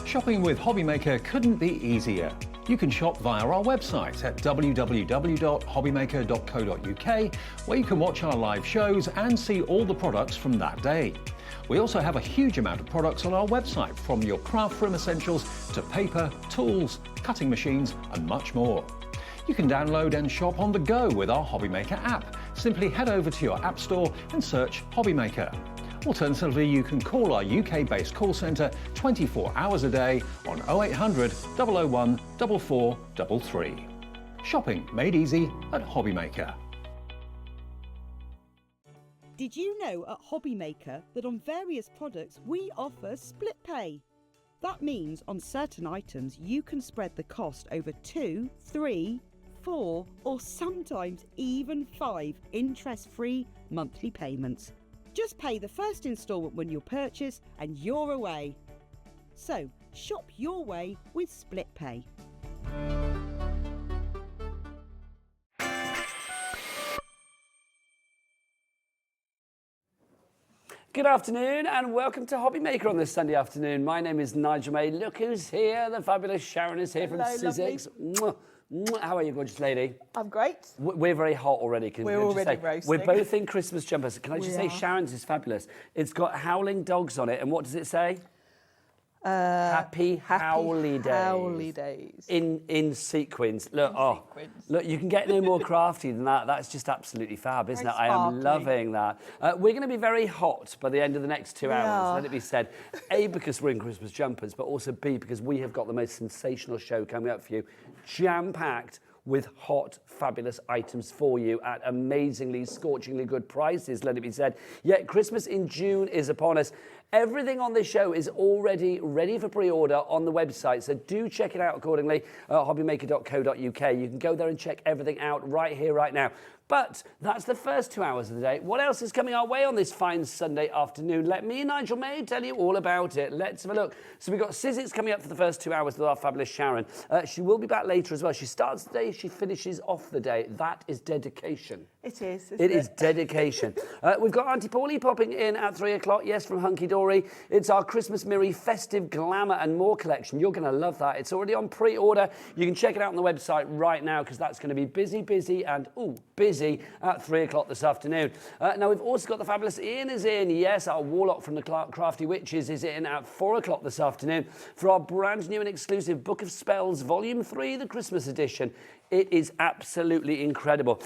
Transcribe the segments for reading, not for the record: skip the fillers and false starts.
Shopping with Hobbymaker couldn't be easier. You can shop via our website at www.hobbymaker.co.uk, where you can watch our live shows and see all the products from that day. We also have a huge amount of products on our website, from your craft room essentials to paper, tools, cutting machines and much more. You can download and shop on the go with our Hobbymaker app. Simply head over to your app store and search Hobbymaker. Alternatively, you can call our UK-based call centre 24 hours a day on 0800 001 4433. Shopping made easy at Hobbymaker. Did you know at Hobbymaker that on various products we offer split pay? That means on certain items you can spread the cost over 2, 3, 4 or sometimes even 5 interest-free monthly payments. Just pay the first instalment when you purchase and you're away. So, shop your way with split pay. Good afternoon and welcome to Hobbymaker on this Sunday afternoon. My name is Nigel May. Look who's here. The fabulous Sharon is here. Hello, from Sizzix. How are you, gorgeous lady? I'm great. We're very hot already. We're already roasting. We're both in Christmas jumpers. Can I just say Sharon's is fabulous. It's got howling dogs on it. And what does it say? Happy Howly Days. Howly Days. In sequins. Look, look, you can get no more crafty than that. That's just absolutely fab, isn't it? I am loving that. We're going to be very hot by the end of the next 2 hours, let it be said. A, because we're in Christmas jumpers, but also B, because we have got the most sensational show coming up for you, jam-packed with hot, fabulous items for you at amazingly, scorchingly good prices, let it be said. Yet Christmas in June is upon us. Everything on this show is already ready for pre-order on the website, so do check it out accordingly at hobbymaker.co.uk. You can go there and check everything out right here, right now. But that's the first 2 hours of the day. What else is coming our way on this fine Sunday afternoon? Let me, Nigel May, tell you all about it. Let's have a look. So we've got Sizzix coming up for the first 2 hours with our fabulous Sharon. She will be back later as well. She starts the day, she finishes off the day. That is dedication. It is, It is dedication. We've got Auntie Paulie popping in at 3 o'clock, yes, from HUNKYDORY. It's our Christmas Mirri Festive Glamour and More collection. You're going to love that. It's already on pre-order. You can check it out on the website right now because that's going to be busy and, busy at 3 o'clock this afternoon. Now, we've also got the fabulous Ian is in. Yes, our Warlock from the Crafty Witches is in at 4 o'clock this afternoon for our brand new and exclusive Book of Spells, Volume 3, the Christmas edition. It is absolutely incredible.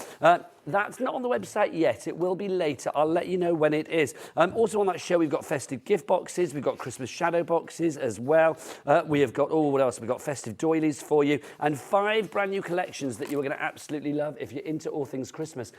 That's not on the website yet. It will be later. I'll let you know when it is. Also on that show, we've got festive gift boxes. We've got Christmas shadow boxes as well. We have got, what else? We've got festive doilies for you and 5 brand new collections that you are going to absolutely love if you're into all things Christmas.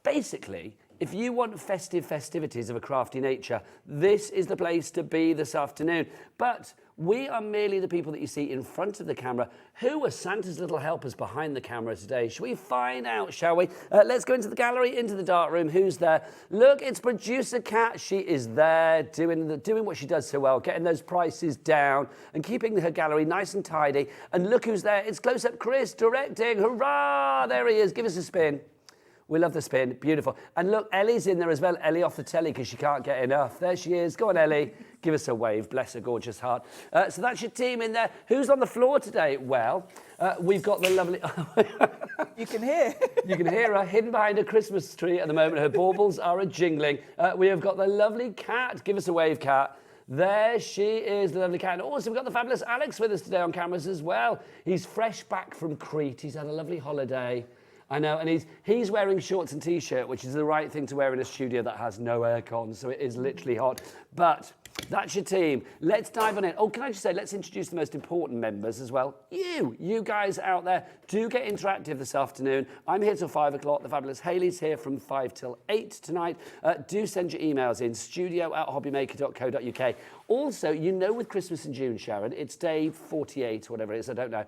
Basically, if you want festive festivities of a crafty nature, this is the place to be this afternoon. But we are merely the people that you see in front of the camera. Who are Santa's little helpers behind the camera today? Shall we find out, shall we? Let's go into the gallery, into the dark room. Who's there? Look, it's producer Kat. She is there doing what she does so well, getting those prices down and keeping her gallery nice and tidy. And look who's there. It's Close-Up Chris directing. Hurrah! There he is. Give us a spin. We love the spin. Beautiful. And look, Ellie's in there as well. Ellie off the telly because she can't get enough. There she is. Go on, Ellie. Give us a wave. Bless her gorgeous heart. So that's your team in there. Who's on the floor today? Well, we've got the lovely... You can hear. You can hear her hidden behind a Christmas tree at the moment. Her baubles are a-jingling. We have got the lovely Kat. Give us a wave, Kat. There she is, the lovely Kat. And also, we've got the fabulous Alex with us today on cameras as well. He's fresh back from Crete. He's had a lovely holiday. I know, and he's wearing shorts and T-shirt, which is the right thing to wear in a studio that has no aircon, so it is literally hot. But that's your team. Let's dive on in. Oh, can I just say, let's introduce the most important members as well. You guys out there, do get interactive this afternoon. I'm here till 5 o'clock. The fabulous Hayley's here from 5 till 8 tonight. Do send your emails in, studio@hobbymaker.co.uk. Also, you know with Christmas in June, Sharon, it's day 48, whatever it is, I don't know.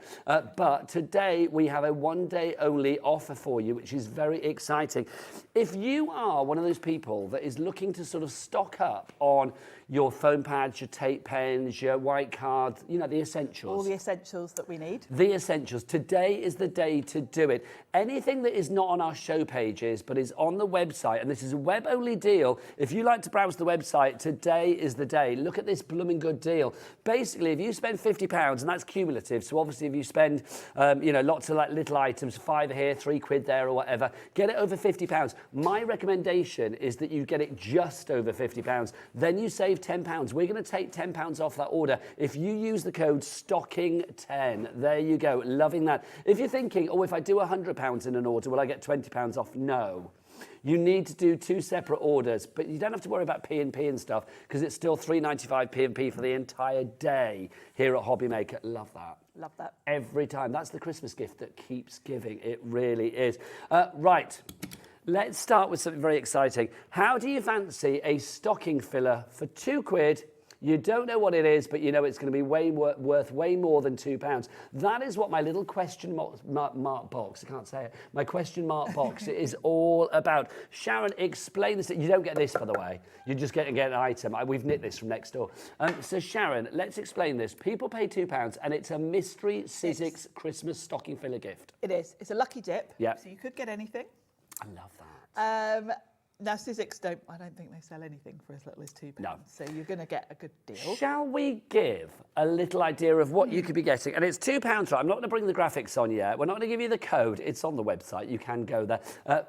But today we have a one-day only offer for you, which is very exciting. If you are one of those people that is looking to sort of stock up on your foam pads, your tape pens, your white cards, you know, the essentials. All the essentials that we need. The essentials. Today is the day to do it. Anything that is not on our show pages but is on the website, and this is a web-only deal, if you like to browse the website, today is the day. Look at this blooming good deal. Basically, if you spend £50, and that's cumulative, so obviously if you spend, you know, lots of like little items, £5 here, £3 there or whatever, get it over £50. My recommendation is that you get it just over £50. Then you save £10. We're going to take £10 off that order if you use the code STOCKING10. There you go. Loving that. If you're thinking, oh, if I do £100 in an order, will I get £20 off? No. You need to do 2 separate orders, but you don't have to worry about P&P and stuff because it's still £3.95 P&P for the entire day here at Hobbymaker. Love that. Love that. Every time. That's the Christmas gift that keeps giving. It really is. Right. Let's start with something very exciting. How do you fancy a stocking filler for £2? You don't know what it is, but you know it's going to be worth way more than £2. That is what my little question mark box, I can't say it, my question mark box is all about. Sharon, explain this. You don't get this, by the way. You just get an item. We've nicked this from next door. So Sharon, let's explain this. People pay £2 and it's a mystery Sizzix Christmas stocking filler gift. It is. It's a lucky dip. Yeah. So you could get anything. I love that. Now, Sizzix I don't think they sell anything for as little as £2. No. So you're going to get a good deal. Shall we give a little idea of what you could be getting? And it's £2, right? I'm not going to bring the graphics on yet. We're not going to give you the code. It's on the website. You can go there.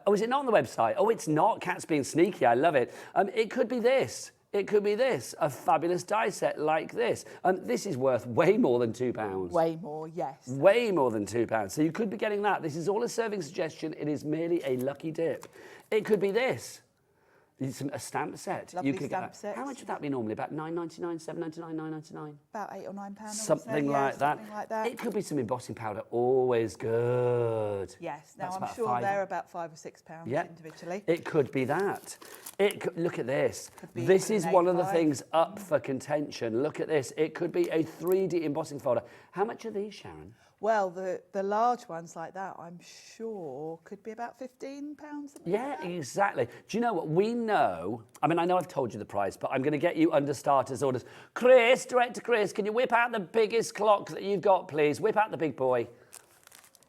Oh, is it not on the website? Oh, it's not. Cat's being sneaky. I love it. It could be this. It could be this, a fabulous die set like this. This is worth way more than £2. Way more, yes. Way more than £2. So you could be getting that. This is all a serving suggestion. It is merely a lucky dip. It could be this. A stamp set. Lovely you could stamp get that. sets. How much would that be normally? About £9.99, £7.99, £9.99? About £8 or £9. Something like that. Something like that. It could be some embossing powder. Always good. Yes. Now, That's I'm about sure they're about £5 or £6 Yep. individually. It could be that. Look at this. be This is one of the 8.5. things up for contention. Look at this. It could be a 3D embossing folder. How much are these, Sharon? Well, the large ones like that, I'm sure, could be about £15. Yeah, like that. exactly. Do you know what? We know, I mean, I know I've told you the price, but I'm going to get you under starters orders. Chris, Director Chris, can you whip out the biggest clock that you've got, please? Whip out the big boy.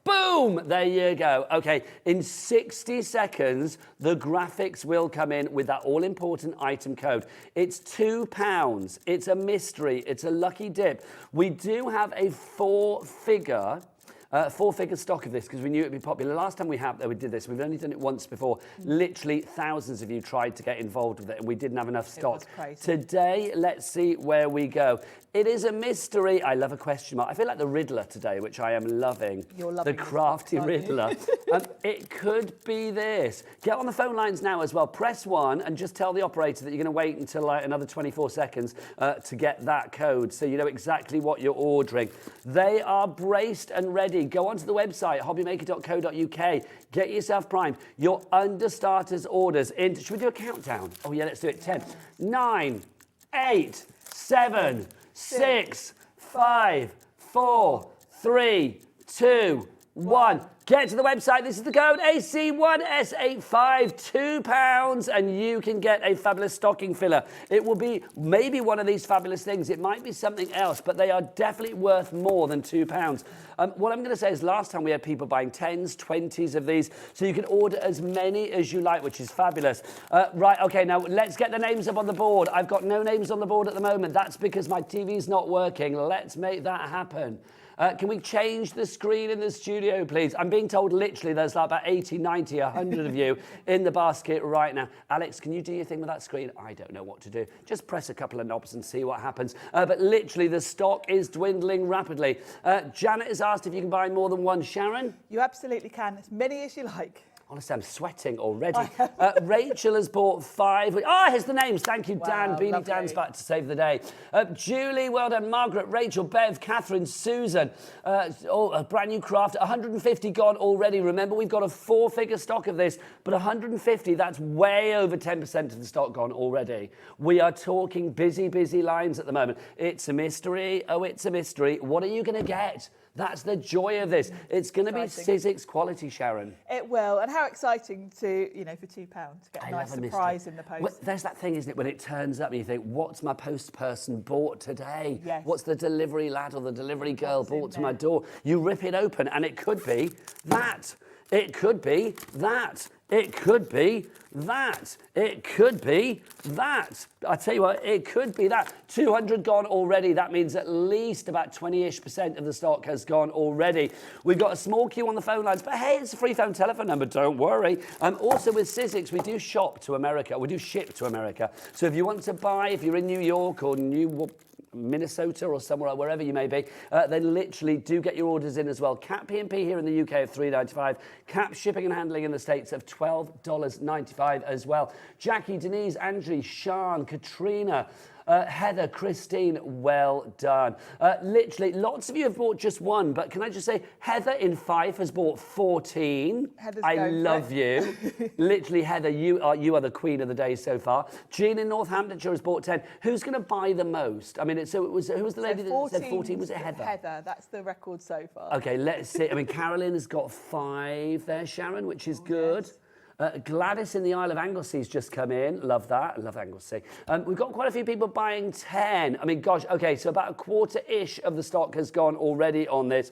Boom! There you go. Okay, in 60 seconds, the graphics will come in with that all-important item code. It's £2. It's a mystery. It's a lucky dip. We do have a four-figure stock of this because we knew it'd be popular. Last time we did this, we've only done it once before. Literally thousands of you tried to get involved with it and we didn't have enough stock. It was crazy. Today, let's see where we go. It is a mystery. I love a question mark. I feel like the Riddler today, which I am loving. You're loving the this crafty box, aren't you? Riddler. It could be this. Get on the phone lines now as well. Press 1 and just tell the operator that you're going to wait until like another 24 seconds to get that code so you know exactly what you're ordering. They are braced and ready. Go onto the website, hobbymaker.co.uk. Get yourself primed. Your understarters orders in. Should we do a countdown? Oh, yeah, let's do it. 10, 9, 8, 7, 6, 5, 4, 3, 2, 1. Get to the website. This is the code AC1S85, £2, and you can get a fabulous stocking filler. It will be maybe one of these fabulous things. It might be something else, but they are definitely worth more than £2. What I'm going to say is last time we had people buying 10s, 20s of these, so you can order as many as you like, which is fabulous. Right, okay, now let's get the names up on the board. I've got no names on the board at the moment. That's because my TV's not working. Let's make that happen. Can we change the screen in the studio, please? I'm being told literally there's like about 80, 90, 100 of you in the basket right now. Alex, can you do your thing with that screen? I don't know what to do. Just press a couple of knobs and see what happens. But literally, the stock is dwindling rapidly. Janet has asked if you can buy more than one. Sharon? You absolutely can. As many as you like. Honestly, I'm sweating already. Rachel has bought 5. Oh, here's the names. Thank you, Dan. Wow, Beanie lovely. Dan's back to save the day. Julie, well done. Margaret, Rachel, Bev, Catherine, Susan. A brand new craft. 150 gone already. Remember, we've got a 4-figure stock of this, but 150, that's way over 10% of the stock gone already. We are talking busy, busy lines at the moment. It's a mystery. Oh, it's a mystery. What are you going to get? That's the joy of this. It's going to be Sizzix quality, Sharon. It will. And how exciting to, you know, for £2 to get a nice surprise in the post. Well, there's that thing, isn't it, when it turns up and you think, what's my post person bought today? Yes. What's the delivery lad or the delivery girl brought to my door? You rip it open and it could be that. It could be that. It could be that. It could be that. I tell you what, it could be that. 200 gone already. That means at least about 20-ish% of the stock has gone already. We've got a small queue on the phone lines, but hey, it's a free phone telephone number, don't worry. Also with Sizzix, we do shop to America. We do ship to America. So if you want to buy, if you're in New York or Minnesota or somewhere, wherever you may be, then literally do get your orders in as well. Cap P&P here in the UK of $3.95. Cap shipping and handling in the States of $12.95 as well. Jackie, Denise, Angie, Sean, Katrina, Heather, Christine, well done. Literally, lots of you have bought just one, but can I just say, Heather in Fife has bought 14. I love you. Literally, Heather, you are the queen of the day so far. Jean in Northamptonshire has bought 10. Who's going to buy the most? I mean, who was the lady that said 14? Was it Heather? Heather, that's the record so far. Okay, let's see. I mean, Carolyn has got 5 there, Sharon, which is good. Yes. Gladys in the Isle of Anglesea's just come in. Love that. I love Anglesea. We've got quite a few people buying 10. I mean, gosh, okay, so about a quarter-ish of the stock has gone already on this.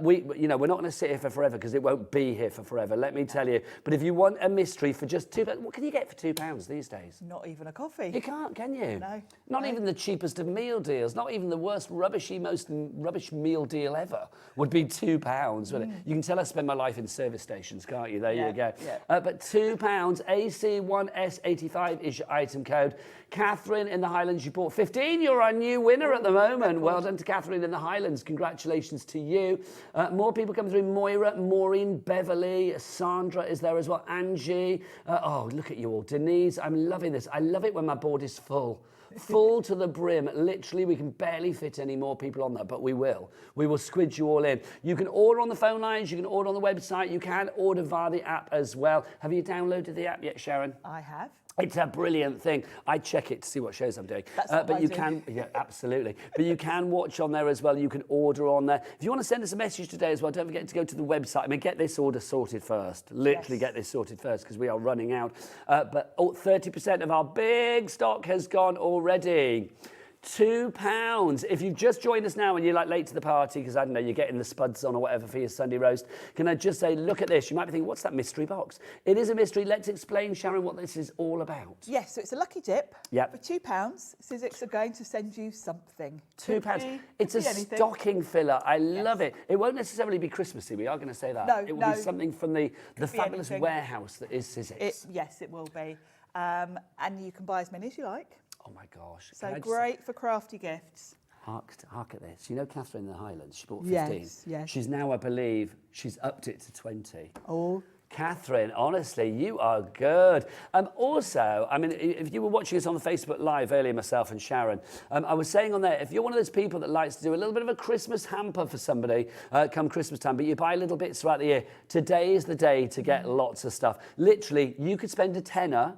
We're not going to sit here for forever because it won't be here for forever, let me tell you. But if you want a mystery for just £2, what can you get for £2 these days? Not even a coffee. You can't, can you? No. Not even the cheapest of meal deals. Not even the worst, most rubbish meal deal ever would be £2. You can tell I spend my life in service stations, can't you? There you go. Yeah. But £2, AC1S85 is your item code. Catherine in the Highlands, you bought 15. You're our new winner at the moment. Well done to Catherine in the Highlands. Congratulations to you. More people coming through. Moira, Maureen, Beverly, Sandra is there as well. Angie. Oh, look at you all. Denise, I'm loving this. I love it when my board is full. Full to the brim. Literally, we can barely fit any more people on that, but we will. We will squidge you all in. You can order on the phone lines. You can order on the website. You can order via the app as well. Have you downloaded the app yet, Sharon? I have. It's a brilliant thing. I check it to see what shows I'm doing. That's what but I you do. can, yeah, absolutely. But you can watch on there as well. You can order on there. If you want to send us a message today as well, don't forget to go to the website. I mean, get this order sorted first. Literally get this sorted first because we are running out. But 30% of our big stock has gone already. £2. If you've just joined us now and you're like late to the party because I don't know, you're getting the spuds on or whatever for your Sunday roast, can I just say, look at this. You might be thinking, what's that mystery box? It is a mystery. Let's explain, Sharon, what this is all about. Yes, so it's a lucky dip. Yep. For £2, Sizzix are going to send you something. £2. It's a stocking filler. I love it. It won't necessarily be Christmassy. We are going to say that. No, it will be something from the fabulous anything. Warehouse that is Sizzix. Yes, it will be. And you can buy as many as you like. Oh my gosh. So great for crafty gifts. Hark at this. You know Catherine in the Highlands? She bought 15. Yes. She's now, I believe, she's upped it to 20. Oh. Catherine, honestly, you are good. Also, I mean, if you were watching us on the Facebook Live earlier, myself and Sharon, I was saying on there, if you're one of those people that likes to do a little bit of a Christmas hamper for somebody come Christmas time, but you buy little bits throughout the year, today is the day to get lots of stuff. Literally, you could spend a tenner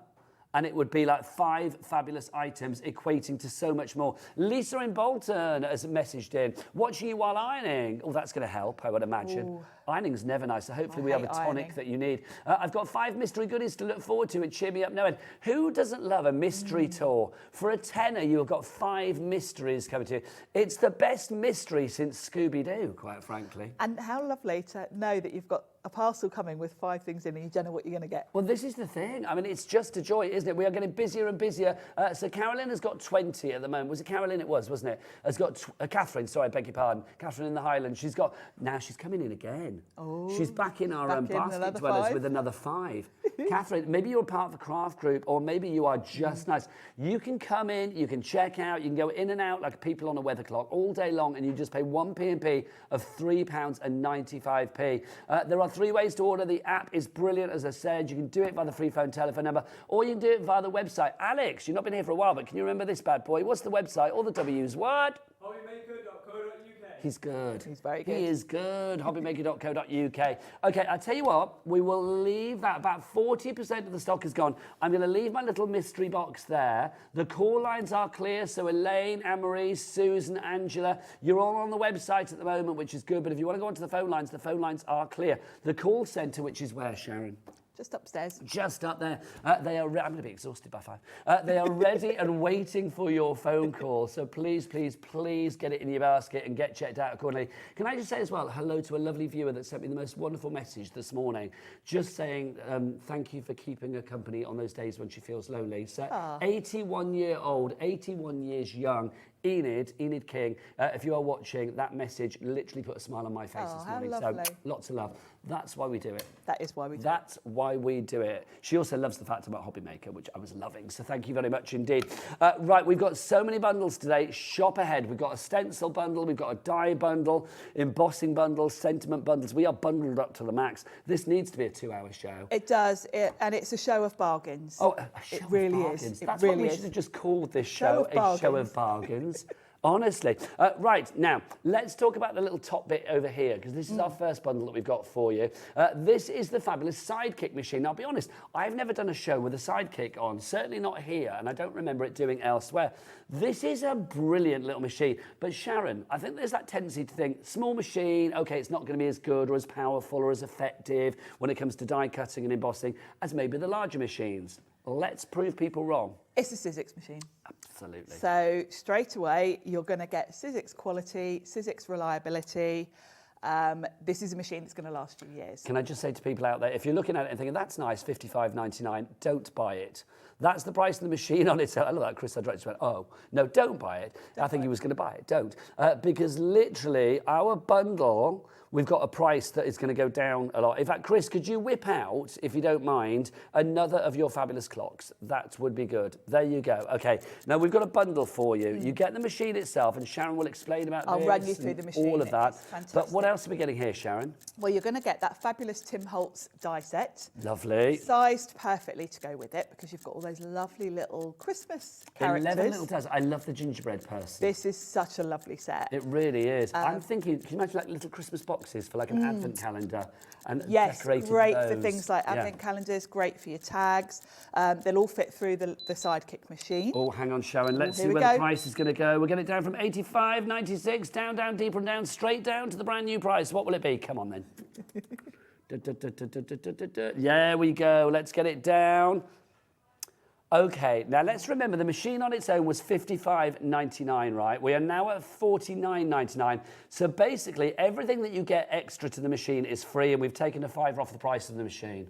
and it would be like 5 fabulous items equating to so much more. Lisa in Bolton has messaged in, watching you while ironing. Oh, that's going to help, I would imagine. Ooh. Ironing's never nice, so hopefully we have a tonic that you need. I've got 5 mystery goodies to look forward to. It cheer me up no end. Who doesn't love a mystery tour? For a tenner, you've got 5 mysteries coming to you. It's the best mystery since Scooby-Doo, quite frankly. And how lovely to know that you've got a parcel coming with 5 things in and you don't know what you're going to get. Well, this is the thing. I mean, it's just a joy, isn't it? We are getting busier and busier. So Carolyn has got 20 at the moment. Was it Carolyn? It was, wasn't it? Has got Catherine, sorry, I beg your pardon. Catherine in the Highlands. She's got, now she's coming in again. Oh, she's back in our basket dwellers 5. with another 5. Catherine, maybe you're part of a craft group or maybe you are just nice. You can come in, you can check out, you can go in and out like people on a weather clock all day long and you just pay 1 P&P of £3.95. There are 3 ways to order. The app is brilliant, as I said. You can do it by the free phone telephone number or you can do it via the website. Alex, you've not been here for a while, but can you remember this bad boy? What's the website? All the W's. What? HUNKYDORY.co.uk. He's good. He's very good. He is good. Hobbymaker.co.uk. Okay, I tell you what, we will leave that. About 40% of the stock is gone. I'm going to leave my little mystery box there. The call lines are clear, so Elaine, Anne-Marie, Susan, Angela, you're all on the website at the moment, which is good, but if you want to go onto the phone lines are clear. The call centre, which is where, Sharon? Just upstairs. Just up there. They are. I'm going to be exhausted by 5. They are ready and waiting for your phone call. So please, please, please get it in your basket and get checked out accordingly. Can I just say as well, hello to a lovely viewer that sent me the most wonderful message this morning, just saying thank you for keeping her company on those days when she feels lonely. So 81-year-old, 81 years young, Enid King, if you are watching, that message literally put a smile on my face this morning. How lovely. So lots of love. That's why we do it. That is why we do it. That's why we do it. She also loves the fact about Hobbymaker, which I was loving. So thank you very much indeed. Right, we've got so many bundles today. Shop ahead. We've got a stencil bundle. We've got a die bundle, embossing bundles, sentiment bundles. We are bundled up to the max. This needs to be a 2-hour show. It does, and it's a show of bargains. Oh, a show it really of bargains. is. That's really what we is. should have just called this show, Show a show of bargains. Honestly. Right, now, let's talk about the little top bit over here, because this is our first bundle that we've got for you. This is the fabulous Sidekick machine. Now, I'll be honest, I've never done a show with a Sidekick on, certainly not here, and I don't remember it doing elsewhere. This is a brilliant little machine. But Sharon, I think there's that tendency to think, small machine, okay, it's not going to be as good or as powerful or as effective when it comes to die cutting and embossing as maybe the larger machines. Let's prove people wrong. It's a Sizzix machine. Absolutely. So straight away, you're going to get Sizzix quality, Sizzix reliability. This is a machine that's going to last you years. Can I just say to people out there, if you're looking at it and thinking, that's nice, $55.99, don't buy it. That's the price of the machine on its own. I love that Chris Hydrates went, oh, no, don't buy it. I think he was going to buy it. Don't. Because literally, our bundle, we've got a price that is going to go down a lot. In fact, Chris, could you whip out, if you don't mind, another of your fabulous clocks? That would be good. There you go. Okay, now we've got a bundle for you. You get the machine itself, and Sharon will explain about this. I'll run you through the machine. All of that. It's fantastic. But what else are we getting here, Sharon? Well, you're going to get that fabulous Tim Holtz die set. Lovely. Sized perfectly to go with it, because you've got all those lovely little Christmas characters. 11 little towers. I love the gingerbread person. This is such a lovely set. It really is. I'm thinking, can you imagine like little Christmas boxes for like an advent calendar and Yes, decorating great those? for things like advent calendars, great for your tags. They'll all fit through the Sidekick machine. Oh, hang on, Sharon. Let's see here we where the go. price is going to go. We're getting it down from $85.96, down, deeper and down, straight down to the brand new price. What will it be? Come on then. There we go. Let's get it down. Okay, now let's remember the machine on its own was $55.99, right? We are now at $49.99. So basically, everything that you get extra to the machine is free, and we've taken a $5 off the price of the machine.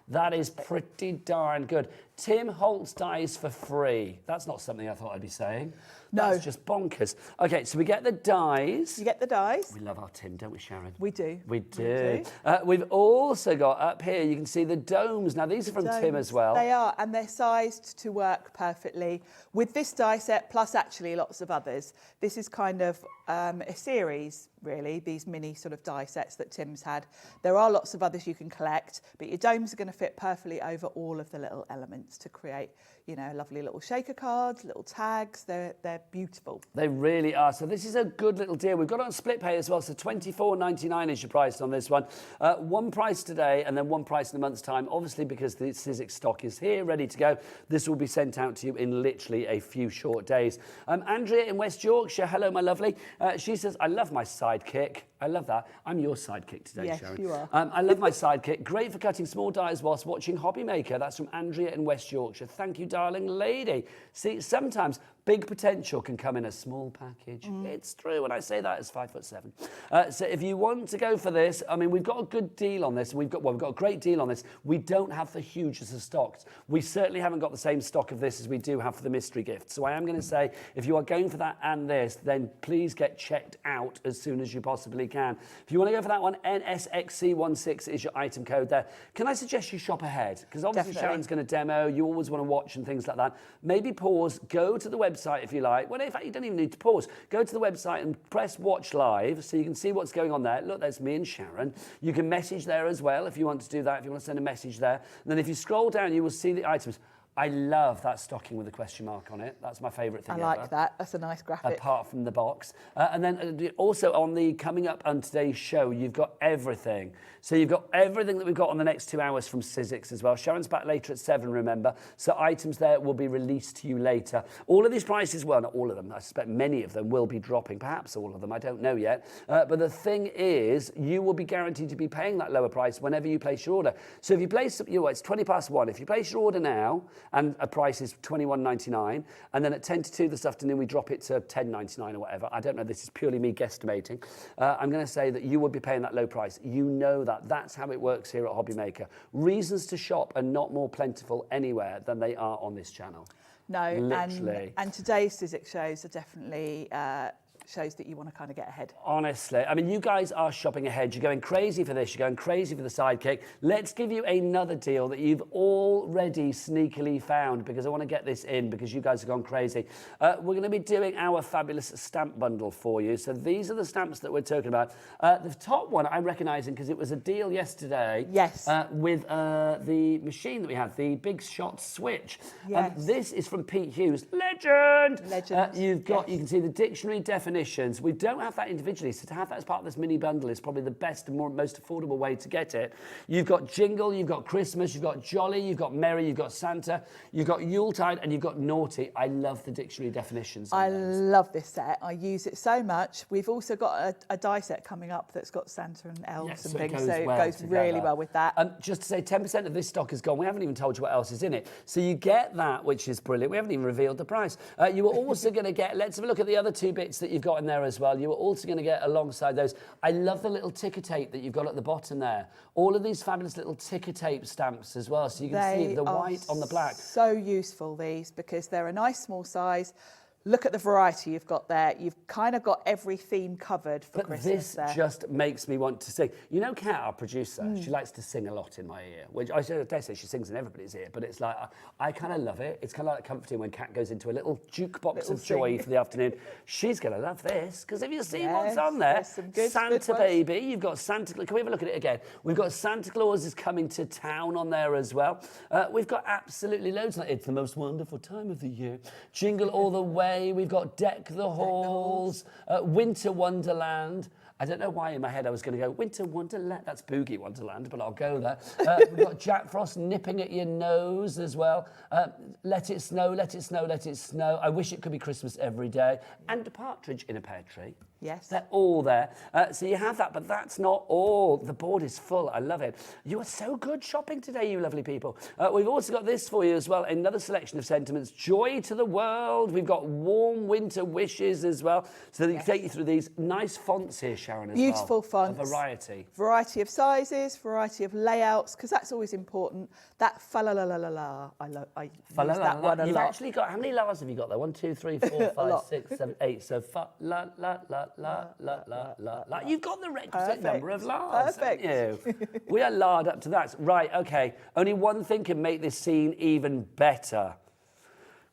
That is pretty darn good. Tim Holtz dies for free. That's not something I thought I'd be saying. No. That's just bonkers. Okay, so we get the dies. You get the dies. We love our Tim, don't we, Sharon? We do. We do. We've also got up here, you can see the domes. Now, these are from Tim as well. They are, and they're sized to work perfectly with this die set, plus actually lots of others. This is kind of a series, really, these mini sort of die sets that Tim's had. There are lots of others you can collect, but your domes are going to fit perfectly over all of the little elements to create, you know, lovely little shaker cards, little tags. They're beautiful. They really are. So this is a good little deal. We've got it on split pay as well. So $24.99 is your price on this one. One price today and then one price in a month's time. Obviously, because the Sizzix stock is here, ready to go. This will be sent out to you in literally a few short days. Andrea in West Yorkshire. Hello, my lovely. She says, I love my Sidekick. I love that. I'm your sidekick today, yes, Sharon. You are. I love my Sidekick. Great for cutting small dies whilst watching Hobbymaker. That's from Andrea in West Yorkshire. Thank you, darling lady. See, sometimes big potential can come in a small package. It's true when I say that as 5'7". So if you want to go for this, I mean, we've got a good deal on this. We've got a great deal on this. We don't have the hugest of stocks. We certainly haven't got the same stock of this as we do have for the mystery gift. So I am going to say, if you are going for that and this, then please get checked out as soon as you possibly can. If you want to go for that one, NSXC16 is your item code there. Can I suggest you shop ahead? Because obviously Definitely. Sharon's going to demo. You always want to watch and things like that. Maybe pause, go to the website if you like. Well, in fact, you don't even need to pause. Go to the website and press watch live so you can see what's going on there. Look, there's me and Sharon. You can message there as well if you want to do that, if you want to send a message there. And then if you scroll down, you will see the items. I love that stocking with a question mark on it. That's my favourite thing I ever. like that. That's a nice graphic. Apart from the box. And then also on the coming up on today's show, you've got everything. So you've got everything that we've got on the next 2 hours from Sizzix as well. Sharon's back later at 7, remember. So items there will be released to you later. All of these prices, well, not all of them. I suspect many of them will be dropping. Perhaps all of them. I don't know yet. But the thing is, you will be guaranteed to be paying that lower price whenever you place your order. So if you place, it's 20 past 1. If you place your order now, and a price is $21.99, and then at 10 to 2 this afternoon we drop it to $10.99 or whatever. I don't know, this is purely me guesstimating. I'm going to say that you will be paying that low price. You know that. That's how it works here at Hobby Maker. Reasons to shop are not more plentiful anywhere than they are on this channel. No, literally. and today's Sizzix shows are definitely shows that you want to kind of get ahead. Honestly, I mean, you guys are shopping ahead. You're going crazy for this. You're going crazy for the sidekick. Let's give you another deal that you've already sneakily found, because I want to get this in because you guys have gone crazy. We're going to be doing our fabulous stamp bundle for you. So these are the stamps that we're talking about. The top one I'm recognising because it was a deal yesterday. Yes. With the machine that we had, the Big Shot Switch. Yes. This is from Pete Hughes. Legend! Legend. You can see the dictionary definitions. We don't have that individually, so to have that as part of this mini bundle is probably the best and most affordable way to get it. You've got Jingle, you've got Christmas, you've got Jolly, you've got Merry, you've got Santa, you've got Yuletide, and you've got Naughty. I love the dictionary definitions. I love this set. I use it so much. We've also got a die set coming up that's got Santa and elves and things, so it goes really well with that. Just to say, 10% of this stock is gone. We haven't even told you what else is in it. So you get that, which is brilliant. We haven't even revealed the price. You are also going to get, let's have a look at the other two bits that you've got in there as well. You are also going to get alongside those. I love the little ticker tape that you've got at the bottom there. All of these fabulous little ticker tape stamps as well. So you can see the white on the black. So useful, these, because they're a nice small size. Look at the variety you've got there. You've kind of got every theme covered for Christmas. This there. just makes me want to sing. You know, Kat, our producer, she likes to sing a lot in my ear, which I dare say she sings in everybody's ear, but it's like, I kind of love it. It's kind of like comforting when Kat goes into a little jukebox of joy for the afternoon. She's going to love this, because have you seen what's on there? Some good, Santa baby. You've got Santa Claus. Can we have a look at it again? We've got Santa Claus is coming to town on there as well. We've got absolutely loads. It's the most wonderful time of the year. Jingle all the way. We've got Deck the Halls, Winter Wonderland. I don't know why in my head I was going to go Winter Wonderland. That's Boogie Wonderland, but I'll go there. We've got Jack Frost nipping at your nose as well. Let it snow, let it snow, let it snow. I wish it could be Christmas every day. And a partridge in a pear tree. Yes. They're all there. So you have that, but that's not all. The board is full. I love it. You are so good shopping today, you lovely people. We've also got this for you as well. Another selection of sentiments. Joy to the world. We've got warm winter wishes as well. So that you can take you through these nice fonts here, Sharon, as Beautiful fonts. A variety. Variety of sizes, variety of layouts, because that's always important. That fa-la-la-la-la-la. I use that one a You've lot. actually got, how many la's have you got there? 1, 2, 3, 4, 5, 6, 7, 8. So fa-la-la-la-la-la-la-la. You've got the requisite number of la's, haven't you? We are lard up to that. Right, okay. Only one thing can make this scene even better.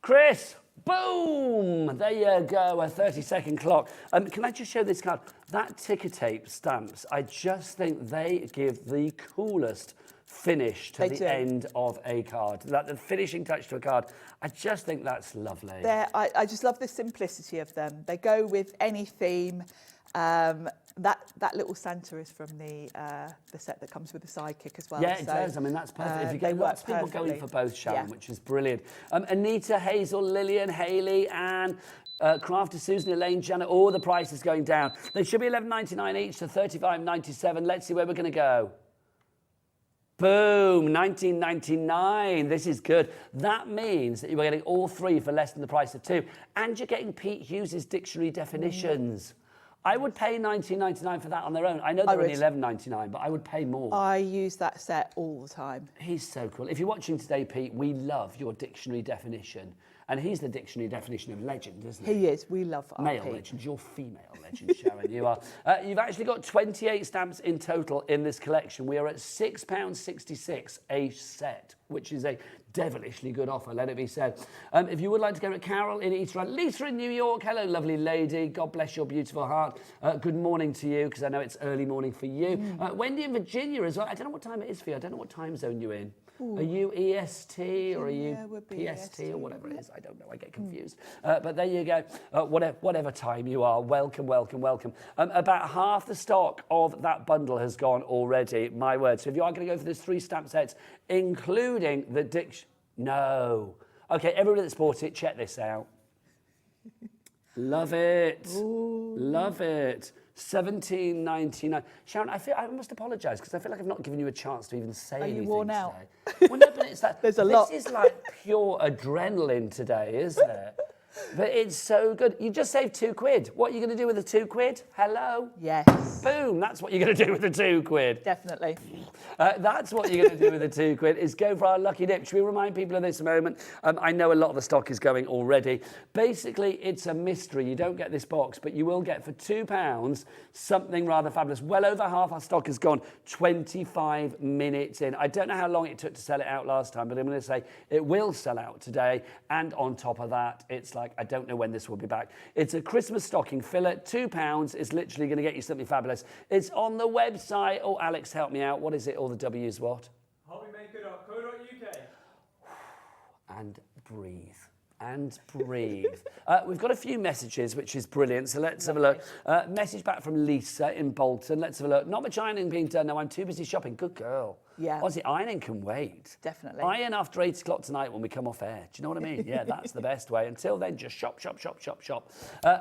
Chris! Boom! There you go, a 30-second clock. Can I just show this card? That ticker tape stamps, I just think they give the coolest finish to the end of a card. Like the finishing touch to a card. I just think that's lovely. I just love the simplicity of them. They go with any theme. That little Santa is from the set that comes with the sidekick as well. Yeah, it does. I mean, that's perfect. If you get lots of people going for both, Sharon, which is brilliant. Anita, Hazel, Lillian, Hayley, Anne, Crafty, Susan, Elaine, Janet, all the prices going down. They should be $11.99 each to $35.97. Let's see where we're going to go. Boom, $19.99. This is good. That means that you are getting all three for less than the price of two. And you're getting Pete Hughes' dictionary definitions. I would pay $19.99 for that on their own. I know they're only $11.99, but I would pay more. I use that set all the time. He's so cool. If you're watching today, Pete, we love your dictionary definition. And he's the dictionary definition of legend, isn't he? He is. We love our Male Pete. legend. You're female legend, Sharon. You are. You've actually got 28 stamps in total in this collection. We are at £6.66 a set, which is a devilishly good offer, let it be said. If you would like to go to Carol in East Rand, Lisa in New York, hello, lovely lady. God bless your beautiful heart. Good morning to you, because I know it's early morning for you. Wendy in Virginia as well. I don't know what time it is for you. I don't know what time zone you're in. Are you EST or are you Yeah, we'll be PST EST. or whatever it is? I don't know, I get confused. But there you go. Whatever time you are, welcome, welcome, welcome. About half the stock of that bundle has gone already, my word. So if you are going to go for those 3 stamp sets, including the No. Okay, everybody that's bought it, check this out. Love it. Ooh. Love it. $17.99. Sharon, I must apologise because I feel like I've not given you a chance to even say anything. Are you worn out? Today. Well, no, but it's that. There's a lot. This is like pure adrenaline today, isn't it? But it's so good. You just saved £2. What are you going to do with the £2? Hello? Yes. Boom. That's what you're going to do with the £2. Definitely. That's what you're going to do with the £2 is go for our lucky dip. Should we remind people of this a moment? I know a lot of the stock is going already. Basically, it's a mystery. You don't get this box, but you will get for £2 something rather fabulous. Well over half our stock has gone 25 minutes in. I don't know how long it took to sell it out last time, but I'm going to say it will sell out today. And on top of that, it's like, I don't know when this will be back. It's a Christmas stocking filler. £2 is literally going to get you something fabulous. It's on the website. Oh, Alex, help me out. What is it? All the W's what? hobbymaker.co.uk. And breathe. And breathe. We've got a few messages, which is brilliant. So let's have a look. Message back from Lisa in Bolton. Let's have a look. Not much ironing being done. No, I'm too busy shopping. Good girl. Yeah. Honestly, ironing can wait. Definitely. Iron after 8 o'clock tonight when we come off air. Do you know what I mean? Yeah, that's the best way. Until then, just shop, shop, shop, shop, shop.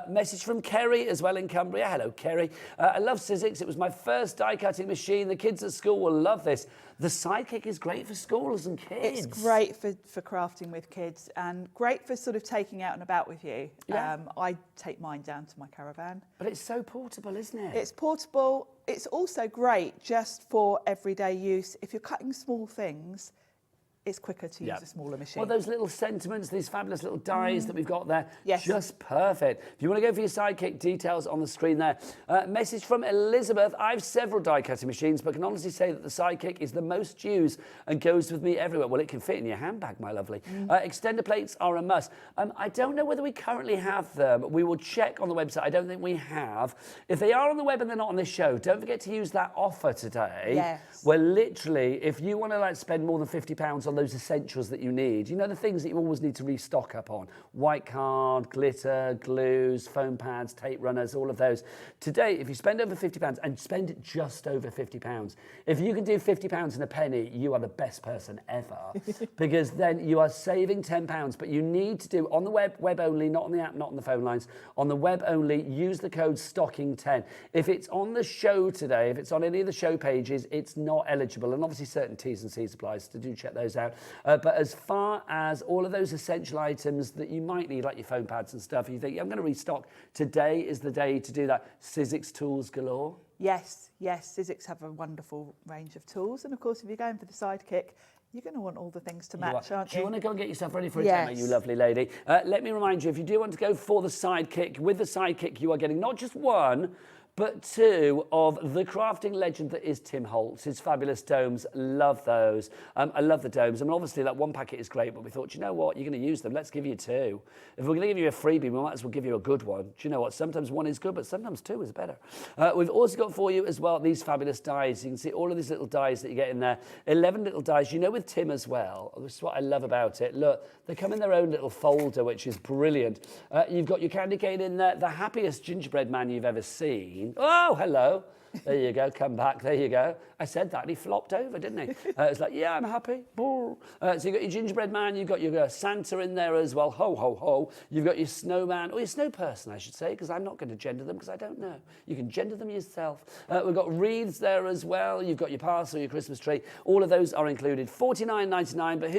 Message from Kerry as well in Cumbria. Hello, Kerry. I love Sizzix. It was my first die cutting machine. The kids at school will love this. The Sidekick is great for schools and kids. It's great for crafting with kids and great for sort of taking out and about with you. Yeah. I take mine down to my caravan. But it's so portable, isn't it? It's portable. It's also great just for everyday use. If you're cutting small things, it's quicker to use a smaller machine. Well, those little sentiments, these fabulous little dies that we've got there, Yes. just perfect. If you want to go for your Sidekick, details on the screen there. Message from Elizabeth. I have several die cutting machines, but can honestly say that the Sidekick is the most used and goes with me everywhere. Well, it can fit in your handbag, my lovely. Extender plates are a must. I don't know whether we currently have them. We will check on the website. I don't think we have. If they are on the web and they're not on this show, don't forget to use that offer today. Yes. Where literally, if you want to spend more than £50 on those essentials that you need, you know, the things that you always need to restock up on, white card, glitter, glues, foam pads, tape runners, all of those. Today, if you spend over £50 and spend just over £50, if you can do £50 in a penny, you are the best person ever, because then you are saving £10, but you need to do on the web only, not on the app, not on the phone lines, on the web only, use the code STOCKING10. If it's on the show today, if it's on any of the show pages, it's not eligible, and obviously certain T's and C's applies, so do check those out. But as far as all of those essential items that you might need, like your foam pads and stuff, you think, I'm going to restock, today is the day to do that. Sizzix tools galore. Yes, Sizzix have a wonderful range of tools. And of course, if you're going for the Sidekick, you're going to want all the things to match, aren't you? Do you want to go and get yourself ready for a Yes. demo, you lovely lady? Let me remind you, if you do want to go for the Sidekick, with the Sidekick, you are getting not just one, but 2 of the crafting legend that is Tim Holtz. His fabulous domes, love those. I love the domes. I mean, obviously that one packet is great, but we thought, you know what, you're going to use them. Let's give you 2. If we're going to give you a freebie, we might as well give you a good one. Do you know what? Sometimes 1 is good, but sometimes 2 is better. We've also got for you as well these fabulous dies. You can see all of these little dies that you get in there. 11 little dies. You know, with Tim as well, this is what I love about it. Look, they come in their own little folder, which is brilliant. You've got your candy cane in there, the happiest gingerbread man you've ever seen. Oh, hello. There you go, come back, there you go. I said that and he flopped over, didn't he? It's like, yeah, I'm happy. So you've got your gingerbread man, you've got your Santa in there as well, ho, ho, ho. You've got your snowman, or your snow person, I should say, because I'm not going to gender them, because I don't know. You can gender them yourself. We've got wreaths there as well. You've got your parcel, your Christmas tree. All of those are included. $49.99, but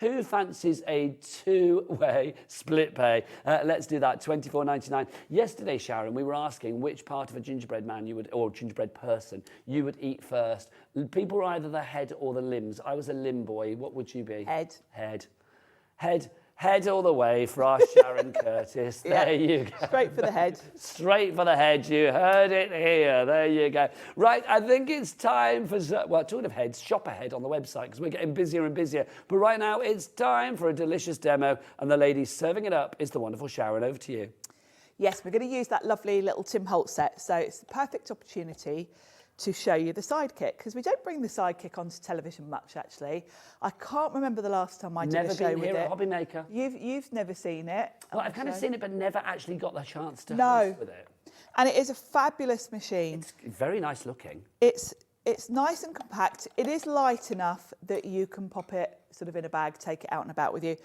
who fancies a 2-way split pay? Let's do that, $24.99. Yesterday, Sharon, we were asking which part of a gingerbread man you would, or gingerbread person, you would eat first. People were either the head or the limbs. I was a limb boy. What would you be? Head. Head all the way for our Sharon Curtis. There you go. Straight for the head. Straight for the head. You heard it here. There you go. Right, I think it's time for, well, talking of heads, shop ahead on the website because we're getting busier and busier. But right now it's time for a delicious demo, and the lady serving it up is the wonderful Sharon. Over to you. Yes, we're going to use that lovely little Tim Holtz set. So it's the perfect opportunity to show you the sidekick, because we don't bring the sidekick onto television much, actually. I can't remember the last time I did a show with it. Never been here at Hobby Maker. You've never seen it. Well, I've kind of seen it, but never actually got the chance to No. host with it. And it is a fabulous machine. It's very nice looking. It's nice and compact. It is light enough that you can pop it sort of in a bag, take it out and about with you,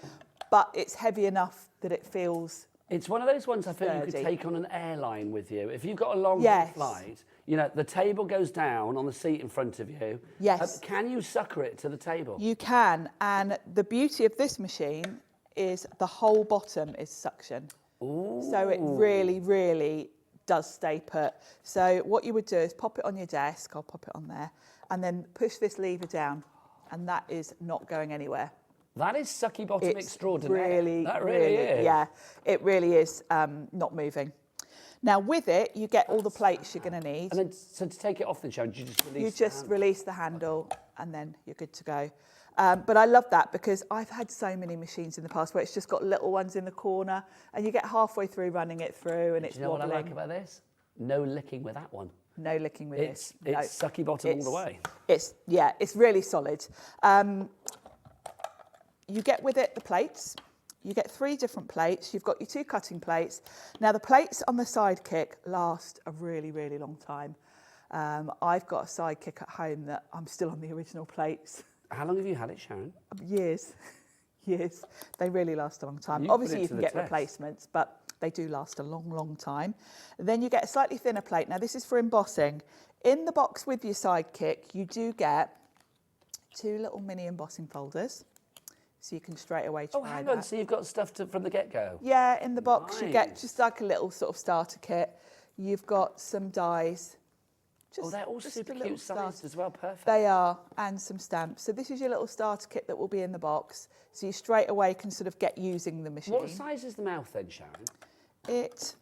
but it's heavy enough that it feels. It's one of those ones I feel you could sturdy. take on an airline with you. If you've got a long Yes. flight, you know, the table goes down on the seat in front of you. Yes. Can you sucker it to the table? You can, and the beauty of this machine is the whole bottom is suction. Ooh. So it really, really does stay put. So what you would do is pop it on your desk, I'll pop it on there, and then push this lever down, and that is not going anywhere. That is sucky bottom It's extraordinaire. really, That really is. Yeah, it really is not moving. Now with it, you get all the plates you're going to need. And then, so to take it off the Sharon, you just release You the just hand? release the handle and then you're good to go. But I love that because I've had so many machines in the past where it's just got little ones in the corner and you get halfway through running it through and it's Do you know wobbling. what I like about this? No licking with that one. No licking with It's this. No. sucky bottom all the way. It's really solid. You get with it the plates. You get 3 different plates. You've got your 2 cutting plates. Now the plates on the sidekick last a really, really long time. I've got a sidekick at home that I'm still on the original plates. How long have you had it, Sharon? Years. They really last a long time. You put Obviously it you to can the get test. replacements, but they do last a long, long time. Then you get a slightly thinner plate. Now this is for embossing. In the box with your sidekick, you do get 2 little mini embossing folders. So you can straight away try Oh, hang that. on. So you've got stuff from the get-go? Yeah, in the box you get Nice. just like a little sort of starter kit. You've got some dies. Oh, they're all just super a little cute sized as well. Perfect. They are, and some stamps. So this is your little starter kit that will be in the box. So you straight away can sort of get using the machine. What size is the mouth then, Sharon?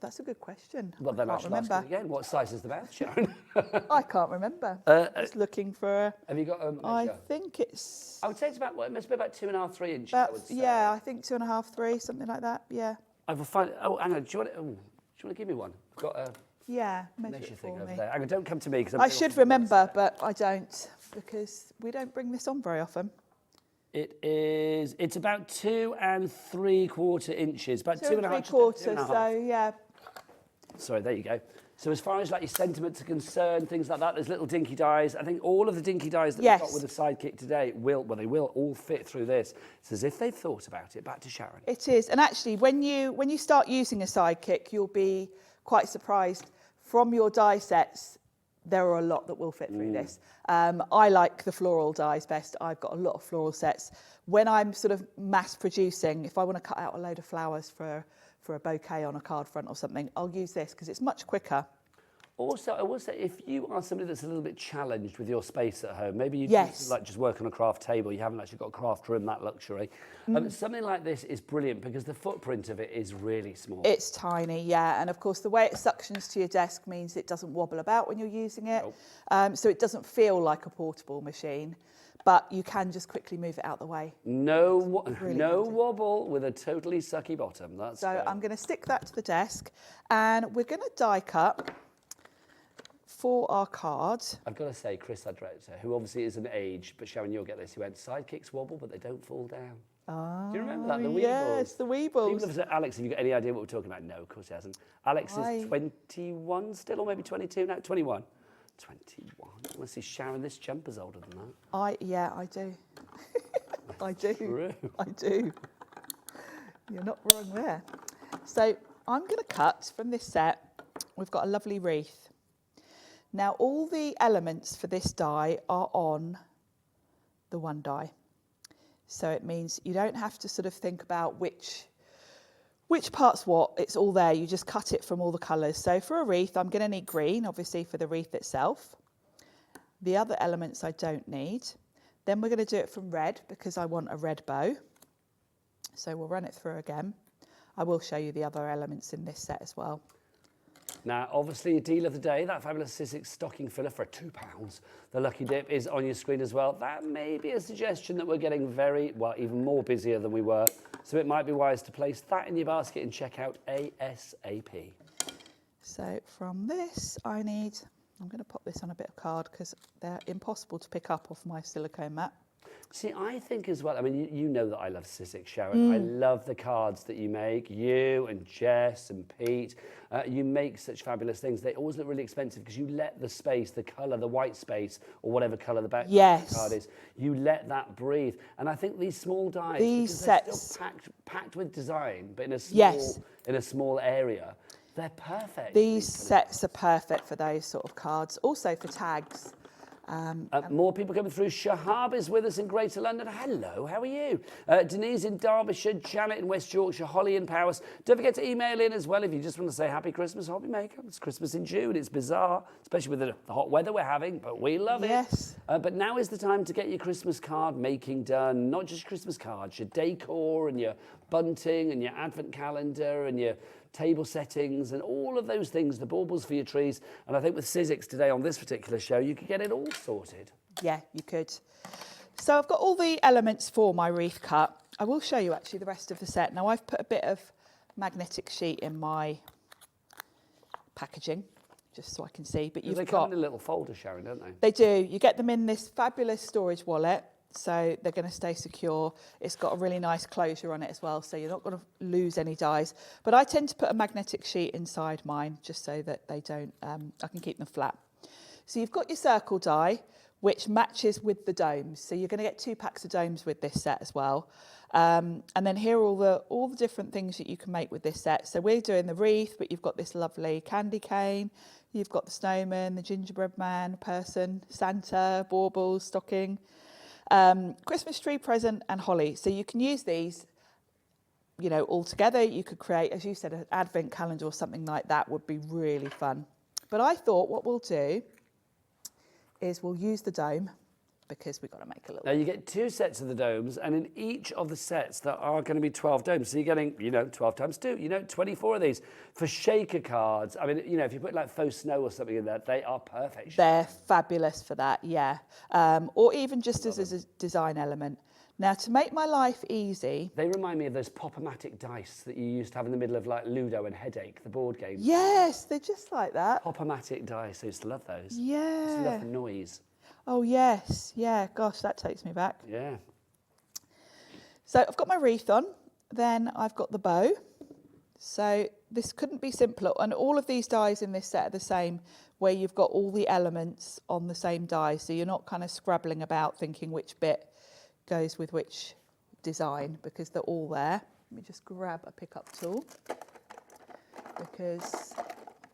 That's a good question. Well, then I can't should ask remember. it again. What size is the mouth, Sharon? I can't remember. Just looking for. Have you got a I measure? think it's I would say it's about, well, it must be about 2.5, 3 inches. about I would say. yeah. I think 2.5, 3, something like that. Yeah, I will find. Oh, hang on. Do you want to give me one? I've got a yeah. Measure measure it thing for over me. there. Hang on, don't come to me because I should remember, but I don't because we don't bring this on very often. It's about 2 3/4 inches, about 2 2.5. 3/4. 2.5. So yeah, Sorry, there you go. So as far as like your sentiments are concerned, things like that, there's little dinky dies. I think all of the dinky dies that we've got Yes. with the sidekick today they will all fit through this. It's as if they've thought about it. Back to Sharon. it is. And actually, when you start using a sidekick, you'll be quite surprised. From your die sets, there are a lot that will fit through this. I like the floral dies best. I've got a lot of floral sets. When I'm sort of mass producing, if I want to cut out a load of flowers for a bouquet on a card front or something, I'll use this because it's much quicker. Also, I will say, if you are somebody that's a little bit challenged with your space at home, maybe you Yes. like just work on a craft table, you haven't actually got a craft room, that luxury. Something like this is brilliant because the footprint of it is really small. It's tiny, yeah. And of course, the way it suctions to your desk means it doesn't wobble about when you're using it. So it doesn't feel like a portable machine, but you can just quickly move it out the way. No really no handy. wobble with a totally sucky bottom. That's So great. I'm going to stick that to the desk and we're going to die cut for our cards. I've got to say, Chris, our director, who obviously is an age, but Sharon, you'll get this, he went, sidekicks wobble, but they don't fall down. Do you remember that? The Weebles. Yes, the Weebles. People have said, Alex, have you got any idea what we're talking about? No, of course he hasn't. Alex is 21 still, or maybe 22 now? 21. 21. Honestly, Sharon, this jumper's older than that. I do. I do. True. I do. You're not wrong there. So I'm going to cut from this set. We've got a lovely wreath. Now all the elements for this die are on the one die. So it means you don't have to sort of think about which part's what. It's all there. You just cut it from all the colours. So for a wreath, I'm going to need green, obviously, for the wreath itself. The other elements I don't need. Then we're going to do it from red because I want a red bow. So we'll run it through again. I will show you the other elements in this set as well. Now, obviously, a deal of the day, that fabulous Sizzix stocking filler for £2. The Lucky Dip is on your screen as well. That may be a suggestion that we're getting even more busier than we were. So it might be wise to place that in your basket and check out ASAP. So from this, I need I'm going to pop this on a bit of card because they're impossible to pick up off my silicone mat. See, I think as well, I mean, you know that I love Sizzix, Sharon. I love the cards that you make, you and Jess and Pete. You make such fabulous things. They always look really expensive because you let the space, the colour, the white space, or whatever colour the back card is, you let that breathe. And I think these small dies, because they're still packed with design, but in a small area, they're perfect. These sets are perfect for those sort of cards. Also for tags. More people coming through. Shahab is with us in Greater London. Hello, how are you? Denise in Derbyshire, Janet in West Yorkshire, Holly in Powys. Don't forget to email in as well if you just want to say Happy Christmas, Hobby Maker. It's Christmas in June. It's bizarre, especially with the hot weather we're having, but we love it. Yes. But now is the time to get your Christmas card making done. Not just Christmas cards, your decor and your bunting and your advent calendar and your table settings and all of those things, the baubles for your trees. And I think with Sizzix today on this particular show, you could get it all sorted. Yeah, you could. So I've got all the elements for my wreath cut. I will show you actually the rest of the set. Now I've put a bit of magnetic sheet in my packaging, just so I can see. But They come in a little folder, Sharon, don't they? They do. You get them in this fabulous storage wallet. So they're going to stay secure. It's got a really nice closure on it as well, so you're not going to lose any dies. But I tend to put a magnetic sheet inside mine just so that they don't, I can keep them flat. So you've got your circle die, which matches with the domes. So you're going to get 2 packs of domes with this set as well. And then here are all the different things that you can make with this set. So we're doing the wreath, but you've got this lovely candy cane. You've got the snowman, the gingerbread man, person, Santa, baubles, stocking. Christmas tree, present and holly. So you can use these, you know, all together. You could create, as you said, an advent calendar or something like that would be really fun. But I thought what we'll do is we'll use the dome because we've got to make a little... Now you get 2 sets of the domes, and in each of the sets there are going to be 12 domes. So you're getting, 12 times 2, 24 of these. For shaker cards, I mean, if you put like faux snow or something in there, they are perfect. They're fabulous for that, yeah. Or even just as a design element. Now, to make my life easy... They remind me of those pop-o-matic dice that you used to have in the middle of like Ludo and Headache, the board games. Yes, they're just like that. Pop-o-matic dice, I used to love those. Yeah. I used to love the noise. Oh, yes. Yeah, gosh, that takes me back. Yeah. So I've got my wreath on, then I've got the bow. So this couldn't be simpler. And all of these dies in this set are the same, where you've got all the elements on the same die. So you're not kind of scrabbling about thinking which bit goes with which design, because they're all there. Let me just grab a pickup tool, because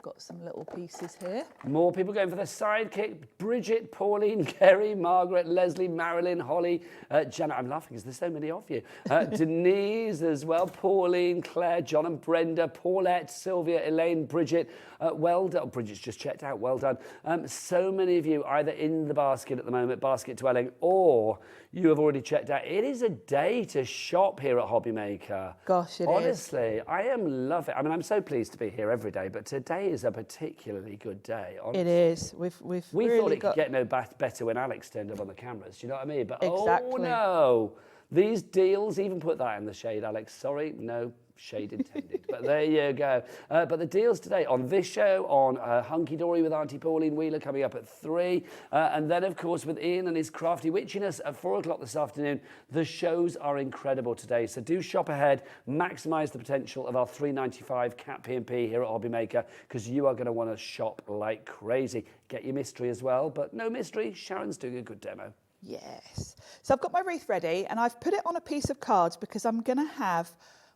got some little pieces here. More people going for the sidekick. Bridget, Pauline, Kerry, Margaret, Leslie, Marilyn, Holly, Janet. I'm laughing because there's so many of you. Denise as well. Pauline, Claire, John and Brenda, Paulette, Sylvia, Elaine, Bridget. Well done. Oh, Bridget's just checked out. Well done. So many of you either in the basket at the moment, basket dwelling, or you have already checked out. It is a day to shop here at Hobby Maker. Gosh, it is. Honestly, I am loving it. I mean, I'm so pleased to be here every day, but today is a particularly good day. Honestly. It is. We really thought it could get no better when Alex turned up on the cameras. Do you know what I mean? But exactly. Oh no, these deals. Even put that in the shade, Alex. Sorry, no shade intended. But there you go. But the deals today on this show, on HUNKYDORY with Auntie Pauline Wheeler coming up at 3, and then of course with Ian and his Crafty Witchiness at 4 o'clock this afternoon. The shows are incredible today, so do shop ahead, maximise the potential of our $3.95 Cat P&P here at Hobby Maker, because you are going to want to shop like crazy. Get your mystery as well, but no mystery, Sharon's doing a good demo. Yes. So I've got my wreath ready, and I've put it on a piece of cards because I'm going to have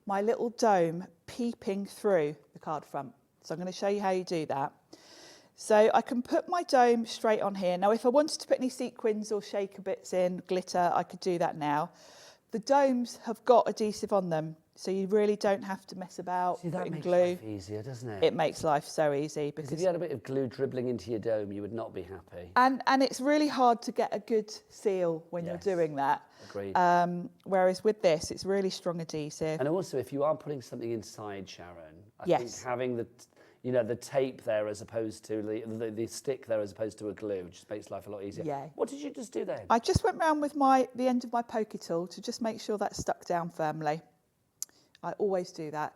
my little dome peeping through the card front. So I'm going to show you how you do that. So I can put my dome straight on here. Now, if I wanted to put any sequins or shaker bits in, glitter, I could do that now. The domes have got adhesive on them, so you really don't have to mess about putting glue. Life easier, doesn't it? It makes life so easy. Because if you had a bit of glue dribbling into your dome, you would not be happy. And it's really hard to get a good seal when you're doing that. Agreed. Whereas with this, it's really strong adhesive. And also, if you are putting something inside, Sharon, I think having the, the tape there as opposed to the stick there as opposed to a glue just makes life a lot easier. Yeah. What did you just do then? I just went round with the end of my poker tool to just make sure that's stuck down firmly. I always do that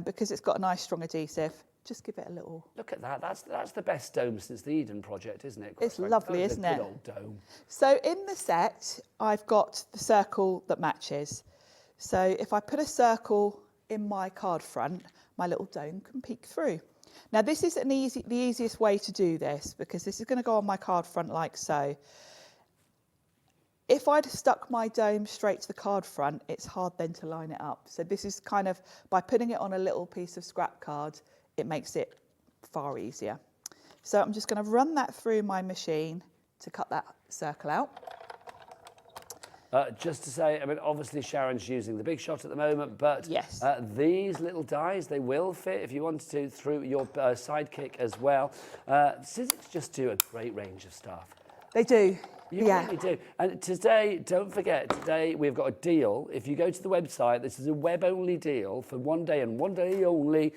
because it's got a nice strong adhesive. just give it a little... Look at that. That's the best dome since the Eden project, isn't it? It's lovely, That was isn't a it? good old dome. So in the set, I've got the circle that matches. So if I put a circle in my card front, my little dome can peek through. Now this is the easiest way to do this, because this is going to go on my card front like so. If I'd stuck my dome straight to the card front, it's hard then to line it up. So this is kind of, by putting it on a little piece of scrap card, it makes it far easier. So I'm just going to run that through my machine to cut that circle out. Just to say, I mean, obviously Sharon's using the Big Shot at the moment, but Yes. these little dies, they will fit if you wanted to through your sidekick as well. Sizzix just do a great range of stuff. They do. You really do. And today, don't forget, today we've got a deal. If you go to the website, this is a web-only deal for one day and one day only.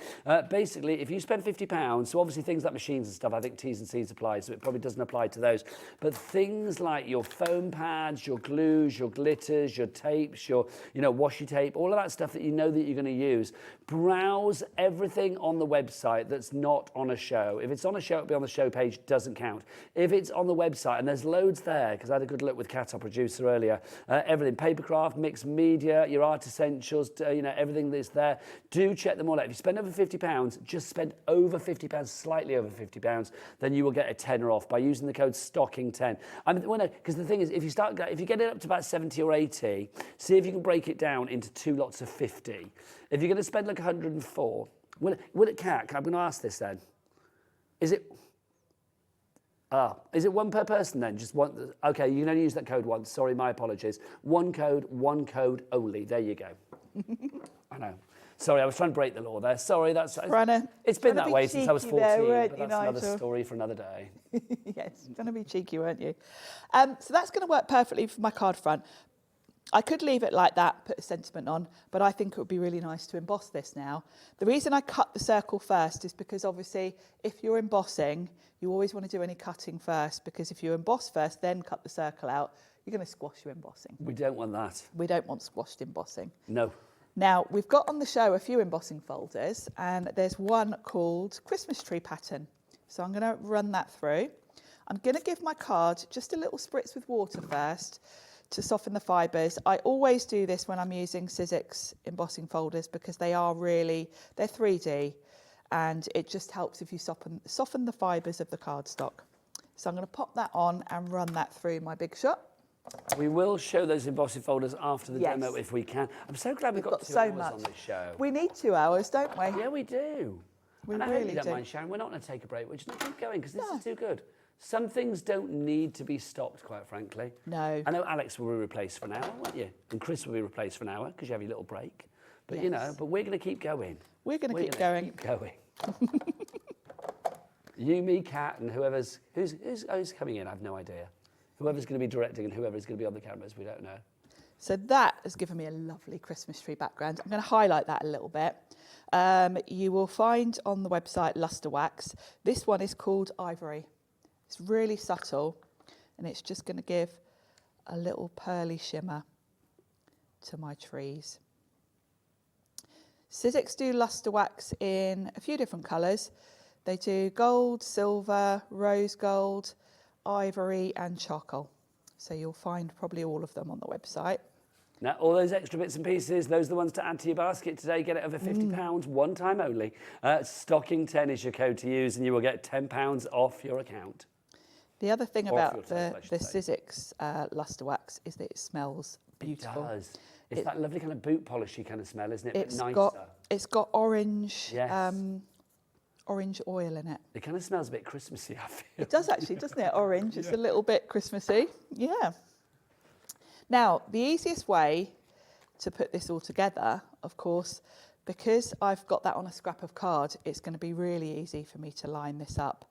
Basically, if you spend £50, so obviously things like machines and stuff, I think T's and C's apply, so it probably doesn't apply to those. But things like your foam pads, your glues, your glitters, your tapes, your washi tape, all of that stuff that you know that you're going to use, browse everything on the website that's not on a show. If it's on a show, it'll be on the show page, doesn't count. If it's on the website, and there's loads there, because I had a good look with Kat, our producer, earlier. Everything, papercraft, mixed media, your art essentials, everything that's there. Do check them all out. If you spend over £50, just spend over £50, slightly over £50, then you will get a tenner off by using the code STOCKING10. I mean, because the thing is, if you get it up to about 70 or 80, see if you can break it down into 2 lots of 50. If you're going to spend like 104, will it, Kat, I'm going to ask this then. Is it one per person then? Just one? Okay, you can only use that code once. Sorry, my apologies. One code only. There you go. I know. Sorry, I was trying to break the law there. Sorry, it's been that way since I was 14, but that's another story for another day. Yes, going to be cheeky, weren't you? So that's going to work perfectly for my card front. I could leave it like that, put a sentiment on, but I think it would be really nice to emboss this now. The reason I cut the circle first is because obviously if you're embossing, you always want to do any cutting first, because if you emboss first, then cut the circle out, you're going to squash your embossing. We don't want that. We don't want squashed embossing. No. Now, we've got on the show a few embossing folders, and there's one called Christmas Tree Pattern. So I'm going to run that through. I'm going to give my card just a little spritz with water first to soften the fibres. I always do this when I'm using Sizzix embossing folders, because they're 3D, and it just helps if you soften the fibres of the cardstock. So I'm going to pop that on and run that through my Big Shot. We will show those embossing folders after the demo if we can. I'm so glad we've got 2 hours on this show. We need 2 hours, don't we? Yeah, we do. We and I really hope you don't do. mind, Sharon. We're not going to take a break. We're just going to keep going, because this is too good. Some things don't need to be stopped, quite frankly. No. I know Alex will be replaced for an hour, won't you? And Chris will be replaced for an hour, because you have your little break. But, but we're going to keep going. We're going to keep going. Keep going. You, me, Kat, and who's coming in, I have no idea. Whoever's going to be directing and whoever's going to be on the cameras, we don't know. So that has given me a lovely Christmas tree background. I'm going to highlight that a little bit. You will find on the website Luster Wax. This one is called Ivory. It's really subtle, and it's just going to give a little pearly shimmer to my trees. Sizzix do Luster Wax in a few different colours. They do gold, silver, rose gold, ivory and charcoal. So you'll find probably all of them on the website. Now, all those extra bits and pieces, those are the ones to add to your basket today. Get it over £50, one time only. Stocking10 is your code to use, and you will get £10 off your account. The other thing about the Sizzix Luster Wax is that it smells beautiful. It does. It's that lovely kind of boot polishy kind of smell, isn't it? It's got orange, yes. Orange oil in it. It kind of smells a bit Christmassy, I feel. It does actually, doesn't it? Orange. It's a little bit Christmassy. Yeah. Now, the easiest way to put this all together, of course, because I've got that on a scrap of card, it's going to be really easy for me to line this up.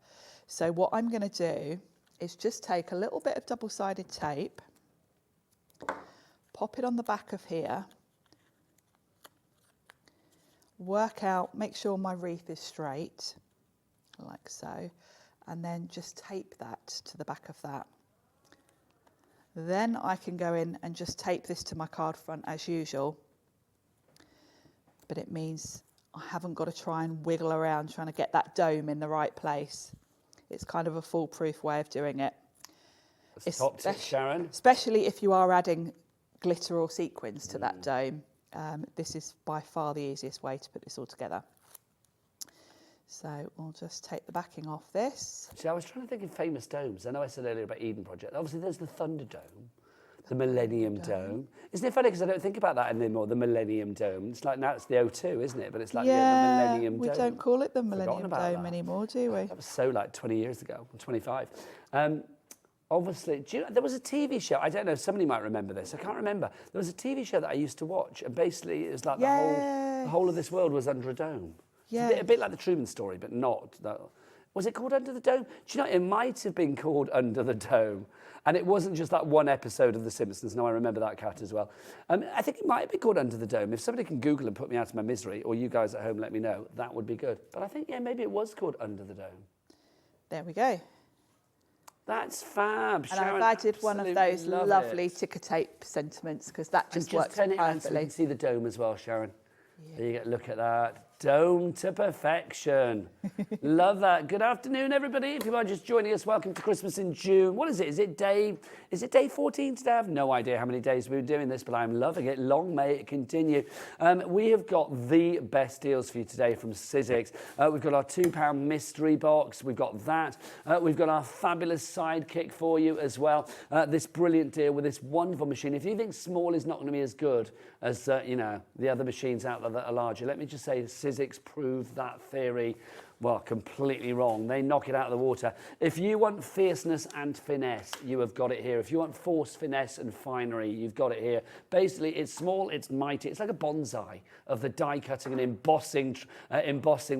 So what I'm going to do is just take a little bit of double-sided tape, pop it on the back of here, work out, make sure my wreath is straight, like so, and then just tape that to the back of that. Then I can go in and just tape this to my card front as usual, but it means I haven't got to try and wiggle around trying to get that dome in the right place. It's kind of a foolproof way of doing it. That's top tip, Sharon. Especially if you are adding glitter or sequins to that dome. This is by far the easiest way to put this all together. So we'll just take the backing off this. See, I was trying to think of famous domes. I know I said earlier about Eden Project. Obviously, there's the Thunderdome, the Millennium Dome. Isn't it funny because I don't think about that anymore, the Millennium Dome. It's like now it's the O2, isn't it? But it's like the Millennium Dome. We don't call it the Millennium Dome anymore, do we? That was so like 20 years ago, 25. Obviously, do you know, there was a TV show, I don't know if somebody might remember this, I can't remember. There was a TV show that I used to watch, and basically it was like the whole of this world was under a dome. Yeah. A bit like the Truman Story, but not. Was it called Under the Dome? Do you know, it might have been called Under the Dome. And it wasn't just that one episode of The Simpsons. No, I remember that cat as well. I think it might have been called Under the Dome. If somebody can Google and put me out of my misery, or you guys at home let me know, that would be good. But I think, yeah, maybe it was called Under the Dome. There we go. That's fab, And Sharon. I've added one of those lovely it. ticker tape sentiments because that just works turn it on so we perfectly. can see the dome as well, Sharon. There you go, look at that. Dome to perfection. Love that. Good afternoon, everybody. If you are just joining us, welcome to Christmas in June. What is it? Is it day 14 today? I have no idea how many days we've been doing this, but I'm loving it. Long may it continue. We have got the best deals for you today from Sizzix. We've got our £2 mystery box. We've got that. We've got our fabulous sidekick for you as well. This brilliant deal with this wonderful machine. If you think small is not going to be as good as, you know, the other machines out there that are larger, let me just say Sizzix proved that theory, well, completely wrong. They knock it out of the water. If you want fierceness and finesse, you have got it here. If you want force, finesse and finery, you've got it here. Basically, it's small, it's mighty. It's like a bonsai of the die cutting and embossing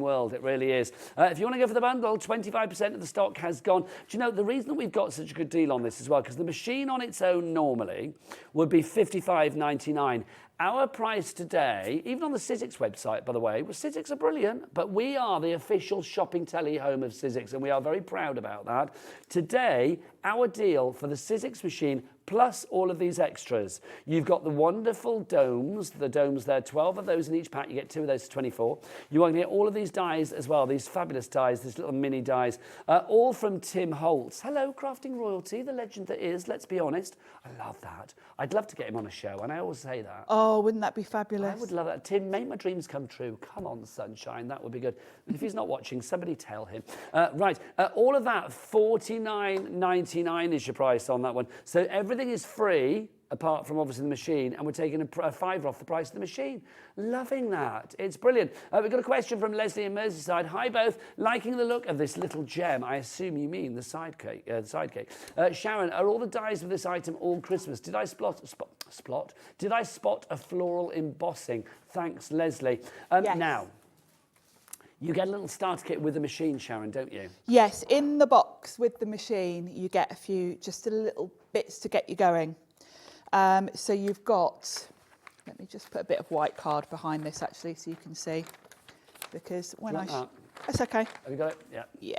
world. It really is. If you want to go for the bundle, 25% of the stock has gone. Do you know, the reason that we've got such a good deal on this as well, because the machine on its own normally would be $55.99. Our price today, even on the Sizzix website, by the way, Sizzix are brilliant, but we are the official shopping telly home of Sizzix, and we are very proud about that. Today, our deal for the Sizzix machine, plus all of these extras. You've got the wonderful domes, there are 12 of those in each pack, you get 2 of those for 24. You are going to get all of these dies as well, these fabulous dies, these little mini dies, all from Tim Holtz. Hello, crafting royalty, the legend that is, let's be honest. I love that. I'd love to get him on a show, and I always say that. Oh, wouldn't that be fabulous? I would love that. Tim, make my dreams come true. Come on, sunshine, that would be good. If he's not watching, somebody tell him. Right, all of that, $49.99 is your price on that one. So everything is free, apart from obviously the machine, and we're taking a $5 off the price of the machine. Loving that. It's brilliant. We've got a question from Leslie in Merseyside. Hi both. Liking the look of this little gem. I assume you mean the sidekick. Sharon, are all the dies of this item all Christmas? Did I spot a floral embossing? Thanks, Leslie. Yes. Now, you get a little starter kit with the machine, Sharon, don't you? Yes, in the box with the machine, you get a few, just a little bits to get you going. So you've got, let me just put a bit of white card behind this actually so you can see, because when that's okay. Have you got it? Yeah. Yeah.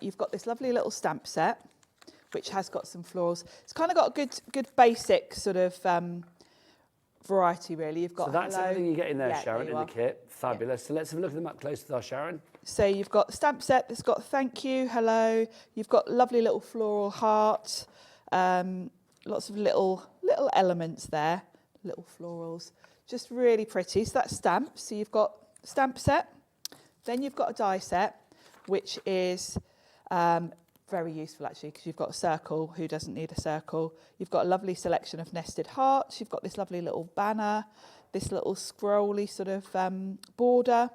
You've got this lovely little stamp set, which has got some florals. It's kind of got a good basic sort of variety really. You've got so that's everything you get in there, Sharon, there in the kit. Fabulous. Yeah. So let's have a look at them up close with our Sharon. So you've got the stamp set that's got thank you, hello. You've got lovely little floral heart. Lots of little elements there, little florals, just really pretty. So that's stamps. So you've got stamp set, then you've got a die set, which is very useful actually because you've got a circle. Who doesn't need a circle? You've got a lovely selection of nested hearts. You've got this lovely little banner, this little scrolly sort of border,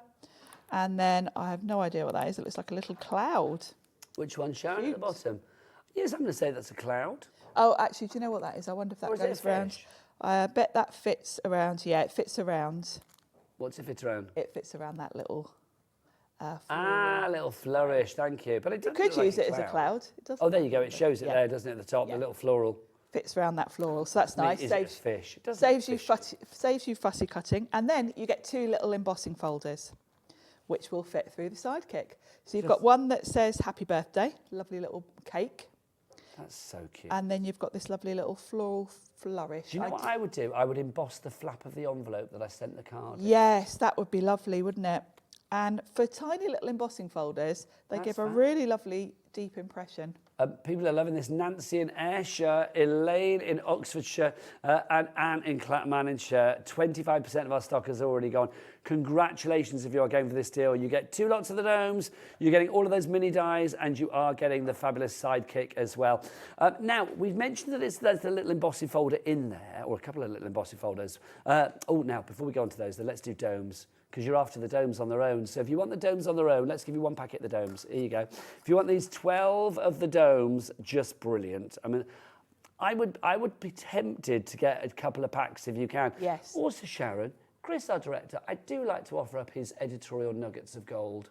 and then I have no idea what that is. It looks like a little cloud. Which one, Sharon? Cute. At the bottom? Yes, I'm going to say that's a cloud. Oh, actually, do you know what that is? I wonder if that goes around. I bet that fits around. Yeah, it fits around. What's it fit around? It fits around that little little flourish, thank you. But it doesn't could use it as a cloud. It doesn't. Oh, there you go. It shows it there, doesn't it, at the top, the little floral. Fits around that floral, so that's nice. Saves fish. It saves you fussy cutting, and then you get 2 little embossing folders, which will fit through the sidekick. So you've got one that says happy birthday, lovely little cake. That's so cute. And then you've got this lovely little floral flourish. Do you know what I would do? I would emboss the flap of the envelope that I sent the card in. Yes, that would be lovely, wouldn't it? And for tiny little embossing folders, they give a really lovely deep impression. People are loving this. Nancy in Ayrshire, Elaine in Oxfordshire, and Anne in Clackmannanshire. 25% of our stock has already gone. Congratulations if you are going for this deal. You get 2 lots of the domes, you're getting all of those mini dies, and you are getting the fabulous sidekick as well. Now, we've mentioned that there's a little embossing folder in there, or a couple of little embossing folders. Now, before we go on to those, let's do domes, because you're after the domes on their own. So if you want the domes on their own, let's give you 1 packet of the domes. Here you go. If you want these 12 of the domes, just brilliant. I mean, I would be tempted to get a couple of packs if you can. Yes. Also, Sharon, Chris, our director, I do like to offer up his editorial nuggets of gold.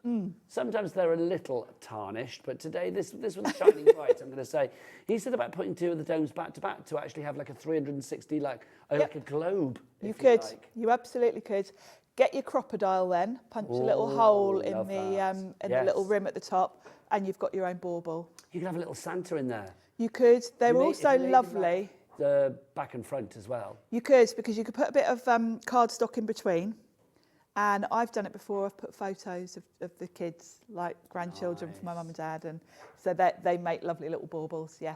Sometimes they're a little tarnished, but today this one's shining bright, I'm going to say. He said about putting 2 of the domes back to back to actually have like a 360, like a globe. You could. You absolutely could. Get your crocodile then, punch a little hole in the little rim at the top, and you've got your own bauble. You can have a little Santa in there. You could. They're also lovely. The back and front as well. You could, because you could put a bit of cardstock in between. And I've done it before. I've put photos of the kids, like grandchildren from my mum and dad, and so they make lovely little baubles. Yeah.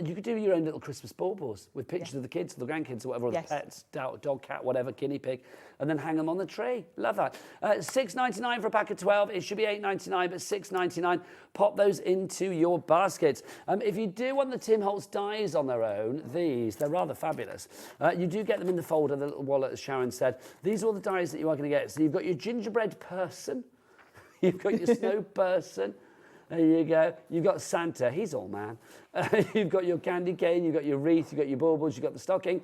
You could do your own little Christmas baubles with pictures of the kids, the grandkids, or whatever, or the pets, dog, cat, whatever, guinea pig, and then hang them on the tree. Love that. $6.99 for a pack of 12. It should be $8.99, but $6.99. Pop those into your baskets. If you do want the Tim Holtz dies on their own, they're rather fabulous. You do get them in the folder, the little wallet, as Sharon said. These are all the dies that you are going to get. So you've got your gingerbread person, you've got your snow person. There you go. You've got Santa. He's all man. You've got your candy cane. You've got your wreath. You've got your baubles. You've got the stocking.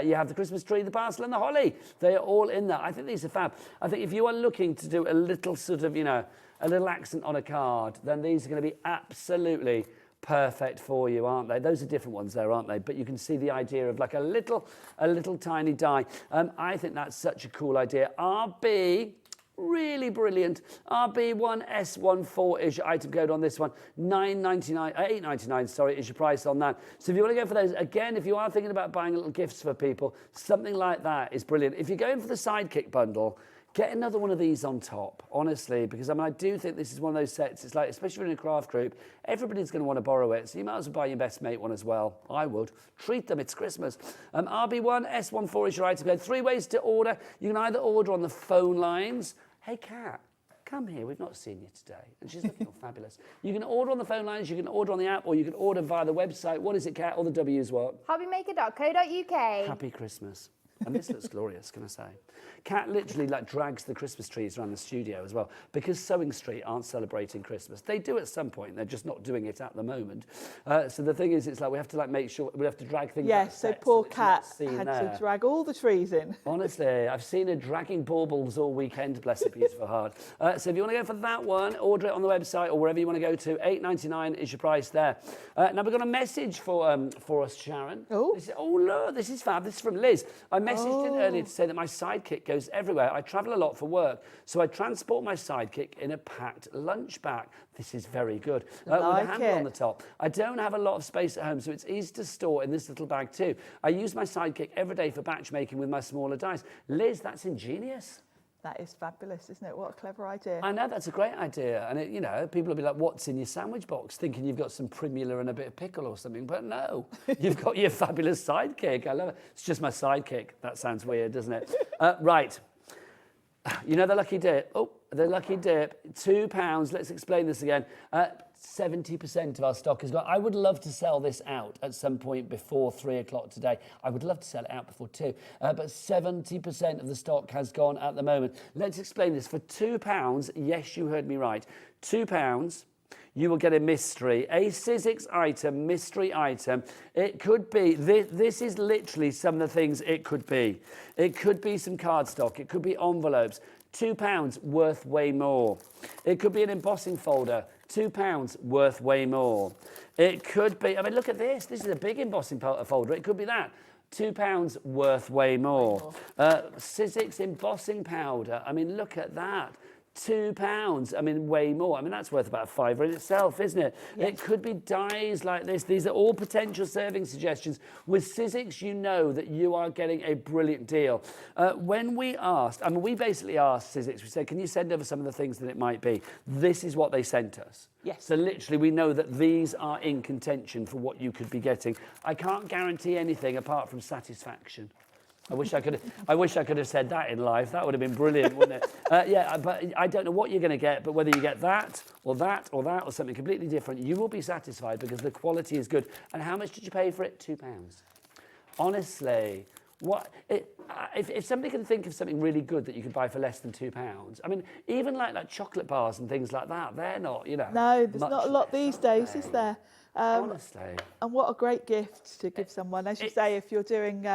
You have the Christmas tree, the parcel, and the holly. They are all in there. I think these are fab. I think if you are looking to do a little sort of, a little accent on a card, then these are going to be absolutely perfect for you, aren't they? Those are different ones there, aren't they? But you can see the idea of like a little tiny die. I think that's such a cool idea. RB... Really brilliant. RB1S14 is your item code on this one. $8.99, sorry, is your price on that. So if you want to go for those, again, if you are thinking about buying little gifts for people, something like that is brilliant. If you're going for the sidekick bundle, get another one of these on top, honestly, because I do think this is one of those sets. It's like, especially if you're in a craft group, everybody's going to want to borrow it, so you might as well buy your best mate one as well. I would. Treat them, it's Christmas. RB1S14 is your item code. 3 ways to order. You can either order on the phone lines. Hey, Kat, come here. We've not seen you today. And she's looking all fabulous. You can order on the phone lines, you can order on the app, or you can order via the website. What is it, Kat? All the W's what? hobbymaker.co.uk. Happy Christmas. And this looks glorious, can I say? Kat literally drags the Christmas trees around the studio as well, because Sewing Street aren't celebrating Christmas. They do at some point, they're just not doing it at the moment. So the thing is, it's like we have to make sure, we have to drag things out. Yes, so poor Kat had to drag all the trees in. Honestly, I've seen her dragging baubles all weekend, bless her beautiful heart. So if you want to go for that one, order it on the website or wherever you want to go to. $8.99 is your price there. Now we've got a message for us, Sharon. Oh. Look, this is fab. This is from Liz. I messaged in earlier to say that my sidekick goes everywhere. I travel a lot for work, so I transport my sidekick in a packed lunch bag. This is very good. With a handle on the top. I don't have a lot of space at home, so it's easy to store in this little bag too. I use my sidekick every day for batch making with my smaller dice. Liz, that's ingenious. That is fabulous, isn't it? What a clever idea. I know, that's a great idea. And, people will be like, what's in your sandwich box? Thinking you've got some primula and a bit of pickle or something. But no, you've got your fabulous sidekick. I love it. It's just my sidekick. That sounds weird, doesn't it? Right. You know the lucky dip? Oh, the lucky dip. £2. Let's explain this again. 70% of our stock is gone. I would love to sell this out at some point before 3 o'clock today. I would love to sell it out before 2. But 70% of the stock has gone at the moment. Let's explain this. For £2, yes, you heard me right. £2, you will get a mystery, a Sizzix item, mystery item. It could be, this is literally some of the things it could be. It could be some cardstock. It could be envelopes. £2 worth way more. It could be an embossing folder. £2 worth way more. It could be, look at this. This is a big embossing folder. It could be that. £2 worth way more. Sizzix embossing powder. Look at that. £2. I mean, way more. I mean, that's worth about £5 in itself, isn't it? Yes. It could be dies like this. These are all potential serving suggestions. With Sizzix, you know that you are getting a brilliant deal. When we asked, I mean, we basically asked Sizzix, we said, can you send over some of the things that it might be? This is what they sent us. Yes. So literally, we know that these are in contention for what you could be getting. I can't guarantee anything apart from satisfaction. I wish I could have said that in life. That would have been brilliant, wouldn't it? Yeah, but I don't know what you're going to get, but whether you get that or that or that or something completely different, you will be satisfied because the quality is good. And how much did you pay for it? £2. Honestly, if somebody can think of something really good that you could buy for less than £2, I mean, even like chocolate bars and things like that, they're not, you know. No, there's not a lot these days, is there? Honestly. And what a great gift to give someone, as you say, if you're doing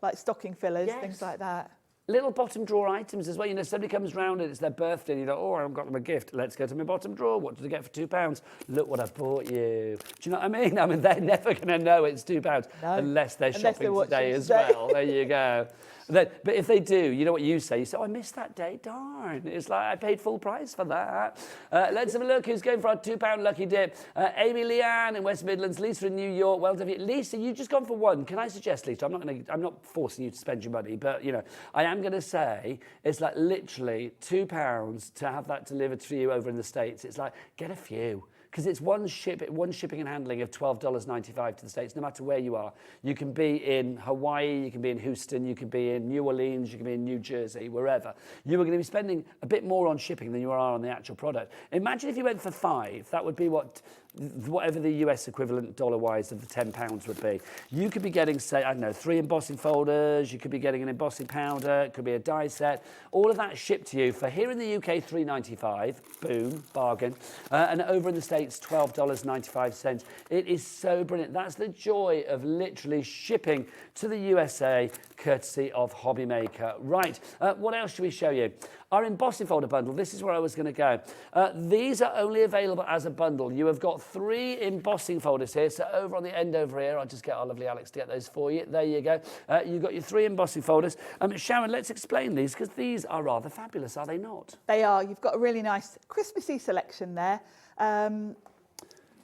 like stocking fillers, things like that. Little bottom drawer items as well. You know, somebody comes round and it's their birthday and you go, oh, I've got them a gift. Let's go to my bottom drawer. What did I get for £2? Look what I bought you. Do you know what I mean? I mean, they're never going to know it's £2 unless they're shopping today as well. There you go. But if they do, you know what you say? You say, oh, I missed that day. Darn. It's like I paid full price for that. Let's have a look who's going for our £2 lucky dip. Amy Leanne in West Midlands, Lisa in New York. Well done. Lisa, you've just gone for one. Can I suggest, Lisa, I'm not forcing you to spend your money, but, you know, I am going to say it's like literally £2 to have that delivered to you over in the States. It's like, get a few. Because it's one shipping and handling of $12.95 to the States, no matter where you are. You can be in Hawaii, you can be in Houston, you can be in New Orleans, you can be in New Jersey, wherever. You are going to be spending a bit more on shipping than you are on the actual product. Imagine if you went for $5, that would be whatever the US equivalent dollar-wise of the £10 would be. You could be getting, say, I don't know, 3 embossing folders, you could be getting an embossing powder, it could be a die set, all of that shipped to you for here in the UK, $3.95, boom, bargain, and over in the States, $12.95. It is so brilliant. That's the joy of literally shipping to the USA, courtesy of Hobby Maker. Right, what else should we show you? Our embossing folder bundle, this is where I was going to go. These are only available as a bundle. You have got 3 embossing folders here. So over on the end over here, I'll just get our lovely Alex to get those for you. There you go. You've got your 3 embossing folders. Sharon, let's explain these because these are rather fabulous, are they not? They are. You've got a really nice Christmassy selection there.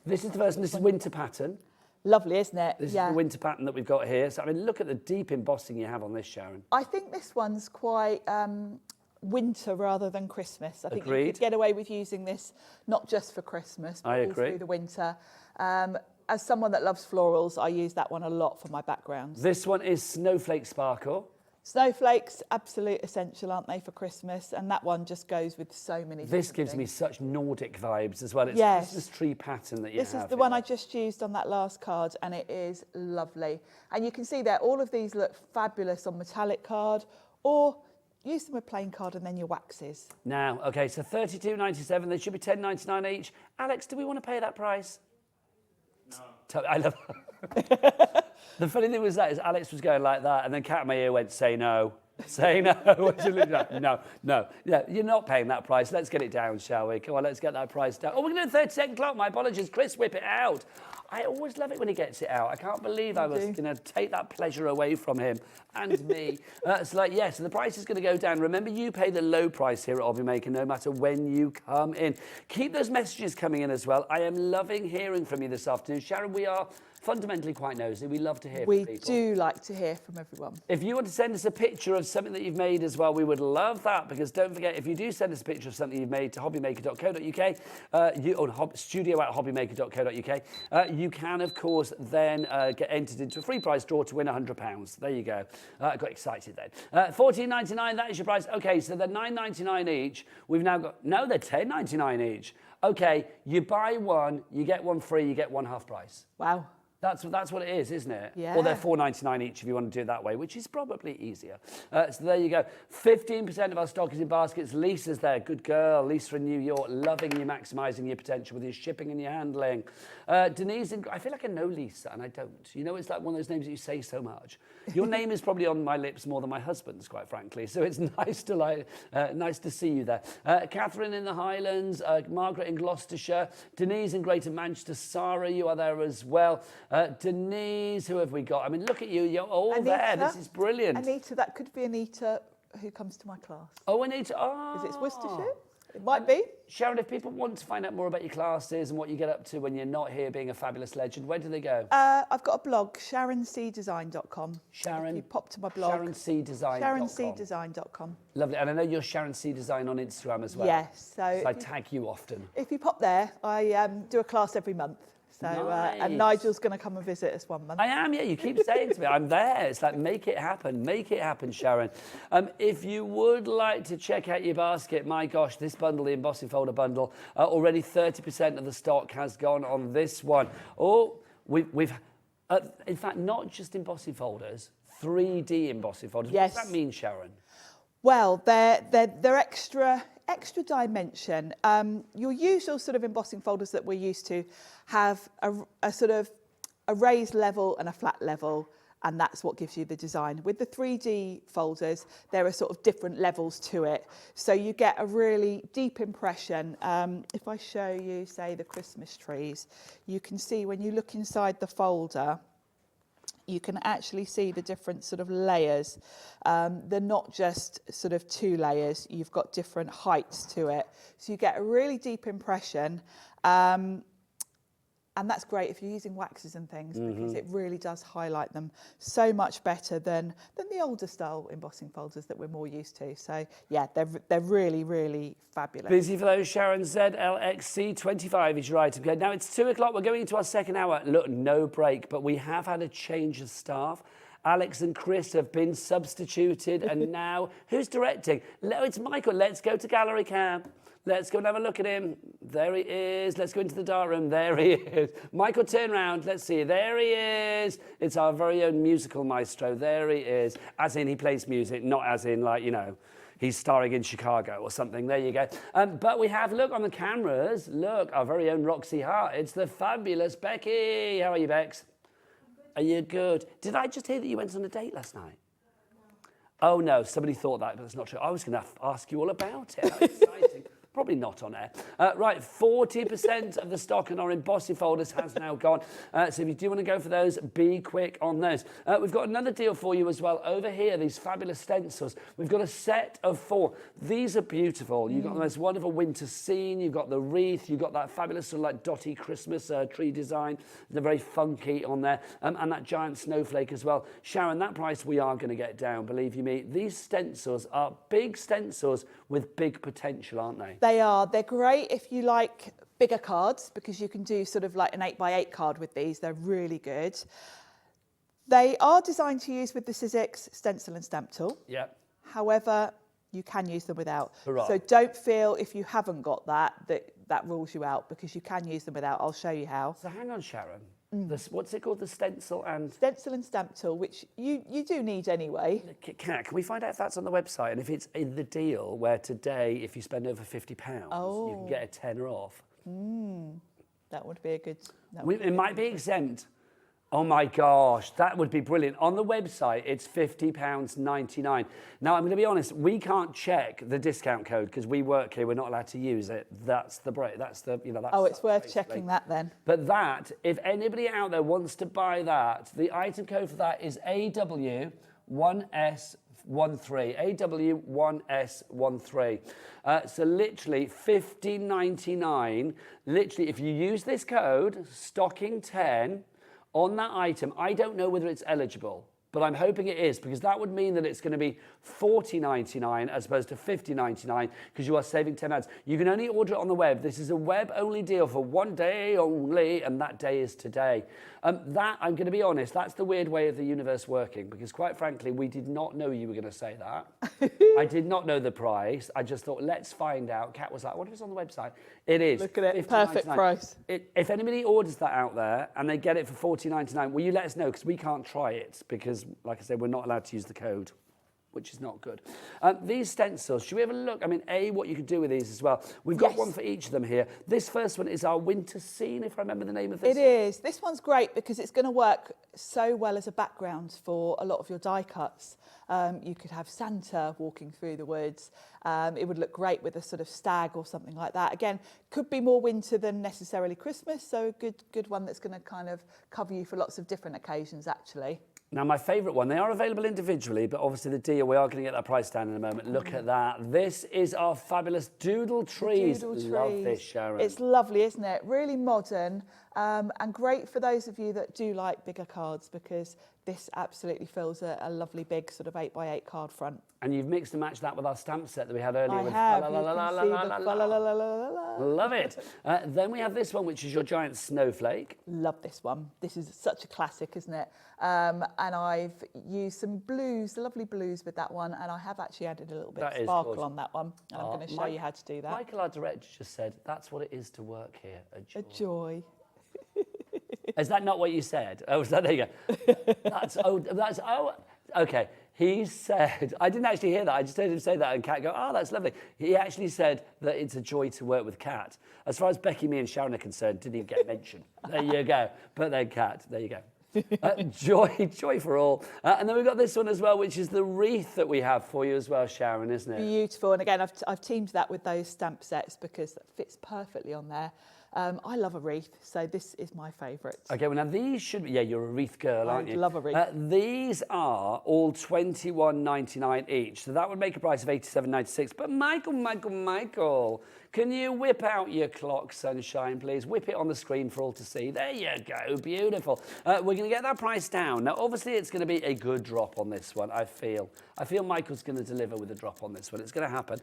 This is the version, this is winter pattern. Lovely, isn't it? This is the winter pattern that we've got here. So, I mean, look at the deep embossing you have on this, Sharon. I think this one's quite winter rather than Christmas. I think Agreed. you could get away with using this not just for Christmas, but all through the winter. As someone that loves florals, I use that one a lot for my backgrounds. This one is Snowflake Sparkle. Snowflakes, absolute essential, aren't they, for Christmas? And that one just goes with so many This gives me such Nordic vibes as well. It's Christmas tree pattern that you have. This is the one I just used on that last card, and it is lovely. And you can see there, all of these look fabulous on metallic card, or use them with plain card and then your waxes. Now, okay, so $32.97. They should be $10.99 each. Alex, do we want to pay that price? No. I love The funny thing was that is Alex was going like that, and then cat in my ear went, say no. Say no. No. Yeah, you're not paying that price. Let's get it down, shall we? Come on, let's get that price down. Oh, we're going to do a 30-second clock. My apologies. Chris, whip it out. I always love it when he gets it out. I can't believe I was going to take that pleasure away from him and me. It's like, yes, so the price is going to go down. Remember, you pay the low price here at Hobby Maker no matter when you come in. Keep those messages coming in as well. I am loving hearing from you this afternoon. Sharon, we are fundamentally quite nosy. We love to hear from people. We do like to hear from everyone. If you want to send us a picture of something that you've made as well, we would love that, because don't forget, if you do send us a picture of something you've made to hobbymaker.co.uk, or studio@hobbymaker.co.uk, you can, of course, then get entered into a free prize draw to win £100. There you go. I got excited then. $14.99, that is your price. Okay, so they're $9.99 each. We've now got, no, they're $10.99 each. Okay, you buy one, you get one free, you get one half price. Wow. That's what it is, isn't it? Yeah. Or they're $4.99 each if you want to do it that way, which is probably easier. So there you go. 15% of our stock is in baskets. Lisa's there. Good girl. Lisa in New York. Loving you, maximising your potential with your shipping and your handling. Denise, I feel like I know Lisa, and I don't. You know, it's like one of those names that you say so much. Your name is probably on my lips more than my husband's, quite frankly. So it's nice to see you there. Catherine in the Highlands. Margaret in Gloucestershire. Denise in Greater Manchester. Sarah, you are there as well. Denise, who have we got? I mean, look at you. You're all Anita, there. This is brilliant. Anita, that could be Anita who comes to my class. Oh, Anita. Oh. Is it Worcestershire? It might be. Sharon, if people want to find out more about your classes and what you get up to when you're not here being a fabulous legend, where do they go? I've got a blog, sharoncdesign.com. Sharon. If you pop to my blog. sharoncdesign.com. sharoncdesign.com. Lovely. And I know you're Sharon C Design on Instagram as well. Yes. So I tag you often. If you pop there, I do a class every month. So, and Nigel's going to come and visit us one month. I am, yeah. You keep saying to me, I'm there. It's like, make it happen, Sharon. If you would like to check out your basket, my gosh, this bundle, the embossing folder bundle, already 30% of the stock has gone on this one. Oh, we've in fact, not just embossing folders, 3D embossing folders. Yes. What does that mean, Sharon? Well, they're extra dimension. Your usual sort of embossing folders that we're used to have a sort of a raised level and a flat level, and that's what gives you the design. With the 3D folders, there are sort of different levels to it, so you get a really deep impression. If I show you, say, the Christmas trees, you can see when you look inside the folder, you can actually see the different sort of layers. They're not just sort of 2 layers, you've got different heights to it. So you get a really deep impression. And that's great if you're using waxes and things, because it really does highlight them so much better than the older style embossing folders that we're more used to. So yeah, they're really, really fabulous. Busy for those, Sharon. ZLXC25 is your item code. Now it's 2 o'clock. We're going into our second hour. Look, no break, but we have had a change of staff. Alex and Chris have been substituted, and now who's directing? It's Michael. Let's go to gallery cam. Let's go and have a look at him. There he is. Let's go into the dark room. There he is. Michael, turn round. Let's see. There he is. It's our very own musical maestro. There he is. As in, he plays music, not as in, like, you know, he's starring in Chicago or something. There you go. But we have, look, on the cameras, look, our very own Roxy Hart. It's the fabulous Becky. How are you, Bex? Are you good? Did I just hear that you went on a date last night? Oh, no. Somebody thought that, but it's not true. I was going to ask you all about it. How exciting. Probably not on air. Right, 40% of the stock in our embossing folders has now gone. So if you do want to go for those, be quick on those. We've got another deal for you as well. Over here, these fabulous stencils. We've got a set of 4. These are beautiful. You've got the most wonderful winter scene. You've got the wreath. You've got that fabulous sort of like dotty Christmas tree design. They're very funky on there. And that giant snowflake as well. Sharon, that price we are going to get down, believe you me. These stencils are big stencils with big potential, aren't they? They are. They're great if you like bigger cards, because you can do sort of like an 8x8 card with these. They're really good. They are designed to use with the Sizzix stencil and stamp tool. Yeah. However, you can use them without. Hurrah. So don't feel if you haven't got that rules you out, because you can use them without. I'll show you how. So hang on, Sharon. What's it called? The stencil and... Stencil and stamp tool, which you do need anyway. Can we find out if that's on the website? And if it's in the deal where today, if you spend over £50, you can get a tenner off? That would be a good... It might be exempt. Oh my gosh, that would be brilliant. On the website, it's £50.99. Now, I'm going to be honest, we can't check the discount code because we work here. We're not allowed to use it. That's the break. That's the, you know, that's... Oh, it's worth basically checking that then. But that, if anybody out there wants to buy that, the item code for that is AW1S13. AW1S13. So literally $15.99. Literally, if you use this code, stocking 10, on that item, I don't know whether it's eligible, but I'm hoping it is, because that would mean that it's going to be $40.99 as opposed to $50.99, because you are saving 10 ads. You can only order it on the web. This is a web-only deal for one day only, and that day is today. That, I'm going to be honest, that's the weird way of the universe working, because quite frankly, we did not know you were going to say that. I did not know the price. I just thought, let's find out. Kat was like, what if it's on the website? It is. Look at it, perfect price. If anybody orders that out there and they get it for $40.99, will you let us know? Because we can't try it, because, like I said, we're not allowed to use the code, which is not good. These stencils, should we have a look? I mean, what you could do with these as well. We've got one for each of them here. This first one is our winter scene, if I remember the name of this. It is. This one's great because it's going to work so well as a background for a lot of your die cuts. You could have Santa walking through the woods. It would look great with a sort of stag or something like that. Again, could be more winter than necessarily Christmas, so a good one that's going to kind of cover you for lots of different occasions, actually. Now, my favourite one, they are available individually, but obviously the deal, we are going to get that price down in a moment. Look at that. This is our fabulous doodle trees. Love this, Sharon. It's lovely, isn't it? Really modern and great for those of you that do like bigger cards, because this absolutely fills a lovely big sort of 8x8 card front. And you've mixed and matched that with our stamp set that we had earlier. I have. Love it. Then we have this one, which is your giant snowflake. Love this one. This is such a classic, isn't it? And I've used some blues, lovely blues with that one, and I have actually added a little bit of sparkle on that one. And I'm going to show you how to do that. Michael, our director, just said, that's what it is to work here. A joy. Is that not what you said? Oh, is that, there you go. Okay. He said, I didn't actually hear that. I just heard him say that, and Kat go, oh, that's lovely. He actually said that it's a joy to work with Kat. As far as Becky, me and Sharon are concerned, didn't even get mentioned. There you go. But then Kat, there you go. Joy for all. And then we've got this one as well, which is the wreath that we have for you as well, Sharon, isn't it? Beautiful. And again, I've teamed that with those stamp sets because that fits perfectly on there. I love a wreath, so this is my favourite. Okay, well now these should be, yeah, you're a wreath girl, aren't you? I love a wreath. These are all $21.99 each, so that would make a price of $87.96. But Michael, can you whip out your clock, sunshine, please? Whip it on the screen for all to see. There you go, beautiful. We're going to get that price down. Now, obviously, it's going to be a good drop on this one, I feel. I feel Michael's going to deliver with a drop on this one. It's going to happen.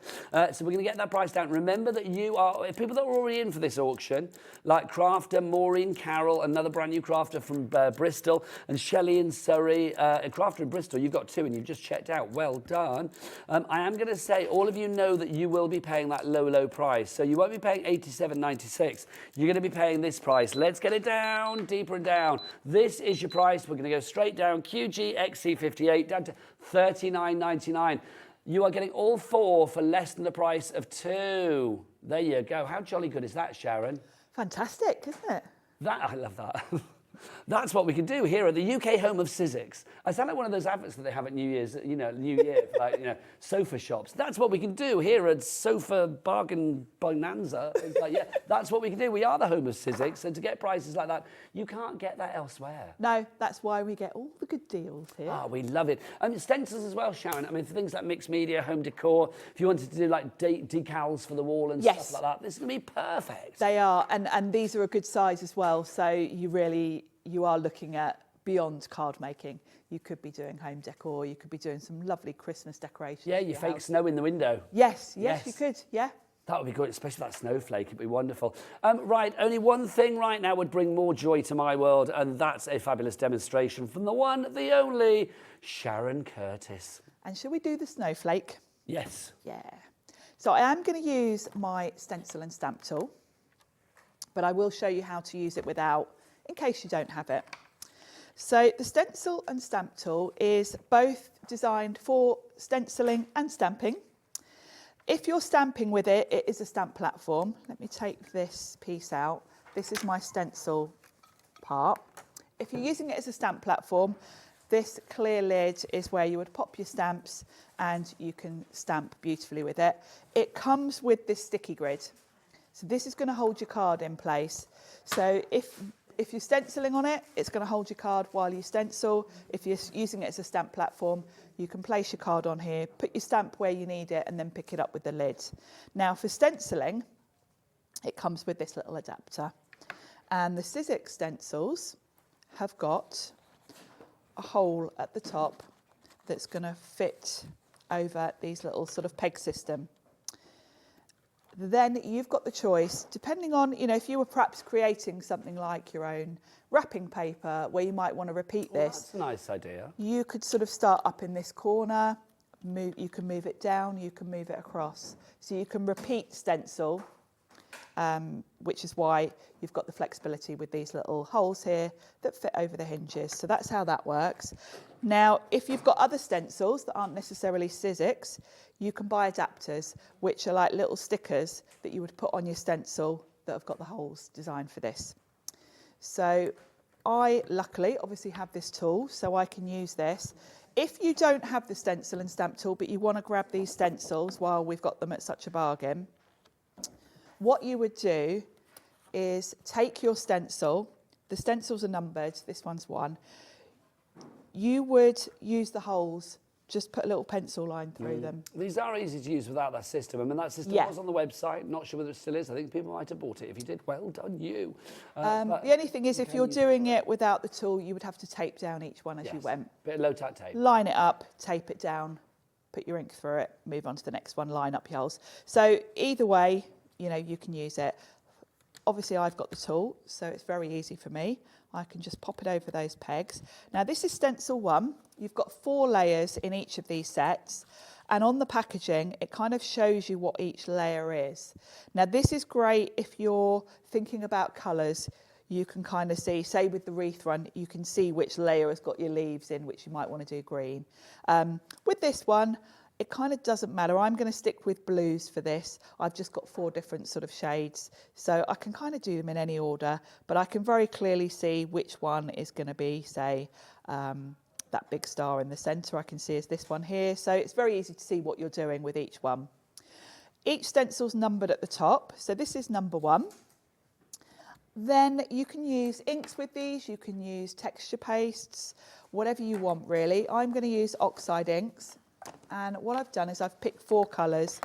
So we're going to get that price down. Remember that you are, people that are already in for this auction, like Crafter, Maureen, Carol, another brand new Crafter from Bristol, and Shelley in Surrey. Crafter in Bristol, you've got 2 and you've just checked out. Well done. I am going to say, all of you know that you will be paying that low price. So you won't be paying $87.96. You're going to be paying this price. Let's get it down, deeper and down. This is your price. We're going to go straight down. QG XC58 down to $39.99. You are getting all 4 for less than the price of 2. There you go. How jolly good is that, Sharon? Fantastic, isn't it? I love that. That's what we can do here at the UK home of Sizzix. I sound like one of those adverts that they have at New Year's, New Year, like, sofa shops. That's what we can do here at Sofa Bargain Bonanza. It's like, yeah, that's what we can do. We are the home of Sizzix, and to get prices like that, you can't get that elsewhere. No, that's why we get all the good deals here. Ah, we love it. And stencils as well, Sharon. I mean, for things like mixed media, home decor, if you wanted to do like decals for the wall and stuff like that, this is going to be perfect. They are, and these are a good size as well, so you are looking at beyond card making. You could be doing home decor, you could be doing some lovely Christmas decorations. Yeah, your fake snow in the window. Yes, you could, yeah. That would be good, especially that snowflake. It'd be wonderful. Right, only one thing right now would bring more joy to my world, and that's a fabulous demonstration from the one, the only, Sharon Curtis. And shall we do the snowflake? Yes. Yeah. So I am going to use my stencil and stamp tool, but I will show you how to use it without, in case you don't have it. So the stencil and stamp tool is both designed for stenciling and stamping. If you're stamping with it, it is a stamp platform. Let me take this piece out. This is my stencil part. If you're using it as a stamp platform, this clear lid is where you would pop your stamps and you can stamp beautifully with it. It comes with this sticky grid. So this is going to hold your card in place. So if you're stenciling on it, it's going to hold your card while you stencil. If you're using it as a stamp platform, you can place your card on here, put your stamp where you need it, and then pick it up with the lid. Now for stenciling, it comes with this little adapter. And the Sizzix stencils have got a hole at the top that's going to fit over these little sort of peg system. Then you've got the choice, depending on, if you were perhaps creating something like your own wrapping paper where you might want to repeat this. That's a nice idea. You could sort of start up in this corner, you can move it down, you can move it across. So you can repeat stencil, which is why you've got the flexibility with these little holes here that fit over the hinges. So that's how that works. Now, if you've got other stencils that aren't necessarily Sizzix, you can buy adapters, which are like little stickers that you would put on your stencil that have got the holes designed for this. So I, luckily, obviously have this tool, so I can use this. If you don't have the stencil and stamp tool, but you want to grab these stencils while we've got them at such a bargain, what you would do is take your stencil. The stencils are numbered. This one's 1. you would use the holes, just put a little pencil line through them. These are easy to use without that system. I mean, that system Yeah. was on the website. Not sure whether it still is. I think people might have bought it. If you did, well done you. The only thing is, if you're doing it without the tool, you would have to tape down each one as you went. Bit of low-tack tape. Line it up, tape it down, put your ink through it, move on to the next one, line up your holes. So either way, you know, you can use it. Obviously, I've got the tool, so it's very easy for me. I can just pop it over those pegs. Now, this is stencil 1. You've got 4 layers in each of these sets. And on the packaging, it kind of shows you what each layer is. Now, this is great if you're thinking about colours. You can kind of see, say with the wreath one, you can see which layer has got your leaves in, which you might want to do green. With this one, it kind of doesn't matter. I'm going to stick with blues for this. I've just got 4 different sort of shades. So I can kind of do them in any order, but I can very clearly see which one is going to be, say, that big star in the centre I can see is this one here. So it's very easy to see what you're doing with each one. Each stencil's numbered at the top. So this is number 1. Then you can use inks with these. You can use texture pastes, whatever you want really. I'm going to use oxide inks. And what I've done is I've picked 4 colours.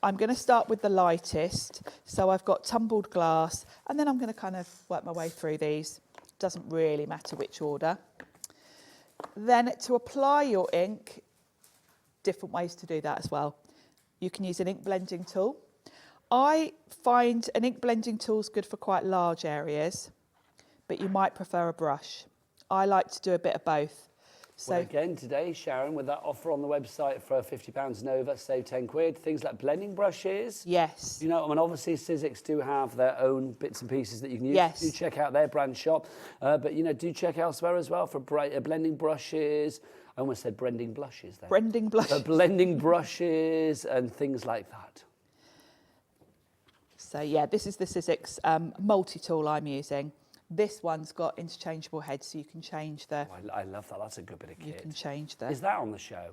I'm going to start with the lightest. So I've got tumbled glass, and then I'm going to kind of work my way through these. Doesn't really matter which order. Then to apply your ink, different ways to do that as well. You can use an ink blending tool. I find an ink blending tool is good for quite large areas, but you might prefer a brush. I like to do a bit of both. So well, again, today, Sharon, with that offer on the website for £50 and over, save 10 quid, things like blending brushes. Yes. You know, I mean, obviously, Sizzix do have their own bits and pieces that you can use. Yes. Do check out their brand shop. But, you know, do check elsewhere as well for blending brushes. I almost said blending blushes there. Blending blushes. Blending brushes and things like that. So, yeah, this is the Sizzix multi-tool I'm using. This one's got interchangeable heads, so you can change the... Oh, I love that. That's a good bit of kit. You can change the... Is that on the show?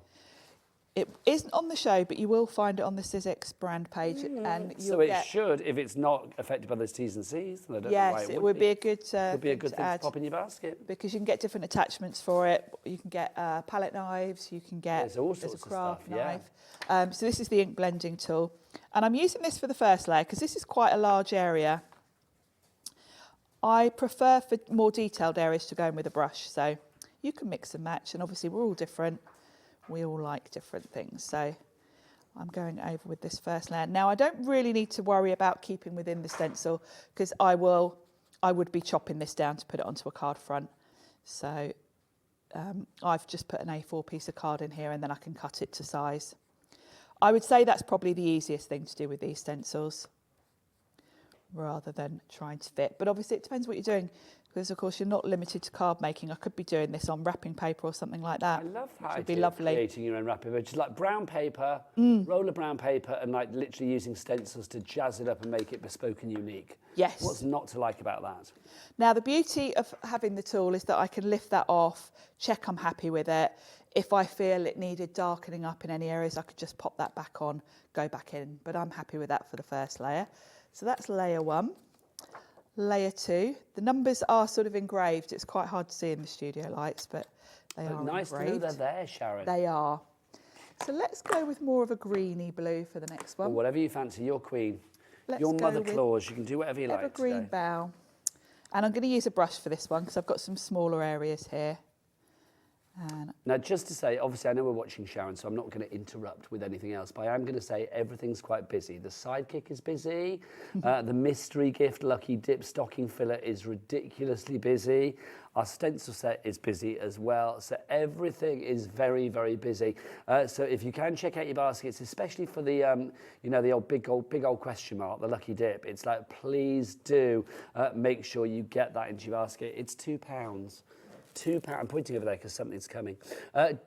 It isn't on the show, but you will find it on the Sizzix brand page. And So it should, if it's not affected by those T's and C's. Then I don't know why Yes, it it would be a good would be a good to thing add, to pop in your basket. because you can get different attachments for it. You can get palette knives, you can get... There's all sorts a of craft stuff, yeah. knife. So this is the ink blending tool. And I'm using this for the first layer, because this is quite a large area. I prefer for more detailed areas to go in with a brush, so you can mix and match, and obviously we're all different. We all like different things, so I'm going over with this first layer. Now, I don't really need to worry about keeping within the stencil, because I would be chopping this down to put it onto a card front. So I've just put an A4 piece of card in here, and then I can cut it to size. I would say that's probably the easiest thing to do with these stencils, rather than trying to fit. But obviously it depends what you're doing, because of course you're not limited to card making. I could be doing this on wrapping paper or something like that. I love that. Which would be idea of lovely. Creating your own wrapping paper, just like brown paper, roll of brown paper, and like literally using stencils to jazz it up and make it bespoke and unique. Yes. What's not to like about that? Now the beauty of having the tool is that I can lift that off, check I'm happy with it. If I feel it needed darkening up in any areas, I could just pop that back on, go back in. But I'm happy with that for the first layer. So that's layer 1. Layer 2. The numbers are sort of engraved. It's quite hard to see in the studio lights, but they are Nice engraved. to know they're there, Sharon. They are. So let's go with more of a greeny blue for the next one. Or whatever you fancy, your queen. Let's your go mother with claws. You can do whatever you like Evergreen today. bow. And I'm going to use a brush for this one because I've got some smaller areas here. And Now, just to say, obviously, I know we're watching Sharon, so I'm not going to interrupt with anything else, but I am going to say everything's quite busy. The sidekick is busy. The mystery gift Lucky Dip stocking filler is ridiculously busy. Our stencil set is busy as well. So everything is very, very busy. So if you can check out your baskets, especially for the, you know, the old big old question mark, the Lucky Dip, it's like, please do make sure you get that into your basket. It's £2. £2. I'm pointing over there because something's coming. God,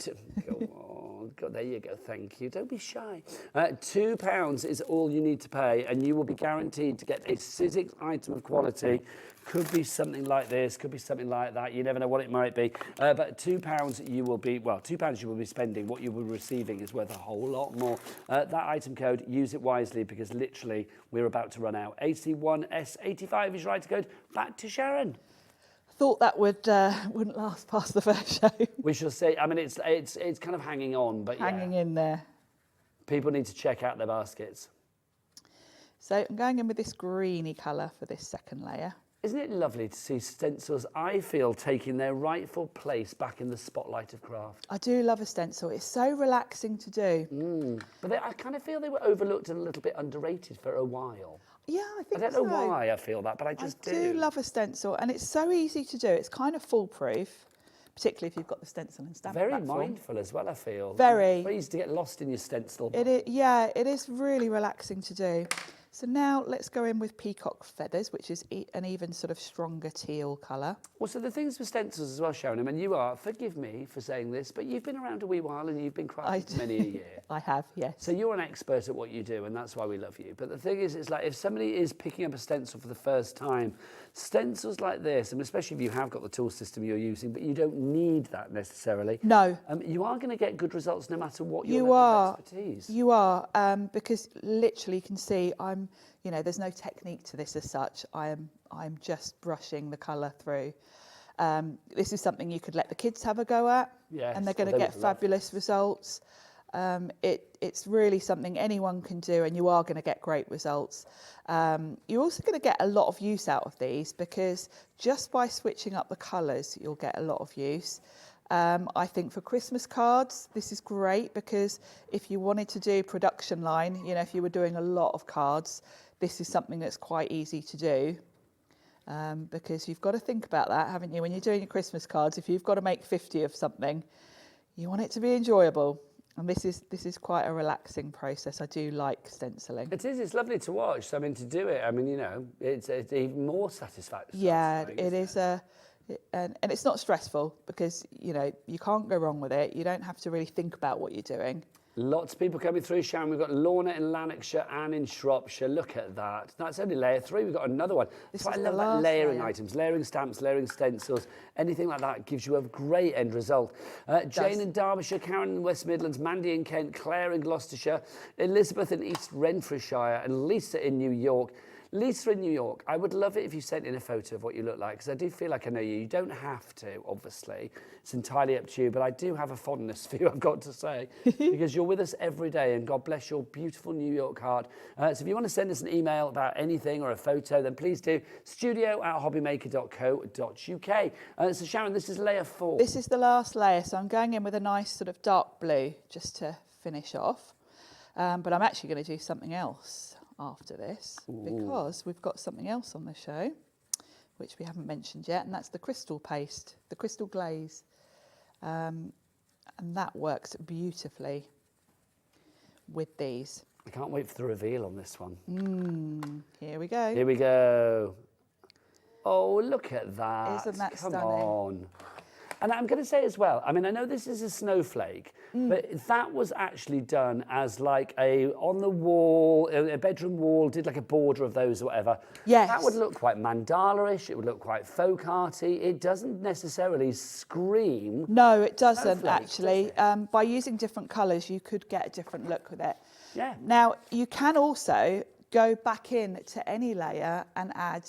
there you go. Thank you. Don't be shy. £2 is all you need to pay, and you will be guaranteed to get a Sizzix item of quality. Could be something like this. Could be something like that. You never know what it might be. But £2 you will be, well, £2 you will be spending. What you will be receiving is worth a whole lot more. That item code, use it wisely because literally we're about to run out. AC1S85 is your item code. Back to Sharon. Thought that wouldn't last past the first show. We shall see. I mean, it's kind of hanging on, but Hanging yeah. in there. People need to check out their baskets. So I'm going in with this greeny colour for this second layer. Isn't it lovely to see stencils, I feel, taking their rightful place back in the spotlight of craft? I do love a stencil. It's so relaxing to do. But I kind of feel they were overlooked and a little bit underrated for a while. Yeah, I think I don't know why I feel that, but I just do. I do love a stencil, and it's so easy to do. It's kind of foolproof, particularly if you've got the stencil and stamp Very platform. mindful as well, I feel. Very. Very easy to get lost in your stencil. Yeah, it is really relaxing to do. So now let's go in with peacock feathers, which is an even sort of stronger teal colour. Well, so the things with stencils as well, Sharon, I mean, you are, forgive me for saying this, but you've been around a wee while and you've been crafting for many a year. I have, yes. So you're an expert at what you do, and that's why we love you. But the thing is, it's like if somebody is picking up a stencil for the first time, stencils like this, and especially if you have got the tool system you're using, but you don't need that necessarily. No. You are going to get good results no matter what your You level are. of expertise. You are, because literally you can see there's no technique to this as such. I'm just brushing the colour through. This is something you could let the kids have a go at, Yes, and they're going to get fabulous results. It's really something anyone can do, and you are going to get great results. You're also going to get a lot of use out of these, because just by switching up the colours, you'll get a lot of use. I think for Christmas cards, this is great, because if you wanted to do production line, if you were doing a lot of cards, this is something that's quite easy to do. Because you've got to think about that, haven't you? When you're doing your Christmas cards, if you've got to make 50 of something, you want it to be enjoyable. And this is quite a relaxing process. I do like stenciling. It is. It's lovely to watch. So, I mean, to do it, I mean, it's even more satisfying. Yeah, it is and it's not stressful, because, you can't go wrong with it. You don't have to really think about what you're doing. Lots of people coming through, Sharon. We've got Lorna in Lanarkshire and in Shropshire. Look at that. That's only layer 3. We've got another one. That's why I love that layering items, layering stamps, layering stencils. Anything like that gives you a great end result. Jane in Derbyshire, Karen in West Midlands, Mandy in Kent, Claire in Gloucestershire, Elizabeth in East Renfrewshire, and Lisa in New York. Lisa in New York, I would love it if you sent in a photo of what you look like, because I do feel like I know you. You don't have to, obviously. It's entirely up to you, but I do have a fondness for you, I've got to say, because you're with us every day, and God bless your beautiful New York heart. So if you want to send us an email about anything or a photo, then please do studio@hobbymaker.co.uk. So Sharon, this is layer 4. This is the last layer, so I'm going in with a nice sort of dark blue just to finish off. But I'm actually going to do something else after this, because we've got something else on the show which we haven't mentioned yet, and that's the crystal paste, the crystal glaze, and that works beautifully with these. I can't wait for the reveal on this one. Here we go. Here we go. Oh, look at that. Isn't that Come stunning? on. And I'm going to say as well, I mean, I know this is a snowflake, but that was actually done as like on the wall, a bedroom wall, did like a border of those or whatever. Yes. That would look quite mandala-ish, it would look quite folk arty. It doesn't necessarily scream. No, it doesn't snowflake, actually. does it? By using different colours, you could get a different look with it. Yeah. Now, you can also go back in to any layer and add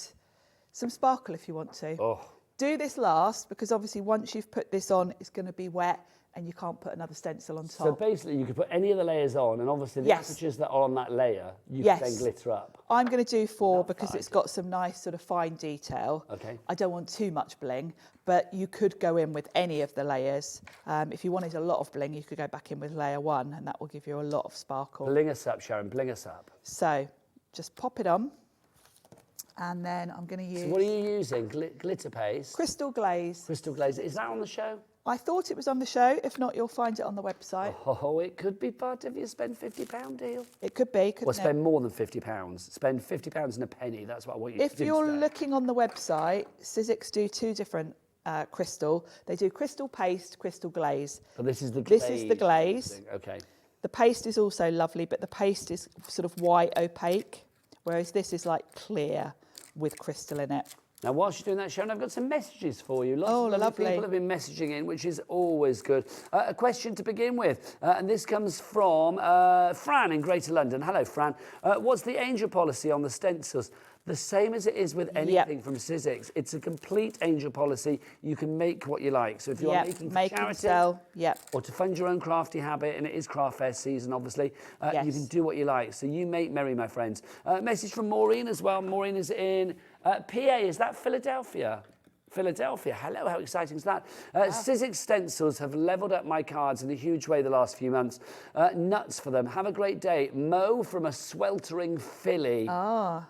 some sparkle if you want to. Oh. Do this last, because obviously once you've put this on, it's going to be wet and you can't put another stencil on top. So basically you could put any of the layers on, and obviously the apertures that are on that layer, you can then glitter up. I'm going to do 4 because it's got some nice sort of fine detail. Okay. I don't want too much bling, but you could go in with any of the layers. If you wanted a lot of bling, you could go back in with layer 1, and that will give you a lot of sparkle. Bling us up, Sharon, bling us up. So just pop it on. And then I'm going to use... So what are you using? Glitter paste? Crystal glaze. Crystal glaze. Is that on the show? I thought it was on the show. If not, you'll find it on the website. Oh, it could be part of your spend £50 deal. It could be, couldn't Or it? spend more than £50. Spend £50 and a penny. That's what I want you to do. If you're today. looking on the website, Sizzix do 2 different crystal. They do crystal paste, crystal glaze. So this is the glaze. This is the glaze. Okay. The paste is also lovely, but the paste is sort of white opaque, whereas this is like clear with crystal in it. Now, whilst you're doing that, Sharon, I've got some messages for you. Lots of lovely people have been messaging in, which is always good. A question to begin with, and this comes from Fran in Greater London. Hello, Fran. What's the angel policy on the stencils? The same as it is with anything from Sizzix. It's a complete angel policy. You can make what you like. So if you're making for charity or to fund your own crafty habit, and it is craft fair season, obviously, you can do what you like. So you make merry, my friends. Message from Maureen as well. Maureen is in PA. Is that Philadelphia? Philadelphia. Hello, how exciting is that? Sizzix stencils have leveled up my cards in a huge way the last few months. Nuts for them. Have a great day. Mo from a sweltering Philly. I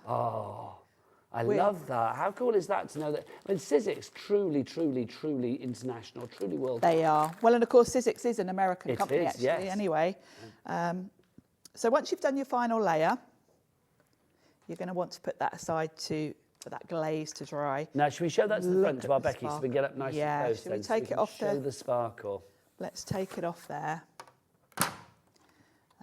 love that. How cool is that to know that? I mean, Sizzix truly, truly, truly international, truly world. They are. Well, and of course, Sizzix is an American company, is, actually, yes. anyway. So once you've done your final layer, you're going to want to put that aside for that glaze to dry. Now, should we show that to the front to our Becky so we can get up nice and close? Should we take it off there? Show the sparkle. Let's take it off there. And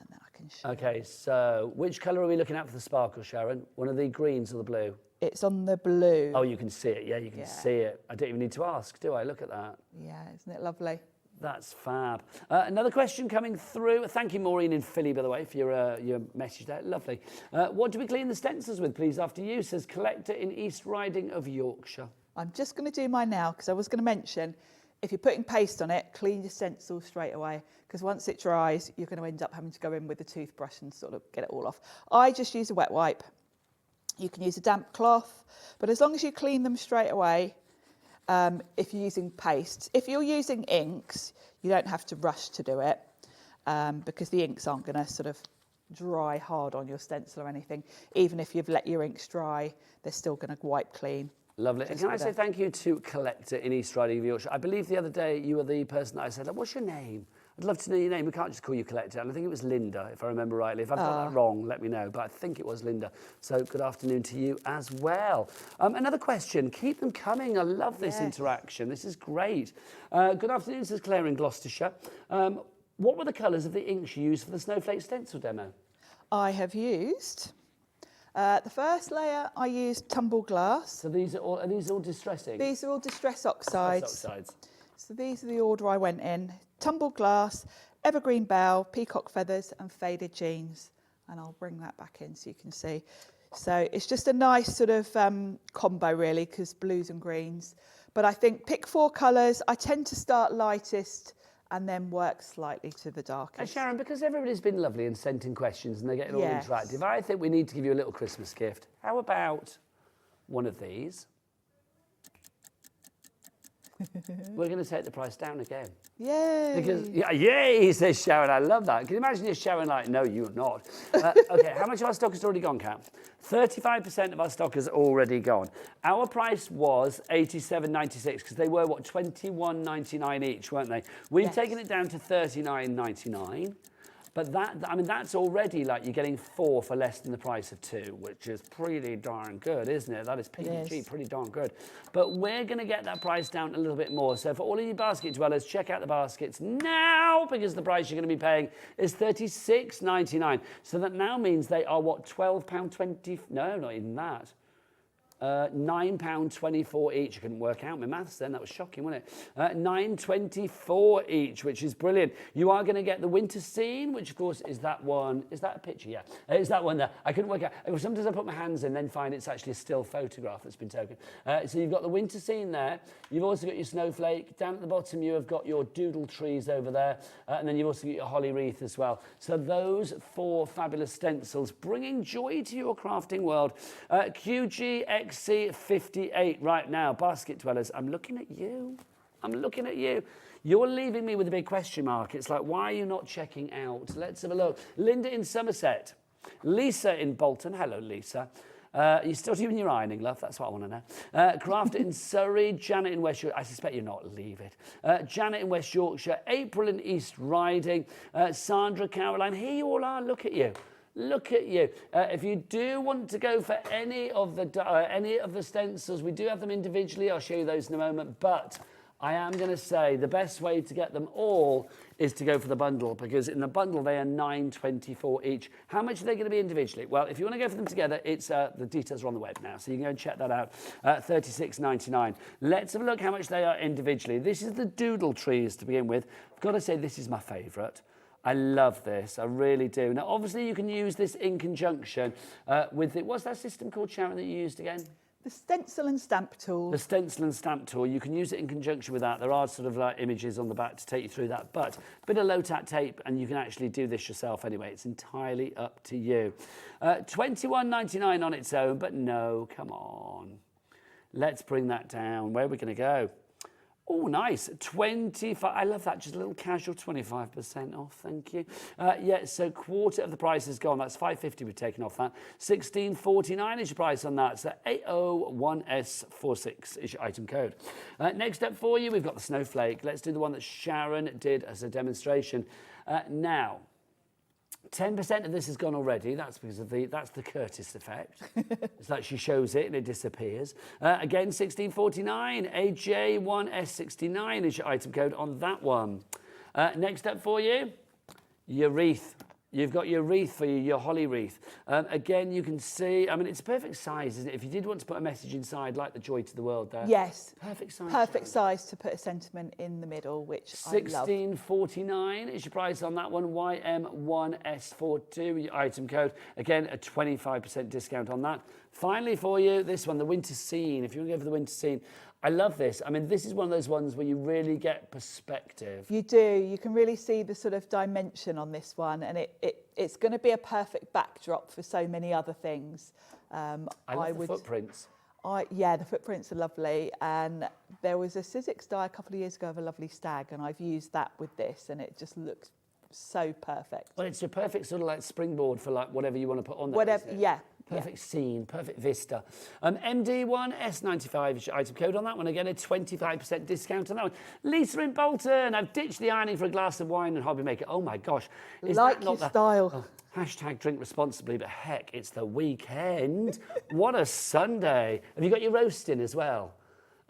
then I can show. Okay, so which colour are we looking at for the sparkle, Sharon? One of the greens or the blue? It's on the blue. Oh, you can see it. Yeah, you can see it. I don't even need to ask, do I? Look at that. Yeah, isn't it lovely? That's fab. Another question coming through. Thank you, Maureen in Philly, by the way, for your message there. Lovely. What do we clean the stencils with, please, after you? Says Collector in East Riding of Yorkshire. I'm just going to do mine now because I was going to mention, if you're putting paste on it, clean your stencil straight away because once it dries, you're going to end up having to go in with a toothbrush and sort of get it all off. I just use a wet wipe. You can use a damp cloth, but as long as you clean them straight away, if you're using pastes. If you're using inks, you don't have to rush to do it because the inks aren't going to sort of dry hard on your stencil or anything. Even if you've let your inks dry, they're still going to wipe clean. Lovely. And can I say thank you to Collector in East Riding of Yorkshire? I believe the other day you were the person that I said, what's your name? I'd love to know your name. We can't just call you Collector. And I think it was Linda, if I remember rightly. If I've got that wrong, let me know. But I think it was Linda. So good afternoon to you as well. Another question. Keep them coming. I love this interaction. This is great. Good afternoon, says Claire in Gloucestershire. What were the colours of the inks you used for the snowflake stencil demo? I have used... the first layer, I used tumble glass. So are these all distressing? These are all distress oxides. So these are the order I went in. Tumble glass, evergreen bell, peacock feathers and faded jeans. And I'll bring that back in so you can see. So it's just a nice sort of combo really because blues and greens. But I think pick 4 colours. I tend to start lightest and then work slightly to the darkest. And Sharon, because everybody's been lovely and sent in questions and they're getting all interactive, I think we need to give you a little Christmas gift. How about one of these? We're going to take the price down again. Yay! Because, yay, says Sharon. I love that. Can you imagine if Sharon like, no, you're not. Okay, how much of our stock has already gone, Kat? 35% of our stock has already gone. Our price was $87.96 because they were, what, $21.99 each, weren't they? We've taken it down to $39.99. But that's already like you're getting 4 for less than the price of 2, which is pretty darn good, isn't it? That is PG, pretty darn good. But we're going to get that price down a little bit more. So for all of you basket dwellers, check out the baskets now because the price you're going to be paying is $36.99. So that now means they are, what, £12.20? No, not even that. £9.24 each. I couldn't work out my maths then. That was shocking, wasn't it? £9.24 each, which is brilliant. You are going to get the winter scene, which of course is that one. Is that a picture? Yeah, it's that one there. I couldn't work out. Sometimes I put my hands in, then find it's actually a still photograph that's been taken. So you've got the winter scene there. You've also got your snowflake. Down at the bottom, you have got your doodle trees over there. And then you've also got your holly wreath as well. So those 4 fabulous stencils bringing joy to your crafting world. QGXC58 right now. Basket dwellers, I'm looking at you. I'm looking at you. You're leaving me with a big question mark. It's like, why are you not checking out? Let's have a look. Linda in Somerset. Lisa in Bolton. Hello, Lisa. You're still doing your ironing, love. That's what I want to know. Craft in Surrey. Janet in West Yorkshire. I suspect you're not. Leave it. Janet in West Yorkshire. April in East Riding. Sandra, Caroline. Here you all are. Look at you. Look at you. If you do want to go for any of the stencils, we do have them individually. I'll show you those in a moment. But I am going to say the best way to get them all is to go for the bundle, because in the bundle they are $9.24 each. How much are they going to be individually? Well, if you want to go for them together, it's the details are on the web now, so you can go and check that out. $36.99. Let's have a look how much they are individually. This is the doodle trees to begin with. I've got to say this is my favourite. I love this, I really do. Now, obviously, you can use this in conjunction with it. What's that system called, Sharon, that you used again? The stencil and stamp tool. The stencil and stamp tool. You can use it in conjunction with that. There are sort of like images on the back to take you through that, but a bit of low-tack tape, and you can actually do this yourself anyway. It's entirely up to you. $21.99 on its own, but no, come on. Let's bring that down. Where are we going to go? Oh, nice. 25. I love that. Just a little casual 25% off. Thank you. Yeah, so quarter of the price is gone. That's $5.50 we've taken off that. $16.49 is your price on that. So 801S46 is your item code. Next up for you, we've got the snowflake. Let's do the one that Sharon did as a demonstration. Now, 10% of this has gone already. That's because of that's the Curtis effect. It's like she shows it and it disappears. Again, $16.49. AJ1S69 is your item code on that one. Next up for you, your wreath. You've got your wreath for you, your holly wreath. Again, you can see, I mean, it's a perfect size, isn't it? If you did want to put a message inside, like the joy to the world there. Yes. Perfect size. Perfect size to put a sentiment in the middle, which I love. $16.49 is your price on that one. YM1S42, your item code. Again, a 25% discount on that. Finally for you, this one, the winter scene. If you want to go for the winter scene, I love this. I mean, this is one of those ones where you really get perspective. You do. You can really see the sort of dimension on this one, and it's going to be a perfect backdrop for so many other things. I love the footprints. Yeah, the footprints are lovely. And there was a Sizzix die a couple of years ago of a lovely stag, and I've used that with this, and it just looks so perfect. Well, it's a perfect sort of like springboard for like whatever you want to put on there. Whatever, yeah. Perfect scene, perfect vista. MD1S95 is your item code on that one. Again, a 25% discount on that one. Lisa in Bolton, I've ditched the ironing for a glass of wine and hobby maker. Oh my gosh. Is like that not your style. Oh, hashtag drink responsibly, but heck, it's the weekend. What a Sunday. Have you got your roast in as well?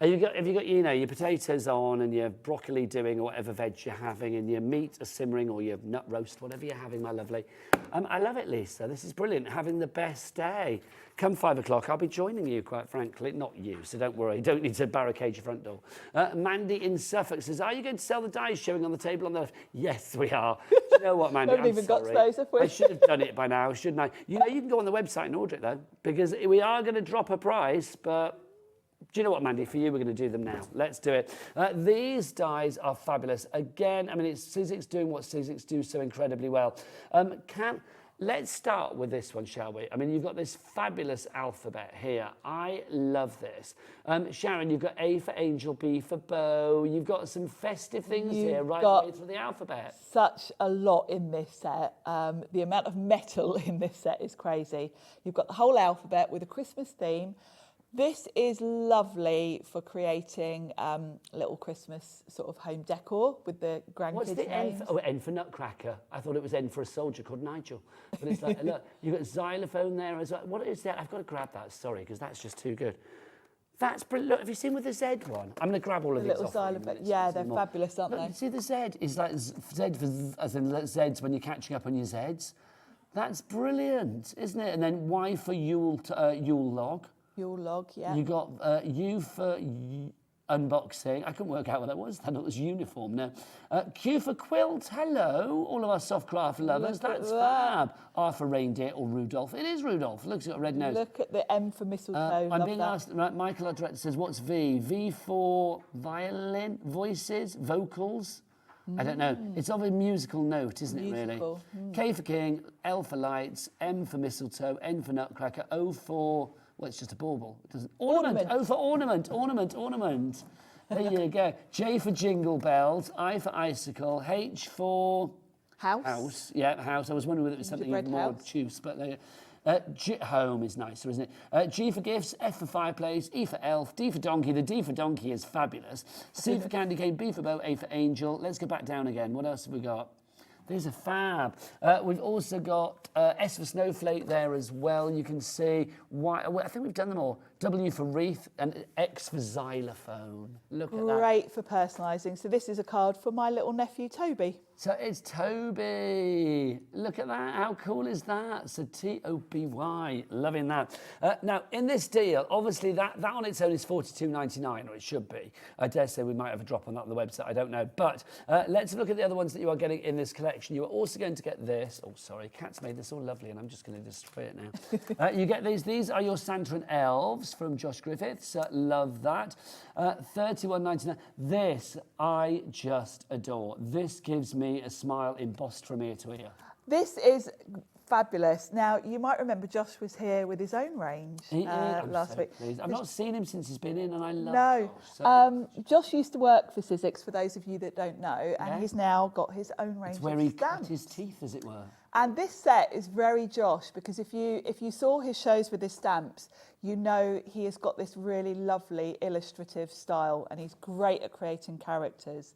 Have you got, you know, your potatoes on and your broccoli doing or whatever veg you're having, and your meat a simmering or your nut roast, whatever you're having, my lovely. I love it, Lisa. This is brilliant. Having the best day. Come 5 o'clock, I'll be joining you, quite frankly. Not you, so don't worry. Don't need to barricade your front door. Mandy in Suffolk says, are you going to sell the dies showing on the table on the left? Yes, we are. Do you know what, Mandy? Haven't even got to those, have we? I should have done it by now, shouldn't I? You know, you can go on the website and order it, though, because we are going to drop a price, but... Do you know what, Mandy? For you, we're going to do them now. Let's do it. These dies are fabulous. Again, I mean, it's Sizzix doing what Sizzix do so incredibly well. Let's start with this one, shall we? I mean, you've got this fabulous alphabet here. I love this. Sharon, you've got A for angel, B for bow. You've got some festive things here right the way through the alphabet. Such a lot in this set. The amount of metal in this set is crazy. You've got the whole alphabet with a Christmas theme. This is lovely for creating little Christmas sort of home decor with the grandkids' What's the names. N for? Oh, N for Nutcracker. I thought it was N for a soldier called Nigel. But it's like, look, you've got xylophone there as well. What is that? I've got to grab that, sorry, because that's just too good. That's brilliant. Look, have you seen with the Z one? I'm going to grab all of these little xylophone. Yeah, they're fabulous, aren't they? See the Z is like Z for, as in Zs when you're catching up on your Zs. That's brilliant, isn't it? And then Y for Yule log. Yule log, yeah. You got U for unboxing. I couldn't work out what that was. I thought it was uniform. No. Q for quilt. Hello, all of our soft craft lovers. That's fab. R for reindeer or Rudolph. It is Rudolph. Look, it's got a red nose. Look at the M for mistletoe. I'm being asked, right, Michael, our director, says, what's V? V for violin, voices, vocals. I don't know. It's of a musical note, isn't it, really? K for king, L for lights, M for mistletoe, N for nutcracker, O for... Well, it's just a bauble. It doesn't. Ornament. Oh, for ornament. Ornament. There you go. J for jingle bells. I for icicle. H for... House. Yeah, house. I was wondering whether it was something even more obtuse, but there you go. Home is nicer, isn't it? G for gifts. F for fireplace. E for elf. D for donkey. The D for donkey is fabulous. C for candy cane. B for bow. A for angel. Let's go back down again. What else have we got? There's a fab. We've also got S for snowflake there as well. You can see why. Well, I think we've done them all. W for wreath, and X for xylophone. Look at that. Great for personalising. So this is a card for my little nephew, Toby. So it's Toby. Look at that. How cool is that? So T-O-B-Y. Loving that. Now, in this deal, obviously that on its own is $42.99, or it should be. I dare say we might have a drop on that on the website. I don't know. But let's look at the other ones that you are getting in this collection. You are also going to get this. Oh, sorry. Cat's made this all lovely, and I'm just going to destroy it now. You get these. These are your Santa and Elves from Josh Griffiths. Love that. $31.99. This I just adore. This gives me a smile embossed from ear to ear. This is fabulous. Now, you might remember Josh was here with his own range last week. I've not seen him since he's been in, and I love Josh used to work for Sizzix, for those of you that don't know, and he's now got his own range It's where of he stamps. cut his teeth, as it were. And this set is very Josh, because if you saw his shows with his stamps, you know he has got this really lovely illustrative style, and he's great at creating characters.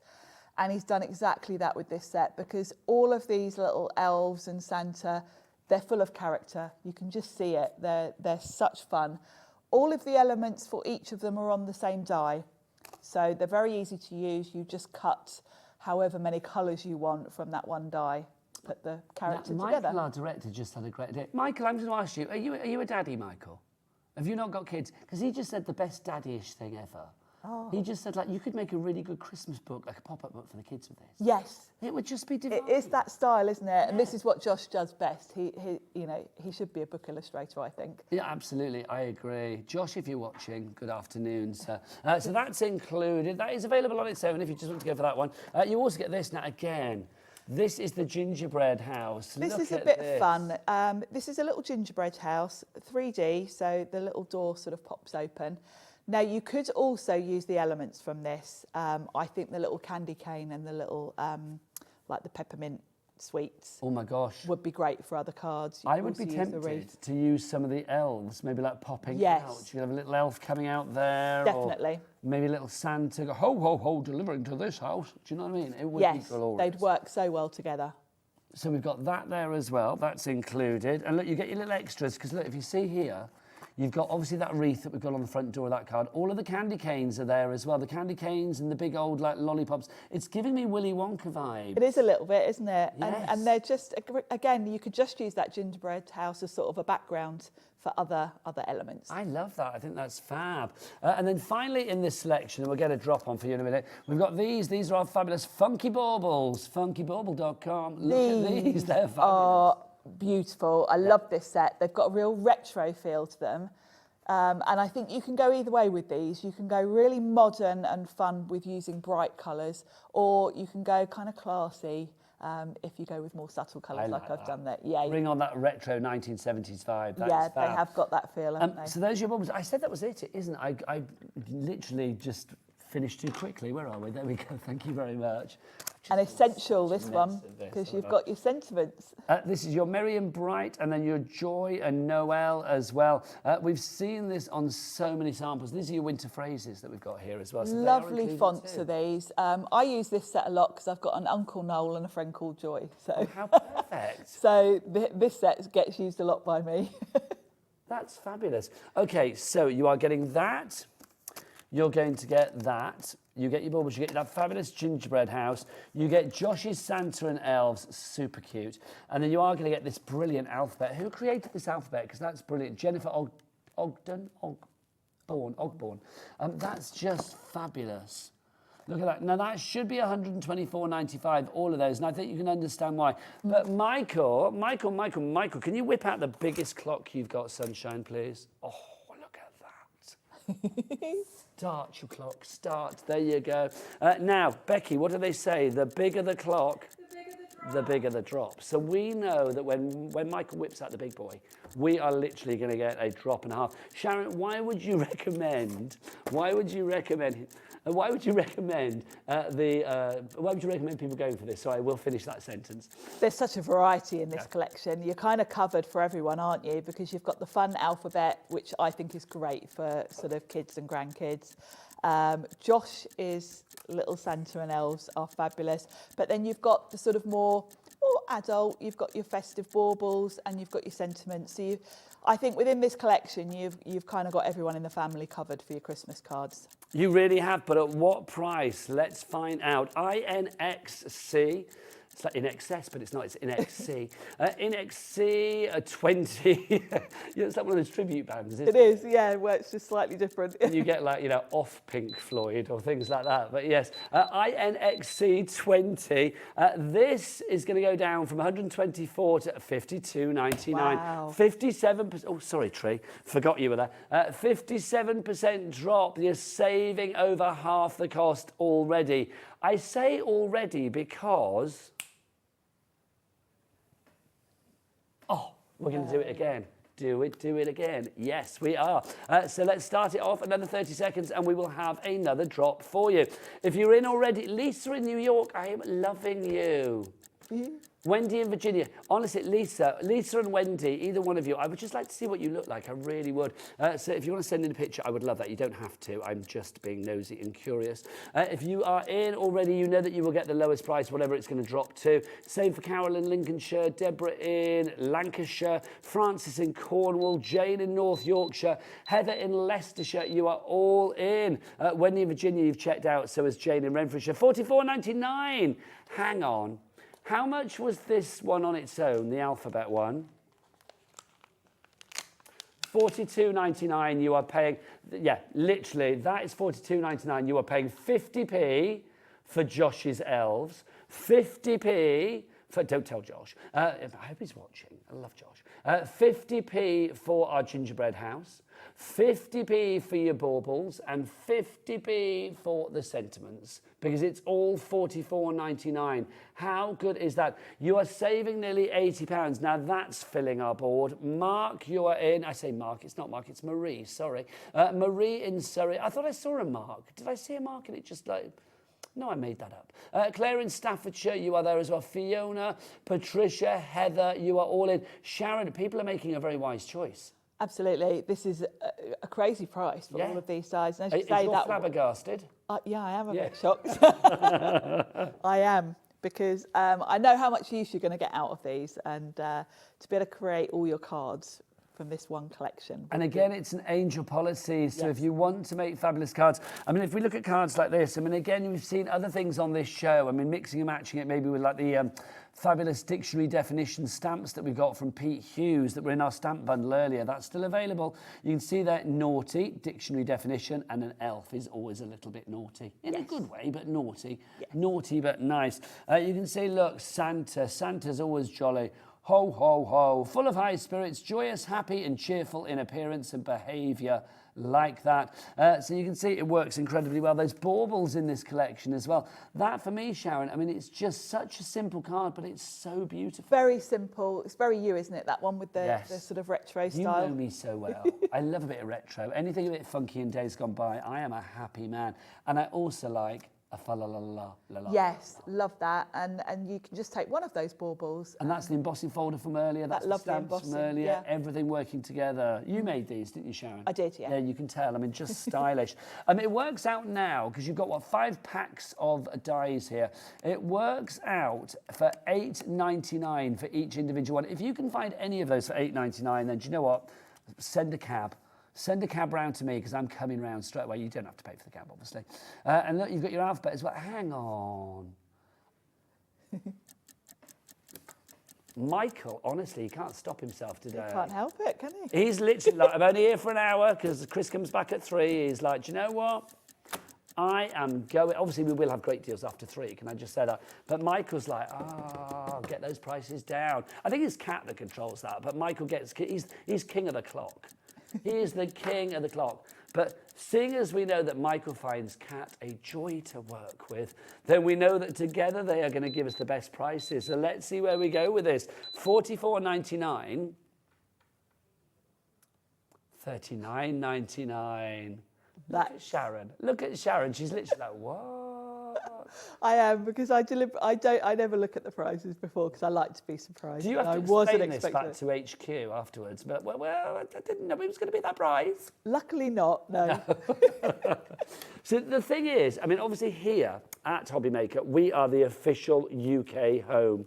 And he's done exactly that with this set, because all of these little elves and Santa, they're full of character. You can just see it. They're such fun. All of the elements for each of them are on the same die. So they're very easy to use. You just cut however many colours you want from that one die to put the character together. Michael, our director, just had a great idea. Michael, I'm going to ask you, are you a daddy, Michael? Have you not got kids? Because he just said the best daddy-ish thing ever. Oh. He just said, like, you could make a really good Christmas book, like a pop-up book for the kids with this. Yes. It would just be divine. It is that style, isn't it? And this is what Josh does best. He should be a book illustrator, I think. Yeah, absolutely. I agree. Josh, if you're watching, good afternoon, sir. So that's included. That is available on its own if you just want to go for that one. You also get this now again. This is the gingerbread house. This Look is a at bit this. fun. This is a little gingerbread house, 3D, so the little door sort of pops open. Now, you could also use the elements from this. I think the little candy cane and the little, like the peppermint sweets. Oh my gosh. Would be great for other cards. You I could would be also use the tempted wreath. to use some of the elves, maybe like popping Yes. out. You could have a little elf coming out there. Definitely. Or maybe a little Santa go, ho, ho, ho, delivering to this house. Do you know what I mean? It would be glorious. They'd work so well together. So we've got that there as well. That's included. And look, you get your little extras, because look, if you see here, you've got obviously that wreath that we've got on the front door of that card. All of the candy canes are there as well. The candy canes and the big old like lollipops. It's giving me Willy Wonka vibes. It is a little bit, isn't it? Yes. And they're just, again, you could just use that gingerbread house as sort of a background for other elements. I love that. I think that's fab. And then finally in this selection, and we'll get a drop on for you in a minute, we've got these. These are our fabulous Funky Baubles. FunkyBauble.com. Look at these. They're fabulous. Are beautiful. I love this set. They've got a real retro feel to them. And I think you can go either way with these. You can go really modern and fun with using bright colours, or you can go kind of classy if you go with more subtle colours like I've done there. Yeah. Bring on that retro 1970s vibe. That's yeah, fab. they have got that feel, haven't they? So those are your bubbles. I said that was it, isn't it? I literally just finished too quickly. Where are we? There we go. Thank you very much. And essential, this one, because you've got your sentiments. This is your Merry and Bright, and then your Joy and Noel as well. We've seen this on so many samples. These are your winter phrases that we've got here as well. So lovely fonts are these. I use this set a lot because I've got an Uncle Noel and a friend called Joy. So oh, how perfect. So this set gets used a lot by me. That's fabulous. Okay, so you are getting that. You're going to get that. You get your baubles, you get that fabulous gingerbread house. You get Josh's Santa and Elves, super cute. And then you are going to get this brilliant alphabet. Who created this alphabet? Because that's brilliant. Jennifer Ogborn. That's just fabulous. Look at that. Now, that should be $124.95, all of those, and I think you can understand why. But Michael, can you whip out the biggest clock you've got, Sunshine, please? Oh, look at that. Start your clock, start. There you go. Now, Becky, what do they say? The bigger the clock, the bigger the drop. So we know that when Michael whips out the big boy, we are literally going to get a drop and a half. Sharon, why would you recommend people going for this? Sorry, we'll finish that sentence. There's such a variety in this collection. You're kind of covered for everyone, aren't you? Because you've got the fun alphabet, which I think is great for sort of kids and grandkids. Josh's Little Santa and Elves are fabulous. But then you've got the sort of more Or adult, you've got your festive baubles and you've got your sentiments. So I think within this collection, you've kind of got everyone in the family covered for your Christmas cards. You really have, but at what price? Let's find out. INXC. It's like in excess, but it's not. It's in XC. In XC 20. It's like one of those tribute bands, isn't it? It is, yeah. Well, it's just slightly different. And you get like, off Pink Floyd or things like that. But yes, INXC 20. This is going to go down from 124 to 52.99. Wow. 57%. Oh, sorry, Tree. Forgot you were there. 57% drop. You're saving over half the cost already. I say already because... Oh, we're going to do it again. Do it again. Yes, we are. So let's start it off, another 30 seconds, and we will have another drop for you. If you're in already, Lisa in New York, I am loving you. Wendy in Virginia. Honestly, Lisa and Wendy, either one of you, I would just like to see what you look like. I really would. So if you want to send in a picture, I would love that. You don't have to. I'm just being nosy and curious. If you are in already, you know that you will get the lowest price, whatever it's going to drop to. Same for Carol in Lincolnshire, Deborah in Lancashire, Francis in Cornwall, Jane in North Yorkshire, Heather in Leicestershire. You are all in. Wendy in Virginia, you've checked out. So is Jane in Renfrewshire. $44.99. Hang on. How much was this one on its own, the alphabet one? $42.99 you are paying. Yeah, literally, that is $42.99. You are paying 50p for Josh's elves, 50p for, don't tell Josh. I hope he's watching. I love Josh. 50p for our gingerbread house, 50p for your baubles, and 50p for the sentiments, because it's all $44.99. How good is that? You are saving nearly £80. Now that's filling our board. Mark, you are in. I say Mark, it's not Mark, it's Marie, sorry. Marie in Surrey. I thought I saw a Mark. Did I see a Mark and it just like... No, I made that up. Claire in Staffordshire, you are there as well. Fiona, Patricia, Heather, you are all in. Sharon, people are making a very wise choice. Absolutely. This is a crazy price for all of these dies. And as you say, you're flabbergasted. Yeah, I am a bit shocked. I am, because I know how much use you're going to get out of these, and to be able to create all your cards from this one collection. And again, it's an angel policy, so if you want to make fabulous cards, I mean, if we look at cards like this, I mean, again, we've seen other things on this show. I mean, mixing and matching it maybe with like the fabulous dictionary definition stamps that we got from Pete Hughes that were in our stamp bundle earlier. That's still available. You can see that naughty, dictionary definition, and an elf is always a little bit naughty. In a good way, but naughty. Naughty, but nice. You can see, look, Santa. Santa's always jolly. Ho, ho, ho, full of high spirits, joyous, happy and cheerful in appearance and behaviour, like that. So you can see it works incredibly well. There's baubles in this collection as well. That for me, Sharon, I mean, it's just such a simple card, but it's so beautiful. Very simple. It's very you, isn't it? That one with the sort of retro style. You know me so well. I love a bit of retro. Anything a bit funky in days gone by, I am a happy man. And I also like a fa-la-la-la-la-la. Yes, love that. And you can just take one of those baubles. And that's the embossing folder from earlier. That's the stamps from earlier. Yeah. Everything working together. You made these, didn't you, Sharon? I did, yeah. Yeah, you can tell. I mean, just stylish. It works out now, because you've got, what, 5 packs of dies here. It works out for $8.99 for each individual one. If you can find any of those for $8.99, then do you know what? Send a cab. Send a cab round to me, because I'm coming round straight away. You don't have to pay for the cab, obviously. And look, you've got your alphabet as well. Hang on. Michael, honestly, he can't stop himself today. He can't help it, can he? He's literally like, I'm only here for an hour, because Chris comes back at 3. He's like, do you know what? I am going... Obviously, we will have great deals after 3, can I just say that? But Michael's like, get those prices down. I think it's Kat that controls that, but Michael gets... He's king of the clock. He is the king of the clock. But seeing as we know that Michael finds Kat a joy to work with, then we know that together they are going to give us the best prices. So let's see where we go with this. $44.99. $39.99. Look at Sharon. Look at Sharon. She's literally like, what? I am, because I never look at the prices before, because I like to be surprised. Do you have to explain this back to HQ afterwards? But well, I didn't know it was going to be that price. Luckily not, no. So the thing is, I mean, obviously here at Hobbymaker, we are the official UK home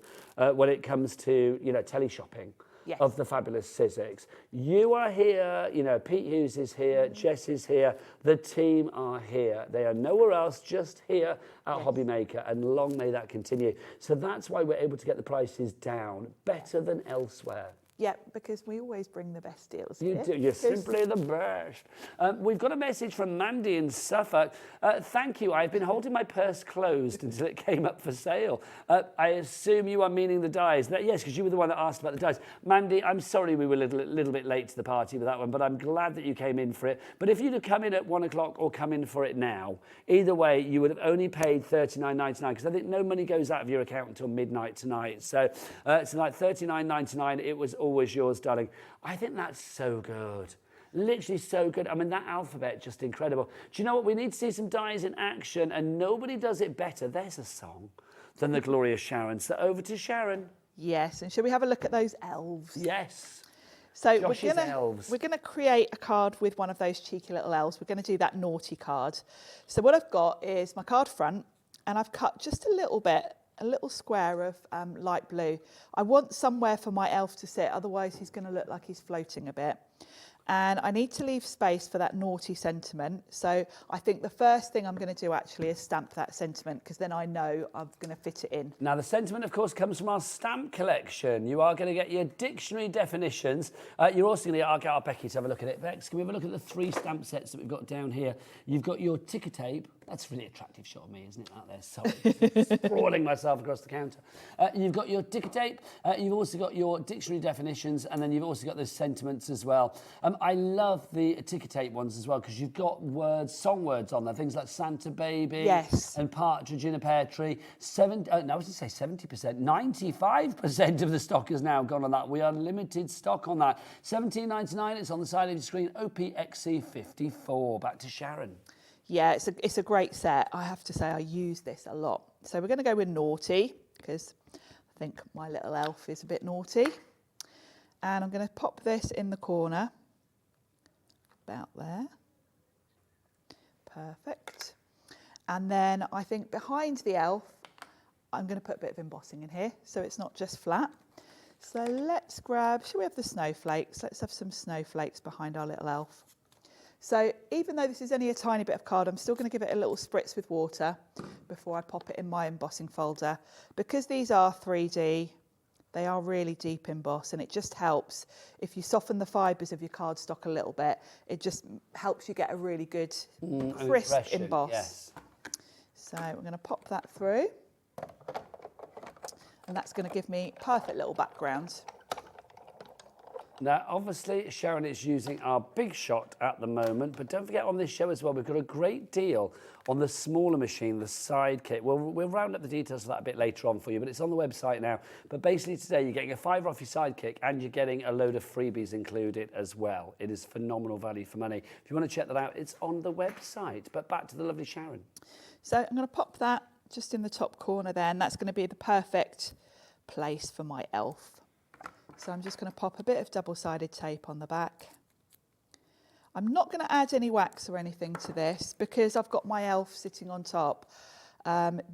when it comes to, you know, teleshopping. Yes. Of the fabulous Sizzix. You are here, you know, Pete Hughes is here, Jess is here, the team are here. They are nowhere else, just here at Hobbymaker, and long may that continue. So that's why we're able to get the prices down better than elsewhere. Yeah, because we always bring the best deals. You do. You're simply the best. We've got a message from Mandy in Suffolk. Thank you. I've been holding my purse closed until it came up for sale. I assume you are meaning the dies. Yes, because you were the one that asked about the dies. Mandy, I'm sorry we were a little bit late to the party with that one, but I'm glad that you came in for it. But if you'd have come in at 1 o'clock or come in for it now, either way, you would have only paid $39.99 because I think no money goes out of your account until midnight tonight. So tonight, $39.99. It was always yours, darling. I think that's so good. Literally so good. I mean, that alphabet, just incredible. Do you know what? We need to see some dies in action, and nobody does it better. There's a song than the glorious Sharon. So over to Sharon. Yes, and shall we have a look at those elves? Yes. So Josh's elves. we're gonna create a card with one of those cheeky little elves. We're gonna do that naughty card. So what I've got is my card front, and I've cut just a little bit, a little square of light blue. I want somewhere for my elf to sit, otherwise he's going to look like he's floating a bit. And I need to leave space for that naughty sentiment. So I think the first thing I'm going to do actually is stamp that sentiment, because then I know I'm going to fit it in. Now, the sentiment, of course, comes from our stamp collection. You are going to get your dictionary definitions. You're also going to get our Becky to have a look at it. Bex, can we have a look at the 3 stamp sets that we've got down here? You've got your ticker tape. That's a really attractive shot of me, isn't it, out there? Sorry, sprawling myself across the counter. You've got your ticker tape. You've also got your dictionary definitions, and then you've also got those sentiments as well. I love the ticker tape ones as well, because you've got words, song words on there, things like Santa Baby, yes, and Partridge in a Pear Tree. I was going to say 70%, 95% of the stock has now gone on that. We are limited stock on that. $17.99. It's on the side of your screen. OPXC54. Back to Sharon. Yeah, it's a great set. I have to say I use this a lot. So we're going to go with naughty, because I think my little elf is a bit naughty. And I'm going to pop this in the corner, about there. Perfect. And then I think behind the elf, I'm going to put a bit of embossing in here, so it's not just flat. So let's grab, shall we have the snowflakes? Let's have some snowflakes behind our little elf. So even though this is only a tiny bit of card, I'm still going to give it a little spritz with water before I pop it in my embossing folder. Because these are 3D, they are really deep emboss, and it just helps if you soften the fibres of your cardstock a little bit. It just helps you get a really good crisp emboss. Yes. So we're going to pop that through, and that's going to give me perfect little background. Now, obviously, Sharon is using our big shot at the moment, but don't forget on this show as well, we've got a great deal on the smaller machine, the Sidekick. We'll round up the details of that a bit later on for you, but it's on the website now. But basically today, you're getting a £5 off your Sidekick, and you're getting a load of freebies included as well. It is phenomenal value for money. If you want to check that out, it's on the website. But back to the lovely Sharon. So I'm going to pop that just in the top corner there, and that's going to be the perfect place for my elf. So I'm just going to pop a bit of double-sided tape on the back. I'm not going to add any wax or anything to this because I've got my elf sitting on top.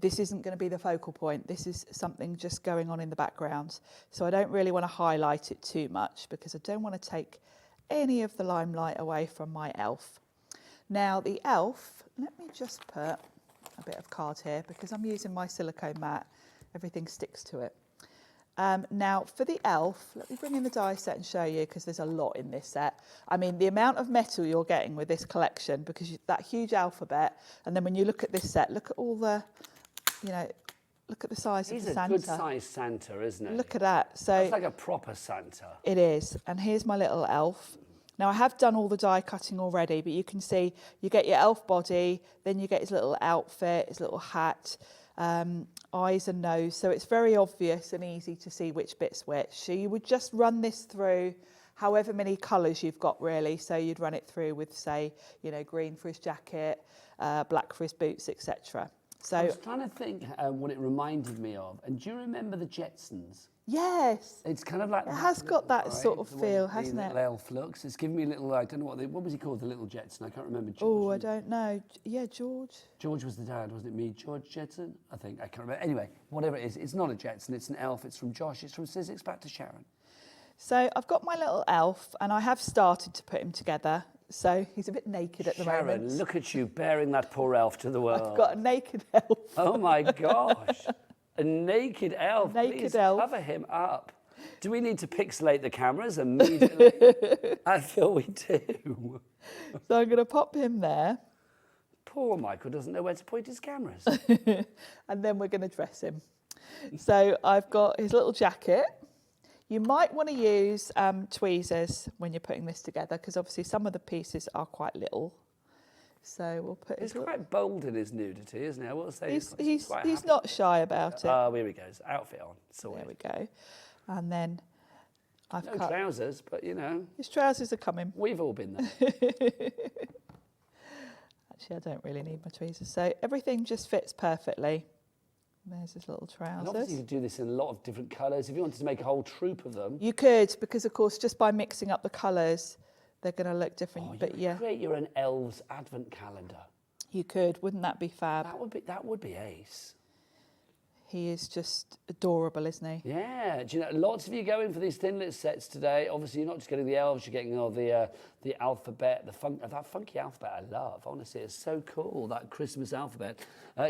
This isn't going to be the focal point. This is something just going on in the background. So I don't really want to highlight it too much because I don't want to take any of the limelight away from my elf. Now the elf, let me just put a bit of card here because I'm using my silicone mat. Everything sticks to it. Now for the elf, let me bring in the die set and show you because there's a lot in this set. I mean, the amount of metal you're getting with this collection, because that huge alphabet, and then when you look at this set, look at all the, you know, look at the size of the Santa. He's a good-sized Santa, isn't it? Look at that. So it's like a proper Santa. It is. And here's my little elf. Now I have done all the die cutting already, but you can see you get your elf body, then you get his little outfit, his little hat, eyes and nose, so it's very obvious and easy to see which bit's which. So you would just run this through however many colours you've got really. So you'd run it through with, say, you know, green for his jacket, black for his boots, etc. So I was trying to think what it reminded me of. And do you remember the Jetsons? yes, It's kind of like it has got that sort of the way feel, the hasn't it? little elf looks. It's giving me a little, I don't know what was he called, the little Jetson? I can't remember. Oh, I don't know. Yeah, George. George was the dad, wasn't it? Me, George Jetson? I think, I can't remember. Anyway, whatever it is, it's not a Jetson, it's an elf. It's from Josh, it's from Sizzix. Back to Sharon. So I've got my little elf and I have started to put him together. So he's a bit naked at the Sharon, moment. look at you bearing that poor elf to the world. I've got a naked elf. Oh my gosh. A naked elf. Naked Please elf. cover him up. Do we need to pixelate the cameras immediately? I feel we do. So I'm going to pop him there Poor Michael doesn't know where to point his cameras. and then we're going to dress him. So I've got his little jacket. You might want to use tweezers when you're putting this together because obviously some of the pieces are quite little. So we'll put He's his quite bold in his nudity, isn't he? I will say He's quite he's happy. not shy about it. Oh, here he goes. Outfit on. There we Sorted. go. And then I've No cut. trousers, but you know, His trousers are coming. we've all been there. Actually, I don't really need my tweezers. So everything just fits perfectly. There's his little And obviously trousers. you could do this in a lot of different colours. If you wanted to make a whole troop of them, You could, because of course, just by mixing up the colours, they're going to look different. you but could yeah, create your own elves advent calendar. you could. Wouldn't that be fab? That would be ace. He is just adorable, isn't he? Yeah, do you know, lots of you going for these thin lit sets today. Obviously, you're not just getting the elves, you're getting all the alphabet, that funky alphabet I love. Honestly, it's so cool, that Christmas alphabet.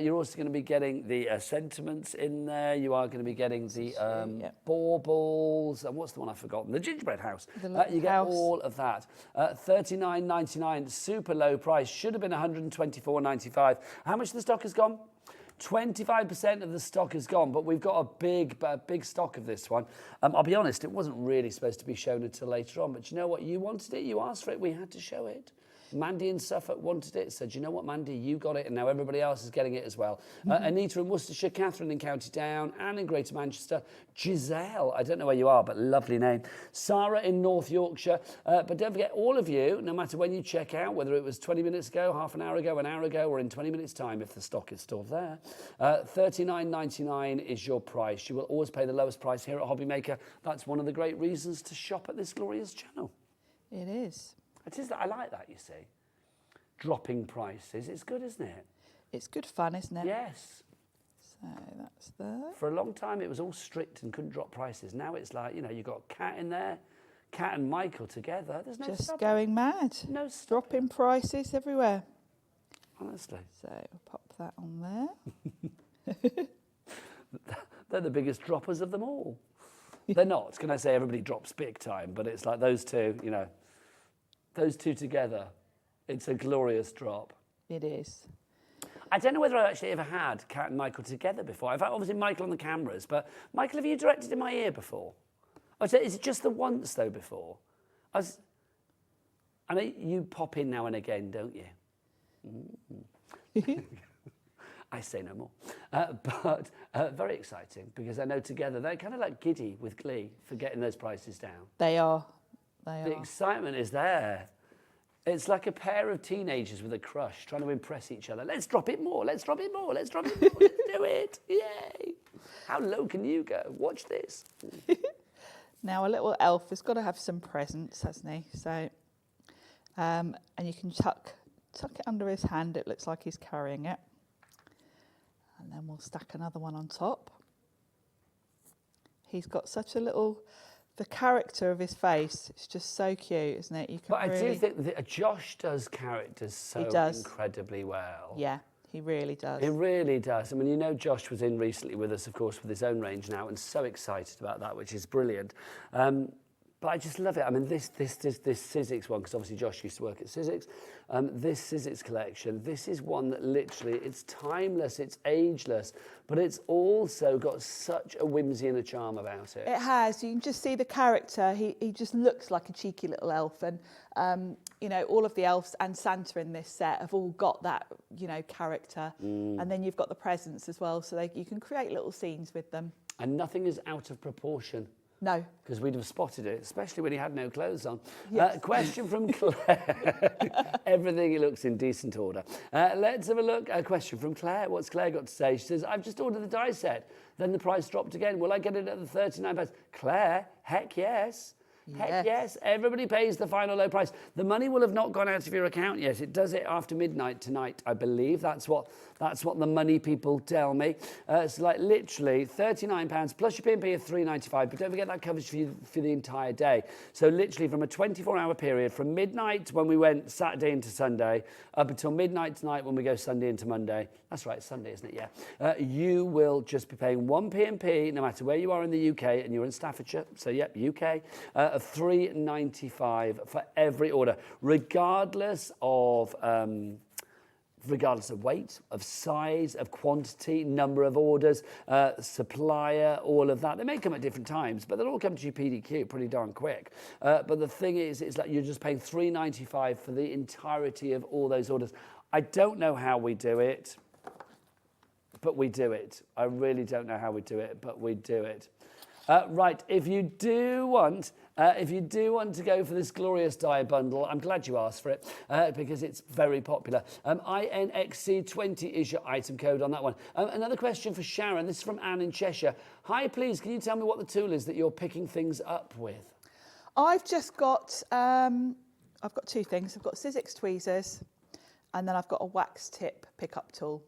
You're also going to be getting the sentiments in there. You are going to be getting the baubles, and what's the one I've forgotten? The gingerbread house. The little You get house. all of that. $39.99, super low price. Should have been $124.95. How much of the stock has gone? 25% of the stock is gone, but we've got a big stock of this one. I'll be honest, it wasn't really supposed to be shown until later on, but you know what? You wanted it, you asked for it, we had to show it. Mandy in Suffolk wanted it, so do you know what, Mandy? You got it, and now everybody else is getting it as well. Anita in Worcestershire, Catherine in County Down, Anne in Greater Manchester, Giselle, I don't know where you are, but lovely name, Sarah in North Yorkshire. But don't forget, all of you, no matter when you check out, whether it was 20 minutes ago, half an hour ago, or in 20 minutes' time, if the stock is still there, $39.99 is your price. You will always pay the lowest price here at Hobbymaker. That's one of the great reasons to shop at this glorious channel. It is. It is that I like that, you see. Dropping prices. It's good, isn't it? It's good fun, isn't it? Yes. So that's there. For a long time, it was all strict and couldn't drop prices. Now it's like, you know, you've got Cat in there, Cat and Michael together. There's no Just stopping. going mad. No stop. Dropping prices everywhere. Honestly. So we'll pop that on there. They're the biggest droppers of them all. They're not. Can I say everybody drops big time? But it's like those two, you know, those two together. It's a glorious drop. It is. I don't know whether I actually ever had Cat and Michael together before. I've had obviously Michael on the cameras, but Michael, have you directed in my ear before? Is it just the once though before? I know you pop in now and again, don't you? I say no more. But very exciting because I know together they're kind of like giddy with glee for getting those prices down. They are. They The are. excitement is there. It's like a pair of teenagers with a crush trying to impress each other. Let's drop it more, let's drop it more, let's drop it more, let's do it. Yay. How low can you go? Watch this. Now a little elf has got to have some presents, hasn't he? So, and you can tuck it under his hand. It looks like he's carrying it. And then we'll stack another one on top. He's got such a little, the character of his face, it's just so cute, isn't it? You can But I really, do think that Josh does characters so does. incredibly well. Yeah, he really does. It really does. I mean, you know, Josh was in recently with us, of course, with his own range now, and so excited about that, which is brilliant. But I just love it. I mean, this Sizzix one, because obviously Josh used to work at Sizzix. This Sizzix collection, this is one that literally, it's timeless, it's ageless, but it's also got such a whimsy and a charm about it. It has. You can just see the character. He just looks like a cheeky little elf. And, you know, all of the elves and Santa in this set have all got that, you know, character. And then you've got the presents as well. So you can create little scenes with them. And nothing is out of proportion. No. Because we'd have spotted it, especially when he had no clothes on. Yes. Question from Claire. Everything looks in decent order. Let's have a look. A question from Claire. What's Claire got to say? She says, I've just ordered the die set. Then the price dropped again. Will I get it at the £39? Claire, heck yes. Heck yes, everybody pays the final low price. The money will have not gone out of your account yet. It does it after midnight tonight, I believe. That's what the money people tell me. It's like literally £39 plus your P&P of $3.95. But don't forget that covers you for the entire day. So literally from a 24-hour period, from midnight when we went Saturday into Sunday, up until midnight tonight when we go Sunday into Monday. That's right, Sunday, isn't it? Yeah. You will just be paying one P&P, no matter where you are in the UK, and you're in Staffordshire, so yep, UK, of $3.95 for every order, regardless of weight, of size, of quantity, number of orders, supplier, all of that. They may come at different times, but they'll all come to you PDQ pretty darn quick. But the thing is, it's like you're just paying $3.95 for the entirety of all those orders. I don't know how we do it, but we do it. I really don't know how we do it, but we do it. Right, if you do want to go for this glorious die bundle, I'm glad you asked for it because it's very popular. INXC20 is your item code on that one. Another question for Sharon. This is from Anne in Cheshire. Hi, please, can you tell me what the tool is that you're picking things up with? I've just got, I've got two things. I've got Sizzix tweezers and then I've got a wax tip pickup tool.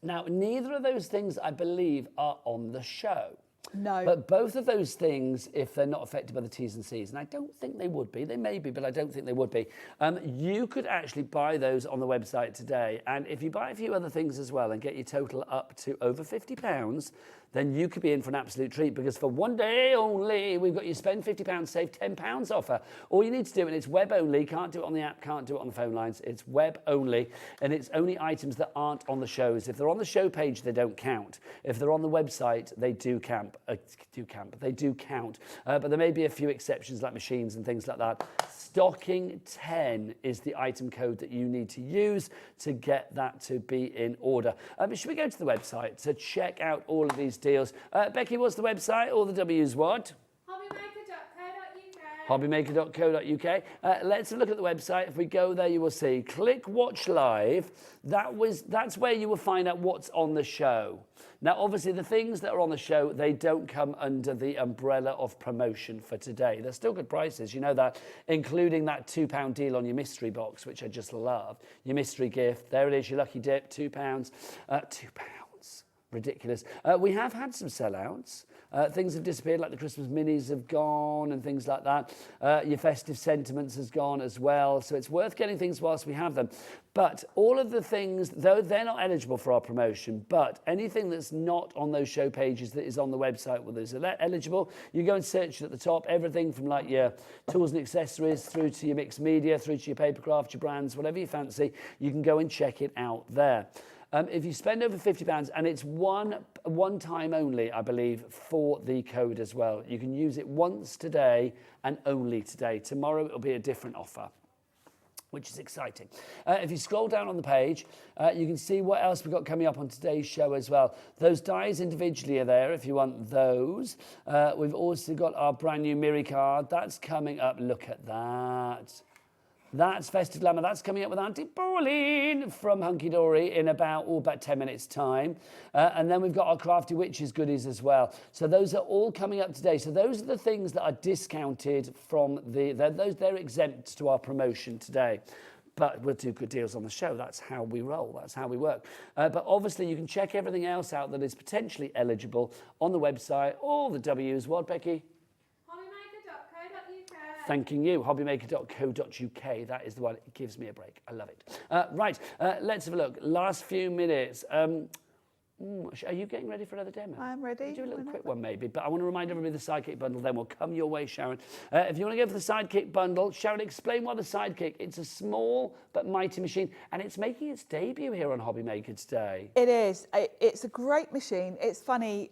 Now, neither of those things, I believe, are on the show. No. But both of those things, if they're not affected by the T's and C's, and I don't think they would be, they may be, but I don't think they would be, you could actually buy those on the website today. And if you buy a few other things as well and get your total up to over £50, then you could be in for an absolute treat because for one day only, we've got you spend £50, save £10 offer. All you need to do, and it's web only, can't do it on the app, can't do it on the phone lines, it's web only, and it's only items that aren't on the shows. If they're on the show page, they don't count. If they're on the website, they do count. They do count, but there may be a few exceptions like machines and things like that. Stocking 10 is the item code that you need to use to get that to be in order. Should we go to the website to check out all of these deals? Becky, what's the website? All the W's what? Hobbymaker.co.uk. Let's have a look at the website. If we go there, you will see click watch live. That's where you will find out what's on the show. Now, obviously, the things that are on the show, they don't come under the umbrella of promotion for today. They're still good prices, you know that, including that £2 deal on your mystery box, which I just love. Your mystery gift. There it is, your lucky dip, £2. £2. Ridiculous. We have had some sellouts. Things have disappeared, like the Christmas minis have gone and things like that. Your festive sentiments has gone as well. So it's worth getting things whilst we have them. But all of the things, though they're not eligible for our promotion, but anything that's not on those show pages that is on the website with us are eligible. You go and search it at the top, everything from like your tools and accessories through to your mixed media, through to your papercraft, your brands, whatever you fancy, you can go and check it out there. If you spend over £50, and it's one time only, I believe, for the code as well. You can use it once today and only today. Tomorrow it'll be a different offer, which is exciting. If you scroll down on the page, you can see what else we've got coming up on today's show as well. Those dies individually are there if you want those. We've also got our brand new Mirri card. That's coming up. Look at that. That's Festive Glamour. That's coming up with Auntie Pauline from HUNKYDORY in about 10 minutes' time. And then we've got our Crafty Witches goodies as well. So those are all coming up today. So those are the things that are discounted from they're exempt to our promotion today. But we'll do good deals on the show. That's how we roll. That's how we work. But obviously, you can check everything else out that is potentially eligible on the website. All the W's. What, Becky? Thanking you, hobbymaker.co.uk. That is the one. It gives me a break. I love it. Right, let's have a look. Last few minutes. Are you getting ready for another demo? I'm ready. We'll do a little quick one maybe, but I want to remind everybody of the Sidekick bundle, then we'll come your way, Sharon. If you want to go for the Sidekick bundle, Sharon, explain why the Sidekick. It's a small but mighty machine, and it's making its debut here on Hobbymaker today. It is. It's a great machine. It's funny.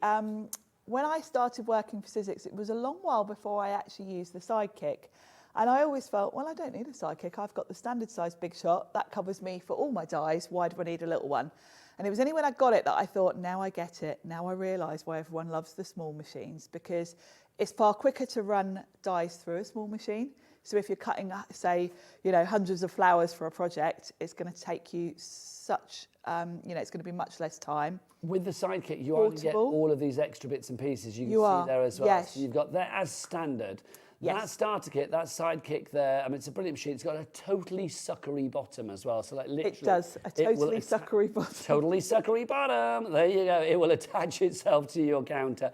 When I started working for Sizzix, it was a long while before I actually used the Sidekick. And I always felt, well, I don't need a Sidekick. I've got the standard size Big Shot. That covers me for all my dies. Why do I need a little one? And it was only when I got it that I thought, now I get it. Now I realise why everyone loves the small machines, because It's far quicker to run dies through a small machine. So if you're cutting, say, hundreds of flowers for a project, it's going to take you such, it's going to be much less time. With the sidekick, you only get all of these extra bits and pieces you can see there as well. Yes. So you've got that as standard. Yes. That starter kit, that sidekick there, I mean, it's a brilliant machine. It's got a totally suckery bottom as well. So like literally, It does, a totally suckery bottom. Totally suckery bottom. There you go. It will attach itself to your counter.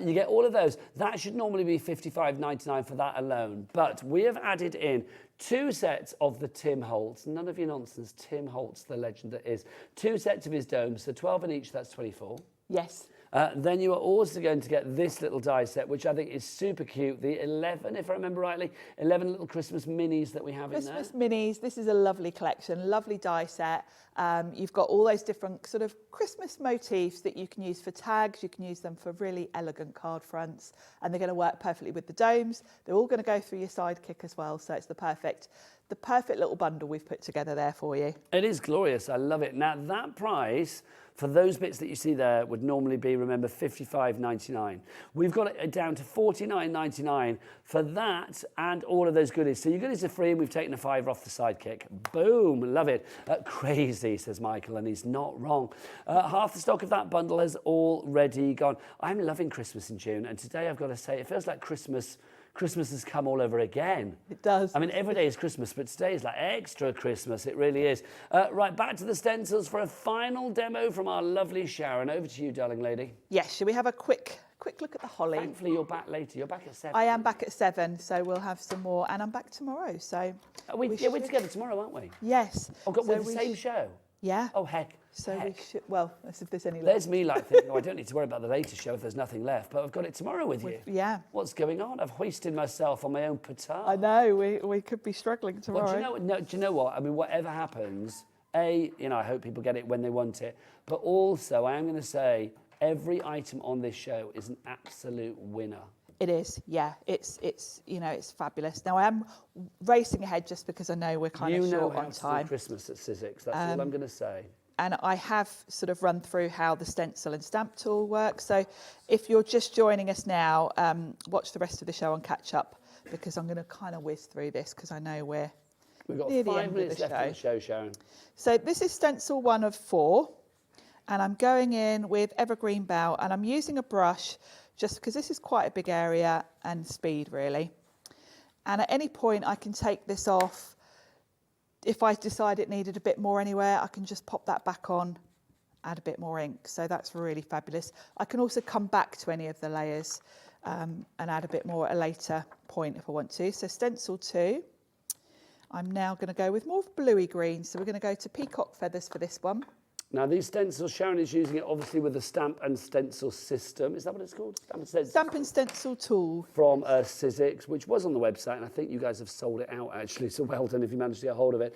You get all of those. That should normally be $55.99 for that alone. But we have added in 2 sets of the Tim Holtz. None of your nonsense. Tim Holtz, the legend that is. 2 sets of his domes. So 12 in each, that's 24. Yes. Then you are also going to get this little die set, which I think is super cute. The 11, if I remember rightly, 11 little Christmas minis that we have in there. Christmas minis. This is a lovely collection, lovely die set. You've got all those different sort of Christmas motifs that you can use for tags. You can use them for really elegant card fronts, and they're going to work perfectly with the domes. They're all going to go through your sidekick as well, so it's the perfect little bundle we've put together there for you. It is glorious. I love it. Now, that price for those bits that you see there would normally be, remember, $55.99. We've got it down to $49.99 for that and all of those goodies. So your goodies are free, and we've taken a $5 off the sidekick. Boom, love it. Crazy, says Michael, and he's not wrong. Half the stock of that bundle has already gone. I'm loving Christmas in June, and today I've got to say, it feels like Christmas has come all over again. It does. I mean, every day is Christmas, but today is like extra Christmas. It really is. Right, back to the stencils for a final demo from our lovely Sharon. Over to you, darling lady. Yes, shall we have a quick look at the holly? Thankfully, you're back later. You're back at 7. I am back at 7, so we'll have some more, and I'm back tomorrow. So we're together tomorrow, aren't we? Yes. Oh, God, so with the same show? Yeah. Oh, heck. So heck. we should, well, as if there's any left. There's me like thinking, I don't need to worry about the latest show if there's nothing left, but I've got it tomorrow with you. Yeah. What's going on? I've hoisted myself on my own petard. I know, we could be struggling tomorrow. Well, do you know what? I mean, whatever happens, I hope people get it when they want it, but also I am going to say every item on this show is an absolute winner. It is, yeah. It's fabulous. Now I am racing ahead just because I know we're kind of short on time. Christmas at Sizzix. That's all I'm going to say. And I have sort of run through how the stencil and stamp tool works. So if you're just joining us now, watch the rest of the show and catch up, because I'm going to kind of whiz through this because I know we've got near 5 minutes left show. on the show, Sharon. So this is stencil 1 of 4, and I'm going in with Evergreen Bough, and I'm using a brush just because this is quite a big area and speed really. And at any point I can take this off. If I decide it needed a bit more anywhere, I can just pop that back on, add a bit more ink. So that's really fabulous. I can also come back to any of the layers and add a bit more at a later point if I want to. So stencil 2, I'm now going to go with more of bluey green. So we're going to go to peacock feathers for this one. Now, these stencils, Sharon is using it obviously with the stamp and stencil system. Is that what it's called? Stamp and stencil tool. From Sizzix, which was on the website, and I think you guys have sold it out, actually, so well done if you managed to get hold of it.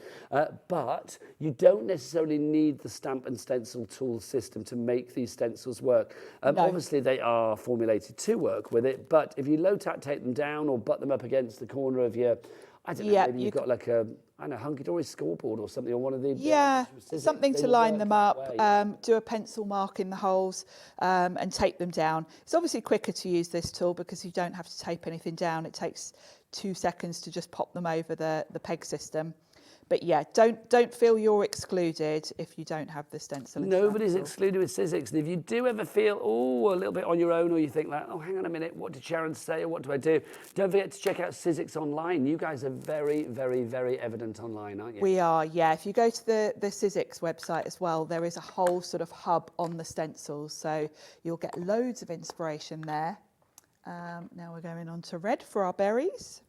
But you don't necessarily need the stamp and stencil tool system to make these stencils work. No. Obviously, they are formulated to work with it, but if you take them down or butt them up against the corner of your, I don't know, maybe you've got like a, HUNKYDORY scoreboard or something, or one of the... Yeah, something to line them up, do a pencil mark in the holes and tape them down. It's obviously quicker to use this tool because you don't have to tape anything down. It takes 2 seconds to just pop them over the peg system. But yeah, don't feel you're excluded if you don't have the stencil. Nobody's excluded with Sizzix. And if you do ever feel, a little bit on your own, or you think like, hang on a minute, what did Sharon say, or what do I do? Don't forget to check out Sizzix online. You guys are very, very, very evident online, aren't you? We are, yeah. If you go to the Sizzix website as well, there is a whole sort of hub on the stencils. So you'll get loads of inspiration there. Now we're going on to red for our berries.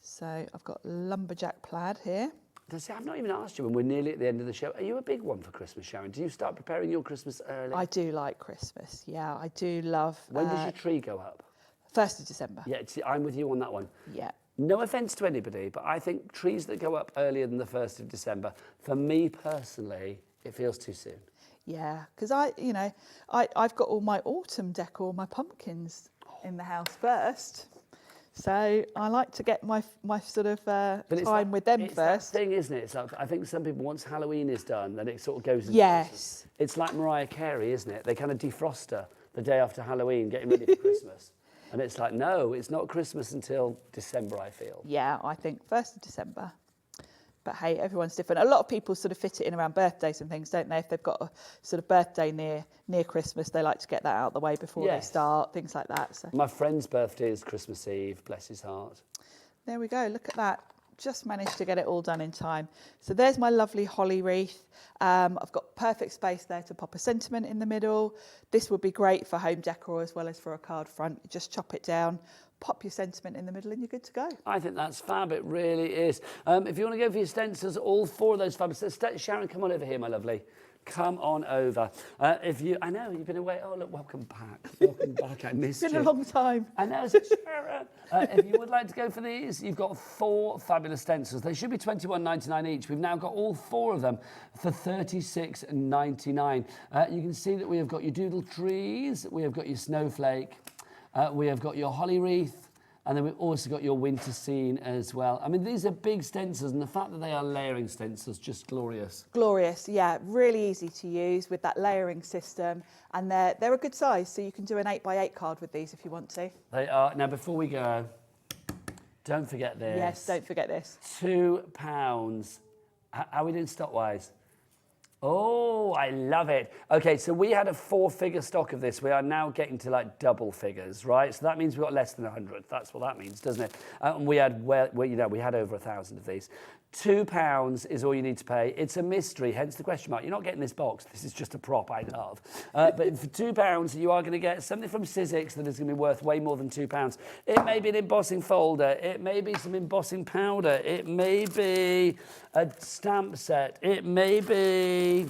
So I've got lumberjack plaid here. I've not even asked you when we're nearly at the end of the show. Are you a big one for Christmas, Sharon? Do you start preparing your Christmas early? I do like Christmas, yeah. I do love... When does your tree go up? 1st of December. Yeah, I'm with you on that one. Yeah. No offence to anybody, but I think trees that go up earlier than the 1st of December, for me personally, it feels too soon. Yeah, because I've got all my autumn decor, my pumpkins in the house first. So I like to get my sort of time with them first. That thing, isn't it? It's like, I think some people, once Halloween is done, then it sort of goes into Yes. Christmas. It's like Mariah Carey, isn't it? They kind of defrost her the day after Halloween, getting ready for Christmas. And it's like, no, it's not Christmas until December, I feel. Yeah, I think 1st of December. But hey, everyone's different. A lot of people sort of fit it in around birthdays and things, don't they? If they've got a sort of birthday near Christmas, they like to get that out of the way before they start, things like that. So My friend's birthday is Christmas Eve, bless his heart. there we go, look at that. Just managed to get it all done in time. So there's my lovely holly wreath. I've got perfect space there to pop a sentiment in the middle. This would be great for home decor as well as for a card front. Just chop it down, pop your sentiment in the middle and you're good to go. I think that's fab, it really is. If you want to go for your stencils, all 4 of those fabulous. Sharon, come on over here, my lovely. Come on over. I know, you've been away. Oh, look, welcome back. Welcome back, I missed you. It's been a long time. I know, Sharon. If you would like to go for these, you've got 4 fabulous stencils. They should be $21.99 each. We've now got all 4 of them for $36.99. You can see that we have got your doodle trees, we have got your snowflake, we have got your holly wreath, and then we've also got your winter scene as well. I mean, these are big stencils, and the fact that they are layering stencils, just glorious. Glorious, yeah, really easy to use with that layering system, and they're a good size, so you can do an 8x8 card with these if you want to. They are. Now, before we go, don't forget this. Yes, don't forget this. £2. How are we doing stock-wise? Oh, I love it. Okay, so we had a 4-figure stock of this. We are now getting to like double figures, right? So that means we've got less than 100. That's what that means, doesn't it? And we had, we had over 1,000 of these. £2 is all you need to pay. It's a mystery, hence the question mark. You're not getting this box. This is just a prop I love. But for £2, you are going to get something from Sizzix that is going to be worth way more than £2. It may be an embossing folder. It may be some embossing powder. It may be a stamp set. It may be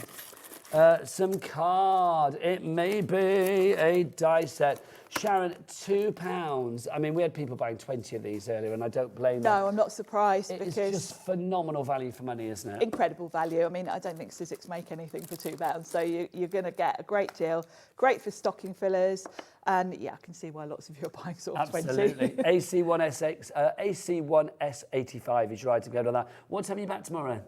some card. It may be a die set. Sharon, £2. I mean, we had people buying 20 of these earlier, and I don't blame them. No, I'm not surprised It's because just phenomenal value for money, isn't it? incredible value. I mean, I don't think Sizzix make anything for £2, so you're going to get a great deal. Great for stocking fillers, and yeah, I can see why lots of you are buying sort of 20. Absolutely. AC1S85 is your item. Go to that. What time are you back tomorrow?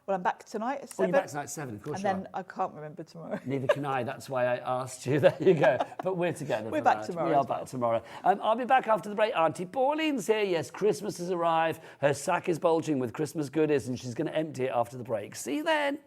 Well, I'm back tonight at 7. Oh, you're back tonight at 7, of course and you then I can't remember tomorrow. Neither can I. That's why I asked you. There you go. But we're together. We're for back that. tomorrow We are as well. back tomorrow. I'll be back after the break. Auntie Pauline's here. Yes, Christmas has arrived. Her sack is bulging with Christmas goodies, and she's going to empty it after the break. See you then.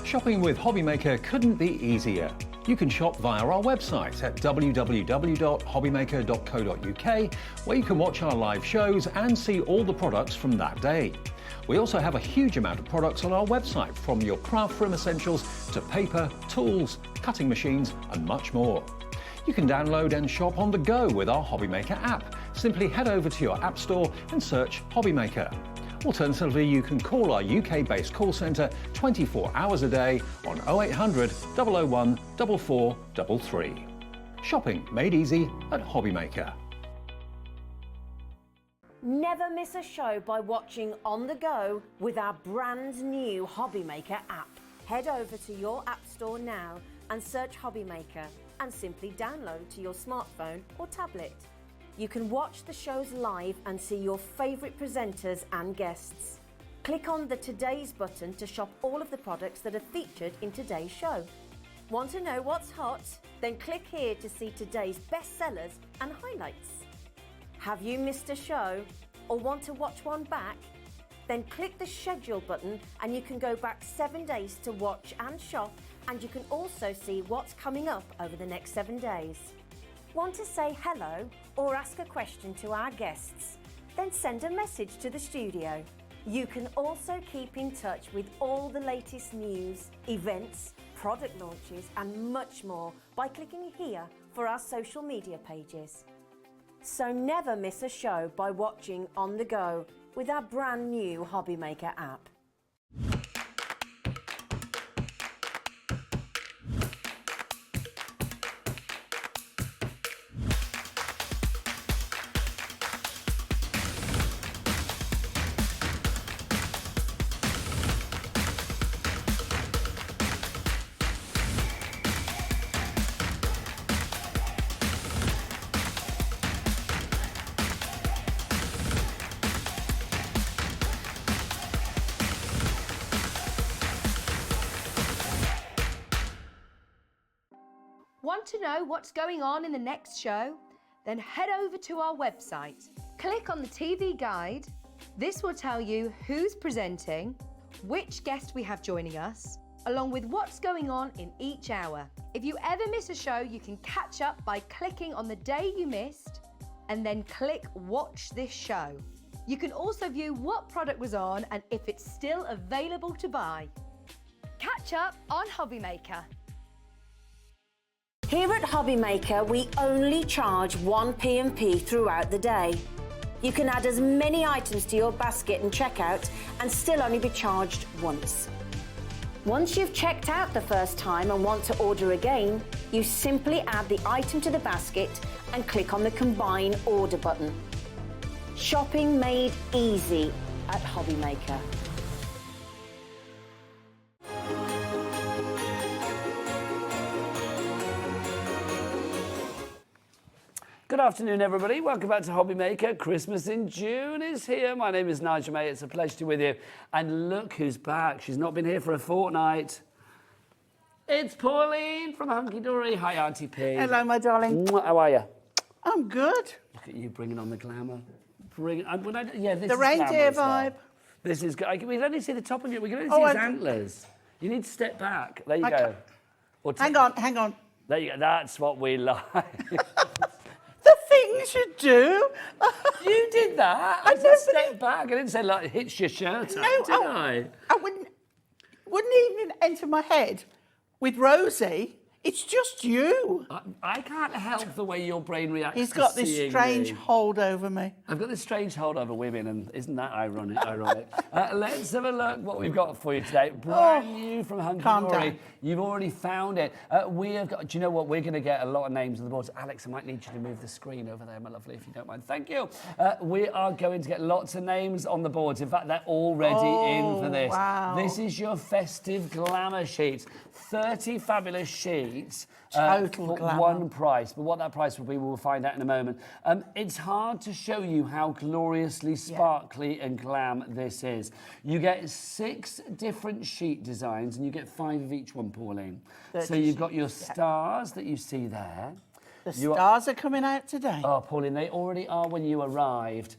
Shopping with Hobbymaker couldn't be easier. You can shop via our website at www.hobbymaker.co.uk, where you can watch our live shows and see all the products from that day. We also have a huge amount of products on our website, from your craft room essentials to paper, tools, cutting machines and much more. You can download and shop on the go with our Hobbymaker app. Simply head over to your app store and search Hobbymaker. Alternatively, you can call our UK-based call centre 24 hours a day on 0800 001 4433. Shopping made easy at Hobbymaker. Never miss a show by watching on the go with our brand new Hobbymaker app. Head over to your app store now and search Hobbymaker and simply download to your smartphone or tablet. You can watch the shows live and see your favourite presenters and guests. Click on the Today's button to shop all of the products that are featured in today's show. Want to know what's hot? Then click here to see today's bestsellers and highlights. Have you missed a show or want to watch one back? Then click the schedule button and you can go back 7 days to watch and shop, and you can also see what's coming up over the next 7 days. Want to say hello or ask a question to our guests? Then send a message to the studio. You can also keep in touch with all the latest news, events, product launches and much more by clicking here for our social media pages. So never miss a show by watching on the go with our brand new Hobbymaker app. to know what's going on in the next show? Then head over to our website. Click on the TV guide. This will tell you who's presenting, which guest we have joining us, along with what's going on in each hour. If you ever miss a show, you can catch up by clicking on the day you missed and then click Watch This Show. You can also view what product was on and if it's still available to buy. Catch up on Hobby Maker. Here at Hobby Maker, we only charge 1 P&P throughout the day. You can add as many items to your basket and checkout and still only be charged once. Once you've checked out the first time and want to order again, you simply add the item to the basket and click on the Combine Order button. Shopping made easy at Hobby Maker. Good afternoon, everybody. Welcome back to Hobby Maker. Christmas in June is here. My name is Nigel May. It's a pleasure to be with you. And look who's back. She's not been here for a fortnight. It's Pauline from HUNKYDORY. Hi, Auntie P. Hello, my darling. How are you? I'm good. Look at you bringing on the glamour. This The reindeer vibe. This is good. We can only see the top of you. We can only Oh, see his antlers. You need to step back. There you go. Or Hang on. There you go. That's what we like. The things you do. You did that. I said step back. I didn't say like it hits your shirt up, did I? I wouldn't even enter my head with Rosie. It's just you. I can't help the way your brain reacts. He's got to this seeing strange me. hold over me. I've got this strange hold over women, and isn't that ironic? Let's have a look what we've got for you today. Brand new from calm HUNKYDORY. down. You've already found it. We have got. Do you know what? We're going to get a lot of names on the board. Alex, I might need you to move the screen over there, my lovely, if you don't mind. Thank you. We are going to get lots of names on the boards. In fact, they're already in for this. Wow. This is your festive glamour sheets. 30 fabulous sheets. Total for glamour. one price, but what that price will be, we'll find out in a moment. It's hard to show you how gloriously sparkly and glam this is. You get 6 different sheet designs, and you get 5 of each one, Pauline. So you've got your stars that you see there. The stars are coming out today. Oh, Pauline, they already are when you arrived.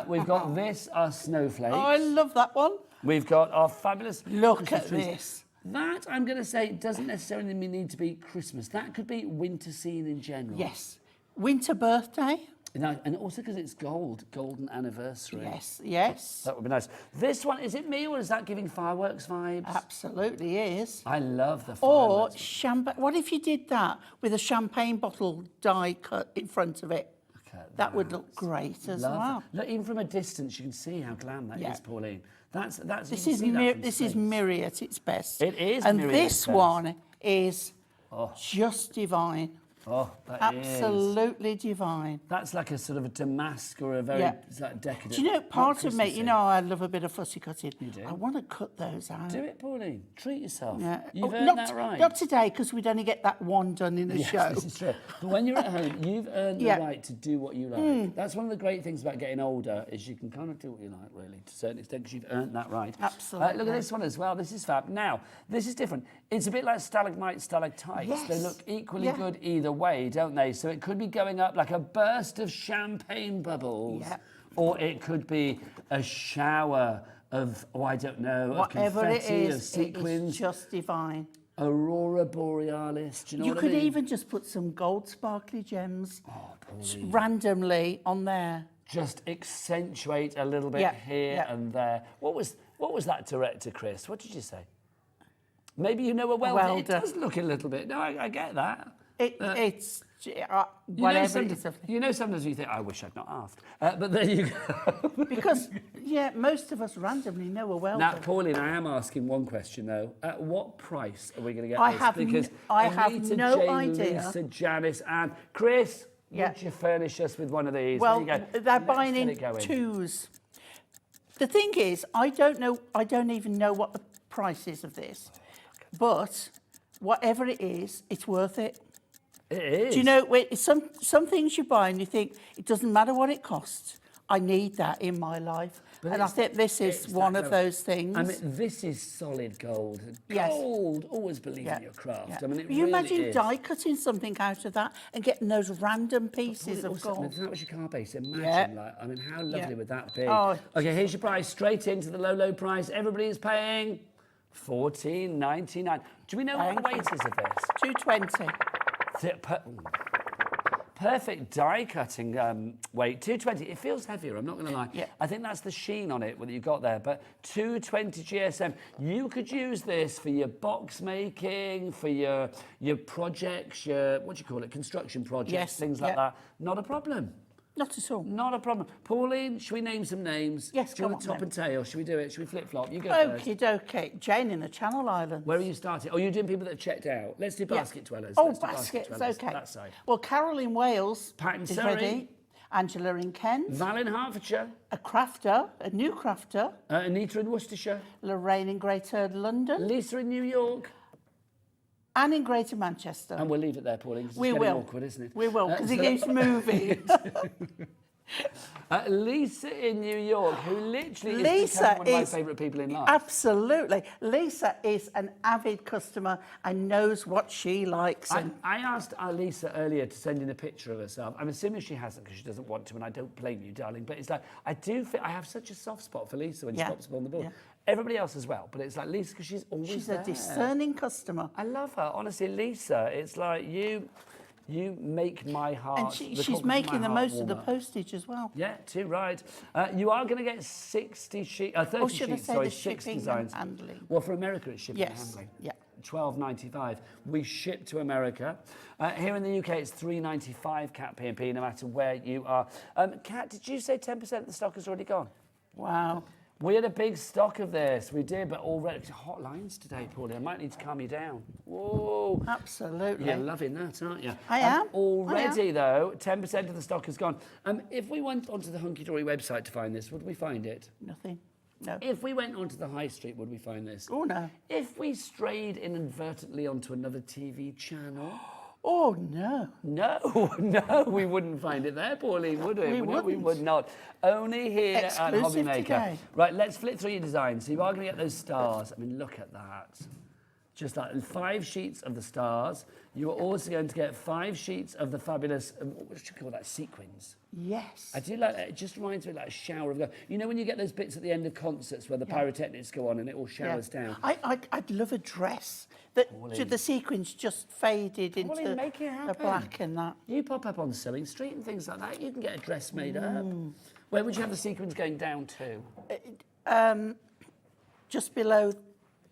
We've got this, our snowflakes. Oh, I love that one. We've got our fabulous... Look at trees. this. That, I'm going to say, doesn't necessarily need to be Christmas. That could be winter scene in general. Yes. Winter birthday. And also because it's golden anniversary. Yes. That would be nice. This one, is it me or is that giving fireworks vibes? Absolutely is. I love the Or fireworks. champagne. What if you did that with a champagne bottle die cut in front of it? That would look great as well. Look, even from a distance, you can see how glam that is, Pauline. This is Mirri at its best. It is. And Mirri at this its best. one is just divine. Oh, that Absolutely divine. That's like a sort of a damask or a very like decadent. Do you know, part of me, you know, I love a bit of fussy cutting. You do? I want to cut those out. Do it, Pauline. Treat yourself. Yeah. You've earned that right. Not today, because we'd only get that one done in a show. This is true. But when you're at home, you've earned the right to do what you like. That's one of the great things about getting older, is you can kind of do what you like, really, to a certain extent, because you've earned that right. Absolutely. Look at this one as well. This is fab. Now, this is different. It's a bit like stalagmites, stalactites. Yes. They look equally good either way, don't they? So it could be going up like a burst of champagne bubbles, or it could be a shower of, I don't know, whatever of it confetti, is, of sequins. it's just divine. Aurora Borealis, do you know what I mean? You could even just put some gold sparkly gems randomly on there. Just accentuate a little bit here and there. What was that director, Chris? What did you say? Maybe you know a welder. It does look a little bit. No, I get that. It's whatever it is. You know, sometimes you think, I wish I'd not asked. But there you go. Because, most of us randomly know a welder. Now, Pauline, I am asking one question, though. At what price are we going to get I this? have Because I have Anita, no Jane, idea. Lisa, Janice, and Chris, would you furnish us with one of these? Well, there you go. they're Let's buying get in it going. twos. The thing is, I don't even know what the price is of this. But whatever it is, it's worth it. It is. Do you know, some things you buy and you think, it doesn't matter what it costs, I need that in my life. And I think this is one of those things. I mean, this is solid gold. Yes. Gold. Always believe in your craft. Yeah. I mean, it you really imagine is. die cutting something out of that and getting those random pieces of Also, I mean, gold. if that was your car base, imagine, Yeah. like, I mean, how lovely Yeah. would that be? Oh. Okay, here's your price, straight into the low, low price. Everybody is paying $14.99. Do we know what the weight is of this? 220. Perfect die cutting weight, 220. It feels heavier, I'm not going to lie. Yeah. I think that's the sheen on it that you got there, but 220 GSM. You could use this for your box making, for your projects, your, what do you call it, construction projects, Yes, things like yeah. that. Not a problem. Not at all. Not a problem. Pauline, should we name some names? Yes, do you come want the on top then. and tail? Should we do it? Should we flip-flop? You go first. Okie dokie. Jane in the Channel Islands. Where are you starting? Oh, you're doing people that have checked out. Let's do Yeah. basket dwellers. Oh, Let's do baskets, dwellers. okay. That side. Well, Carol in Wales Pat in is Surrey. ready. Angela in Kent. Val in Hertfordshire. A crafter, a new crafter. Anita in Worcestershire. Lorraine in Greater London. Lisa in New York. And in Greater Manchester. And we'll leave it there, Pauline. 'Cause it's We getting will. awkward, isn't it? We will, because it so- keeps moving. Lisa in New York, who literally is Lisa becoming one of my is- favourite people in life. Absolutely. Lisa is an avid customer and knows what she likes. I And asked Lisa earlier to send in a picture of herself. I'm assuming she hasn't because she doesn't want to, and I don't blame you, darling. But it's like, I have such a soft spot for Lisa when she Yeah. pops up on the board. Yeah. Everybody else as well, but it's like Lisa because she's always she's there. a discerning customer. I love her. Honestly, Lisa, it's like you make my heart. And the she's cockles of making my the heart most of the warmer. postage as well. Yeah, too right. You are going to get 30 should I sheets, say sorry, the 6 shipping and designs. handling? Well, for America, it's shipping and Yes, handling. yeah. $12.95. We ship to America. Here in the UK, it's $3.95 Cat P&P, no matter where you are. Kat, did you say 10% of the stock has already gone? Wow. We had a big stock of this. We did, but already hot lines today, Paulie. I might need to calm you down. Whoa. Absolutely. You're loving that, aren't you? I am. Already, though, 10% of the stock has gone. If we went onto the HUNKYDORY website to find this, would we find it? Nothing. No. If we went onto the high street, would we find this? Oh, no. If we strayed inadvertently onto another TV channel? Oh, no. No, we wouldn't find it there, Pauline, would we? We No, we wouldn't. would not. Only here at Hobby Exclusive Maker. today. Right, let's flip through your designs. So you are going to get those stars. I mean, look at that. Just like 5 sheets of the stars. You are also going to get 5 sheets of the fabulous, what should you call that, sequins. Yes. I do like that. It just reminds me of like a shower of gold. You know when you get those bits at the end of concerts where the pyrotechnics go on and it all showers down? I'd love a dress that the sequins just faded into make it the happen. black and that. You pop up on Sewing Street and things like that, you can get a dress made up. Where would you have the sequins going down to? Just below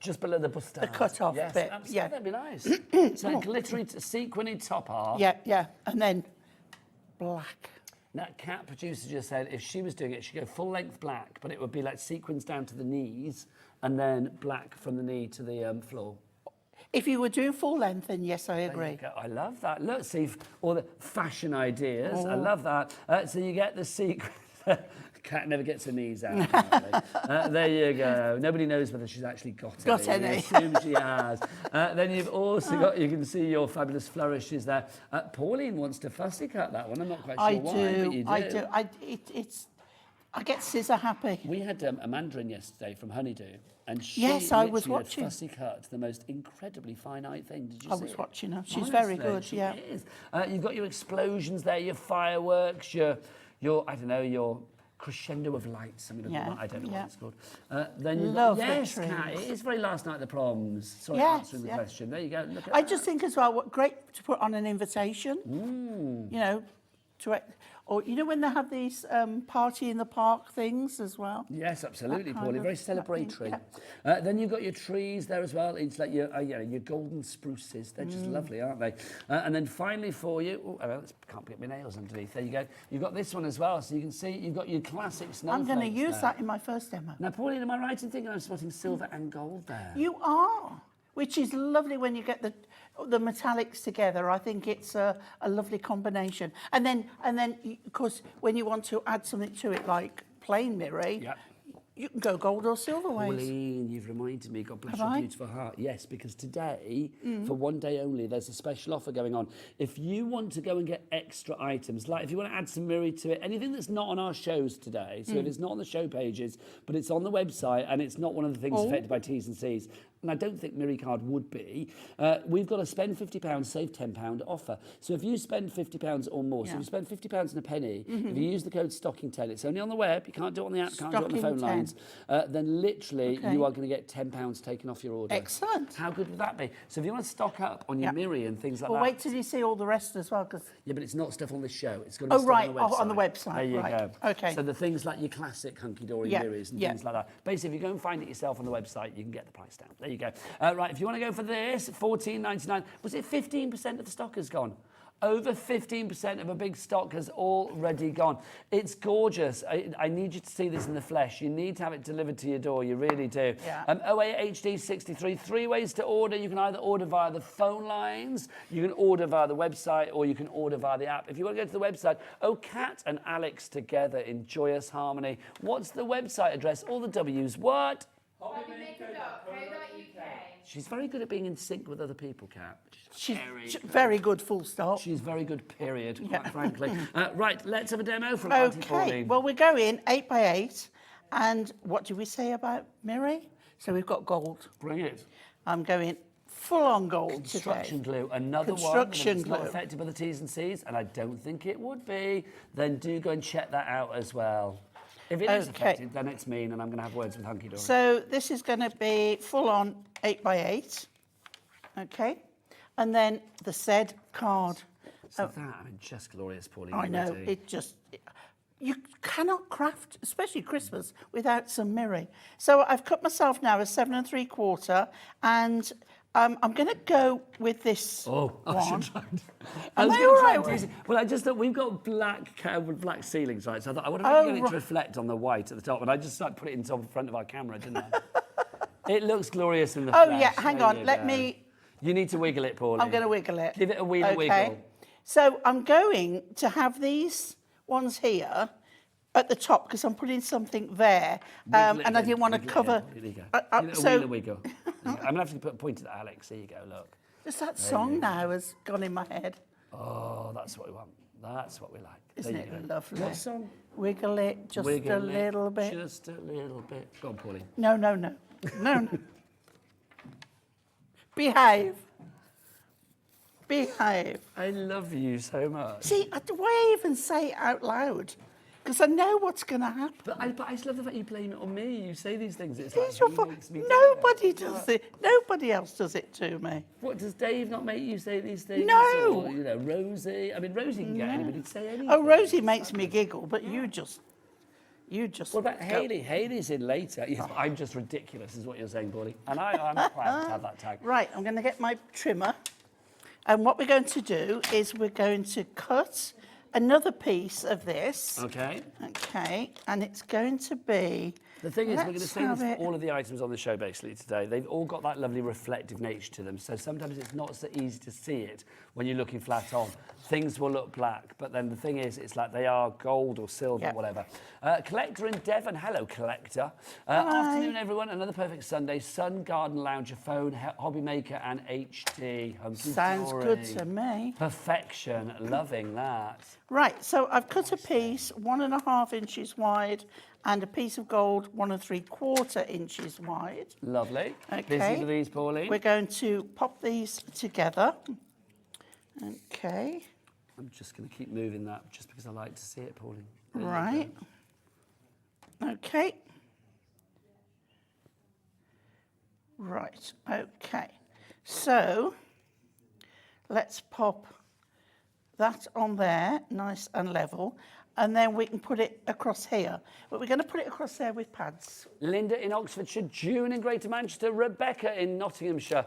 Just below the bust the cut-off yes, bit. Absolutely. Yeah. That'd be nice. So a glittery, sequiny top half. Yeah. And then black. That Cat producer just said if she was doing it, she'd go full length black, but it would be like sequins down to the knees and then black from the knee to the floor. If you were doing full length, then yes, I There you agree. go. I love that. Look, see, all the fashion ideas. I love that. So you get the sequins. Cat never gets her knees out. Apparently. There you go. Nobody knows whether she's actually got any. any. I assume she has. Then you've also got, you can see your fabulous flourishes there. Pauline wants to fussy cut that one. I'm not quite sure why, but you do. I get scissor happy. We had a mandarin yesterday from Honeydew, and she Yes, I was literally had watching. fussy cut the most incredibly finite thing. Did you I see was it? watching her. She's very Honestly, good, she yeah. is. You've got your explosions there, your fireworks, your I don't know, your crescendo of lights. I mean, I don't know what it's called. Then you've got, Lovely yes, trees. Kat, it is very last night at the proms. Sorry, Yes, answering the yeah. question. There you go. Look at I that. just think as well, what great to put on an invitation. You know, or you know when they have these party in the park things as well. Yes, absolutely, That kind Paulie. of- Very that thing, celebratory. yeah. Then you've got your trees there as well. It's like your golden spruces. They're just lovely, aren't they? And then finally for you, can't get my nails underneath. There you go. You've got this one as well, so you can see you've got your classic snowflakes. I'm going to use there. that in my first demo. Now, Pauline, am I right in thinking I'm spotting silver and gold there? You are, which is lovely when you get the metallics together. I think it's a lovely combination. And then, of course, when you want to add something to it, like plain Mirri, Yep. You can go gold or silver ways. Pauline, you've reminded me, God bless Have your I? beautiful heart. Yes, because today, for one day only, there's a special offer going on. If you want to go and get extra items, like if you want to add some Mirri to it, anything that's not on our shows today, so if it's not on the show pages, but it's on the website and it's not one of the things affected by T's and C's, and I don't think Mirri card would be, we've got a spend £50, save £10 offer. So if you spend £50 or more, so if you spend £50 and a penny, if you use the code STOCKING10, it's only on the web, you can't do it on the app, can't do it on the phone lines, then literally you are going to get £10 taken off your order. Excellent. How good would that be? So if you want to stock up on your Mirri and things like Well, that. wait till you see all the rest as well. Yeah, but it's not stuff on this show. It's got to be stuff right. on the website. On the website. There you right. go. Okay. So the things like your classic hunky-dory Mirris and things like that. Basically, if you go and find it yourself on the website, you can get the price down. There you go. Right, if you want to go for this, $14.99. Was it 15% of the stock has gone? Over 15% of a big stock has already gone. It's gorgeous. I need you to see this in the flesh. You need to have it delivered to your door. You really do. Yeah. 08HD63. 3 ways to order. You can either order via the phone lines, you can order via the website, or you can order via the app. If you want to go to the website, Kat and Alex together in joyous harmony. What's the website address? All the W's. What? Hobbymaker.co.uk. She's very good at being in sync with other people, Kat. She's very good, full stop. She's very good, period, quite frankly. Right, let's have a demo from Auntie Pauline. Okay, well, we're going 8 by 8. And what do we say about Mirri? So we've got gold. Bring it. I'm going full-on gold Construction today. glue, another Construction one. If it's not glue. affected by the T's and C's, and I don't think it would be, then do go and check that out as well. If it is affected, then it's mean, and I'm going to have words with HUNKYDORY. So this is going to be full-on 8 by 8. Okay. And then the said card. So that, I mean, just glorious, Pauline. I know, already. it just... You cannot craft, especially Christmas, without some Mirri. So I've cut myself now a 7 3/4, and I'm going to go with this Oh, I one. should try. Am I gonna all try right and with- tease you. Well, I just thought we've got black ceilings, right? So I thought I would Oh, have get it right. to reflect on the white at the top, and I just like put it into the front of our camera, didn't I? It looks glorious in the Oh, flesh. yeah, hang There on, you let go. me... You need to wiggle it, Pauline. I'm going to wiggle it. Give it a wiggle. So I'm going to have these ones here at the top because I'm putting something there, Wiggle it and I in, didn't want to wiggle it cover. in. There you go. Give it a wiggle. I'm going to have to put a pointer at Alex. There you go, look. Just that song now has gone in my head. Oh, that's what we want. That's what we like. Isn't There you it go. lovely? What song? Wiggle it just Wiggle a it little bit. Just a little bit. Go on, Pauline. No. No. Behave. I love you so much. See, why even say it out loud? Because I know what's going to happen. But I just love the fact you blame it on me. You say these things. It's It's like, your he fault. makes me do Nobody it. does it. Nobody else does it to me. What, does Dave not make you say these things? No. Or, you know, Rosie. I mean, Rosie can get anybody to say anything. Oh, Rosie makes me giggle, but you just. What about Hayley? Hayley's in later. Yes, I'm just ridiculous, is what you're saying, Pauline. And I'm proud to have that tag. Right, I'm going to get my trimmer. And what we're going to do is we're going to cut another piece of this. Okay. Okay, and it's going to be... The thing is, we're going to let's say this have for all of the items on the show basically today. They've all got that lovely reflective nature to them. So sometimes it's not so easy to see it when you're looking flat on. Things will look black, but then the thing is, it's like they are gold or silver, Yep. whatever. Collector in Devon. Hello, Collector. Afternoon, everyone. Another perfect Sunday. Sun, Garden, Lounger, Phone, Hobby Maker, and HT. Sounds good to me. Perfection. Loving that. Right, so I've cut a piece 1.5 inches wide and a piece of gold 1 3/4 inches wide. Lovely. Okay. Busy with these, Pauline. We're going to pop these together. Okay, I'm just going to keep moving that just because I like to see it, Pauline. right. Okay. Right, okay. So let's pop that on there, nice and level, and then we can put it across here. But we're going to put it across there with pads. Linda in Oxfordshire, June in Greater Manchester, Rebecca in Nottinghamshire,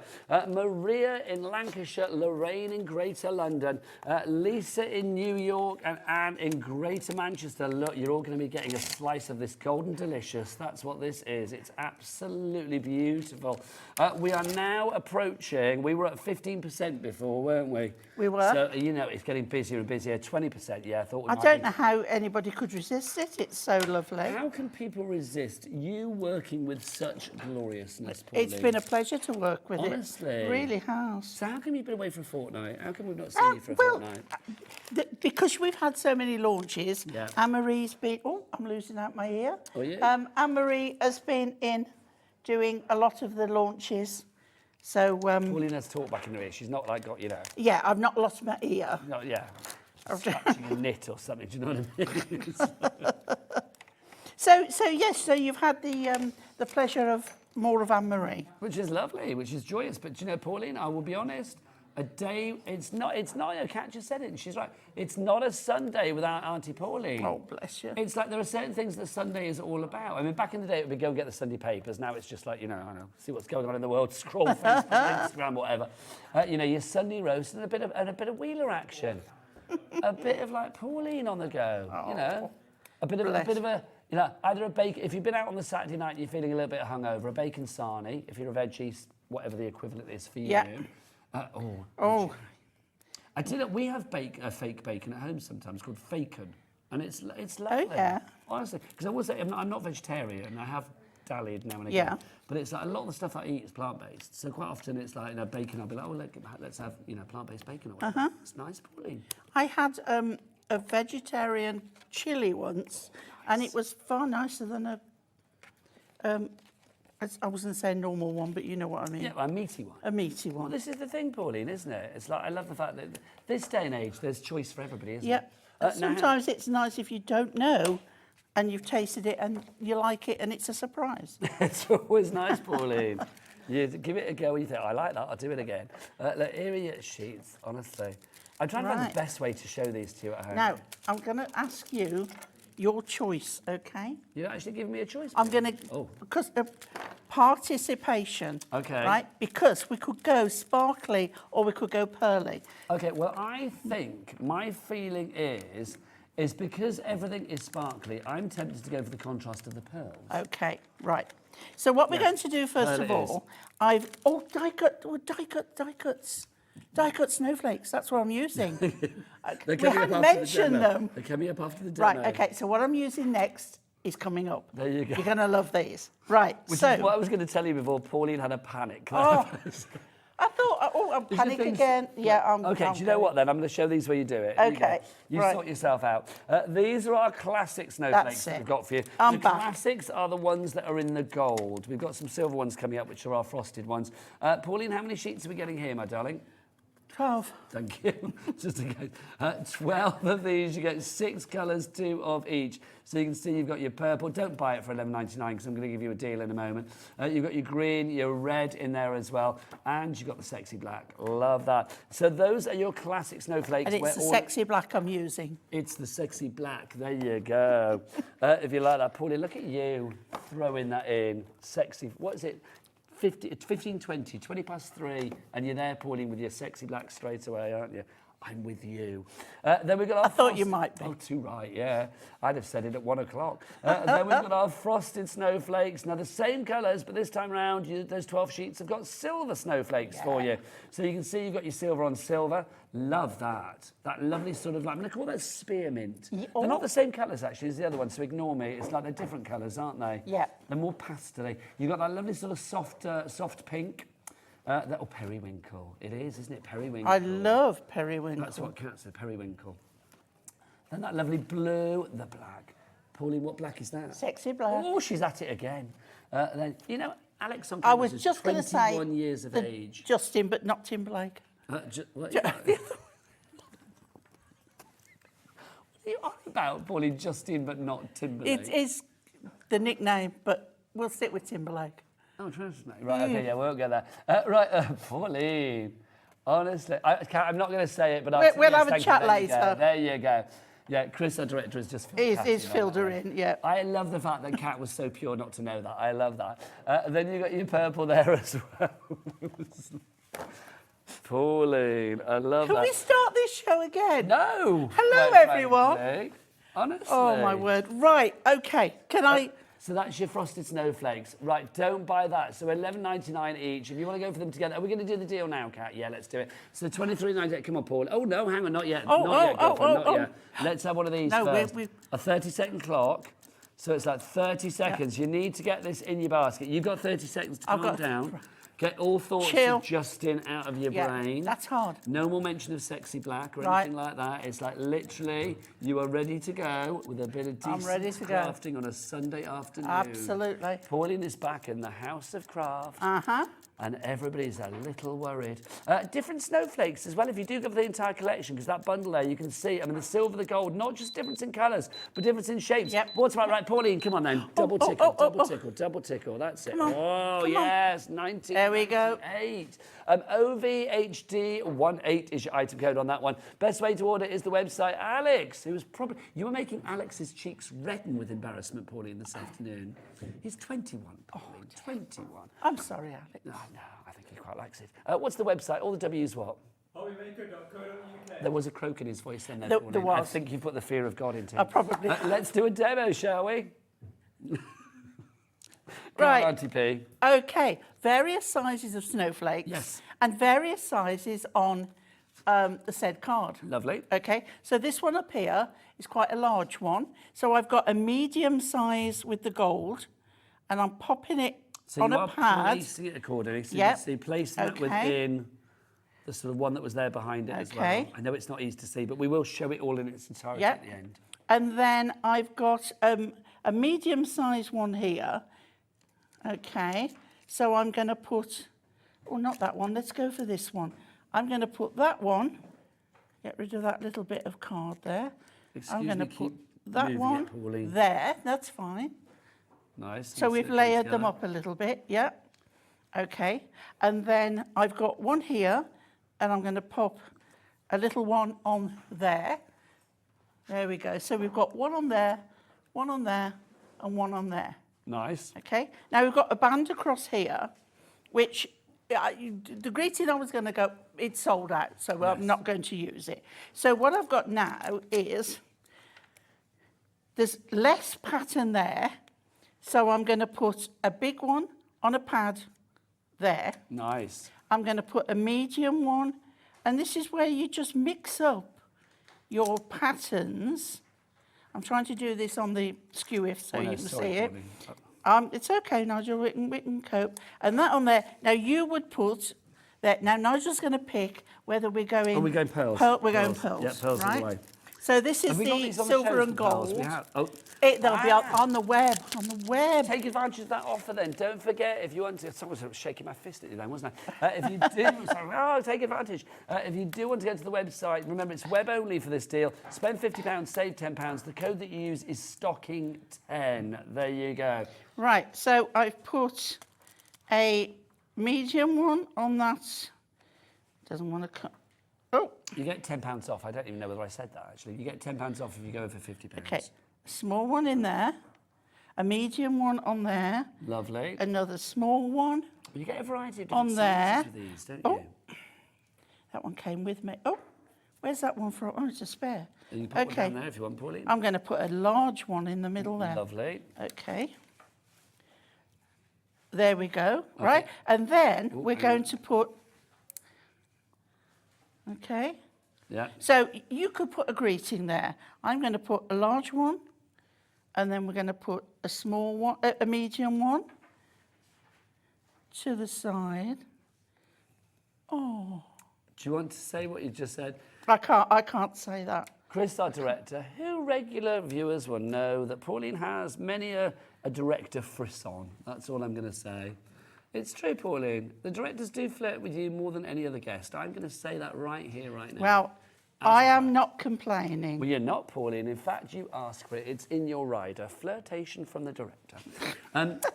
Maria in Lancashire, Lorraine in Greater London, Lisa in New York, and Anne in Greater Manchester. Look, you're all going to be getting a slice of this golden delicious. That's what this is. It's absolutely beautiful. We are now approaching, we were at 15% before, weren't we? We were. So, you know, it's getting busier and busier. 20%, yeah, I thought we I might don't be know how how anybody could resist it. It's so lovely. How can people resist you working with such gloriousness, Pauline? It's been a pleasure to work with Honestly. it. Really has. So how come you've been away for a fortnight? How come we've not seen you for a fortnight? Because we've had so many launches, Yeah. Anne-Marie's been... Oh, I'm losing out my ear. Oh, yeah? Anne-Marie has been in doing a lot of the launches. So, Pauline has talked back in her ear. She's not like got, you know... yeah, I've not lost my ear. No, yeah. Scratching a knit or something, do you know what I mean? So yes, so you've had the pleasure of more of Anne-Marie. Which is lovely, which is joyous. But do you know, Pauline, I will be honest, a day, it's not, Kat just said it, and she's right, it's not a Sunday without Auntie Pauline. Oh, bless you. It's like there are certain things that Sunday is all about. I mean, back in the day, it would be go and get the Sunday papers. Now it's just like, you know, I don't know, see what's going on in the world, scroll Facebook, Instagram, whatever. You know, your Sunday roast and a bit of wheeler action. A bit of like Pauline on the go, you know. A bit of a, you know, either a bacon, if you've been out on the Saturday night and you're feeling a little bit hungover, a bacon sarnie, if you're a veggie, whatever the equivalent is for you. Yeah. I tell you, we have fake bacon at home sometimes called Facon, and it's lovely. Oh, yeah. Honestly, because I will say I'm not vegetarian. I have dallied now and again. Yeah. But it's like a lot of the stuff I eat is plant-based. So quite often it's like, you know, bacon. I'll be like, oh, let's have, you know, plant-based bacon or whatever. It's nice, Pauline. I had a vegetarian chili once, and it was far nicer than a... I wasn't saying normal one, but you know what I mean. Yeah, a meaty one. A meaty one. Well, this is the thing, Pauline, isn't it? It's like, I love the fact that this day and age, there's choice for everybody, isn't Yeah. it? Sometimes it's nice if you don't know and you've tasted it and you like it and it's a surprise. It's always nice, Pauline. You give it a go and you think, I like that, I'll do it again. Look, here are your sheets, honestly. I'm trying to find the best way to show these to you at home. Now, I'm going to ask you your choice, okay? You're actually giving me a choice. I'm going to, because of participation. Okay. Right? Because we could go sparkly or we could go pearly. Okay, well, I think my feeling is because everything is sparkly, I'm tempted to go for the contrast of the pearls. Okay, right. So what we're going to do first of all, die cut snowflakes, that's what I'm using. We hadn't mentioned them. They're coming up after the demo. Right, okay, so what I'm using next is coming up. There you go. You're going to love these. Right, Which is what I was going to tell you before Pauline had a panic. I thought, I'm panic again. Yeah, I'm... Okay, do you know what then? I'm going to show these where you do it. Okay, You sort yourself out. These are our classic snowflakes that we've got for you. The classics are the ones that are in the gold. We've got some silver ones coming up, which are our frosted ones. Pauline, how many sheets are we getting here, my darling? 12. Thank you. Just in case. 12 of these. You get 6 colours, 2 of each. So you can see you've got your purple. Don't buy it for $11.99 because I'm going to give you a deal in a moment. You've got your green, your red in there as well. And you've got the sexy black. Love that. So those are your classic snowflakes. And it's the sexy black I'm using. It's the sexy black. There you go. If you like that, Pauline, look at you throwing that in. Sexy. What is it? 15, 20 past 3, and you're there, Pauline, with your sexy black straight away, aren't you? I'm with you. Then we've got our I thought you might be. Oh, too right, yeah. I'd have said it at 1 o'clock. Then we've got our frosted snowflakes. Now, the same colours, but this time round, those 12 sheets have got silver snowflakes for you. So you can see you've got your silver on silver. Love that. That lovely sort of, like, I'm going to call that spearmint. They're not the same colours, actually, as the other ones, so ignore me. It's like they're different colours, aren't they? Yeah. They're more pastel-y. You've got that lovely sort of soft pink. Periwinkle. It is, isn't it? Periwinkle. I love periwinkle. That's what Kat said, periwinkle. Then that lovely blue, the black. Pauline, what black is that? Sexy black. Oh, she's at it again. Then, you know, Alex on I was campus just is going to say 21 years of age. Justin, but not Timberlake. What are you on about, Pauline? Justin, but not Timberlake? It is the nickname, but we'll stick with Timberlake. Oh, trust me. Right, okay, yeah, we won't get there. Pauline, honestly, I'm not going to say it, but we'll have a chat later. There you go. Yeah, Chris, our director, has just filled He's filled her in, yeah. I love the fact that Kat was so pure not to know that. I love that. Then you got your purple there as well. Pauline, I love that. Can we start this show again? No. Hello, everyone. Honestly. Oh, my word. Right, okay. Can I So that's your frosted snowflakes. Right, don't buy that. So $11.99 each. If you want to go for them together, are we going to do the deal now, Kat? Yeah, let's do it. So $23.98. Come on, Paul. Oh, no, hang on, not yet. Not yet, girlfriend, not yet. Let's have one of these first. A 30-second clock. So it's like 30 seconds. You need to get this in your basket. You've got 30 seconds to calm down. Get all thoughts of Justin out of your brain. That's hard. No more mention of sexy black or anything like that. It's like literally you are ready to go with a bit of decent crafting on a Sunday afternoon. Absolutely. Pauline is back in the house of craft. And everybody's a little worried. Different snowflakes as well, if you do go for the entire collection, because that bundle there, you can see, I mean, the silver, the gold, not just difference in colours, but difference in shapes. What's right, Pauline, come on then. Double tickle, double tickle, that's it. Oh, yes, 19. There we go. 8. OVHD18 is your item code on that one. Best way to order is the website. Alex, who was probably... You were making Alex's cheeks redden with embarrassment, Pauline, this afternoon. He's 21, Pauline, 21. I'm sorry, Alex. No, I think he quite likes it. What's the website? All the W's what? Hobbymaker.co.uk. There was a croak in his voice then. There was. I think you put the fear of God into it. Probably. Let's do a demo, shall we? Right. Auntie P. Okay. Various sizes of snowflakes. Yes. And various sizes on the said card. Lovely. Okay. So this one up here is quite a large one. So I've got a medium size with the gold, and I'm popping it on a pad. So you are placing it accordingly. So you're placing it within the sort of one that was there behind it as well. I know it's not easy to see, but we will show it all in its entirety at the end. And then I've got a medium-sized one here. Okay, so I'm going to put, not that one, let's go for this one. I'm going to put that one, get rid of that little bit of card there. I'm going to put that one there, that's fine. Nice. So we've layered them up a little bit, Okay, and then I've got one here, and I'm going to pop a little one on there. There we go. So we've got one on there, and one on there. Nice. Okay. Now we've got a band across here, which the greeting I was going to go, it's sold out, so I'm not going to use it. So what I've got now is there's less pattern there, so I'm going to put a big one on a pad there. Nice. I'm going to put a medium one, and this is where you just mix up your patterns. I'm trying to do this on the skew-if so you can see it. It's okay, Nigel, we can cope. And that on there, now you would put that. Now Nigel's going to pick whether we're going... Oh, we're going pearls. We're going pearls, yeah, pearls right? all the way. So this is the silver and gold. They'll be on the web, Take advantage of that offer then. Don't forget, if you want to... Someone was shaking my fist at you then, wasn't I? If you do... take advantage. If you do want to go to the website, remember, it's web only for this deal. Spend £50, save £10. The code that you use is stocking10. There you go. Right, so I've put a medium one on that. Doesn't want to cut... Oh. You get £10 off. I don't even know whether I said that, actually. You get £10 off if you go for £50. Okay. A small one in there. A medium one on there. Lovely. Another small one. Well, you get a variety of on there. With these, don't you? That one came with me. Oh, where's that one from? Oh, it's a spare. You can put one down there if you want, Pauline. I'm going to put a large one in the middle there. Lovely. Okay. There we go. Okay. Right. And then we're going to put... Okay. Yeah. So you could put a greeting there. I'm going to put a large one, and then we're going to put a small one, a medium one to the side. Oh. Do you want to say what you just said? I can't say that. Chris, our director, who regular viewers will know that Pauline has many a director frisson. That's all I'm going to say. It's true, Pauline. The directors do flirt with you more than any other guest. I'm going to say that right here, right now. Well, I am not complaining. Well, you're not, Pauline. In fact, you ask for it. It's in your rider. Flirtation from the director.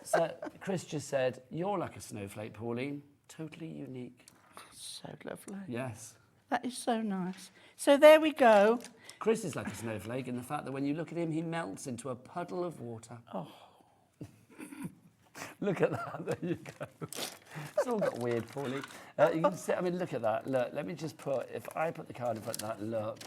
So Chris just said, you're like a snowflake, Pauline. Totally unique. So lovely. Yes. That is so nice. So there we go. Chris is like a snowflake in the fact that when you look at him, he melts into a puddle of water. Oh. Look at that, there you go. It's all got weird, Paulie. You can see, I mean, look at that. Look, let me just put, if I put the card in front of that, look.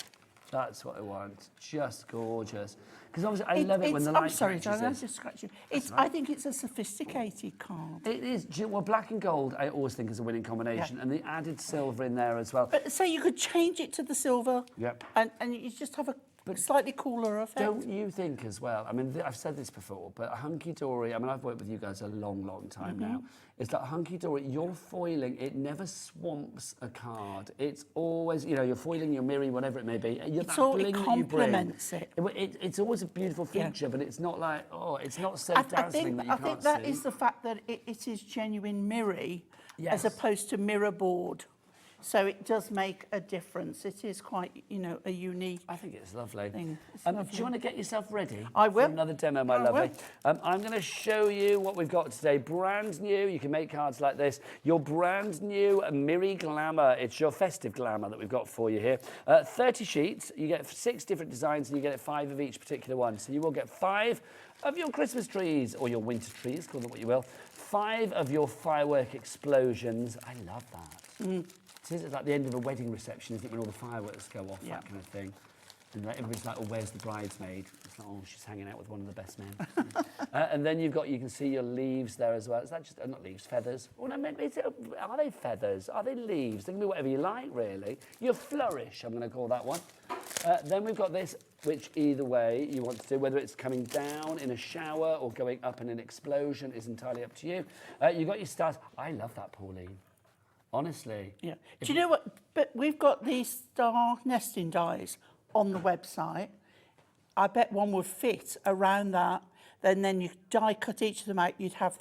That's what I want. Just gorgeous. Because obviously I love it when the light I'm sorry, catches John, I it. just scratched you. I think it's a sophisticated card. It is. Well, black and gold I always think is a winning combination, and the added silver in there as well. But so you could change it to the silver, Yep. and you just have a slightly cooler effect. Don't you think as well? I mean, I've said this before, but HUNKYDORY, I mean, I've worked with you guys a long, long time now. It's that HUNKYDORY, your foiling, it never swamps a card. It's always, you know, you're foiling your Mirri, whatever it may be. It complements it. It's always a beautiful feature, but it's not like, oh, it's not so I dazzling that you I can't think that see. is the fact that it is genuine Mirri, Yes. as opposed to mirror board. So it does make a difference. It is quite, you know, a unique. I think it's lovely. Thing. It's Do lovely. you want to get yourself ready? I will. For another demo, my lovely. I'm going to show you what we've got today. Brand new. You can make cards like this. Your brand new Mirri Glamour. It's your Festive Glamour that we've got for you here. 30 sheets. You get 6 different designs, and you get 5 of each particular one. So you will get 5 of your Christmas trees, or your winter trees, call them what you will. 5 of your firework explosions. I love that. It's like the end of a wedding reception, isn't it, when all the fireworks go off, that kind of thing. And everybody's like, oh, where's the bridesmaid? It's like, oh, she's hanging out with one of the best men. And then you can see your leaves there as well. Is that just, not leaves, feathers? Oh, no, are they feathers? Are they leaves? They can be whatever you like, really. Your flourish, I'm going to call that one. Then we've got this, which either way you want to do, whether it's coming down in a shower or going up in an explosion is entirely up to you. You've got your stars. I love that, Pauline. Honestly. Yeah. Do you know what? But we've got these star nesting dies on the website. I bet one would fit around that. Then you die cut each of them out. You'd have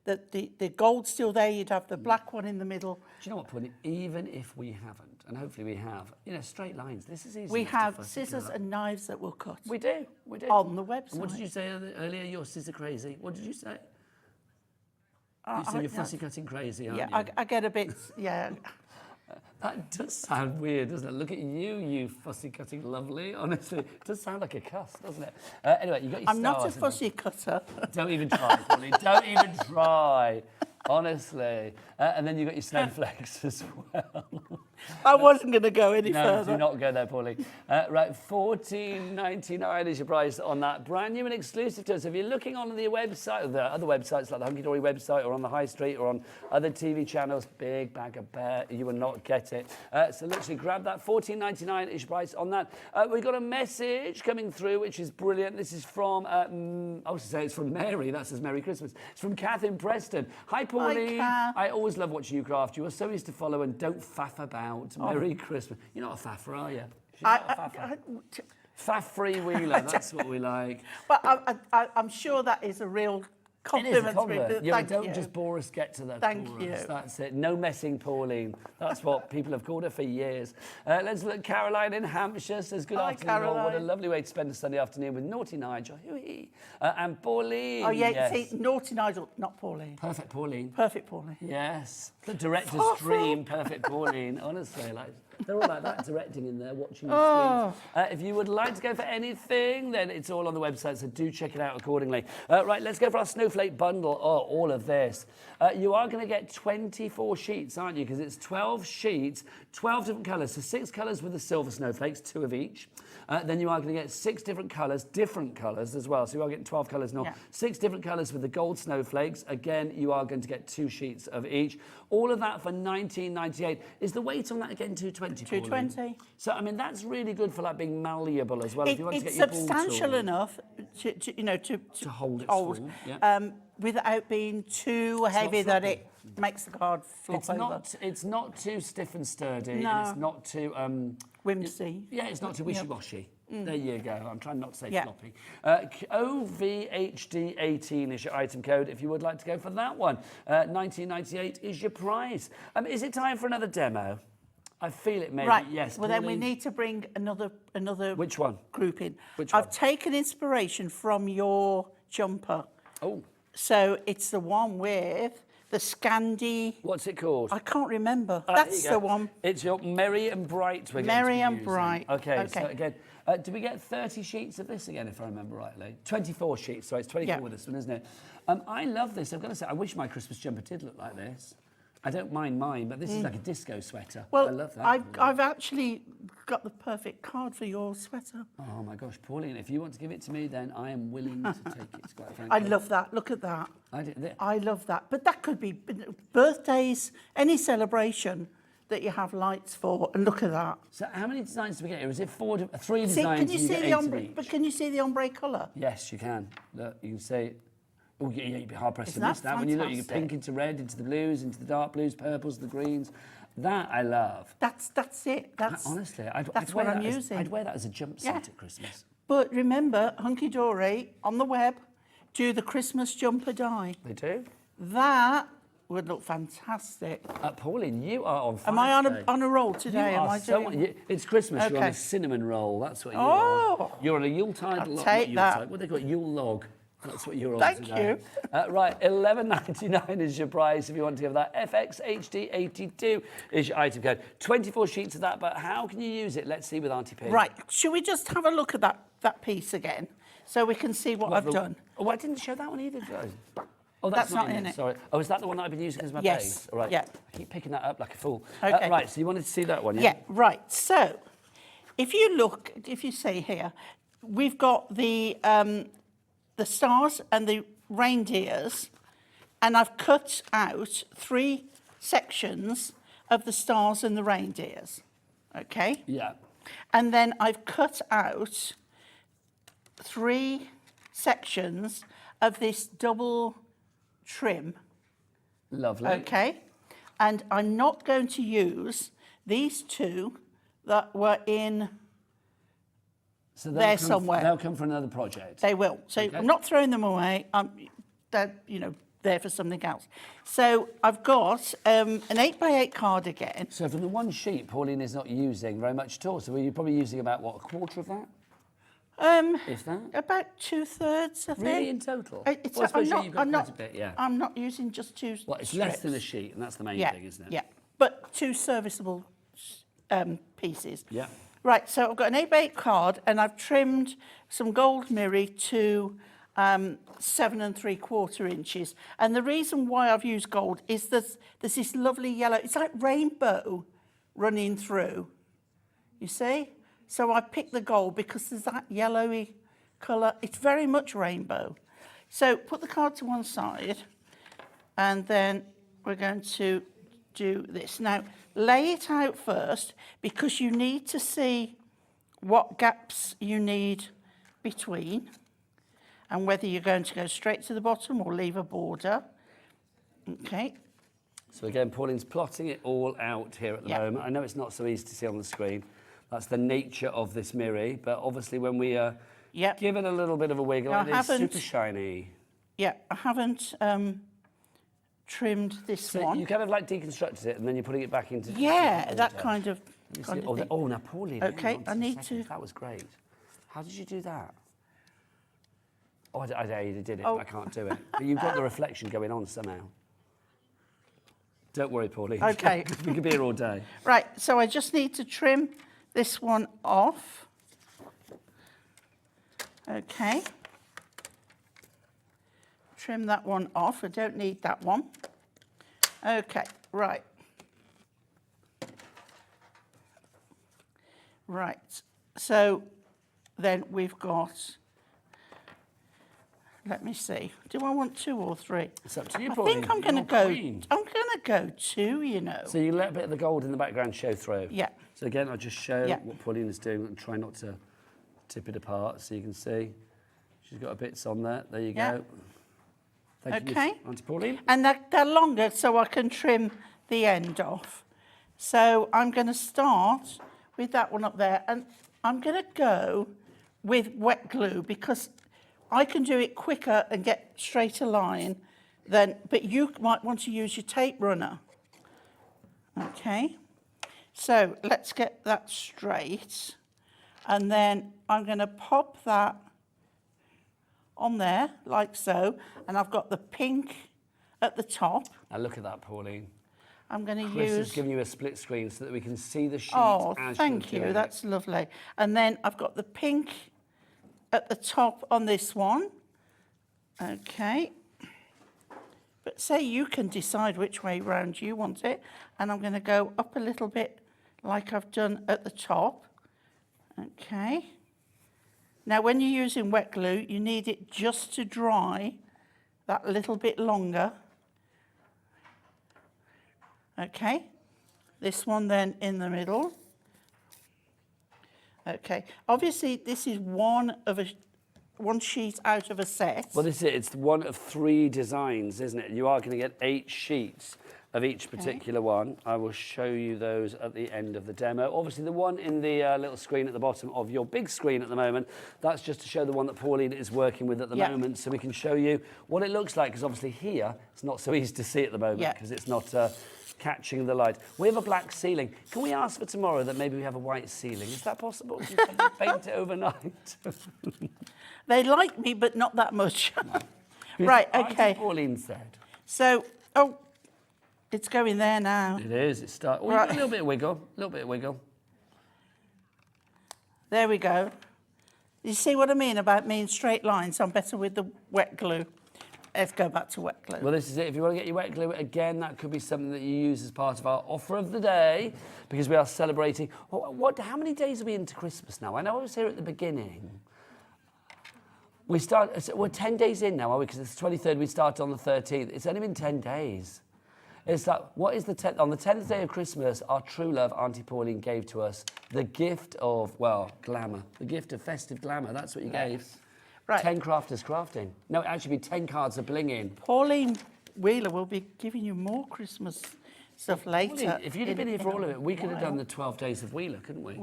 the gold still there. You'd have the black one in the middle. Do you know what, Pauline? Even if we haven't, and hopefully we have, you know, straight lines. This is easy. We have scissors and knives that we'll cut. We do. We do. On the website. And what did you say earlier? You're scissor crazy. What did you say? You say you're fussy cutting crazy, aren't you? I get a bit, yeah. That does sound weird, doesn't it? Look at you, you fussy cutting lovely. Honestly, it does sound like a cuss, doesn't it? Anyway, you got your I'm not a stars. fussy cutter. Don't even try, Pauline. Don't even try. Honestly. And then you've got your snowflakes as well. I wasn't going to go any No, further. do not go there, Pauline. Right, $14.99 is your price on that. Brand new and exclusive to us. If you're looking on the website, or the other websites like the HUNKYDORY website or on the high street or on other TV channels, big bag of bear, you will not get it. So literally grab that. $14.99 is your price on that. We've got a message coming through, which is brilliant. This is from, I was to say it's from Mary. That says Merry Christmas. It's from Kath in Preston. Hi, Pauline. Kath. I always love watching you craft. You are so easy to follow and don't faff about. Merry Christmas. You're not a faffer, are you? She's not a faffer. Faff freewheeler, that's what we like. But I'm sure that is a real compliment. It is a compliment. Thank don't you. just bore us, get to the Thank chorus. you. That's it. No messing, Pauline. That's what people have called her for years. Let's look. Caroline in Hampshire says, good Hi, afternoon, all. What a Caroline. lovely way to spend a Sunday afternoon with naughty Nigel. Hoo-hee. And Pauline. Oh, yeah, yes. see, naughty Nigel, not Pauline. Perfect Pauline. Perfect Pauline. Yes. The director's dream, perfect Pauline. Honestly, like, they're all like that, directing in there, watching the screens. If you would like to go for anything, then it's all on the website, so do check it out accordingly. Right, let's go for our snowflake bundle. Oh, all of this. You are going to get 24 sheets, aren't you? Because it's 12 sheets, 12 different colours. So 6 colours with the silver snowflakes, 2 of each. Then you are going to get 6 different colours as well. So you are getting 12 colours now. Yeah. 6 different colours with the gold snowflakes. Again, you are going to get 2 sheets of each. All of that for $19.98. Is the weight on that again $2.20? $2.20. So I mean that's really good for like being malleable as well. If you want to get it's your ball substantial tool enough to hold its full, without being too heavy that it makes the card flop over. It's not too stiff and sturdy. No. And it's not too whimsy. Yeah, it's not too wishy-washy. There you go. I'm trying not to say floppy. OVHD18 is your item code if you would like to go for that one. $19.98 is your price. Is it time for another demo? I feel it, maybe. Right. Yes. Well, then we need to bring another Which one? group in. Which one? I've taken inspiration from your jumper. Oh. So it's the one with the Scandi. What's it called? I can't remember. That's the one. It's your Merry and Bright. Merry and Bright. Okay. So again, do we get 30 sheets of this again, if I remember rightly? 24 sheets. So it's 24 with this one, isn't it? I love this. I've got to say, I wish my Christmas jumper did look like this. I don't mind mine, but this is like a disco sweater. Well, I love that. I've actually got the perfect card for your sweater. Oh my gosh, Pauline, if you want to give it to me, then I am willing to take it. Quite frankly. I love that. Look at that. I I love that. But that could be birthdays, any celebration that you have lights for. And look at that. So how many designs do we get here? Is it three See, designs? can you and see get the 8 of ombre? each? But can you see the ombre colour? Yes, you can. Look, you can see. Oh, yeah, you'd be hard pressed to Isn't miss that that. When you look, you get fantastic? pink into red, into the blues, into the dark blues, purples, the greens. That I love. That's it. That's Honestly, that's what I'm using. I'd wear that as a jumpsuit Yeah. at Christmas. But remember, HUNKYDORY on the web do the Christmas jumper die. They do. That would look fantastic. Pauline, you are on fire. Am I today. on a roll today? You Am are I so doing? it's Christmas. You're on a Okay. cinnamon roll. That's what you're Oh. on. You're on a Yuletide I'll log. take that. What they got? Yule log. That's what you're on Thank today. you. Right, $11.99 is your price if you want to give that. FXHD82 is your item code. 24 sheets of that, but how can you use it? Let's see with Auntie P. Right. Should we just have a look at that piece again, so we can see what I've done? Oh, I didn't show that one either, Joe. Oh, That's not in it. Sorry. Oh, is that the one that I've been using as my Yes. base? All right. Yeah. I keep picking that up like a fool. Okay. Right, so you wanted to see that one, yeah? Yeah. Right. So, if you see here, we've got the stars and the reindeers, and I've cut out 3 sections of the stars and the reindeers. Okay. Yeah. And then I've cut out 3 sections of this double trim. Lovely. Okay. And I'm not going to use these 2 that were in So there somewhere. They'll come for another project. They will. So Okay. I'm not throwing them away. They're, there for something else. So I've got an 8x8 card again. So from the one sheet, Pauline is not using very much at all. So you're probably using about, what, a quarter of that? If that? About 2/3, I think. Really, in total? It's, Well, I suppose you've got I'm quite not, a bit, yeah. I'm not using just 2 Well, it's strips. less than a sheet, and that's the main Yeah, thing, isn't it? yeah. But 2 serviceable pieces. Yeah. Right, so I've got an 8x8 card, and I've trimmed some gold mirri to 7 3/4 inches. And the reason why I've used gold is there's this lovely yellow, it's like rainbow running through, you see? So I picked the gold because there's that yellowy colour. It's very much rainbow. So put the card to one side, and then we're going to do this. Now, lay it out first, because you need to see what gaps you need between, and whether you're going to go straight to the bottom or leave a border. Okay. So again, Pauline's plotting it all out here at the Yeah. moment. I know it's not so easy to see on the screen. That's the nature of this Mirri, but obviously when we Yep. give it a little bit of a wiggle, Now, it is I haven't- super shiny. Yeah, I haven't trimmed this So one. you kind of like deconstructed it and then you're putting it back into... Yeah, that kind of You see- thing. oh, now Pauline, hang Okay, on I a need second. to- That was great. How did you do that? Oh, I did it, Oh. but I can't do it. But you've got the reflection going on somehow. Don't worry, Pauline. Okay. We could be here all day. Right, so I just need to trim this one off. Okay. Trim that one off. I don't need that one. Okay, right. Right, so then we've got, let me see, do I want 2 or 3? It's up to you, I Pauline. think I'm going to You're go, queen. I'm going to go 2, you know. So you let a bit of the gold in the background show through. Yeah. So again, I'll just show Yeah. what Pauline is doing and try not to tip it apart so you can see. She's got her bits on there. There you Yeah. go. Thank you, Okay. Miss Auntie Pauline. And they're longer, so I can trim the end off. So I'm going to start with that one up there, and I'm going to go with wet glue because I can do it quicker and get straight a line than, but you might want to use your tape runner. Okay, so let's get that straight, and then I'm going to pop that on there like so, and I've got the pink at the top. Now look at that, Pauline. I'm going to Chris has use. given you a split screen so that we can see the sheet Oh, as thank you're you. doing That's lovely. And then I've got the pink at the top on this one. Okay. But say you can decide which way round you want it. And I'm going to go up a little bit like I've done at the top. Okay. Now, when you're using wet glue, you need it just to dry that little bit longer. Okay. This one then in the middle. Okay. Obviously, this is one sheet out of a set. Well, this is it. It's one of 3 designs, isn't it? You are going to get 8 sheets of each particular one. I will show you those at the end of the demo. Obviously, the one in the little screen at the bottom of your big screen at the moment, that's just to show the one that Pauline is working with at the moment, so we can show you what it looks like, because obviously here, it's not so easy to see at the moment, because it's not catching the light. We have a black ceiling. Can we ask for tomorrow that maybe we have a white ceiling? Is that possible? Can you paint it overnight? They like me, but not that much. Right, okay. Pauline said. So, it's going there now. It is. It's starting. Oh, right. A little bit of wiggle. A little bit of wiggle. There we go. You see what I mean about me in straight lines? I'm better with the wet glue. Let's go back to wet glue. Well, this is it. If you want to get your wet glue, again, that could be something that you use as part of our offer of the day, because we are celebrating. How many days are we into Christmas now? I know I was here at the beginning. We're 10 days in now, are we? Because it's the 23rd, we started on the 13th. It's only been 10 days. It's like, what is the 10th? On the 10th day of Christmas, our true love, Auntie Pauline, gave to us the gift of, well, glamour. The gift of festive glamour. That's what you gave. Right. 10 crafters crafting. No, it actually be 10 cards of blinging. Pauline Wheeler will be giving you more Christmas stuff later. Pauline, if you'd have been here for all of it, we could have done the 12 days of Wheeler, couldn't we?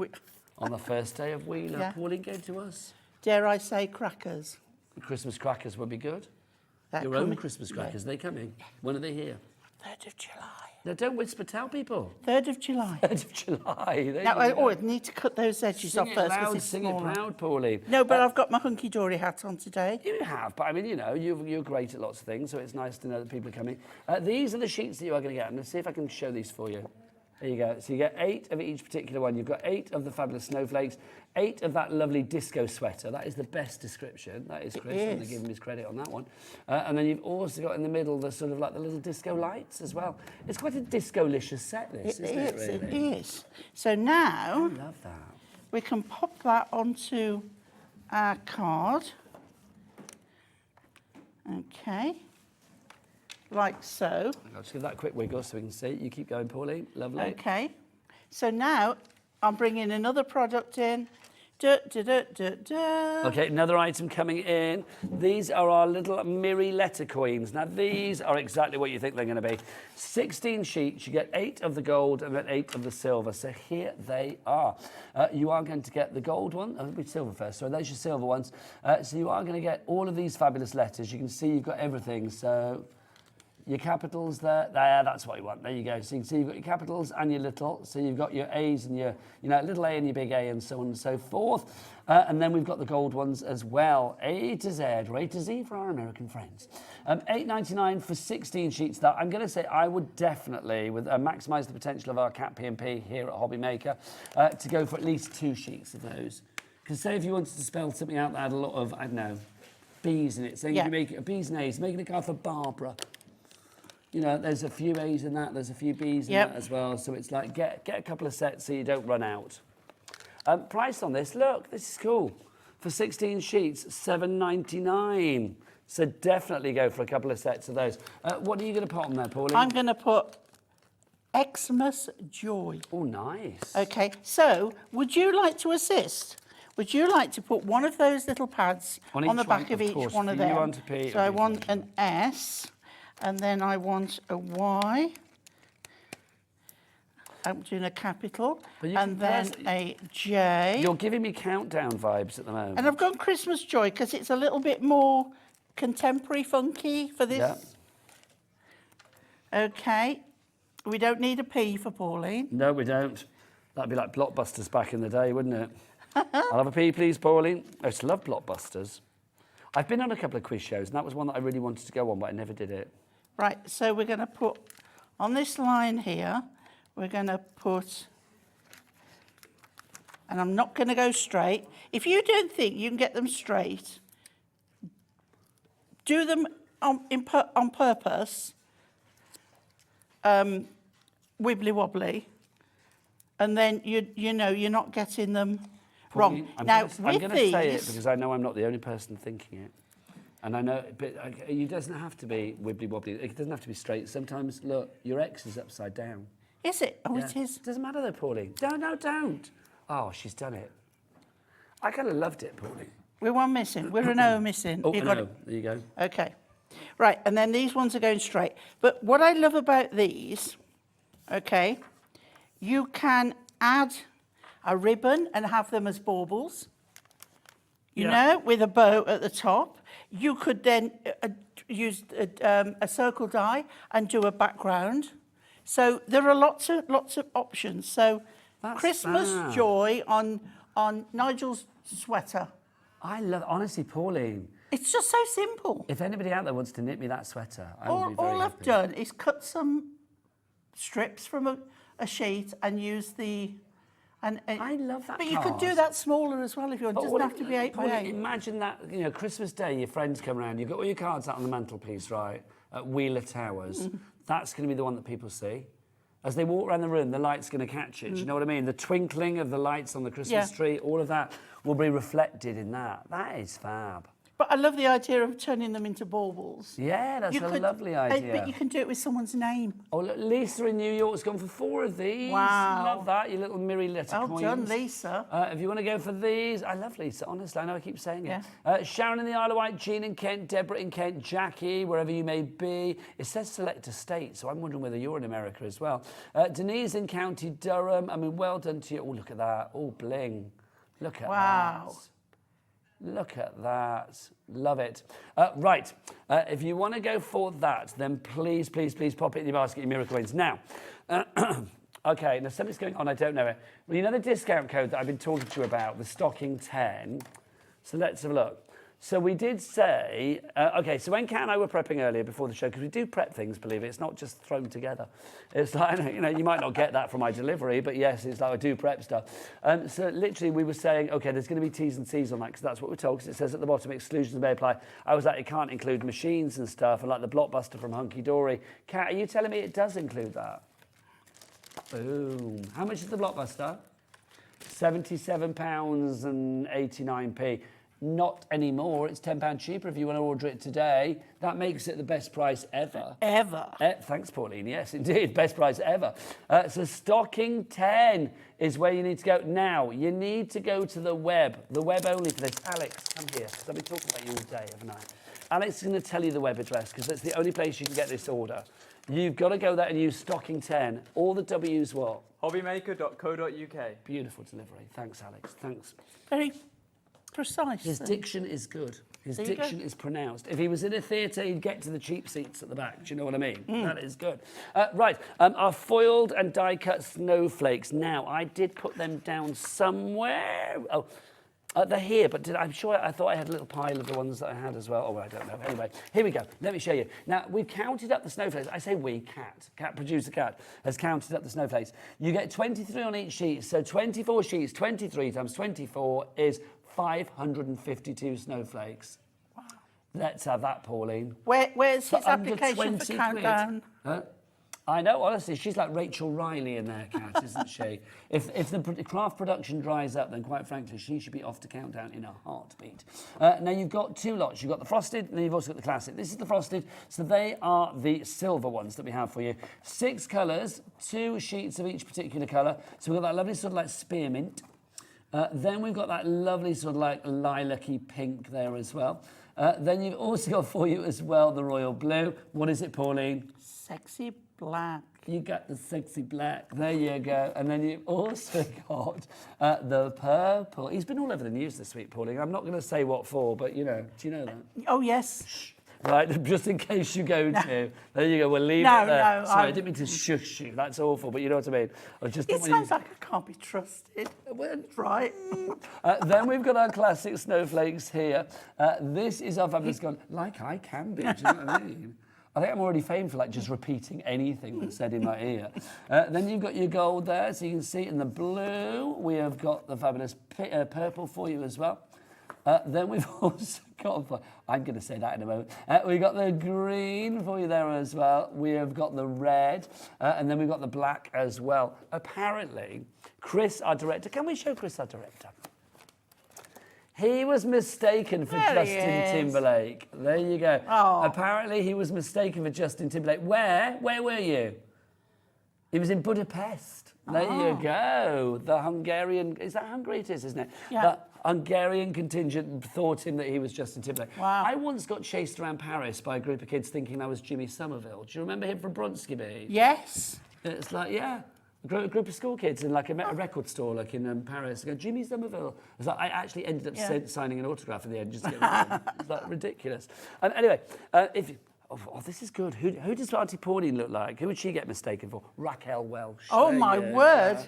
On the first day of Wheeler, Pauline gave to us. Dare I say crackers? The Christmas crackers would be good. Your own Christmas crackers, they coming? When are they here? 3rd of July. No, don't whisper, tell people. 3rd of July. 3rd of July. Now, I need to cut those edges off first. Sing it proud, Pauline. No, but I've got my hunky-dory hat on today. You have, but I mean, you know, you're great at lots of things, so it's nice to know that people are coming. These are the sheets that you are going to get. I'm going to see if I can show these for you. There you go. So you get 8 of each particular one. You've got 8 of the fabulous snowflakes, 8 of that lovely disco sweater. That is the best description. That is Chris. I'm going to give him his credit on that one. And then you've also got in the middle the sort of like the little disco lights as well. It's quite a disco-licious set, this, isn't it, really? It is. So now, I love that. We can pop that onto our card. Okay. Like so. I'll just give that a quick wiggle so we can see. You keep going, Pauline. Lovely. Okay. So now I'm bringing another product in. Okay, another item coming in. These are our little Mirri letter coins. Now, these are exactly what you think they're going to be. 16 sheets. You get 8 of the gold and then 8 of the silver. So here they are. You are going to get the gold one. Which silver first? Sorry, those are your silver ones. So you are going to get all of these fabulous letters. You can see you've got everything. So your capitals there, that's what you want. There you go. So you can see you've got your capitals and your little. So you've got your A's and your, little A and your big A and so on and so forth. And then we've got the gold ones as well. A to Z, or A to Z for our American friends. $8.99 for 16 sheets. That I'm going to say I would definitely maximise the potential of our Cat P&P here at Hobby Maker to go for at least 2 sheets of those. Because say if you wanted to spell something out that had a lot of, I don't know, B's in it. So you can make it a B's and A's, making a card for Barbara. There's a few A's in that, there's a few B's in that as well. So it's like, get a couple of sets so you don't run out. Price on this, look, this is cool. For 16 sheets, $7.99. So definitely go for a couple of sets of those. What are you going to put on there, Pauline? I'm going to put Xmas Joy. Oh, nice. Okay, so would you like to assist? Would you like to put one of those little pads on the back of each one of them? So I want an S. And then I want a Y. I'm doing a capital. And then a J. You're giving me countdown vibes at the moment. And I've gone Christmas Joy because it's a little bit more contemporary funky for this. Yeah. Okay. We don't need a P for Pauline. No, we don't. That'd be like Blockbusters back in the day, wouldn't it? I'll have a P, please, Pauline. I used to love Blockbusters. I've been on a couple of quiz shows, and that was one that I really wanted to go on, but I never did it. Right, so we're going to put, on this line here, we're going to put, and I'm not going to go straight. If you don't think you can get them straight, do them on purpose, wibbly wobbly, and then you know you're not getting them wrong. I'm Now going to with say it these, because I know I'm not the only person thinking it. And I know, but it doesn't have to be wibbly wobbly. It doesn't have to be straight. Sometimes, look, your X is upside down. is it? Oh, Yeah. it is. It doesn't matter though, Pauline. No, don't. Oh, she's done it. I kind of loved it, Pauline. We're one missing. We're an O missing. Oh, You got no. it. There you go. Okay. Right, and then these ones are going straight. But what I love about these, okay, you can add a ribbon and have them as baubles, you know, with a bow at the top. You could then use a circle die and do a background. So there are lots of options. So That's Christmas fab. joy on Nigel's sweater. I love, honestly, Pauline, It's just so simple. if anybody out there wants to knit me that sweater, I would be very All I've happy. done is cut some strips from a sheet and use the... I love that But you could do card. that smaller as well if you want. It doesn't have to be 8 by Pauline, 8. Imagine that, you know, Christmas Day, your friends come around, you've got all your cards out on the mantelpiece, right, at Wheeler Towers. That's going to be the one that people see. As they walk around the room, the light's going to catch it. Do you know what I mean? The twinkling of the lights on the Christmas tree, all of that will be reflected in that. That is fab. But I love the idea of turning them into baubles. Yeah, that's a lovely idea. But you can do it with someone's name. Oh, look, Lisa in New York's gone for 4 of these. Wow. Love that, your little Mirri letter Well coins. done, Lisa. If you want to go for these, I love Lisa, honestly, I know I keep saying it. Yeah. Sharon in the Isle of Wight, Jean in Kent, Deborah in Kent, Jackie, wherever you may be. It says select a state, so I'm wondering whether you're in America as well. Denise in County Durham, I mean, well done to you. Oh, look at that, oh, bling. Look at Wow. that. Look at that. Love it. Right. If you want to go for that, then please, please, please pop it in your basket, your miracle coins. Now, okay, now something's going on, I don't know it. Well, you know the discount code that I've been talking to you about, the stocking 10? So let's have a look. So we did say, okay, so when Kat and I were prepping earlier before the show, because we do prep things, believe it, it's not just thrown together. It's like, you know, you might not get that from my delivery, but yes, it's like I do prep stuff. So literally we were saying, okay, there's going to be T's and C's on that, because that's what we're told, because it says at the bottom, exclusions may apply. I was like, it can't include machines and stuff, and like the blockbuster from HUNKYDORY. Kat, are you telling me it does include that? Boom. How much is the blockbuster? £77.89. Not anymore. It's £10 cheaper if you want to order it today. That makes it the best price ever. Ever. Thanks, Pauline. Yes, indeed. Best price ever. So stocking 10 is where you need to go. Now, you need to go to the web only for this. Alex, come here, because I've been talking about you all day, haven't I? Alex is going to tell you the web address, because that's the only place you can get this order. You've got to go there and use stocking 10. All the W's what? Hobbymaker.co.uk. Beautiful delivery. Thanks, Alex. Thanks. Very precise. His diction is good. His diction is pronounced. If he was in a theatre, he'd get to the cheap seats at the back. Do you know what I mean? That is good. Right, our foiled and die-cut snowflakes. Now, I did put them down somewhere. Oh, they're here, but I thought I had a little pile of the ones that I had as well. Oh, well, I don't know. Anyway, here we go. Let me show you. Now, we've counted up the snowflakes. I say we, Cat, producer Cat, has counted up the snowflakes. You get 23 on each sheet, so 24 sheets, 23 times 24 is 552 snowflakes. Wow. Let's have that, Pauline. Where's his For under application for 20 countdown? quid. I know, honestly, she's like Rachel Riley in there, Kat, isn't she? If the craft production dries up, then quite frankly, she should be off to countdown in a heartbeat. Now, you've got 2 lots. You've got the frosted, and then you've also got the classic. This is the frosted, so they are the silver ones that we have for you. 6 colours, 2 sheets of each particular colour. So we've got that lovely sort of like spearmint. Then we've got that lovely sort of like lilac-y pink there as well. Then you've also got for you as well the royal blue. What is it, Pauline? Sexy black. You got the sexy black. There you go. And then you've also got the purple. He's been all over the news this week, Pauline. I'm not going to say what for, but, you know, do you know that? Oh, yes. Shh. Right, just in case you go to. There you go, we'll leave No, it there. no, Sorry, I didn't mean to shush you. That's awful, but you know what I mean. I just It sounds like I can't be trusted. Well, right. Then we've got our classic snowflakes here. This is our fabulous gone, like I can be, do you know what I mean? I think I'm already famed for like just repeating anything that's said in my ear. Then you've got your gold there, so you can see in the blue. We have got the fabulous purple for you as well. Then we've also got, I'm going to say that in a moment. We've got the green for you there as well. We have got the red, and then we've got the black as well. Apparently, Chris, our director, can we show Chris, our director? He was mistaken for Justin Timberlake. There you go. Oh. Apparently, he was mistaken for Justin Timberlake. Where? Where were you? He was in Budapest. There you go. The Hungarian, is that Hungary it is, isn't it? Yeah. The Hungarian contingent thought him that he was Justin Timberlake. Wow. I once got chased around Paris by a group of kids thinking I was Jimmy Somerville. Do you remember him from Bronski? Yes. It's like, yeah. A group of school kids in like a record store like in Paris. Go, Jimmy Somerville. It's like, I actually ended up signing an autograph at the end just to get rid of him. It's like ridiculous. Anyway, if you, oh, this is good. Who does Auntie Pauline look like? Who would she get mistaken for? Raquel Welch. Oh, my word.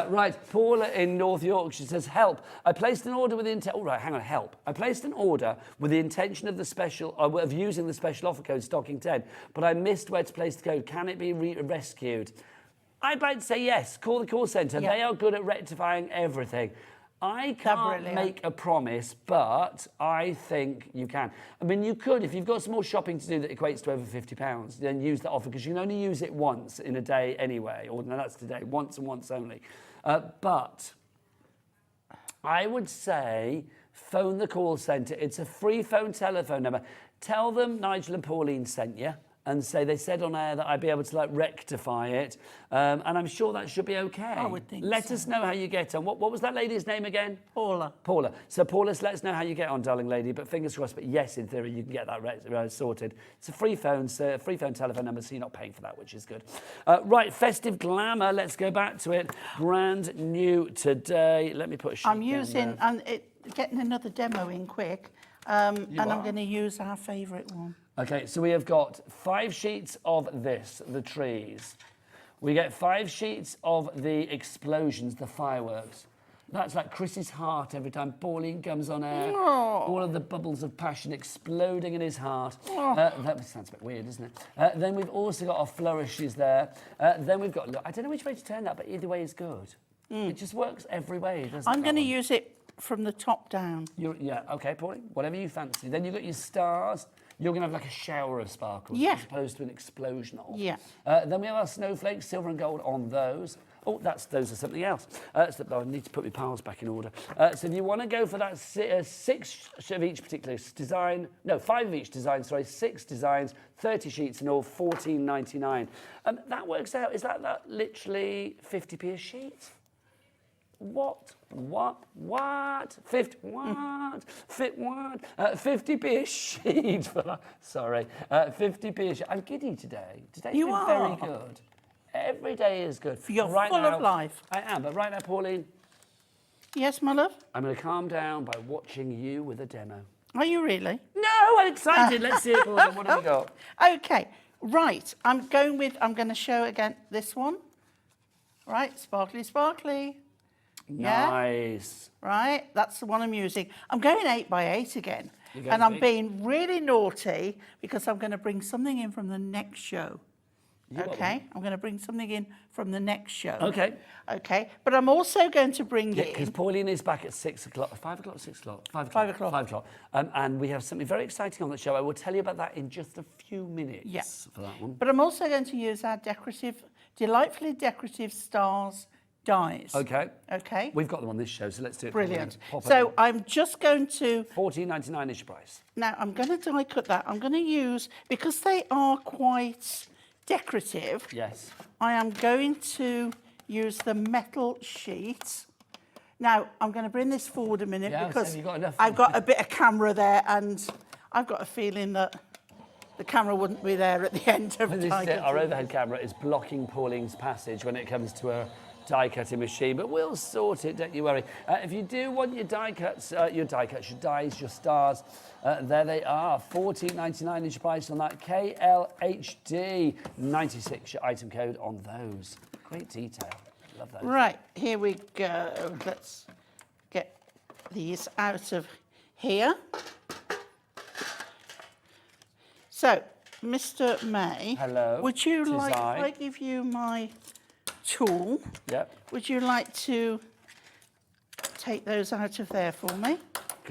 Right, Paula in North Yorkshire says, help. I placed an order with the intent. Oh, right, hang on, help. I placed an order with the intention of of using the special offer code stocking 10, but I missed where to place the code. Can it be rescued? I'd like to say yes. Call the call centre. Yeah. They are good at rectifying everything. I can't make a promise, but I think you can. I mean, you could, if you've got some more shopping to do that equates to over £50, then use that offer, because you can only use it once in a day anyway, or no, that's today, once and once only. But I would say phone the call centre. It's a free telephone number. Tell them Nigel and Pauline sent you, and say they said on air that I'd be able to rectify it, and I'm sure that should be okay. I would think Let so. us know how you get on. What was that lady's name again? Paula. Paula. So Paula, let us know how you get on, darling lady. But fingers crossed. But yes, in theory, you can get that sorted. It's a free phone telephone number, so you're not paying for that, which is good. Right, Festive Glamour. Let's go back to it. Brand new today. Let me put a sheet I'm using, down there. and getting another demo in quick, and I'm going to use our favourite one. Okay, so we have got 5 sheets of this, the trees. We get 5 sheets of the explosions, the fireworks. That's like Chris's heart every time Pauline comes on air. Oh. All of the bubbles of passion exploding in his heart. That sounds a bit weird, doesn't it? Then we've also got our flourishes there. Then we've got, look, I don't know which way to turn that, but either way is good. It just works every way, doesn't it? I'm going to use it from the top down. Yeah, okay, Pauline, whatever you fancy. Then you've got your stars. You're going to have like a shower of sparkles as opposed to an explosion of. Yeah. Then we have our snowflakes, silver and gold on those. Oh, those are something else. So I need to put my piles back in order. So if you want to go for that 6 of each particular design, no, 5 of each design, sorry, 6 designs, 30 sheets in all, $14.99. That works out, is that literally 50p a sheet? What? 50, what? 50p a sheet for that. Sorry, 50p a sheet. I'm giddy today. Today's been very good. Every day is good. You're full of life. I am, but right now, Pauline. Yes, my love? I'm going to calm down by watching you with a demo. Are you really? No, I'm excited. Let's see it, Pauline. What have we got? Okay, right. I'm going to show again this one. Right, sparkly, sparkly. Nice. Yeah? Right, that's the one I'm using. I'm going 8 by 8 again. And I'm being really naughty because I'm going to bring something in from the next show. Okay, I'm going to bring something in from the next show. Okay. Okay, but I'm also going to bring in... because Pauline is back at 6 o'clock, 5 o'clock, 6 o'clock? 5 o'clock. 5 o'clock. 5 o'clock. And we have something very exciting on the show. I will tell you about that in just a few minutes for that one. But I'm also going to use our delightfully decorative stars dies. Okay. Okay. We've got them on this show, so let's do it. Brilliant. So I'm just going to... $14.99 is your price. Now, I'm going to die cut that. I'm going to use, because they are quite decorative, yes, I am going to use the metal sheet. Now, I'm going to bring this forward a minute because I've got a bit of camera there and I've got a feeling that the camera wouldn't be there at the end of the time. Our overhead camera is blocking Pauline's passage when it comes to a die cutting machine, but we'll sort it, don't you worry. If you do want your die cuts, your dies, your stars, there they are. $14.99 is your price on that. KLHD 96 your item code on those. Great detail. Love those. Right, here we go. Let's get these out of here. So, Mr. May, hello. Would you like, if I give you my tool, yep, would you like to take those out of there for me?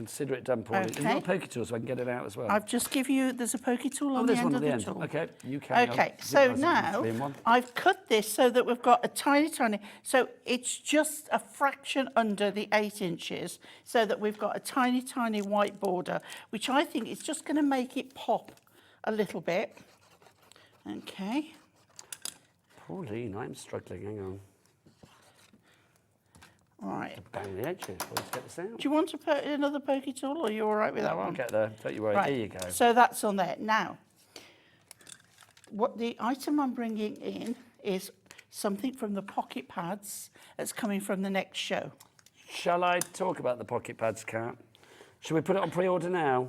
consider it done, Pauline. Okay. Have you got a poker tool so I can get it out as well? I've just give you, there's a pokey tool on the there's end one of at the the end. tool. Okay, you carry on. Okay, Didn't so realise it was now three in one. I've cut this so that we've got a tiny, so it's just a fraction under the 8 inches, so that we've got a tiny, tiny white border, which I think is just going to make it pop a little bit. Okay. Pauline, I'm struggling. Hang on. Right. Bang the edges. Let's get this out. Do you want to put another pokey tool, or are you all right with that I'll one? get there. Don't you worry. Right. Here you go. So that's on there. Now, what the item I'm bringing in is something from the pocket pads that's coming from the next show. Shall I talk about the pocket pads, Kat? Should we put it on pre-order now?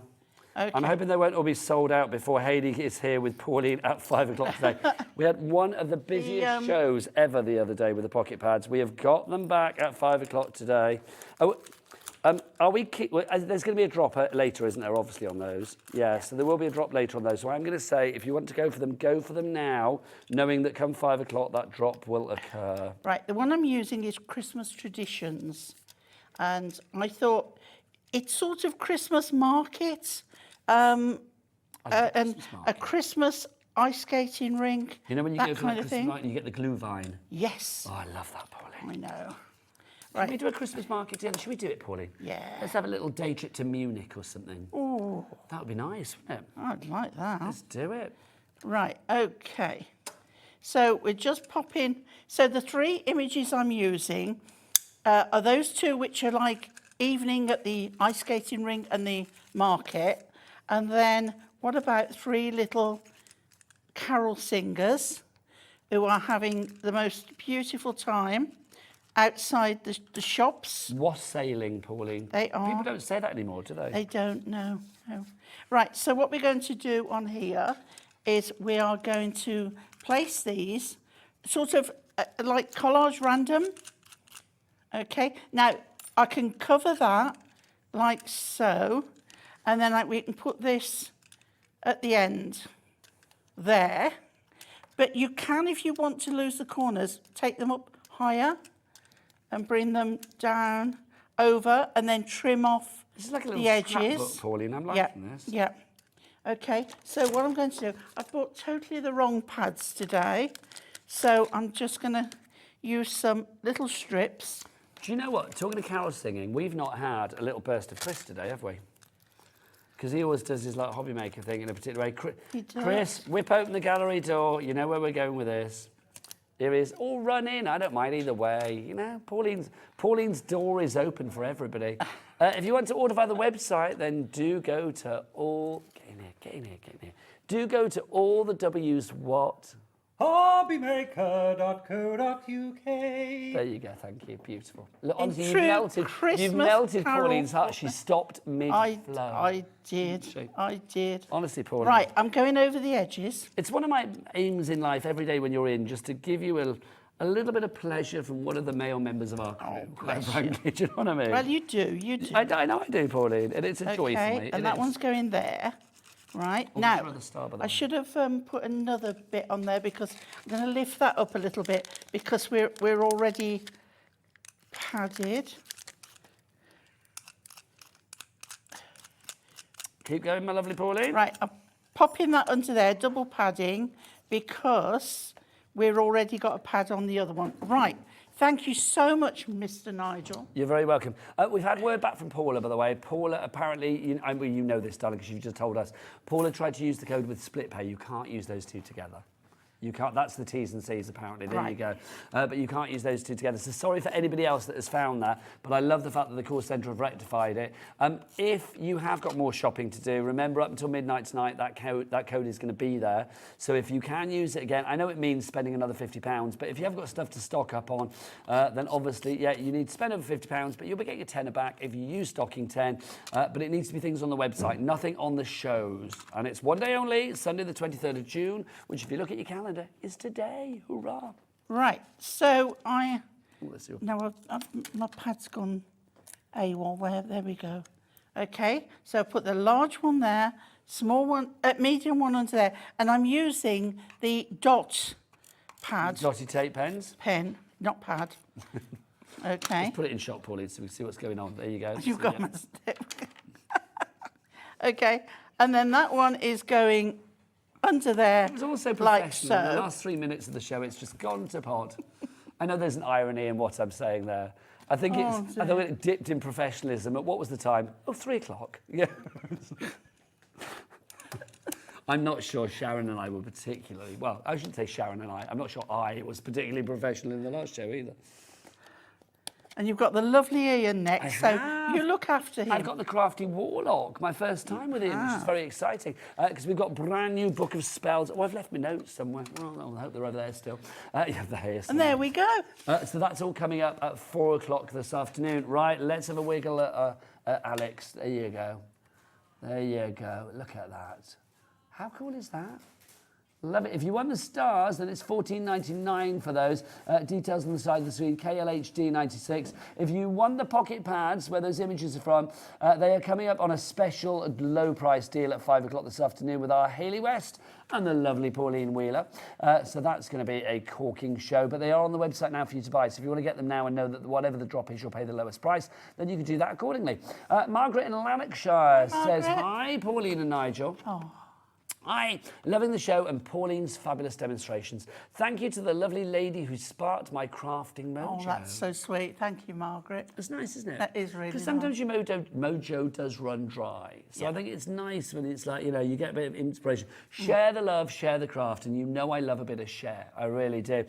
Okay. I'm hoping they won't all be sold out before Hayley is here with Pauline at 5 o'clock today. We had one of the busiest shows ever the other day with the pocket pads. We have got them back at 5 o'clock today. Oh, are we? There's going to be a drop later, isn't there? Obviously on those. Yeah, so there will be a drop later on those. So I'm going to say, if you want to go for them now, knowing that come 5 o'clock that drop will occur. Right. The one I'm using is Christmas Traditions, and I thought it's sort of Christmas market. And a Christmas ice skating rink. You know when you that go for kind that of Christmas thing. night and you get the glue vine? Yes. Oh, I love that, Pauline. I know. Can we do a Christmas market together? Should we do it, Pauline? Yeah. Let's have a little day trip to Munich or something. Oh, That would be nice, wouldn't it? I'd like that. Let's do it. Right. Okay. So we're just popping. So the 3 images I'm using are those 2 which are like evening at the ice skating rink and the market. And then what about 3 little carol singers who are having the most beautiful time outside the shops? Wassailing, Pauline. They are. People don't say that anymore, do they? They don't know. No. Right, so what we're going to do on here is we are going to place these sort of like collage random. Okay, now I can cover that like so. And then we can put this at the end there. But you can, if you want to lose the corners, take them up higher and bring them down over and then trim off This is like a little the edges. scrapbook, Pauline. I'm liking this. Yeah. Okay, so what I'm going to do, I've bought totally the wrong pads today. So I'm just going to use some little strips. Do you know what? Talking to carol singing, we've not had a little burst of Chris today, have we? Because he always does his like hobby maker thing in a particular way. He does. Chris, whip open the gallery door. You know where we're going with this. Here he is. Oh, run in. I don't mind either way. You know, Pauline's door is open for everybody. If you want to order via the website, then do go to all... Get in here. Do go to all the W's what? Hobbymaker.co.uk. There you go, thank you. Beautiful. Look, In honestly, true you've Christmas melted carol Pauline's heart. She stopped mid-flow. I did. Honestly, Pauline. Right, I'm going over the edges. It's one of my aims in life every day when you're in, just to give you a little bit of pleasure from one of the male members of our crew. Quite frankly, do you know what I mean? Well, you do. I know I do, Pauline, and it's a joy for me. And that one's going there. Right, now, the star by the I way. should have put another bit on there because I'm going to lift that up a little bit because we're already padded. Keep going, my lovely Pauline. Right, I'm popping that under there, double padding, because we've already got a pad on the other one. Right, thank you so much, Mr. Nigel. You're very welcome. We've had word back from Paula, by the way. Paula, apparently, you know this, darling, because you've just told us. Paula tried to use the code with split pay. You can't use those 2 together. You can't. That's the T's and C's, apparently. There you go. But you can't use those 2 together. So sorry for anybody else that has found that. But I love the fact that the call centre have rectified it. If you have got more shopping to do, remember up until midnight tonight, that code is going to be there. So if you can use it again, I know it means spending another £50, but if you have got stuff to stock up on, then obviously, yeah, you need to spend over £50, but you'll be getting your tenner back if you use stocking 10. But it needs to be things on the website, nothing on the shows. And it's one day only, Sunday the 23rd of June, which if you look at your calendar, is today. Hurrah. Right, so Let's see. now my pad's gone AWOL there we go. Okay, so I put the large one there, small one, medium one under there, and I'm using the dot pad. Dotty tape pens. Pen, not pad. Okay. Let's put it in shot, Pauline, so we can see what's going on. There you go. You've got my stick. Okay, and then that one is going under there. It was also like professional. In the so. last 3 minutes of the show, it's just gone to pot. I know there's an irony in what I'm saying there. I think I thought it dipped in professionalism. At what was the time? Oh, 3 o'clock. Yeah. I'm not sure Sharon and I were particularly, well, I shouldn't say Sharon and I. I'm not sure I was particularly professional in the last show either. And you've got the lovely Ian next, so you look after him. I've got the Crafty Warlock, my first time with him, which is very exciting, because we've got a brand new book of spells. Oh, I've left my notes somewhere. Well, I hope they're over there still. Yeah, they're here. And there we go. So that's all coming up at 4 o'clock this afternoon. Right, let's have a wiggle at Alex. There you go. There you go. Look at that. How cool is that? Love it. If you won the stars, then it's $14.99 for those. Details on the side of the screen, KLHD 96. If you won the pocket pads, where those images are from, they are coming up on a special low price deal at 5 o'clock this afternoon with our Hayley West and the lovely Pauline Wheeler. So that's going to be a corking show, but they are on the website now for you to buy. So if you want to get them now and know that whatever the drop is, you'll pay the lowest price, then you can do that accordingly. Margaret in Lanarkshire says, hi, Pauline and Nigel. Oh. Hi, loving the show and Pauline's fabulous demonstrations. Thank you to the lovely lady who sparked my crafting mojo. Oh, that's so sweet. Thank you, Margaret. It's nice, isn't it? That is really nice. Because sometimes your mojo does run dry. So I think it's nice when it's like, you know, you get a bit of inspiration. Share the love, share the craft, and you know I love a bit of share. I really do.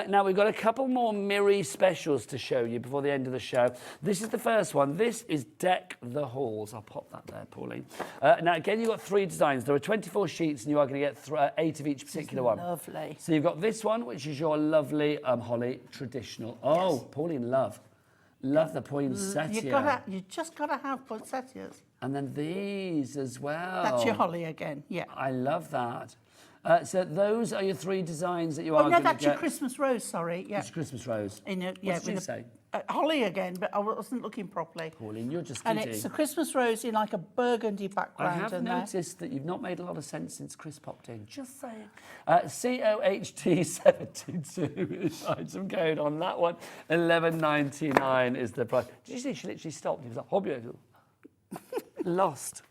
Now, we've got a couple more Mirri specials to show you before the end of the show. This is the first one. This is Deck the Halls. I'll pop that there, Pauline. Now, again, you've got 3 designs. There are 24 sheets, and you are going to get 8 of each particular one. Lovely. So you've got this one, which is your lovely holly traditional. Oh, yes. Pauline, love the poinsettia. You just got to have poinsettias. And then these as well. That's your holly again, yeah. I love that. So those are your 3 designs that you are going to get. Oh, no, that's your Christmas rose, sorry. Yeah. It's Christmas rose. Yeah, what did you say? Holly again, but I wasn't looking properly. Pauline, you're just And giddy. it's a Christmas rose in like a burgundy I background. have noticed that you've not made a lot of sense since Chris popped in. Just saying. COHT72 is item code on that one. $11.99 is the price. Did you see she literally stopped? He was like, hobby. Lost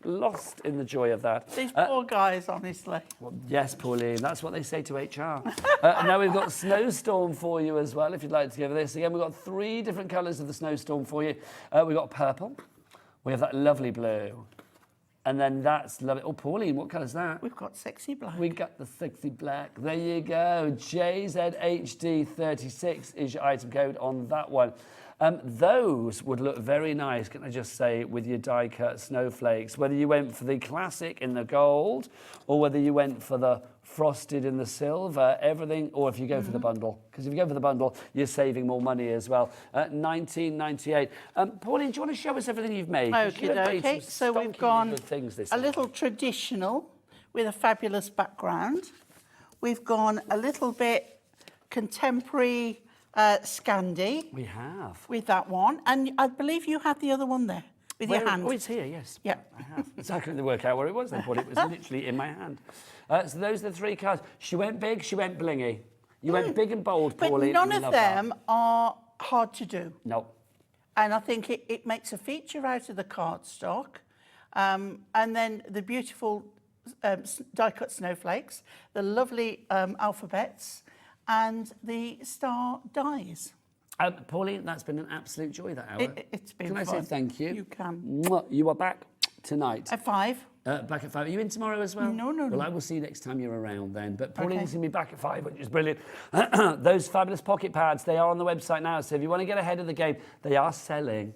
in the joy of that. These poor guys, honestly. Well, yes, Pauline, that's what they say to HR. Now we've got Snowstorm for you as well, if you'd like to give this. Again, we've got 3 different colours of the Snowstorm for you. We've got purple. We have that lovely blue. And then that's lovely. Oh, Pauline, what colour's that? We've got sexy black. We got the sexy black. There you go. JZHD36 is your item code on that one. Those would look very nice, can I just say, with your die-cut snowflakes, whether you went for the classic in the gold or whether you went for the frosted in the silver, everything, or if you go for the bundle. Because if you go for the bundle, you're saving more money as well. $19.98. Pauline, do you want to show us everything you've made? Okay. So we've gone a little week. traditional with a fabulous background. We've gone a little bit contemporary Scandi. We have. With that one. And I believe you had the other one there with your hand. Oh, it's here, yes. Yeah. I have. So I couldn't work out where it was then, but it was literally in my hand. So those are the 3 cards. She went big, she went blingy. You went big and bold, Pauline. But none of them are hard to do. No. And I think it makes a feature out of the cardstock. And then the beautiful die-cut snowflakes, the lovely alphabets, and the star dies. Pauline, that's been an absolute joy, that hour. It's been fun. Can I say thank you? You can. Mwah. You are back tonight. At 5. Back at 5. Are you in tomorrow as well? No. Well, I will see you next time you're around then. But Pauline's going to be back at 5, which is brilliant. Those fabulous pocket pads, they are on the website now. So if you want to get ahead of the game, they are selling.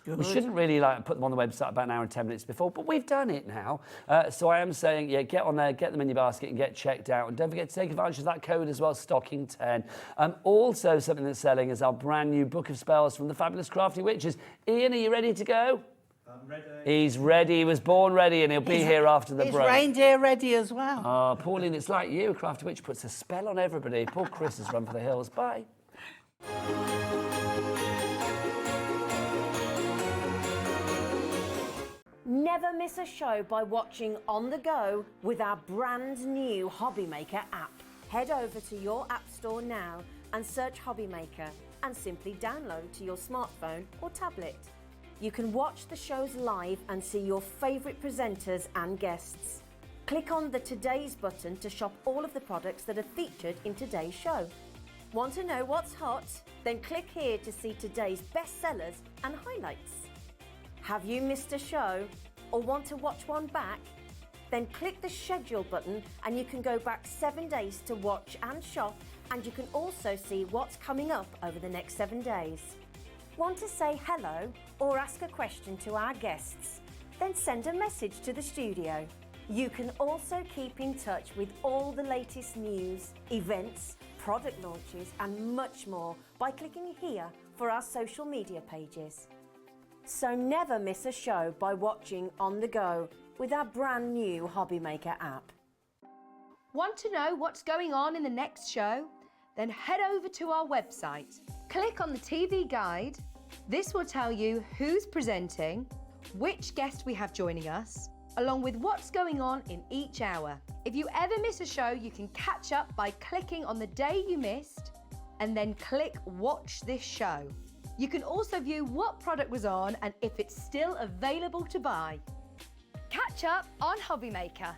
Good. We shouldn't really put them on the website about an hour and 10 minutes before, but we've done it now. So I am saying, get on there, get them in your basket and get checked out. And don't forget to take advantage of that code as well, Stocking10. Also, something that's selling is our brand new book of spells from the fabulous Crafty Witches. Ian, are you ready to go? I'm ready. He's ready. He was born ready, and he'll be here after the break. He's reindeer ready as well. Oh, Pauline, it's like you. Crafty Witch puts a spell on everybody. Poor Chris has run for the hills. Bye. Never miss a show by watching on the go with our brand new Hobby Maker app. Head over to your app store now and search Hobby Maker and simply download to your smartphone or tablet. you can watch the shows live and see your favourite presenters and guests. Click on the Today's button to shop all of the products that are featured in today's show. Want to know what's hot? Then click here to see today's bestsellers and highlights. Have you missed a show or want to watch one back? Then click the schedule button and you can go back 7 days to watch and shop, and you can also see what's coming up over the next 7 days. Want to say hello or ask a question to our guests? Then send a message to the studio. You can also keep in touch with all the latest news, events, product launches and much more by clicking here for our social media pages. So never miss a show by watching on the go with our brand new Hobby Maker app. Want to know what's going on in the next show? Then head over to our website. Click on the TV guide. This will tell you who's presenting, which guest we have joining us, along with what's going on in each hour. If you ever miss a show, you can catch up by clicking on the day you missed and then click Watch This Show. You can also view what product was on and if it's still available to buy. Catch up on Hobby Maker.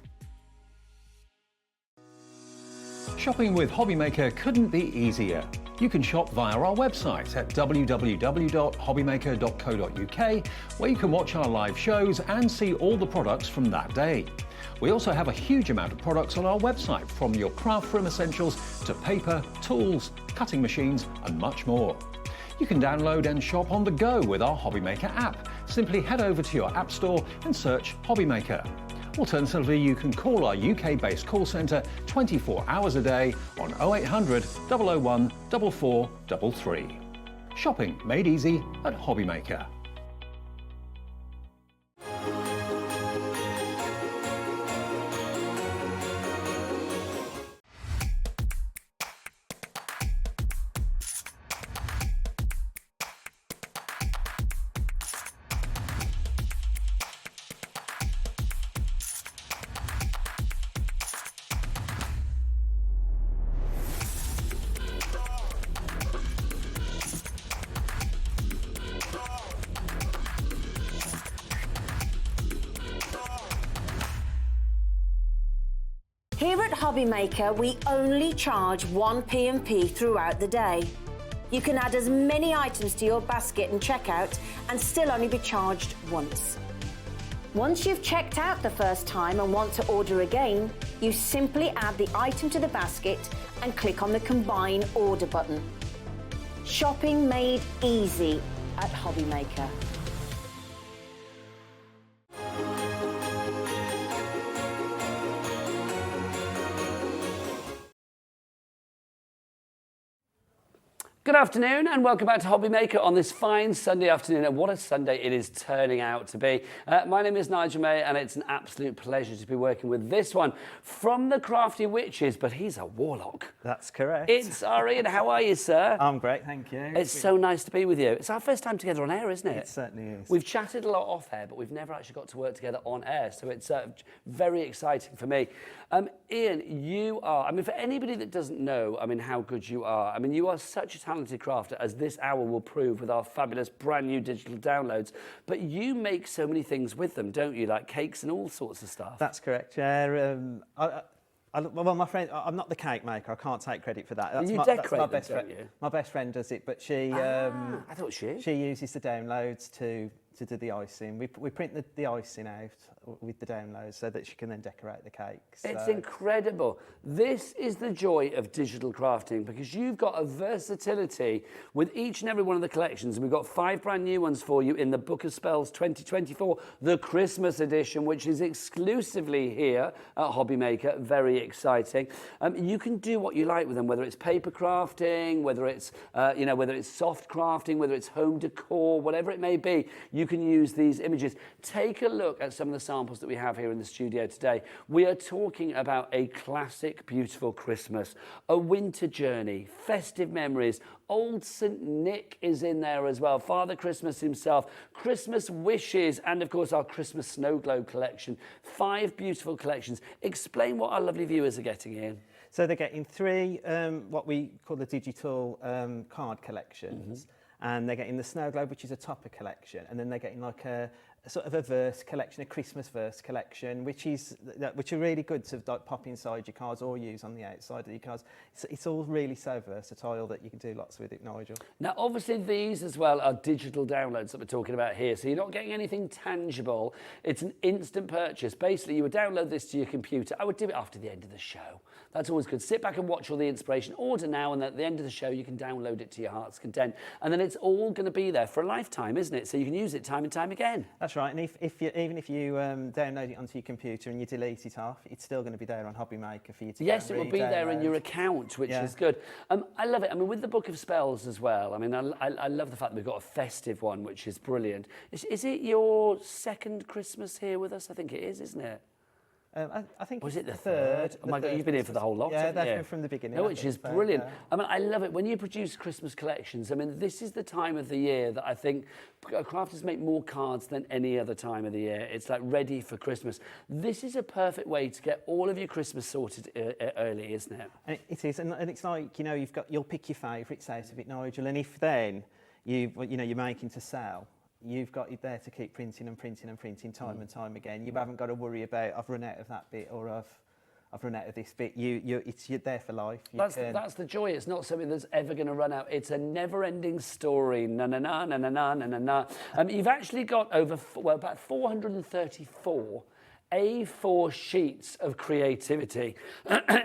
Shopping with Hobby Maker couldn't be easier. You can shop via our website at www.hobbymaker.co.uk, where you can watch our live shows and see all the products from that day. We also have a huge amount of products on our website, from your craft room essentials to paper, tools, cutting machines and much more. You can download and shop on the go with our Hobby Maker app. Simply head over to your app store and search Hobby Maker. Alternatively, you can call our UK-based call centre 24 hours a day on 0800 001 4433. Shopping made easy at Hobby Maker. Here at Hobby Maker, we only charge 1 P&P throughout the day. You can add as many items to your basket and checkout and still only be charged once. Once you've checked out the first time and want to order again, you simply add the item to the basket and click on the Combine Order button. Shopping made easy at Hobby Maker. Good afternoon and welcome back to Hobby Maker on this fine Sunday afternoon. And what a Sunday it is turning out to be. My name is Nigel May and it's an absolute pleasure to be working with this one from the Crafty Witches, but he's a warlock. That's correct. It's Ian. How are you, sir? I'm great, thank you. It's so nice to be with you. It's our first time together on air, isn't it? It certainly is. We've chatted a lot off air, but we've never actually got to work together on air, so it's very exciting for me. Ian, you are, for anybody that doesn't know, how good you are, you are such a talented crafter, as this hour will prove with our fabulous brand new digital downloads, but you make so many things with them, don't you? Like cakes and all sorts of stuff. That's correct, yeah. Well, my friend, I'm not the cake maker. I can't take credit for that. That's You my, decorate that's my them, best don't friend. you? My best friend does it, but she. I thought she uses the downloads to do the icing. We print the icing out with the downloads so that she can then decorate the cakes. It's incredible. This is the joy of digital crafting, because you've got a versatility with each and every one of the collections. And we've got 5 brand new ones for you in the Book of Spells 2024, the Christmas edition, which is exclusively here at Hobby Maker. Very exciting. You can do what you like with them, whether it's paper crafting, whether it's whether it's soft crafting, whether it's home decor, whatever it may be. You can use these images. Take a look at some of the samples that we have here in the studio today. We are talking about a classic, beautiful Christmas, a winter journey, festive memories. Old St. Nick is in there as well, Father Christmas himself, Christmas wishes, and of course our Christmas snow globe collection. 5 beautiful collections. Explain what our lovely viewers are getting in. So they're getting 3 what we call the digital card collections. and they're getting the Snow Globe, which is a topper collection, and then they're getting like a sort of a verse collection, a Christmas verse collection, which are really good to like pop inside your cards or use on the outside of your cards. It's all really so versatile that you can do lots with it, Nigel. Now, obviously, these as well are digital downloads that we're talking about here, so you're not getting anything tangible. It's an instant purchase. Basically, you would download this to your computer. I would do it after the end of the show. That's always good. Sit back and watch all the inspiration. Order now, and at the end of the show, you can download it to your heart's content. And then it's all going to be there for a lifetime, isn't it? So you can use it time and time again. That's right. And even if you download it onto your computer and you delete it off, it's still going to be there on Hobby Maker for you to Yes, it will be there in your account, which is good. I love it. I mean, with the Book of Spells as well, I mean, I love the fact that we've got a festive one, which is brilliant. Is it your second Christmas here with us? I think it is, isn't it? I think was it's it the third? Oh my God, you've been here for the whole lot. Yeah, that's you? been from the beginning. No, which is brilliant. I mean, I love it when you produce Christmas collections. I mean, this is the time of the year that I think crafters make more cards than any other time of the year. It's like ready for Christmas. This is a perfect way to get all of your Christmas sorted early, isn't it? And it is, and it's like, you know, you'll pick your favourites out of it, Nigel, and if then you're making to sell, you've got it there to keep printing and printing and printing time and time again. You haven't got to worry about, I've run out of that bit, or I've run out of this bit. You're there for life. That's the joy. It's not something that's ever going to run out. It's a never-ending story. Na na na na na na na na. You've actually got about 434 A4 sheets of creativity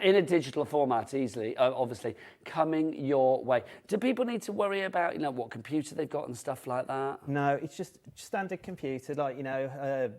in a digital format, easily, obviously, coming your way. Do people need to worry about, what computer they've got and stuff like that? No, it's just standard computer, like,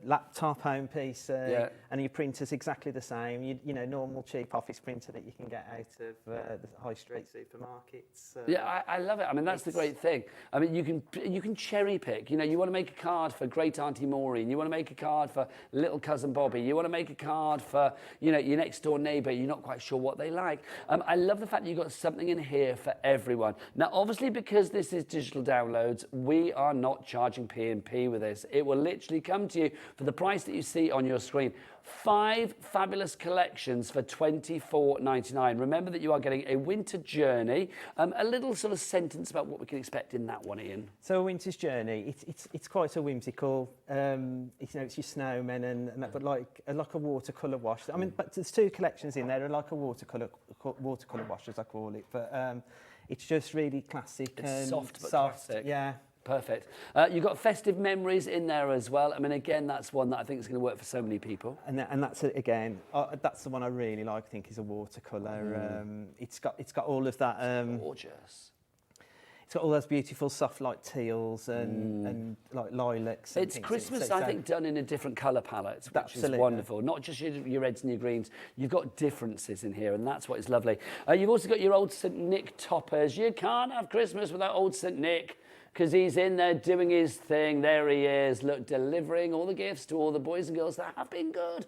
laptop, home PC, and your printer's exactly the same. Normal cheap office printer that you can get out of the high street supermarkets. Yeah, I love it. I mean, that's the great thing. I mean, you can cherry pick. You want to make a card for Great Auntie Maureen. You want to make a card for Little Cousin Bobby. You want to make a card for, your next door neighbour. You're not quite sure what they like. I love the fact that you've got something in here for everyone. Now, obviously, because this is digital downloads, we are not charging P&P with this. It will literally come to you for the price that you see on your screen. 5 fabulous collections for $24.99. Remember that you are getting a winter journey. A little sort of sentence about what we can expect in that one, Ian. So a winter's journey, it's quite a whimsical. It's your snowmen and that, but like a watercolour wash. I mean, but there's 2 collections in there, like a watercolour wash, as I call it. But it's just really classic. It's and soft but classic. Yeah. Perfect. You've got festive memories in there as well. I mean, again, that's one that I think is going to work for so many people. And that's it again. That's the one I really like. I think is a watercolor. It's got all of that. Gorgeous. It's got all those beautiful soft light teals and like lilacs. And it's Christmas, I think, done in a different colour palette, which is wonderful. Not just your reds and your greens. You've got differences in here, and that's what is lovely. You've also got your old St. Nick toppers. You can't have Christmas without old St. Nick, because he's in there doing his thing. There he is, look, delivering all the gifts to all the boys and girls that have been good.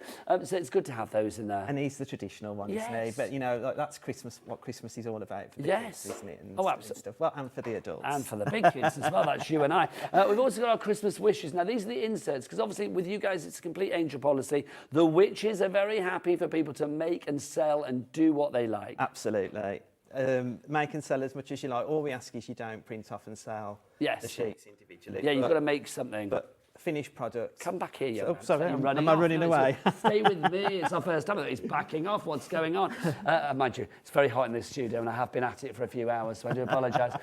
So it's good to have those in there. And he's the traditional one, isn't he? But, like, that's Christmas, what Christmas is all about for the kids, isn't it? And absolutely. And stuff. Well, and for the adults. And for the big kids as well, that's you and I. We've also got our Christmas wishes. Now, these are the inserts, because obviously with you guys, it's a complete angel policy. The witches are very happy for people to make and sell and do what they like. Absolutely. Make and sell as much as you like. All we ask is you don't print off and sell the sheets individually. Yeah, you've got to make something. But finished product. Come back here, you. Oh, sorry, am I running away? Stay with me. It's our first time. He's backing off. What's going on? Mind you, it's very hot in this studio, and I have been at it for a few hours, so I do apologise.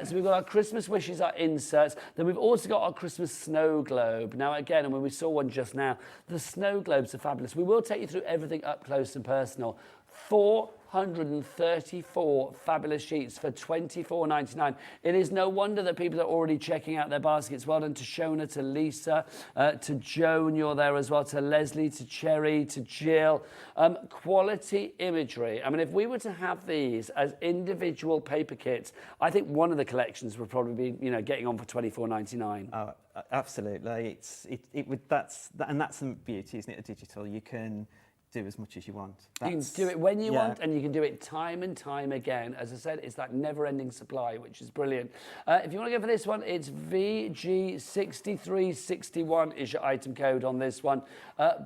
So we've got our Christmas wishes, our inserts. Then we've also got our Christmas snow globe. Now, again, and when we saw one just now, the snow globes are fabulous. We will take you through everything up close and personal. 434 fabulous sheets for $24.99. It is no wonder that people are already checking out their baskets. Well done to Shona, to Lisa, to Joan, you're there as well, to Leslie, to Cherry, to Jill. Quality imagery. I mean, if we were to have these as individual paper kits, I think one of the collections would probably be, getting on for $24.99. Oh, absolutely. That's the beauty, isn't it, of digital? You can do as much as you want. You can do it when you want, and you can do it time and time again. As I said, it's that never-ending supply, which is brilliant. If you want to go for this one, it's VG6361 is your item code on this one.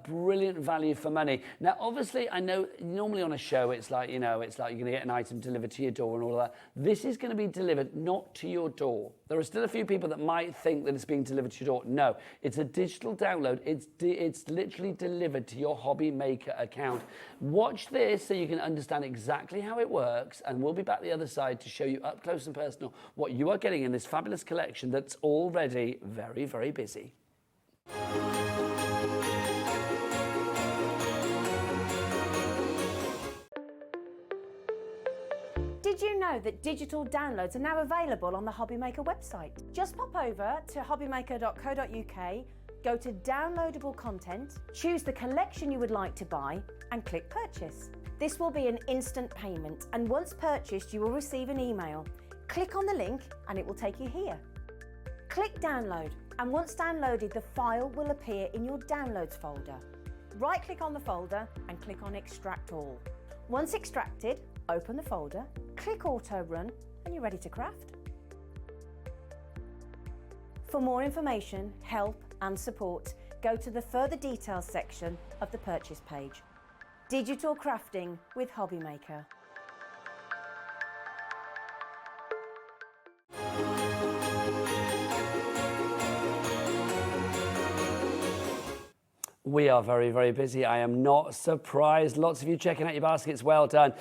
Brilliant value for money. Now, obviously, I know normally on a show, it's like, you know, it's like you're going to get an item delivered to your door and all of that. This is going to be delivered not to your door. There are still a few people that might think that it's being delivered to your door. No, it's a digital download. It's literally delivered to your hobby maker account. Watch this so you can understand exactly how it works, and we'll be back the other side to show you up close and personal what you are getting in this fabulous collection that's already very, very busy. Did you know that digital downloads are now available on the Hobbymaker website? Just pop over to hobbymaker.co.uk, go to downloadable content, choose the collection you would like to buy, and click purchase. This will be an instant payment, and once purchased, you will receive an email. Click on the link and it will take you here. Click download, and once downloaded, the file will appear in your downloads folder. Right click on the folder and click on extract all. Once extracted, open the folder, click auto run, and you're ready to craft. For more information, help and support, go to the further details section of the purchase page. Digital crafting with Hobbymaker. We are very, very busy. I am not surprised. Lots of you checking out your baskets. Well done.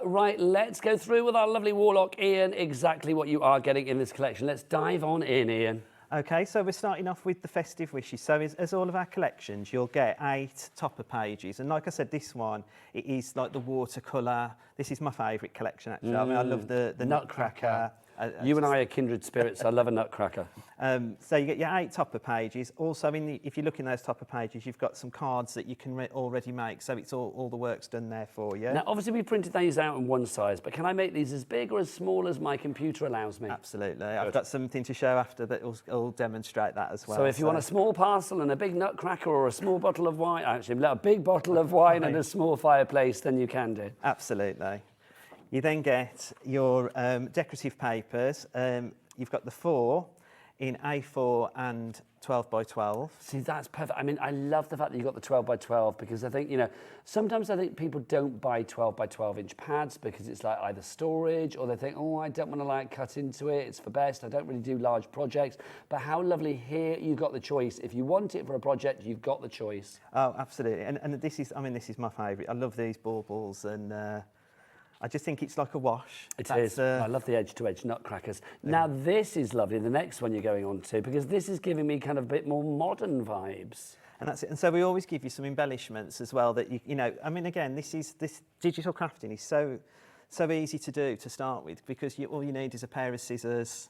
Right, let's go through with our lovely Warlock, Ian, exactly what you are getting in this collection. Let's dive on in, Ian. Okay, so we're starting off with the Festive Wishes. So as all of our collections, you'll get 8 topper pages. And like I said, this one, it is like the watercolour. This is my favourite collection, actually. I mean, I love the Nutcracker. You and I are kindred spirits. I love a Nutcracker. So you get your 8 topper pages. Also, if you look in those topper pages, you've got some cards that you can already make. So it's all the work's done there for you. Now, obviously, we printed these out in one size, but can I make these as big or as small as my computer allows me? Absolutely. I've got something to show after that will demonstrate that as well. So if you want a small parcel and a big Nutcracker or a small bottle of wine, actually, a big bottle of wine and a small fireplace, then you can do. Absolutely. You then get your decorative papers. You've got the 4 in A4 and 12 by 12. See, that's perfect. I mean, I love the fact that you've got the 12 by 12 because I think, you know, sometimes I think people don't buy 12 by 12 inch pads because it's like either storage or they think, oh, I don't want to like cut into it. It's for best. I don't really do large projects. But how lovely here you've got the choice. If you want it for a project, you've got the choice. Oh, absolutely. And this is, I mean, this is my favourite. I love these baubles and I just think it's like a wash. It is. I love the edge-to-edge Nutcrackers. Yeah. Now, this is lovely, the next one you're going on to, because this is giving me kind of a bit more modern vibes. And that's it. And so we always give you some embellishments as well that, you know, I mean, again, this digital crafting is so easy to do to start with because all you need is a pair of scissors.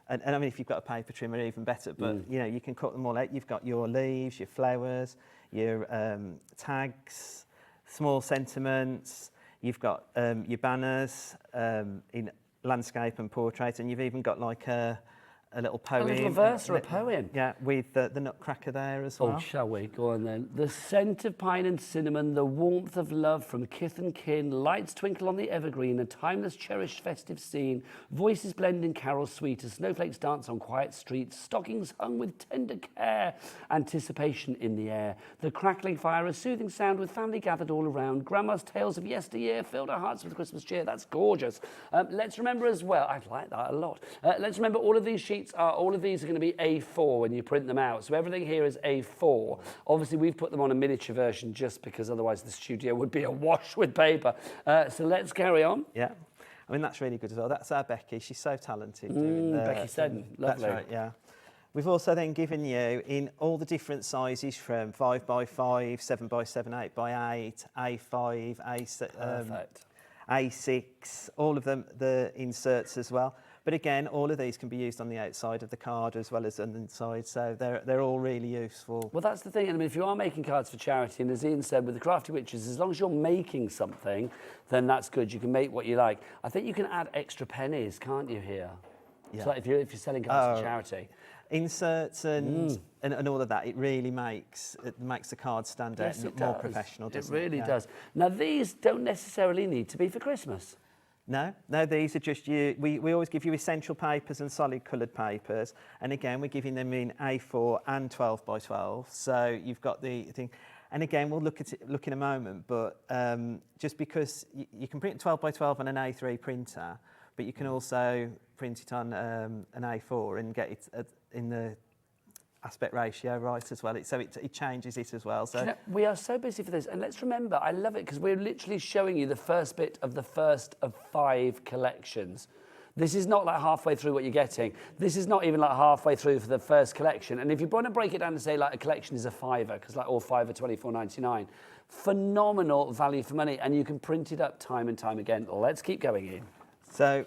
And I mean, if you've got a paper trimmer, even better. But, you know, you can cut them all out. You've got your leaves, your flowers, your tags, small sentiments. You've got your banners in landscape and portrait, and you've even got like a little poem. A little verse or a poem. Yeah, with the Nutcracker there as well. Oh, shall we? Go on then. The scent of pine and cinnamon, the warmth of love from kith and kin, lights twinkle on the evergreen, a timeless cherished festive scene, voices blend in carols sweet as snowflakes dance on quiet streets, stockings hung with tender care, anticipation in the air, the crackling fire, a soothing sound with family gathered all around, grandma's tales of yesteryear filled our hearts with Christmas cheer. That's gorgeous. Let's remember as well, I like that a lot. Let's remember all of these sheets all of these are going to be A4 when you print them out. So everything here is A4. Obviously, we've put them on a miniature version just because otherwise the studio would be awash with paper. So let's carry on. Yeah. I mean, that's really good as well. That's our Becky. She's so talented. Becky Seddon. Lovely. That's right, yeah. We've also then given you in all the different sizes from 5 by 5, 7 by 7, 8 by 8, A5, A6, all of them, the inserts as well. But again, all of these can be used on the outside of the card as well as on the inside, so they're all really useful. Well, that's the thing. I mean, if you are making cards for charity, and as Ian said, with the Crafty Witches, as long as you're making something, then that's good. You can make what you like. I think you can add extra pennies, can't you, here? Yeah. So like if you're selling cards for charity. inserts and all of that, it really makes the card stand out and look more professional, doesn't it? It really does. Now, these don't necessarily need to be for Christmas. No, these are just we always give you essential papers and solid coloured papers, and again we're giving them in A4 and 12 by 12. So you've got the thing, and again we'll look in a moment. But just because you can print 12 by 12 on an A3 printer, but you can also print it on an A4 and get it in the aspect ratio right as well. So it changes it as well. So you know, we are so busy for this, and let's remember, I love it because we're literally showing you the first bit of the first of 5 collections. This is not like halfway through what you're getting. This is not even like halfway through for the first collection. And if you want to break it down and say like a collection is a £5, because like all 5 are £24.99, phenomenal value for money, and you can print it up time and time again. Let's keep going in. So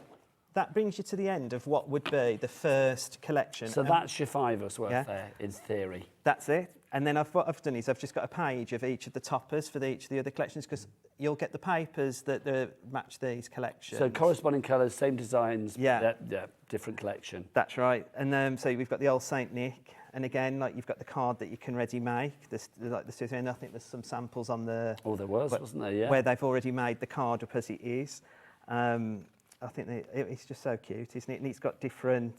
that brings you to the end of what would be the first collection. So that's your £5 worth there, in theory. That's it. And then what I've done is I've just got a page of each of the toppers for each of the other collections, because you'll get the papers that match these collections. So corresponding colours, same designs, yeah, different collection. That's right. And then so we've got the old Saint Nick, and again, like you've got the card that you can ready make. And I think there's some samples on the. Oh, there wasn't there? Yeah. Where they've already made the card up as it is. I think it's just so cute, isn't it? And it's got different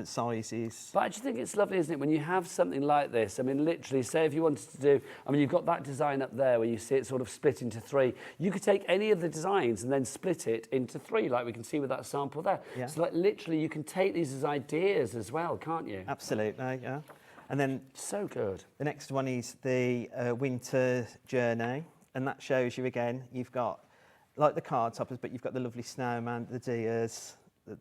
sizes. But I just think it's lovely, isn't it, when you have something like this? I mean, literally, say if you wanted to do, I mean, you've got that design up there where you see it sort of split into 3. You could take any of the designs and then split it into 3, like we can see with that sample there. Yeah. So, like, literally, you can take these as ideas as well, can't you? Absolutely, yeah. And then so good. The next one is the Winter Journey, and that shows you again. You've got like the card toppers, but you've got the lovely snowman, the deers,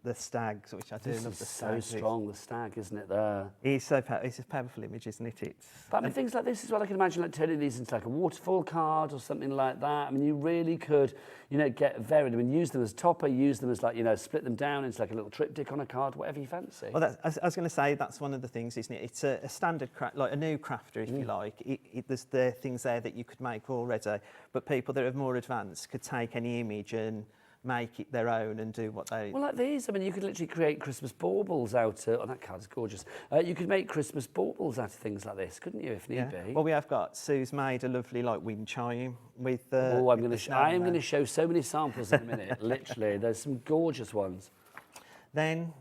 the stags, which I do love. The so strong, the stag, isn't it? There. It's so it's a powerful image, isn't it? But I mean, things like this as well. I can imagine like turning these into like a waterfall card or something like that. I mean, you really could, you know, get varied. I mean, use them as topper, use them as like, you know, split them down into like a little triptych on a card, whatever you fancy. Well, I was going to say that's one of the things, isn't it? It's a standard like a new crafter, if you like. There's the things there that you could make already, but people that are more advanced could take any image and make it their own and do what they... Well, like these, I mean, you could literally create Christmas baubles out of... Oh, that card's gorgeous. You could make Christmas baubles out of things like this, couldn't you, if need be? Well, we have got... Sue's made a lovely, like, wind chime with... I am going to show so many samples in a minute, literally. There's some gorgeous ones. Then,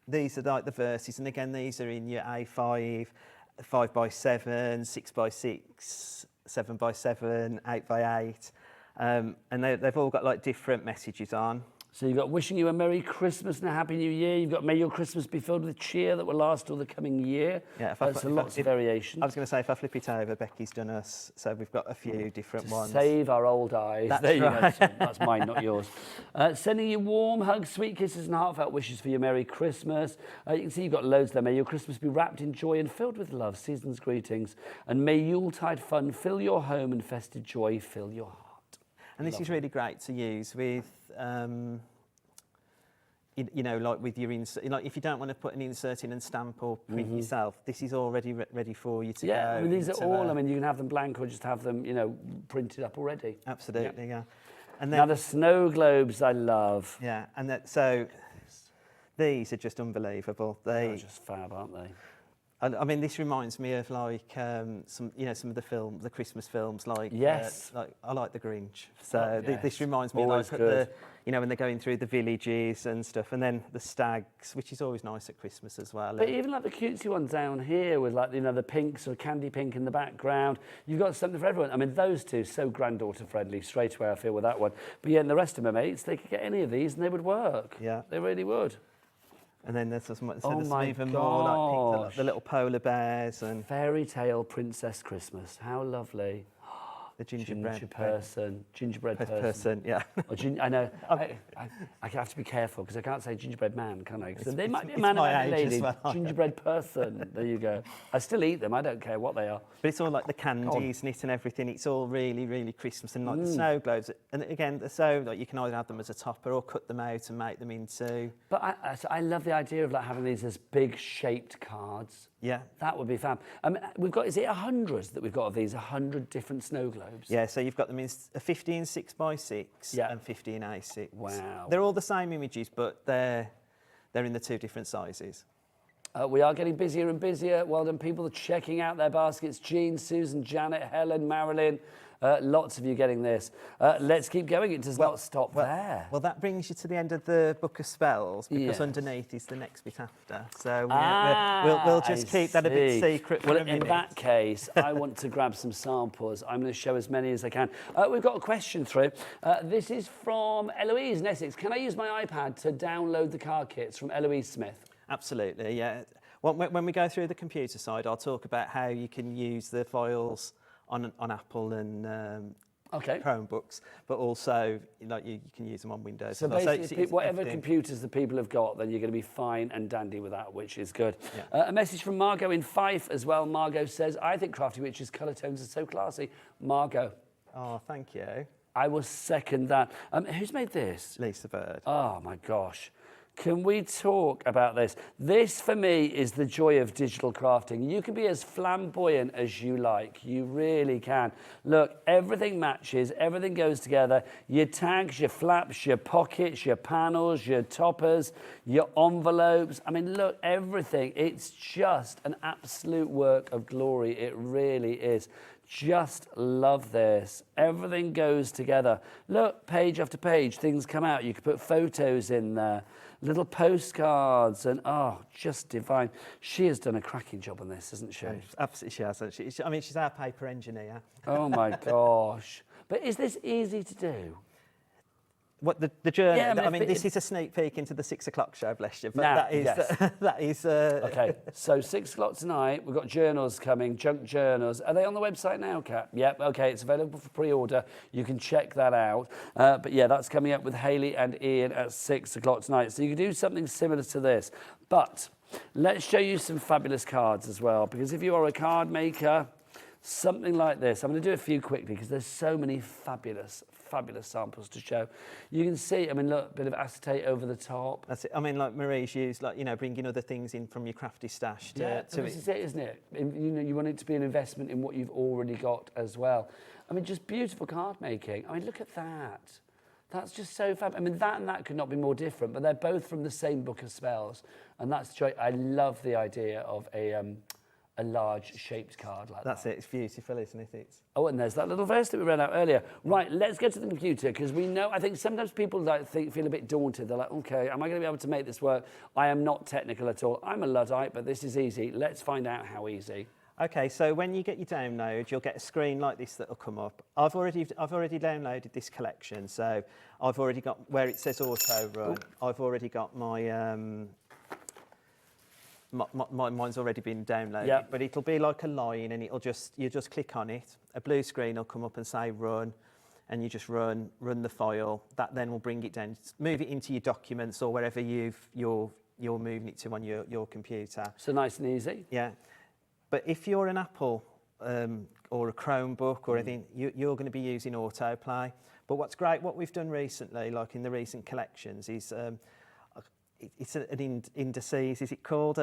these are like the verses, and again, these are in your A5, 5x7, 6x6, 7x7, 8x8. And they've all got like different messages on. So you've got wishing you a Merry Christmas and a Happy New Year. You've got may your Christmas be filled with cheer that will last all the coming year. Yeah, lots of variations. I was going to say, if I flip it over, Becky's done us, so we've got a few different ones. Save our old eyes. That's there you right. go. That's mine, not yours. Sending you warm hugs, sweet kisses and heartfelt wishes for your Merry Christmas. You can see you've got loads there. May your Christmas be wrapped in joy and filled with love. Season's greetings. And may Yuletide fun fill your home and festive joy fill your heart. And this is really great to use with, you know, like with your insert. Like if you don't want to put an insert in and stamp or print yourself, this is already ready for you to go. Yeah, I mean, these are all, I mean, you can have them blank or just have them, you know, printed up already. Absolutely, yeah. And then, now the snow globes I love. Yeah, and so these are just unbelievable. They're just fab, aren't they? I mean, this reminds me of like some of the Christmas films, like like I like The Grinch. So this reminds me always like when they're going through the villages and stuff, and then the stags, which is always nice at Christmas as well. But even like the cutesy ones down here with like the pinks or candy pink in the background, you've got something for everyone. I mean, those two so granddaughter friendly straight away. I feel with that one. But yeah, and the rest of my mates, they could get any of these and they would work. Yeah, they really would. And then there's some even more like the little polar bears and fairy tale princess Christmas. How lovely! The gingerbread person. Yeah. I know. I have to be careful because I can't say gingerbread man, can I? Because they might be a man and a lady. Well. Gingerbread person. There you go. I still eat them. I don't care what they are. But it's all like the candies and it and everything. It's all really, really Christmas. And like the snow globes. And again, like you can either have them as a topper or cut them out and make them into. But I love the idea of like having these as big shaped cards. Yeah. That would be fab. We've got, is it 100 that we've got of these? 100 different snow globes? Yeah, so you've got them in 50 in 6x6 and 50 in A6. Wow. They're all the same images, but they're in the 2 different sizes. We are getting busier and busier. Well done, people checking out their baskets. Jean, Susan, Janet, Helen, Marilyn. Lots of you getting this. Let's keep going. It does not stop there. Well, that brings you to the end of the book of spells, because underneath is the next bit after. So we'll just keep that a bit secret for a minute. In that case, I want to grab some samples. I'm going to show as many as I can. We've got a question through. This is from Eloise in Essex. Can I use my iPad to download the card kits from Eloise Smith? Absolutely, yeah. When we go through the computer side, I'll talk about how you can use the files on Apple and Chromebooks, but also you can use them on Windows. So basically, whatever computers the people have got, then you're going to be fine and dandy with that, which is good. Yeah. A message from Margot in Fife as well. Margot says, I think Crafty Witches colour tones are so classy. Margot. Oh, thank you. I will second that. Who's made this? Lisa Bird. Oh, my gosh. Can we talk about this? This, for me, is the joy of digital crafting. You can be as flamboyant as you like. You really can. Look, everything matches. Everything goes together. Your tags, your flaps, your pockets, your panels, your toppers, your envelopes. I mean, look, everything. It's just an absolute work of glory. It really is. Just love this. Everything goes together. Look, page after page, things come out. You can put photos in there, little postcards, and just divine. She has done a cracking job on this, hasn't she? Absolutely, she has. I mean, she's our paper engineer. Oh my gosh. But is this easy to do? What the journey? Yeah, I mean, this is a sneak peek into the 6 o'clock show, bless you. But Now, that is yes. that is. Okay, so 6 o'clock tonight. We've got journals coming, junk journals. Are they on the website now, Kat? Yep. Okay, it's available for pre-order. You can check that out. But yeah, that's coming up with Hayley and Ian at 6 o'clock tonight. So you can do something similar to this. But let's show you some fabulous cards as well, because if you are a card maker, something like this. I'm going to do a few quickly because there's so many fabulous samples to show. You can see, I mean, look, a bit of acetate over the top. That's it. I mean, like Marie's used, bringing other things in from your crafty stash to this is it, isn't it? You want it to be an investment in what you've already got as well. I mean, just beautiful card making. I mean, look at that. That's just so fab. I mean, that and that could not be more different, but they're both from the same book of spells. And that's the joy. I love the idea of a large shaped card like that. That's it. It's beautiful, isn't it? Oh, and there's that little verse that we read out earlier. Right, let's go to the computer, because we know, I think sometimes people feel a bit daunted. They're like, okay, am I going to be able to make this work? I am not technical at all. I'm a Luddite, but this is easy. Let's find out how easy. Okay, so when you get your download, you'll get a screen like this that will come up. I've already downloaded this collection, so I've already got where it says auto run. I've already got my mine's already been downloaded, but it'll be like a line, and you just click on it. A blue screen will come up and say run, and you just run the file. That then will bring it down, move it into your documents or wherever you're moving it to on your computer. So nice and easy. Yeah, but if you're an Apple or a Chromebook or anything, you're going to be using autoplay. But what's great, what we've done recently, like in the recent collections, is it's an indices, is it called?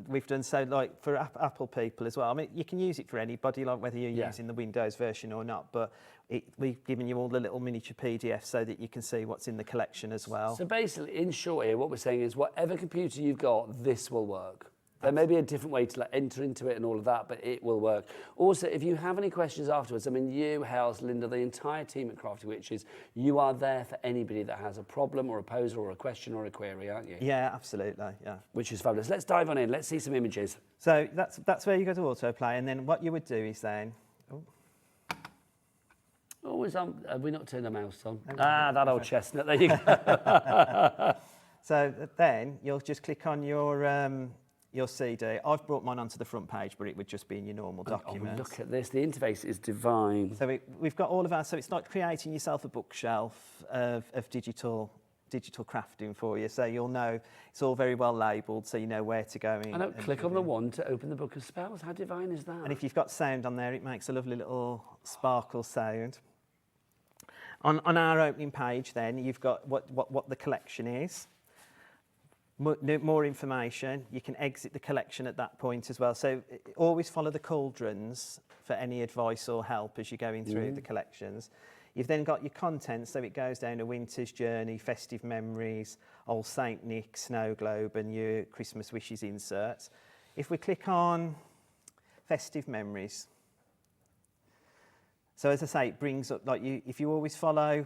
We've done so like for Apple people as well. I mean, you can use it for anybody, like whether you're using the Windows version or not, but we've given you all the little miniature PDFs so that you can see what's in the collection as well. So basically, in short here, what we're saying is whatever computer you've got, this will work. There may be a different way to enter into it and all of that, but it will work. Also, if you have any questions afterwards, I mean, you, Hels, Linda, the entire team at Crafty Witches, you are there for anybody that has a problem or a poser or a question or a query, aren't you? Yeah, absolutely, yeah. Which is fabulous. Let's dive on in. Let's see some images. So that's where you go to autoplay, and then what you would do is then... Always on. Have we not turned the mouse on? That old chestnut. There you go. So then you'll just click on your CD. I've brought mine onto the front page, but it would just be in your normal documents. Oh, look at this. The interface is divine. So we've got all of our... So it's like creating yourself a bookshelf of digital crafting for you. So you'll know it's all very well labelled, so you know where to go in. I don't click on the one to open the book of spells. How divine is that? And if you've got sound on there, it makes a lovely little sparkle sound. On our opening page, then, you've got what the collection is. More information. You can exit the collection at that point as well. So always follow the cauldrons for any advice or help as you're going through the collections. You've then got your content, so it goes down a winter's journey, festive memories, Old Saint Nick, snow globe, and your Christmas wishes inserts. If we click on festive memories, so as I say, it brings up, like if you always follow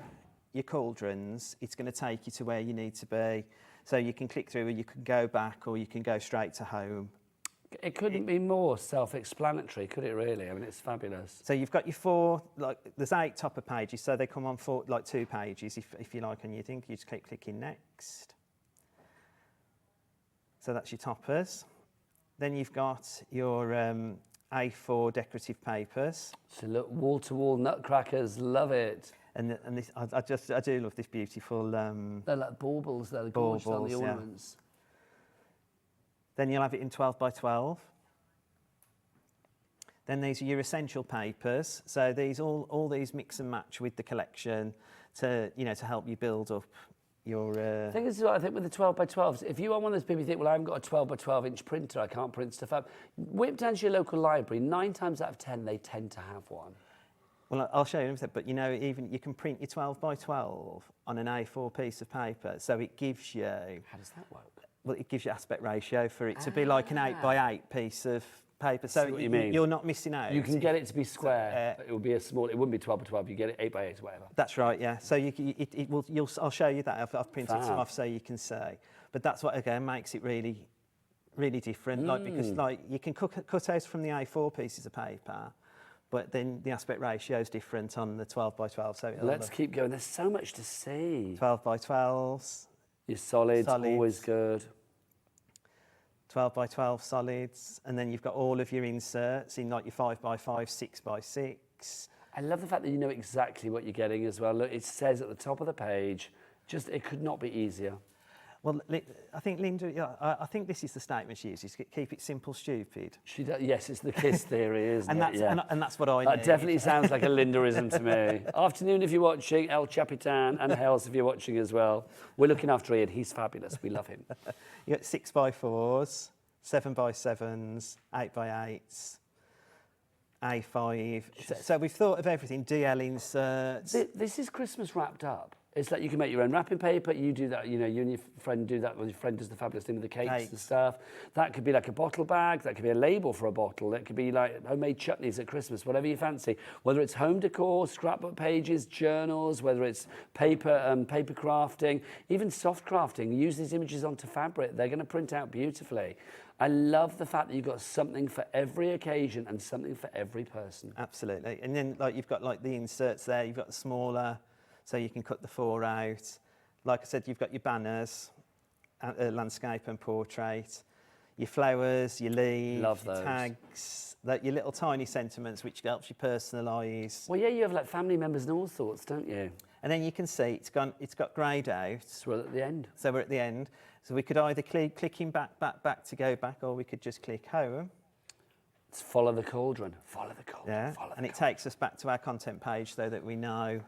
your cauldrons, it's going to take you to where you need to be. So you can click through, or you can go back, or you can go straight to home. It couldn't be more self-explanatory, could it really? I mean, it's fabulous. So you've got your 4, like there's 8 topper pages, so they come on 4, like 2 pages if you like, and you think you just keep clicking next. So that's your toppers. Then you've got your A4 decorative papers. So look, wall-to-wall nutcrackers, love it. And this, I do love this beautiful. They're like baubles, they're gorgeous on the ornaments. Yeah. Then you'll have it in 12 by 12. Then these are your essential papers. So these all these mix and match with the collection to help you build up your. I think this is what I think with the 12 by 12s. If you are one of those people who think, well, I haven't got a 12 by 12 inch printer, I can't print stuff up. Whip down to your local library. 9 times out of 10, they tend to have one. Well, I'll show you, but even you can print your 12 by 12 on an A4 piece of paper, so it gives you. How does that work? Well, it gives you aspect ratio for it to be like an 8 by 8 piece of paper. So what you mean. You're not missing out. You can get it to be square. But it will be a small. It wouldn't be 12 by 12. You get it 8 by 8 or whatever. That's right. Yeah. So I'll show you that. I've printed some off so you can see. But that's what again makes it really, really different. Like because you can cut out from the A4 pieces of paper. But then the aspect ratio is different on the 12 by 12. So let's keep going. There's so much to see. 12 by 12s. Your solids, always good. 12 by 12 solids. And then you've got all of your inserts in like your 5 by 5, 6 by 6. I love the fact that you know exactly what you're getting as well. Look, it says at the top of the page, it could not be easier. Well, I think Linda, I think this is the statement she uses, keep it simple, stupid. She does, yes, it's the KISS theory, isn't it? Yeah. And that's what I need. That definitely sounds like a Lindaism to me. Afternoon if you're watching, El Chapitan, and Hels if you're watching as well. We're looking after Ian, he's fabulous, we love him. You got 6 by 4s, 7 by 7s, 8 by 8s, A5. So we've thought of everything, DL inserts. This is Christmas wrapped up. It's like you can make your own wrapping paper. You do that, you and your friend do that. Well, your friend does the fabulous thing with the cakes and stuff. That could be like a bottle bag. That could be a label for a bottle. That could be like homemade chutneys at Christmas, whatever you fancy. Whether it's home decor, scrapbook pages, journals, whether it's paper crafting, even soft crafting. Use these images onto fabric. They're going to print out beautifully. I love the fact that you've got something for every occasion and something for every person. Absolutely. And then you've got the inserts there. You've got the smaller. So you can cut the 4 out. Like I said, you've got your banners, landscape and portrait, your flowers, your leaves, your tags, your little tiny sentiments, which helps you personalise. Well, yeah, you have like family members and all sorts, don't you? And then you can see it's got greyed out. So we're at the end. So we're at the end. So we could either clicking back to go back, or we could just click home. Let's follow the cauldron. Follow the cauldron. Yeah. And it takes us back to our content page so that we know.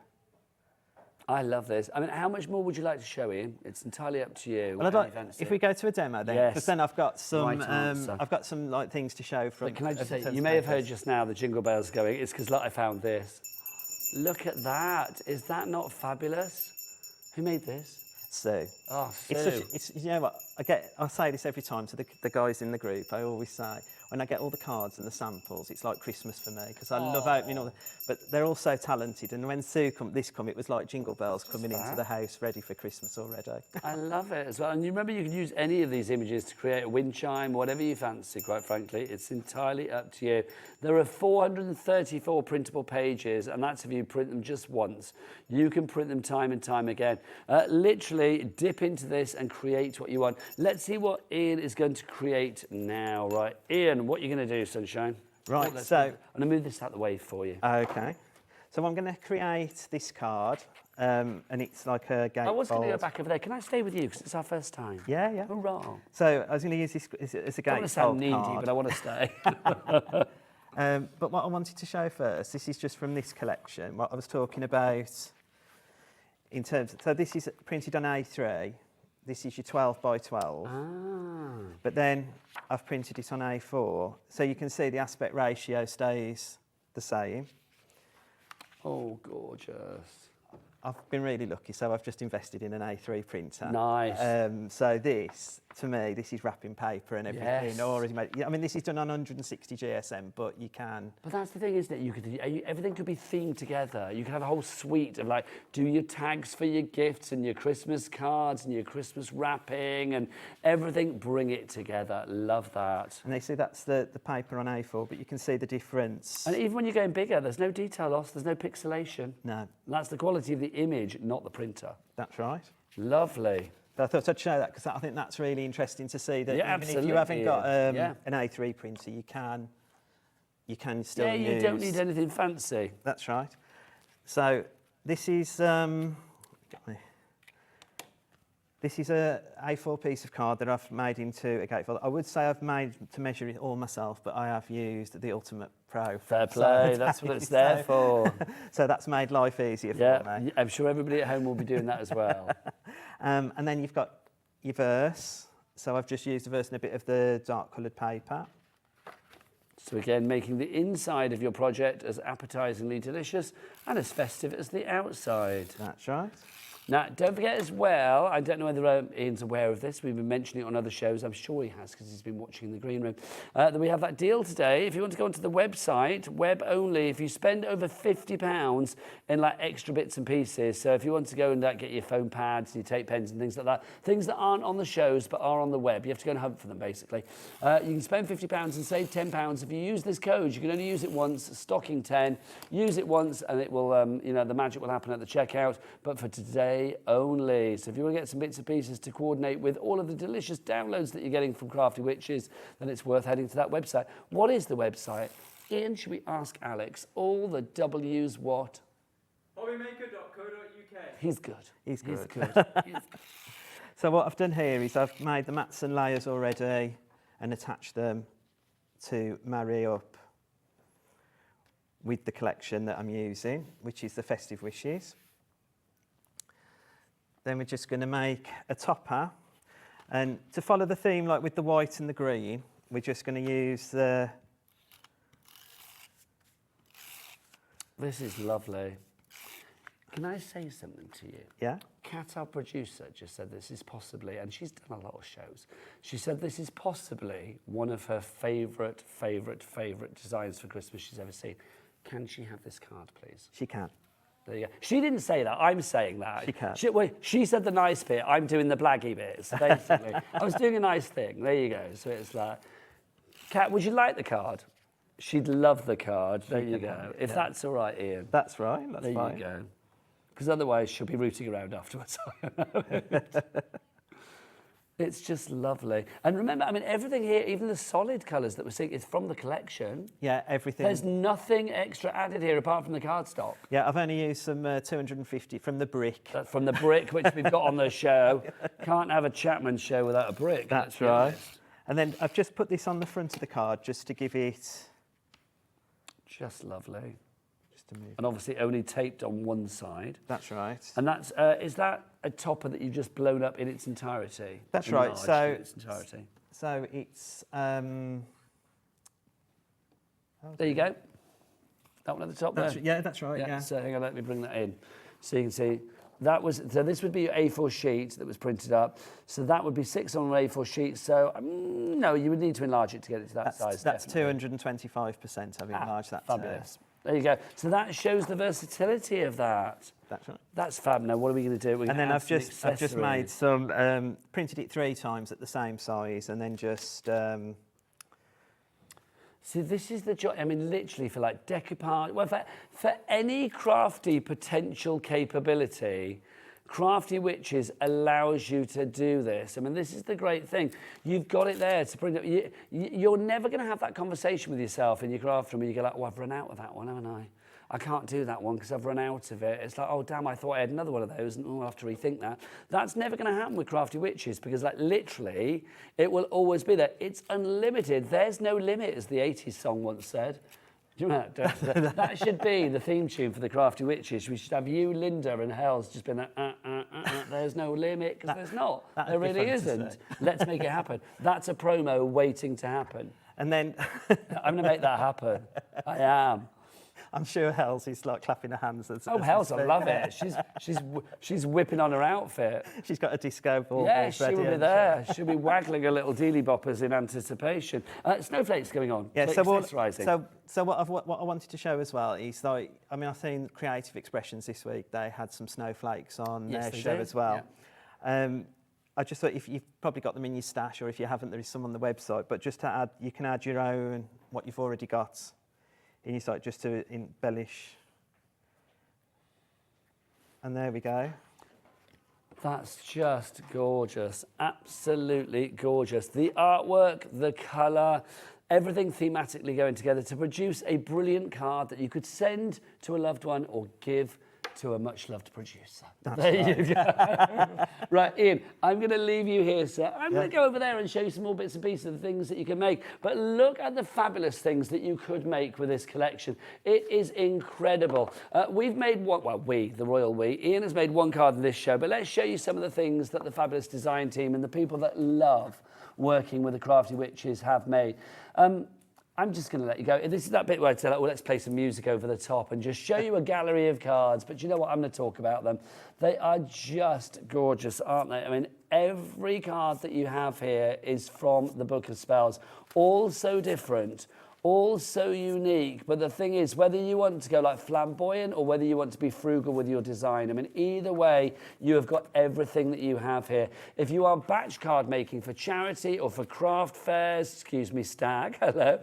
I love this. I mean, how much more would you like to show, Ian? It's entirely up to you. Well, if we go to a demo then, because then I've got some, things to show from. But can I just say, you may have heard just now the jingle bells going. It's because I found this. Look at that. Is that not fabulous? Who made this? Sue. Oh, Sue. It's you know what? I say this every time to the guys in the group. I always say, when I get all the cards and the samples, it's like Christmas for me, because I love opening all the... But they're all so talented, and when Sue come, it was like jingle bells coming into the house, ready for Christmas already. I love it as well. And you remember, you can use any of these images to create a wind chime, whatever you fancy, quite frankly. It's entirely up to you. There are 434 printable pages, and that's if you print them just once. You can print them time and time again. Literally dip into this and create what you want. Let's see what Ian is going to create now, right? Ian, what are you going to do, Sunshine? Right, I'm going to move this out of the way for you. Okay. So I'm going to create this card, and it's like a gatefold. I was going to go back over there. Can I stay with you, because it's our first time? Yeah, yeah. Hurrah. So I was going to use this as a gatefold card. I want to sound needy, but I want to stay. But what I wanted to show first, this is just from this collection, what I was talking about in terms of... So this is printed on A3. This is your 12 by 12. But then I've printed it on A4. So you can see the aspect ratio stays the same. Oh, gorgeous. I've been really lucky, so I've just invested in an A3 printer. Nice. So this, to me, this is wrapping paper and everything. Yes. Already made. Yeah, I mean, this is done on 160 GSM, but you can. But that's the thing, isn't it? Everything could be themed together. You could have a whole suite of like, do your tags for your gifts and your Christmas cards and your Christmas wrapping and everything. Bring it together. Love that. And they see that's the paper on A4, but you can see the difference. And even when you're going bigger, there's no detail loss. There's no pixelation. No. That's the quality of the image, not the printer. That's right. Lovely. But I thought I'd show that because I think that's really interesting to see that Yeah, even if you haven't got yeah. an A3 printer, you can still use. Yeah, you don't need anything fancy. That's right. So this is this is a A4 piece of card that I've made into a gatefold. I would say I've made to measure it all myself, but I have used the Ultimate Pro. Fair play, that's what it's there for. So that's made life easier for me. I'm sure everybody at home will be doing that as well. And then you've got your verse. So I've just used the verse and a bit of the dark coloured paper. So again, making the inside of your project as appetisingly delicious and as festive as the outside. That's right. Now, don't forget as well, I don't know whether Ian's aware of this, we've been mentioning it on other shows, I'm sure he has because he's been watching in the green room, that we have that deal today. If you want to go onto the website, web only, if you spend over £50 in like extra bits and pieces, so if you want to go and get your foam pads, your tape pens and things like that, things that aren't on the shows but are on the web, you have to go and hunt for them basically. You can spend £50 and save £10. If you use this code, you can only use it once, stocking 10, use it once and it will, you know, the magic will happen at the checkout, but for today, only. So if you want to get some bits and pieces to coordinate with all of the delicious downloads that you're getting from Crafty Witches, then it's worth heading to that website. What is the website? Ian, should we ask Alex? All the W's what? Hobbymaker.co.uk. He's good. He's good. He's good. He's good. So what I've done here is I've made the mats and layers already and attached them to marry up with the collection that I'm using, which is the Festive Wishes. Then we're just going to make a topper, and to follow the theme like with the white and the green, we're just going to use the... This is lovely. Can I say something to you? Yeah? Kat, our producer, just said this is possibly, and she's done a lot of shows, she said this is possibly one of her favourite designs for Christmas she's ever seen. Can she have this card, please? She can. There you go. She didn't say that, I'm saying that. She can. She said the nice bit, I'm doing the blaggy bits, basically. I was doing a nice thing, there you go. So it's like, Kat, would you like the card? She'd love the card, there you go. If that's all right, Ian. That's right, that's fine. There you go. Because otherwise she'll be rooting around afterwards. It's just lovely. And remember, I mean, everything here, even the solid colours that we're seeing, is from the collection. Yeah, everything. There's nothing extra added here apart from the cardstock. Yeah, I've only used some 250 from the brick. That's from the brick, which we've got on the show. Can't have a Chapman show without a brick. That's right. And then I've just put this on the front of the card just to give it... Just lovely. Just to move. And obviously only taped on one side. That's right. And that's, is that a topper that you've just blown up in its entirety? That's right. So, in its entirety. So it's... There you go. That one at the top there? Yeah, that's right, yeah. So hang on, let me bring that in. So you can see, that was, so this would be your A4 sheet that was printed up. So that would be 6 on an A4 sheet. So no, you would need to enlarge it to get it to that size. That's 225% I've enlarged that. Fabulous. There you go. So that shows the versatility of that. That's right. That's fab. Now, what are we going to do? And then I've just made some, printed it 3 times at the same size, and then just... See, this is the joy. I mean, literally for like decoupage, well, for any crafty potential capability, Crafty Witches allows you to do this. I mean, this is the great thing. You've got it there to bring up. You're never going to have that conversation with yourself in your craft room where you go like, oh, I've run out of that one, haven't I? I can't do that one because I've run out of it. It's like, oh, damn, I thought I had another one of those, and oh, I'll have to rethink that. That's never going to happen with Crafty Witches because, like, literally, it will always be there. It's unlimited. There's no limit, as the 80s song once said. Do you remember that? That should be the theme tune for the Crafty Witches. We should have you, Linda, and Hell's just been like, there's no limit, because there's not. There really isn't. Let's make it happen. That's a promo waiting to happen. And then... I'm going to make that happen. I am. I'm sure Hells is like clapping her hands. As Hells, I love it. She's whipping on her outfit. She's got a disco ball. Yeah, she'll be there. She'll be waggling her little dealy boppers in anticipation. Snowflakes going on. Yeah, so what I wanted to show as well is like, I mean, I've seen Creative Expressions this week. They had some snowflakes on their show as well. Yeah. I just thought if you've probably got them in your stash, or if you haven't, there is some on the website. But just to add, you can add your own, what you've already got in your site, just to embellish. And there we go. That's just gorgeous, absolutely gorgeous. The artwork, the colour, everything thematically going together to produce a brilliant card that you could send to a loved one or give to a much-loved producer. You go. Right, Ian, I'm going to leave you here, sir. I'm going to go over there and show you some more bits and pieces of the things that you can make. But look at the fabulous things that you could make with this collection. It is incredible. We've made one, well, the royal we. Ian has made one card in this show, but let's show you some of the things that the fabulous design team and the people that love working with the Crafty Witches have made. I'm just going to let you go. This is that bit where I tell, well, let's play some music over the top and just show you a gallery of cards. But you know what? I'm going to talk about them. They are just gorgeous, aren't they? I mean, every card that you have here is from the Book of Spells. All so different, all so unique. But the thing is, whether you want to go like flamboyant or whether you want to be frugal with your design, I mean, either way, you have got everything that you have here. If you are batch card making for charity or for craft fairs, excuse me, Stag, hello,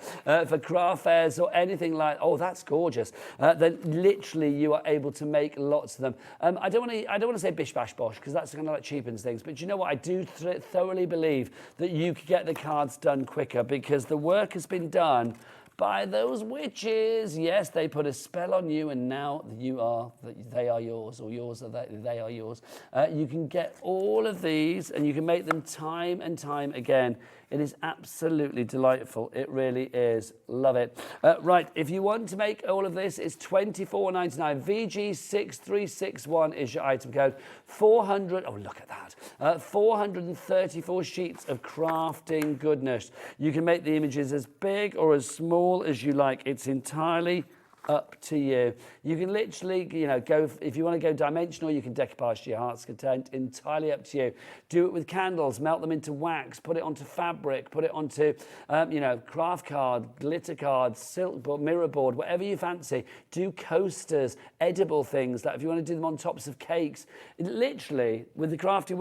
for craft fairs or anything like, oh, that's gorgeous, then literally you are able to make lots of them. I don't want to say bish bash bosh because that's kind of like cheapens things, but you know what? I do thoroughly believe that you could get the cards done quicker because the work has been done by those witches. Yes, they put a spell on you and now they are yours, or yours are they are yours. You can get all of these and you can make them time and time again. It is absolutely delightful. It really is. Love it. Right, if you want to make all of this, it's $24.99. VG6361 is your item code. 400, oh, look at that. 434 sheets of crafting goodness. You can make the images as big or as small as you like. It's entirely up to you. You can literally, you know, go, if you want to go dimensional, you can decoupage to your heart's content, entirely up to you. Do it with candles, melt them into wax, put it onto fabric, put it onto, you know, craft card, glitter cards, silk board, mirror board, whatever you fancy. Do coasters, edible things, like if you want to do them on tops of cakes. Literally, with the Crafty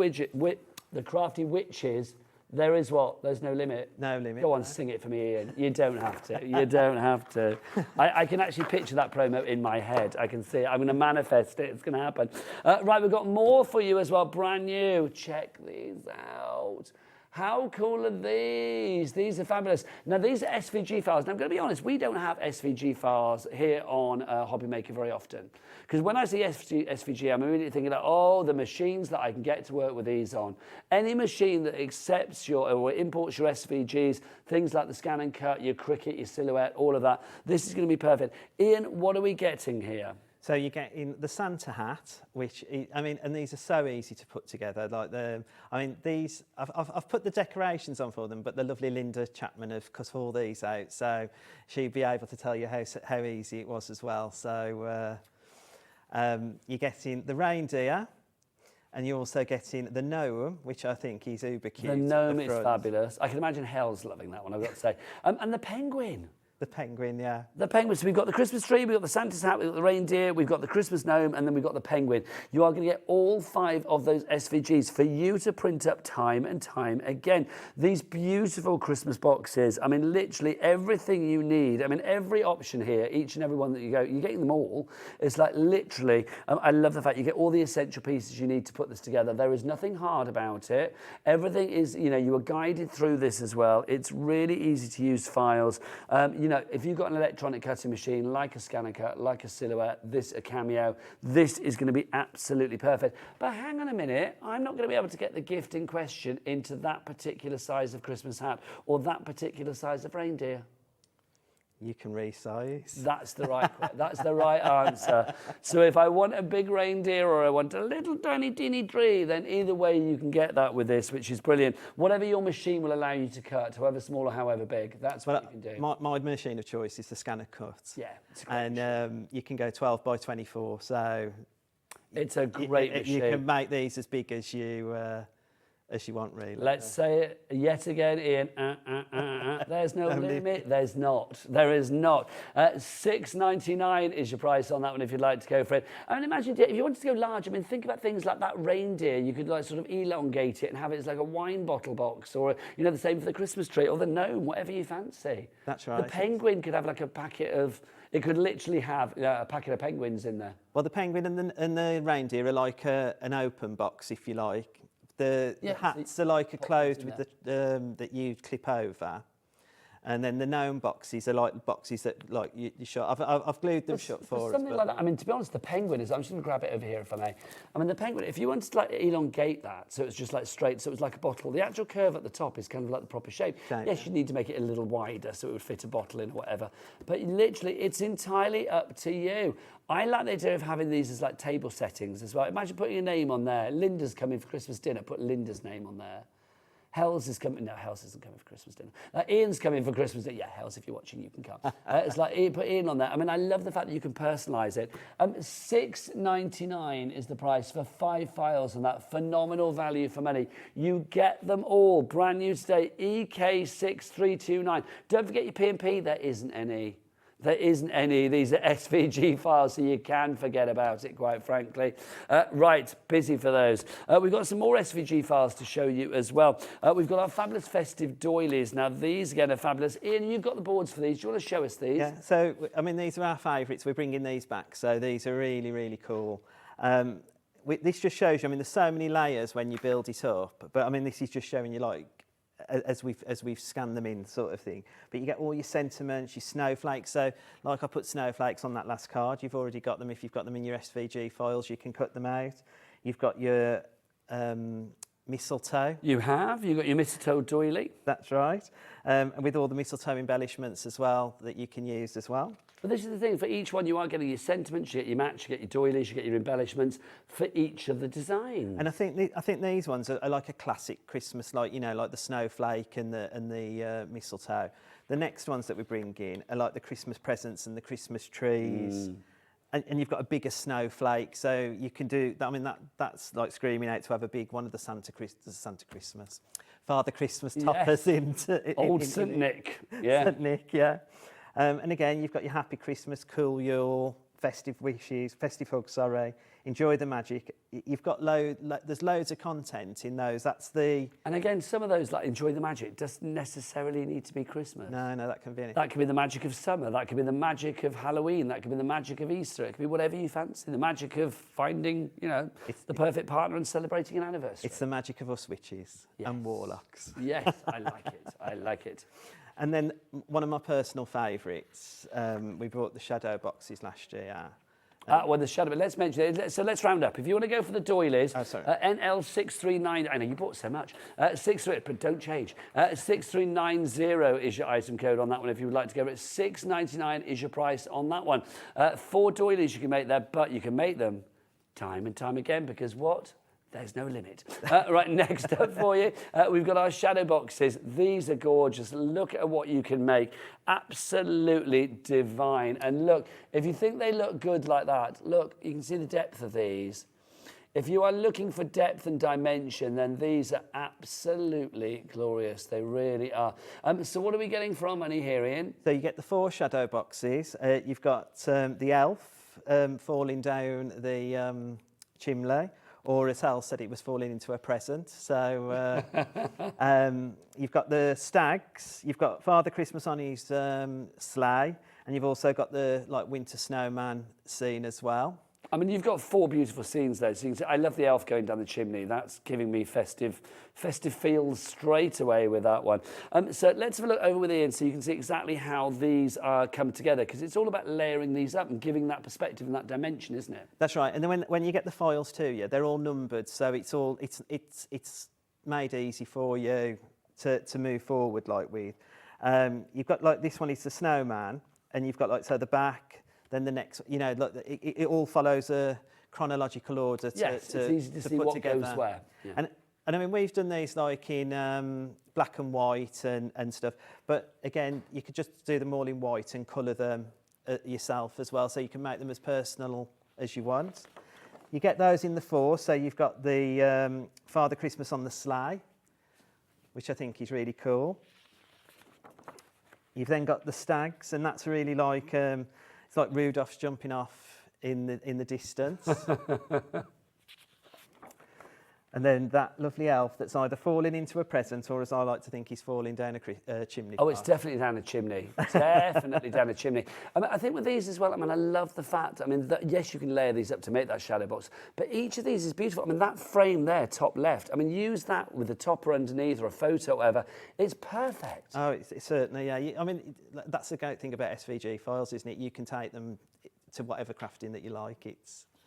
Witches, there is what? There's no limit. No limit. Go on, sing it for me, Ian. You don't have to. You don't have to. I can actually picture that promo in my head. I can see it. I'm going to manifest it. It's going to happen. Right, we've got more for you as well, brand new. Check these out. How cool are these? These are fabulous. Now, these are SVG files. Now, I'm going to be honest, we don't have SVG files here on Hobby Maker very often. Because when I see SVG, I'm immediately thinking, like, oh, the machines that I can get to work with these on. Any machine that accepts your or imports your SVGs, things like the Scan and Cut, your Cricut, your Silhouette, all of that, this is going to be perfect. Ian, what are we getting here? So you get in the Santa hat, which is, I mean, and these are so easy to put together. Like I mean, these I've put the decorations on for them, but the lovely Linda Chapman have cut all these out, so she'd be able to tell you how easy it was as well. So you're getting the reindeer, and you're also getting the gnome, which I think is uber cute. The gnome is fabulous. I can imagine Hell's loving that one, I've got to say. And the penguin. The penguin, yeah. The penguin. So we've got the Christmas tree, we've got the Santa's hat, we've got the reindeer, we've got the Christmas gnome, and then we've got the penguin. You are going to get all 5 of those SVGs for you to print up time and time again. These beautiful Christmas boxes, I mean, literally everything you need. I mean, every option here, each and every one that you go, you're getting them all. It's like literally, I love the fact you get all the essential pieces you need to put this together. There is nothing hard about it. Everything is, you know, you are guided through this as well. It's really easy to use files. You know, if you've got an electronic cutting machine, like a Scan and Cut, like a Silhouette, a Cameo, this is going to be absolutely perfect. But hang on a minute, I'm not going to be able to get the gift in question into that particular size of Christmas hat or that particular size of reindeer. You can resize. That's the right answer. So if I want a big reindeer or I want a little tiny teeny tree, then either way you can get that with this, which is brilliant. Whatever your machine will allow you to cut, however small or however big, that's what you can do. My machine of choice is the scanner cut. Yeah, it's a great and you can go 12 by 24. So it's a great machine. You can make these as big as you want, really. Let's say it yet again, Ian. There's no limit. There's not. There is not. $6.99 is your price on that one if you'd like to go for it. I mean, imagine if you wanted to go large. I mean, think about things like that reindeer. You could like sort of elongate it and have it as like a wine bottle box, or the same for the Christmas tree, or the gnome, whatever you fancy. That's right. The penguin could have like a packet of. It could literally have a packet of penguins in there. Well, the penguin and the reindeer are like an open box, if you like. The hats are like a closed with the that you clip over, and then the gnome boxes are like boxes that like you shut. I've glued them shut for us. Something like that. I mean, to be honest, the penguin is. I'm just going to grab it over here if I may. I mean, the penguin. If you wanted to like elongate that, so it's just like straight, so it was like a bottle. The actual curve at the top is kind of like the proper shape. Yes, you need to make it a little wider so it would fit a bottle in or whatever. But literally, it's entirely up to you. I like the idea of having these as like table settings as well. Imagine putting a name on there. Linda's coming for Christmas dinner. Put Linda's name on there. Hells is coming. No, Hells isn't coming for Christmas dinner. Ian's coming for Christmas dinner. Yeah, Hells, if you're watching, you can come. It's like put Ian on there. I mean, I love the fact that you can personalise it. $6.99 is the price for 5 files, and that phenomenal value for money. You get them all brand new today. EK6329. Don't forget your P&P. There isn't any. There isn't any. These are SVG files, so you can forget about it, quite frankly. Right, busy for those. We've got some more SVG files to show you as well. We've got our fabulous festive doilies. Now, these, again, are fabulous. Ian, you've got the boards for these. Do you want to show us these? Yeah, so, I mean, these are our favourites. We're bringing these back, so these are really, really cool. This just shows you, I mean, there's so many layers when you build it up, but, I mean, this is just showing you, like, as we've scanned them in, sort of thing. But you get all your sentiments, your snowflakes. So, like I put snowflakes on that last card. You've already got them. If you've got them in your SVG files, you can cut them out. You've got your mistletoe. You have. You've got your mistletoe doily. That's right. And with all the mistletoe embellishments as well that you can use as well. But this is the thing, for each one you are getting your sentiments, you get your match, you get your doilies, you get your embellishments for each of the designs. And I think these ones are like a classic Christmas, like, you know, like the snowflake and the mistletoe. The next ones that we bring in are like the Christmas presents and the Christmas trees. And you've got a bigger snowflake, so you can do that. I mean, that's like screaming out to have a big one of the Father Christmas toppers Old St. Nick. Yeah. St. Nick, yeah. And again, you've got your Happy Christmas, Cool Yule, Festive Wishes, Festive Hugs, sorry, Enjoy the Magic. You've got there's loads of content in those. That's the... And again, some of those, like Enjoy the Magic, doesn't necessarily need to be Christmas. No, that can be anything. That could be the magic of summer. That could be the magic of Halloween. That could be the magic of Easter. It could be whatever you fancy. The magic of finding, the perfect partner and celebrating an anniversary. It's the magic of us witches and warlocks. Yes, I like it. I like it. And then one of my personal favourites, we brought the shadow boxes last year. Well, the shadow, but let's mention it. So let's round up. If you want to go for the doilies, NL639, I know you bought so much, 63, but don't change. 6390 is your item code on that one if you would like to go. But $6.99 is your price on that one. 4 doilies you can make there, but you can make them time and time again because what? There's no limit. Right, next up for you, we've got our shadow boxes. These are gorgeous. Look at what you can make. Absolutely divine. And look, if you think they look good like that, look, you can see the depth of these. If you are looking for depth and dimension, then these are absolutely glorious. They really are. So what are we getting for our money here, Ian? So you get the 4 shadow boxes. You've got the elf falling down the chimney. Or as Hal said, it was falling into a present. So you've got the stags, you've got Father Christmas on his sleigh, and you've also got the winter snowman scene as well. I mean, you've got 4 beautiful scenes there. So you can see, I love the elf going down the chimney. That's giving me festive feels straight away with that one. So let's have a look over with Ian so you can see exactly how these come together, because it's all about layering these up and giving that perspective and that dimension, isn't it? That's right. And then when you get the files to you, they're all numbered, so it's made easy for you to move forward with. You've got like this one is the snowman, and you've got like so the back, then the next. You know, like it all follows a chronological order to, Yes, it's easy to see put what together. goes where. Yeah. And I mean, we've done these like in black and white and stuff. But again, you could just do them all in white and colour them yourself as well, so you can make them as personal as you want. You get those in the 4, so you've got the Father Christmas on the sleigh, which I think is really cool. You've then got the stags, and that's really like it's like Rudolph's jumping off in the distance. And then that lovely elf that's either falling into a present or, as I like to think, he's falling down a chimney. Oh, it's definitely down a chimney. Definitely down a chimney. I mean, I think with these as well, I mean, I love the fact, I mean, yes, you can layer these up to make that shadow box, but each of these is beautiful. I mean, that frame there, top left, I mean, use that with a topper underneath or a photo or whatever. It's perfect. Oh, it's certainly, yeah. I mean, that's the great thing about SVG files, isn't it? You can take them to whatever crafting that you like.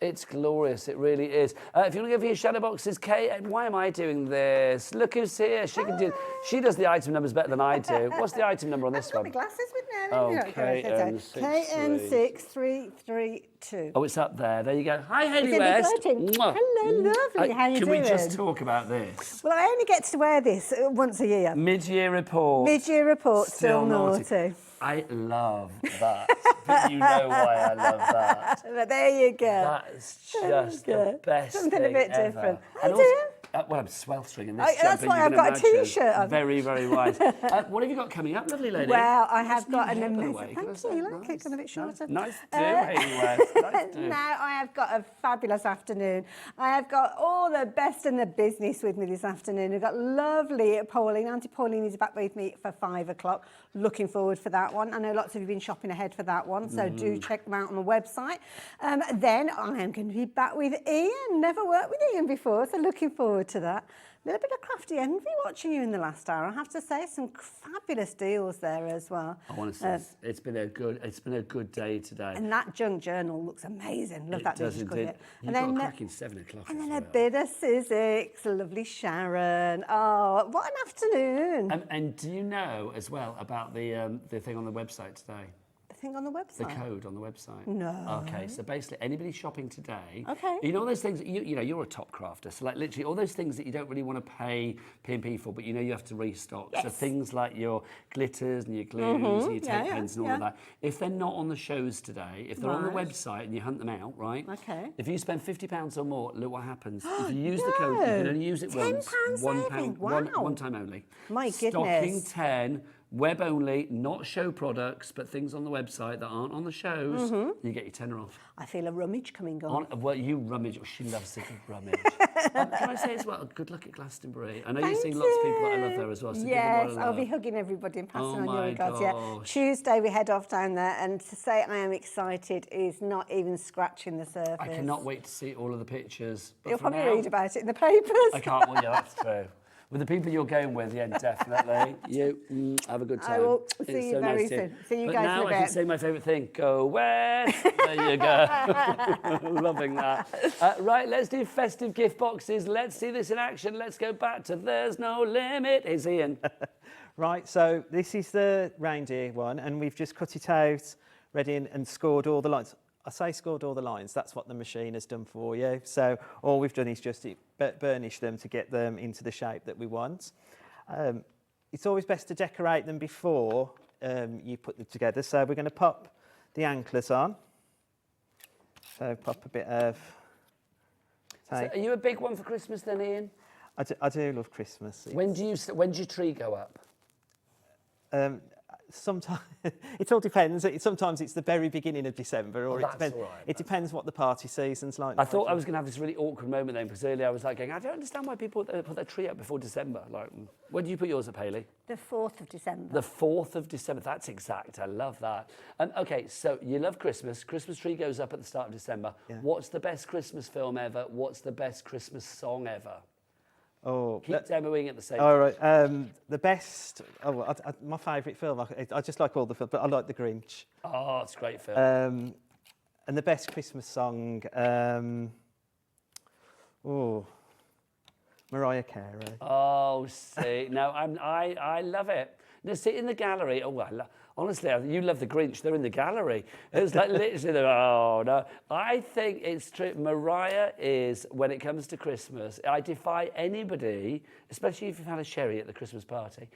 It's glorious, it really is. If you want to go for your shadow boxes, Kate, why am I doing this? Look who's here. She does the item numbers better than I do. What's the item number on this one? I've got my glasses with me. Oh, KN632. Oh, it's up there. There you go. Hi, Hayley Is it West. exciting? Hello, lovely. How you Can doing? we just talk about this? Well, I only get to wear this once a year. Mid-year report. Mid-year report, still naughty. I love that. But you know why I love that. But there you go. That's just the best Something thing a bit ever. different. And do. well, I'm sweltering in this That's jumper, why you I've can got a imagine. T-shirt on. Very, very wise. What have you got coming up, lovely lady? Well, I have That's got new an hair, by the amazing... way. Thank you, look, it's gone a bit shorter. Nice do, Hayley West. Nice do. Now I have got a fabulous afternoon. I have got all the best in the business with me this afternoon. I've got lovely Pauline. Auntie Pauline is back with me for 5 o'clock. Looking forward for that one. I know lots of you have been shopping ahead for that one, so do check them out on the website. Then I am going to be back with Ian. Never worked with Ian before, so looking forward to that. A little bit of crafty envy watching you in the last hour. I have to say, some fabulous deals there as well. I want to say it's been a good day today. And that junk journal looks amazing. Love that does digital indeed. bit. You've got a cracking 7 o'clock. And as then a well. bit of Sizzix, lovely Sharon. Oh, what an afternoon. And do you know as well about the thing on the website today? The thing on the website? The code on the website. No. Okay, so basically anybody shopping today, Okay. you know all those things, you know, you're a top crafter, so like literally all those things that you don't really want to pay P&P for, but you know you have to restock. Yes. So things like your glitters and your glues and your tape Yeah, pens and all of that. If they're not on the shows today, if they're on the Right. website and you hunt them out, right? Okay. If you spend £50 or more, look what happens. If you use the code, you can only use it once. £10 saving, wow. One time only. My Stocking goodness. 10, web only, not show products, but things on the website that aren't on the shows, you get your tenner off. I feel a rummage coming on. Well, you rummage. Oh, she loves a good rummage. Can I say as well, good luck at Glastonbury. I know you've seen lots of people that I love there as well. So Yes, give them I'll all be a love. hugging everybody and passing Oh on your my regards. Yeah, gosh. Tuesday we head off down there, and to say I am excited is not even scratching the surface. I cannot wait to see all of the pictures. But You'll for probably now, read about it in the papers. I can't. Well, yeah, that's true. With the people you're going with, yeah, definitely. You have a good time. I will see It's you so very nice to- soon. See you but guys now in a I can bit. say my favourite thing. Go west. There you go. Loving that. Right, let's do festive gift boxes. Let's see this in action. Let's go back to There's No Limit. Here's Ian. Right, so this is the reindeer one, and we've just cut it out, ready, and scored all the lines. I say scored all the lines, that's what the machine has done for you. So all we've done is just burnish them to get them into the shape that we want. It's always best to decorate them before you put them together. So we're going to pop the anklers on. So pop a bit of tape. So are you a big one for Christmas then, Ian? I do love Christmas. When does your tree go up? Sometimes it all depends. Sometimes it's the very beginning of December, or that's it depends. all right, It depends what the party season's like. I thought I was going to have this really awkward moment then, because earlier I was like going, I don't understand why people put their tree up before December. Like, when do you put yours up, Hayley? The 4th of December. The 4th of December. That's exact. I love that. Okay, so you love Christmas. Christmas tree goes up at the start of December. Yeah. What's the best Christmas film ever? What's the best Christmas song ever? Oh, Keep demoing at the same all time. right. The best. Oh, well, my favourite film. I just like all the films, but I like The Grinch. Oh, it's a great film. And the best Christmas song. Mariah Carey. Oh, see, no, I love it. Now, see, in the gallery, honestly, you love the Grinch, they're in the gallery. It's like literally, oh, no. I think it's true. Mariah is, when it comes to Christmas, I defy anybody, especially if you've had a sherry at the Christmas party,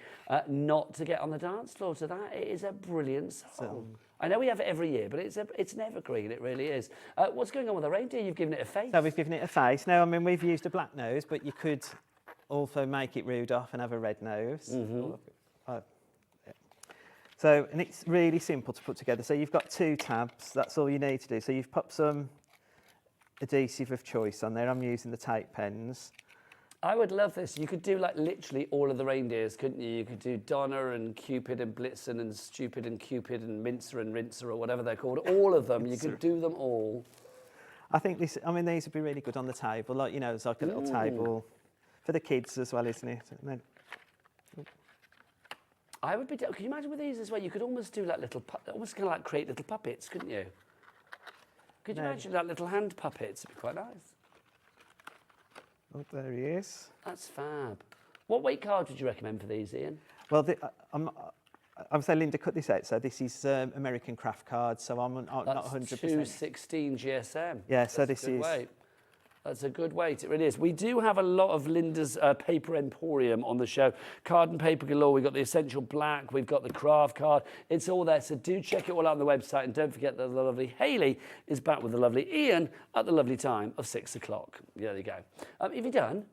not to get on the dance floor to that. It is a brilliant song. I know we have it every year, but it's an evergreen, it really is. What's going on with the reindeer? You've given it a face. So we've given it a face. Now, I mean, we've used a black nose, but you could also make it Rudolph and have a red nose. So, and it's really simple to put together. So you've got 2 tabs, that's all you need to do. So you've popped some adhesive of choice on there. I'm using the tape pens. I would love this. You could do like literally all of the reindeers, couldn't you? You could do Donna and Cupid and Blitzen and Stupid and Cupid and Mincer and Rincer or whatever they're called. All of them. You could do them all. I think these would be really good on the table. Like, you know, it's like a little table for the kids as well, isn't it? And then, I would be. Can you imagine with these as well? You could almost do like almost kind of like create little puppets, couldn't you? Could you imagine like little hand puppets? It'd be quite nice. Oh, there he is. That's fab. What weight card would you recommend for these, Ian? Well, I'm saying Linda cut this out. So this is American craft cards. So I'm not 100%. 216 GSM. Yeah. So That's this is. Weight. That's a good weight, it really is. We do have a lot of Linda's paper emporium on the show. Card and paper galore. We've got the Essential Black. We've got the craft card. It's all there. So do check it all out on the website. And don't forget that the lovely Hayley is back with the lovely Ian at the lovely time of 6 o'clock. There you go. Have you done?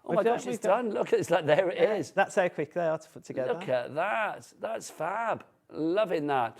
Oh my gosh, it's done. Look, it's like, there it is. That's how quick they are to put together. Look at that. That's fab. Loving that.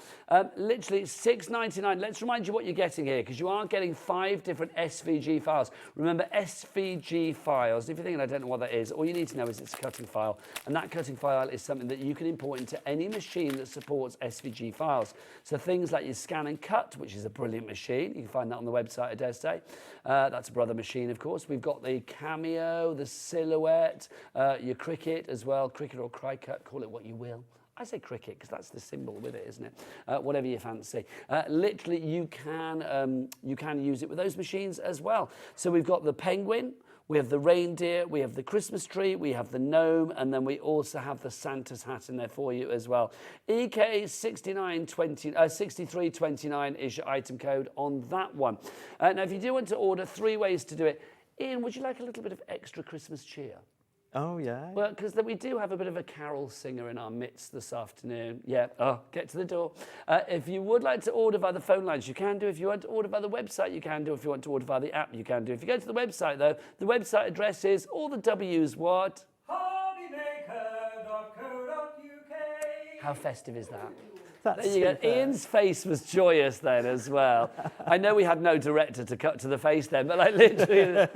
Literally $6.99. Let's remind you what you're getting here, because you are getting 5 different SVG files. Remember, SVG files, if you're thinking I don't know what that is, all you need to know is it's a cutting file. And that cutting file is something that you can import into any machine that supports SVG files. So things like your Scan and Cut, which is a brilliant machine. You can find that on the website, I dare say. That's a brother machine, of course. We've got the Cameo, the Silhouette, your Cricut as well. Cricut or Cricut, call it what you will. I say Cricut because that's the symbol with it, isn't it? Whatever you fancy. Literally, you can use it with those machines as well. So we've got the penguin, we have the reindeer, we have the Christmas tree, we have the gnome, and then we also have the Santa's hat in there for you as well. EK 6329 is your item code on that one. Now, if you do want to order, 3 ways to do it. Ian, would you like a little bit of extra Christmas cheer? Oh, yeah. Well, because we do have a bit of a carol singer in our midst this afternoon. Yeah, get to the door. If you would like to order via the phone lines, you can do. If you want to order via the website, you can do. If you want to order via the app, you can do. If you go to the website, though, the website address is, all the W's what? hobbymaker.co.uk. How festive is that? There you go. Ian's face was joyous then as well. I know we had no director to cut to the face then, but like literally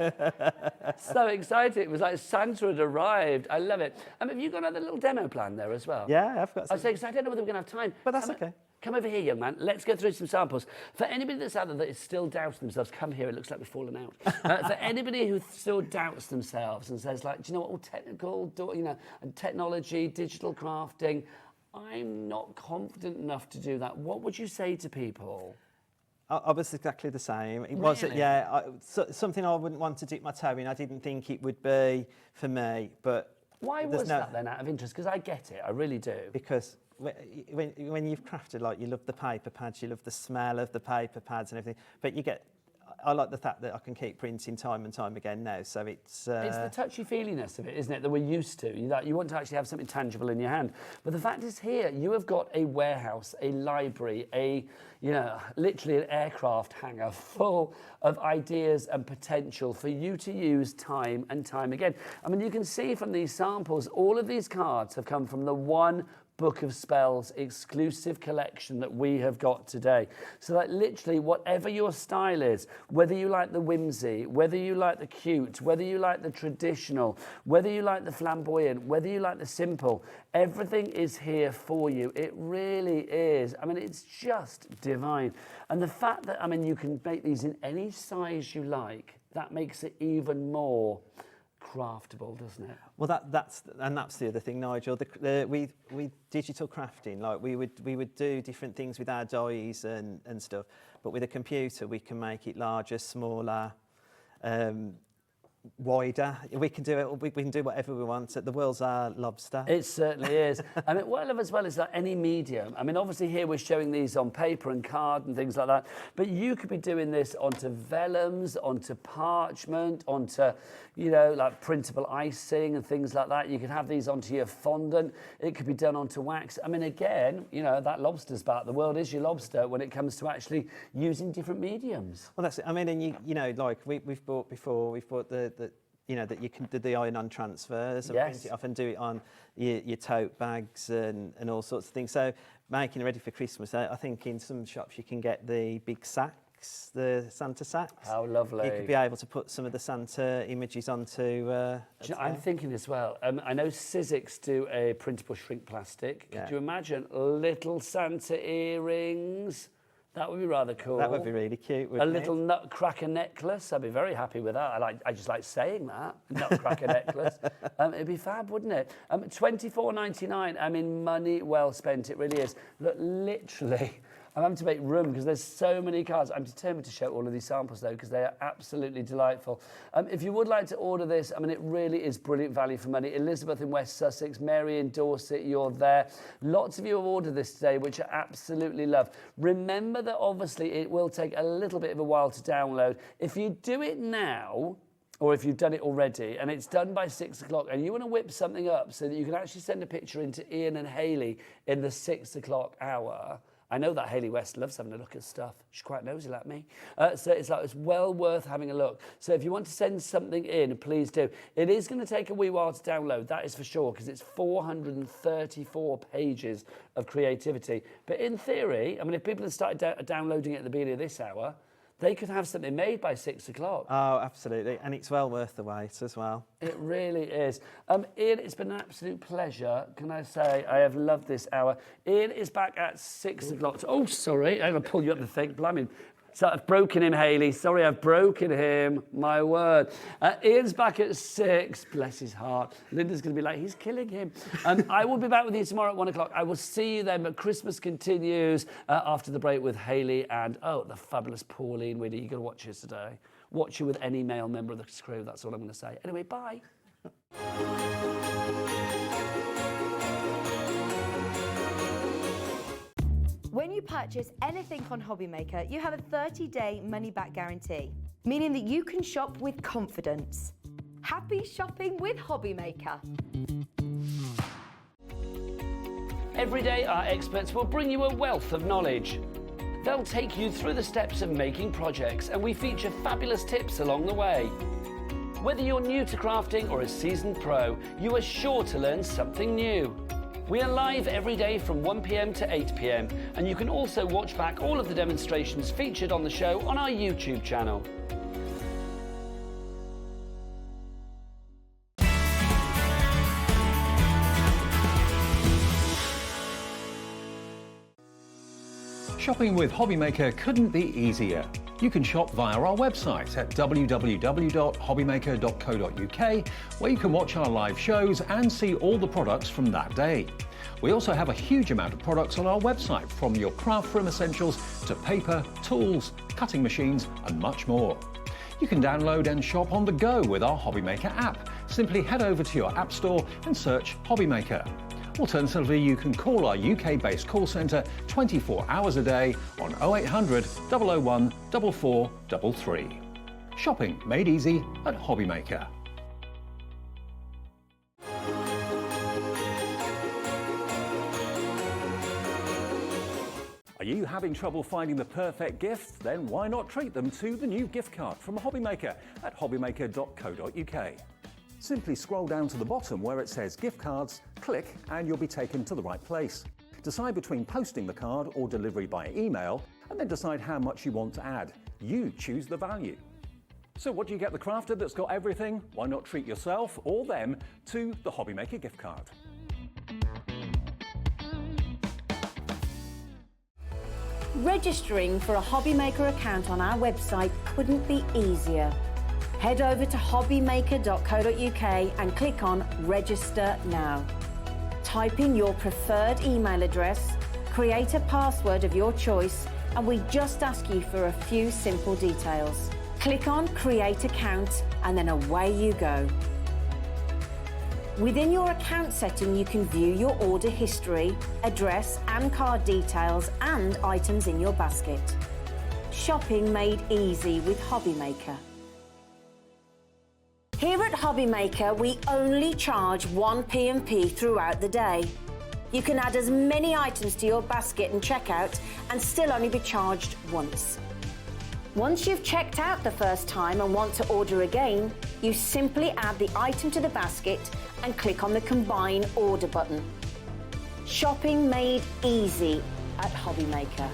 so excited. It was like Santa had arrived. I love it. Have you got another little demo plan there as well? Yeah, I've got some. I was saying, I don't know whether we're going to have time. But that's okay. Come over here, young man. Let's go through some samples. For anybody that's out there that is still doubting themselves, come here. It looks like we've fallen out. For anybody who still doubts themselves and says, like, do you know what, all technical, technology, digital crafting, I'm not confident enough to do that. What would you say to people? I was exactly the same. It really? wasn't, yeah, something I wouldn't want to dip my toe in. I didn't think it would be for me, but... Why was that then, out of interest? Because I get it, I really do. Because when you've crafted, like, you love the paper pads, you love the smell of the paper pads and everything, but you get... I like the fact that I can keep printing time and time again now, so it's... It's the touchy-feeliness of it, isn't it, that we're used to. You want to actually have something tangible in your hand. But the fact is here, you have got a warehouse, a library, literally an aircraft hangar full of ideas and potential for you to use time and time again. I mean, you can see from these samples, all of these cards have come from the one Book of Spells exclusive collection that we have got today. So like literally whatever your style is, whether you like the whimsy, whether you like the cute, whether you like the traditional, whether you like the flamboyant, whether you like the simple, everything is here for you. It really is. I mean, it's just divine. And the fact that, I mean, you can make these in any size you like, that makes it even more craftable, doesn't it? Well, that's the other thing, Nigel. We digital crafting, like we would do different things with our dies and stuff, but with a computer we can make it larger, smaller, wider. We can do it. We can do whatever we want. The world's our lobster. It certainly is. I mean, what I love as well is that any medium. I mean, obviously here we're showing these on paper and card and things like that, but you could be doing this onto vellums, onto parchment, onto, you know, like printable icing and things like that. You could have these onto your fondant. It could be done onto wax. I mean, again, you know, that lobster's back. The world is your lobster when it comes to actually using different mediums. Well, that's it. I mean, and you know, like we've bought before. We've bought the you know, that you can do the iron-on transfers and print it off and do it on your tote bags and all sorts of things. So making it ready for Christmas, I think in some shops you can get the big sacks, the Santa sacks. How lovely. You could be able to put some of the Santa images onto... I'm thinking as well, I know Sizzix do a printable shrink plastic. Could you imagine little Santa earrings? That would be rather cool. That would be really cute, A little nutcracker necklace. I'd be very happy with that. I just like saying that. Nutcracker necklace. It'd be fab, wouldn't it? $24.99. I mean, money well spent. It really is. Look, literally, I'm having to make room because there's so many cards. I'm determined to show all of these samples though because they are absolutely delightful. If you would like to order this, I mean, it really is brilliant value for money. Elizabeth in West Sussex, Mary in Dorset, you're there. Lots of you have ordered this today, which I absolutely love. Remember that obviously it will take a little bit of a while to download. If you do it now, or if you've done it already and it's done by 6 o'clock and you want to whip something up so that you can actually send a picture into Ian and Hayley in the 6 o'clock hour. I know that Hayley West loves having a look at stuff. She's quite nosy like me. So it's well worth having a look. So if you want to send something in, please do. It is going to take a wee while to download, that is for sure, because it's 434 pages of creativity. But in theory, I mean, if people had started downloading it at the beginning of this hour, they could have something made by 6 o'clock. Oh, absolutely. And it's well worth the wait as well. It really is. Ian, it's been an absolute pleasure. Can I say I have loved this hour. Ian is back at 6 o'clock. Oh, sorry. I'm going to pull you up the thing. Blimey. So I've broken him, Hayley. Sorry, I've broken him. My word. Ian's back at 6. Bless his heart. Linda's going to be like, he's killing him. I will be back with you tomorrow at 1 o'clock. I will see you then. But Christmas continues after the break with Hayley and, the fabulous Pauline Widdy. You've got to watch this today. Watch you with any male member of the crew. That's all I'm going to say. Anyway, bye. When you purchase anything on Hobbymaker, you have a 30-day money-back guarantee, meaning that you can shop with confidence. Happy shopping with Hobbymaker. Every day, our experts will bring you a wealth of knowledge. They'll take you through the steps of making projects, and we feature fabulous tips along the way. Whether you're new to crafting or a seasoned pro, you are sure to learn something new. We are live every day from 1 p.m. to 8 p.m, and you can also watch back all of the demonstrations featured on the show on our YouTube channel. Shopping with Hobbymaker couldn't be easier. You can shop via our website at www.hobbymaker.co.uk, where you can watch our live shows and see all the products from that day. We also have a huge amount of products on our website, from your craft room essentials to paper, tools, cutting machines and much more. You can download and shop on the go with our Hobbymaker app. Simply head over to your app store and search Hobbymaker. Alternatively, you can call our UK-based call centre 24 hours a day on 0800 001 4433. Shopping made easy at Hobbymaker. Are you having trouble finding the perfect gift? Then why not treat them to the new gift card from Hobbymaker at hobbymaker.co.uk. Simply scroll down to the bottom where it says gift cards, click and you'll be taken to the right place. Decide between posting the card or delivery by email, and then decide how much you want to add. You choose the value. So what do you get the crafter that's got everything? Why not treat yourself or them to the Hobbymaker gift card? Registering for a Hobbymaker account on our website couldn't be easier. Head over to hobbymaker.co.uk and click on Register Now. Type in your preferred email address, create a password of your choice, and we just ask you for a few simple details. Click on Create Account and then away you go. Within your account setting, you can view your order history, address and card details and items in your basket. Shopping made easy with HobbyMaker. Here at HobbyMaker, we only charge 1 P&P throughout the day. You can add as many items to your basket and checkout and still only be charged once. Once you've checked out the first time and want to order again, you simply add the item to the basket and click on the Combine Order button. Shopping made easy at HobbyMaker.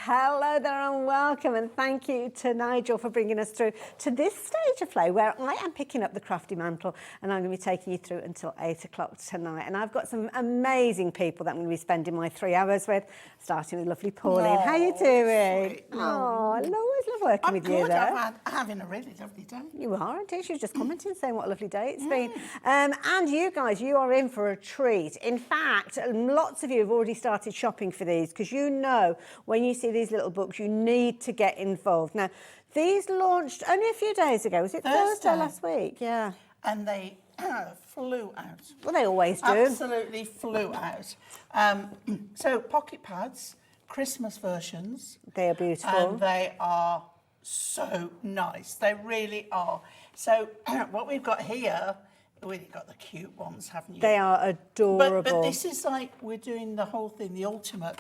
Hello there and welcome, and thank you to Nigel for bringing us through to this stage of play where I am picking up the crafty mantle and I'm going to be taking you through until 8 o'clock tonight. And I've got some amazing people that I'm going to be spending my 3 hours with, starting with lovely Pauline. How you doing? Oh, I always love working with you there. I'm having a really lovely day. You are, aren't you? She was just commenting, saying what a lovely day it's been. And you guys, you are in for a treat. In fact, lots of you have already started shopping for these because you know when you see these little books, you need to get involved. Now, these launched only a few days ago. Was it Thursday last week? Yeah. And they flew out. Well, they always do. Absolutely flew out. So pocket pads, Christmas versions. They are beautiful. And they are so nice. They really are. So what we've got here, we've got the cute ones, haven't you? They are adorable. But this is like we're doing the whole thing, the ultimate.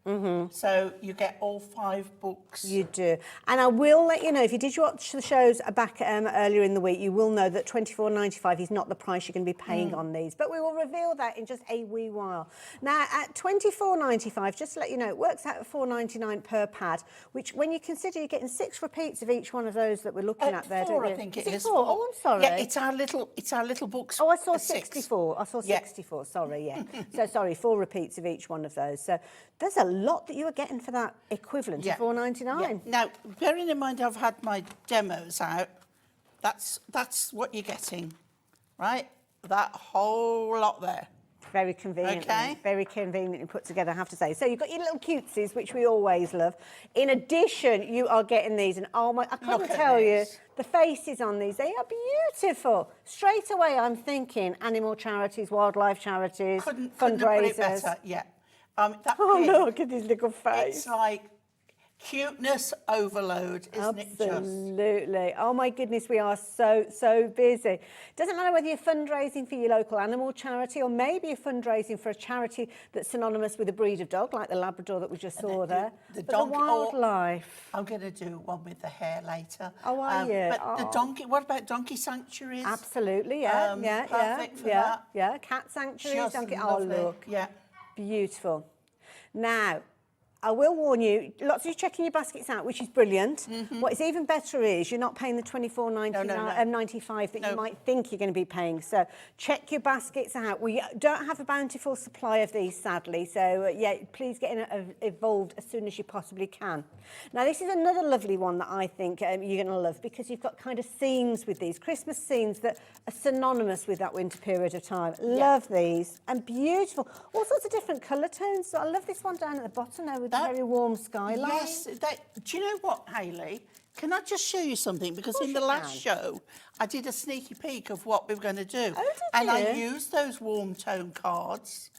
So you get all 5 books. You do. And I will let you know, if you did watch the shows back earlier in the week, you will know that $24.95 is not the price you're going to be paying on these. But we will reveal that in just a wee while. Now, at $24.95, just to let you know, it works out at $4.99 per pad, which when you consider you're getting 6 repeats of each one of those that we're looking at there, 4, don't you? I think it is. 4? Oh, I'm sorry. Yeah, it's our little books. Oh, I saw 6. 64. I saw 64, sorry, yeah. So, sorry, 4 repeats of each one of those. So there's a lot that you are getting for that equivalent of $4.99. Yeah. Now, bearing in mind I've had my demos out, that's what you're getting, right? That whole lot there. Very convenient. Okay. Very conveniently put together, I have to say. So you've got your little cutesies, which we always love. In addition, you are getting these, and oh my, I can't tell you, the faces on these, they are beautiful. Straight away, I'm thinking animal charities, wildlife charities, Couldn't fundraisers. put it better, yeah. That Oh, pin, look at his little face. It's like cuteness overload, isn't it just? Absolutely. Oh my goodness, we are so busy. Doesn't matter whether you're fundraising for your local animal charity or maybe you're fundraising for a charity that's synonymous with a breed of dog, like the Labrador that we just saw there. The But donkey, the wildlife. I'm going to do one with the hair later. Oh, are you? But the donkey, what about donkey sanctuaries? Absolutely, Perfect for that. Yeah, cat sanctuaries, Just donkey. lovely. Oh, look. Yeah. Beautiful. Now, I will warn you, lots of you checking your baskets out, which is brilliant. What is even better is you're not paying the $24.95 that you might think you're going to be paying. So check your baskets out. We don't have a bountiful supply of these, sadly. So, yeah, please get involved as soon as you possibly can. Now, this is another lovely one that I think you're going to love because you've got kind of scenes with these, Christmas scenes that are synonymous with that winter period of time. Love these. And beautiful. All sorts of different colour tones. So I love this one down at the bottom there with very warm skyline. Yes, do you know what, Hayley? Can I just show you something? Because in the last show, I did a sneaky peek of what we were going to do. Oh, did and you? I used those warm tone cards.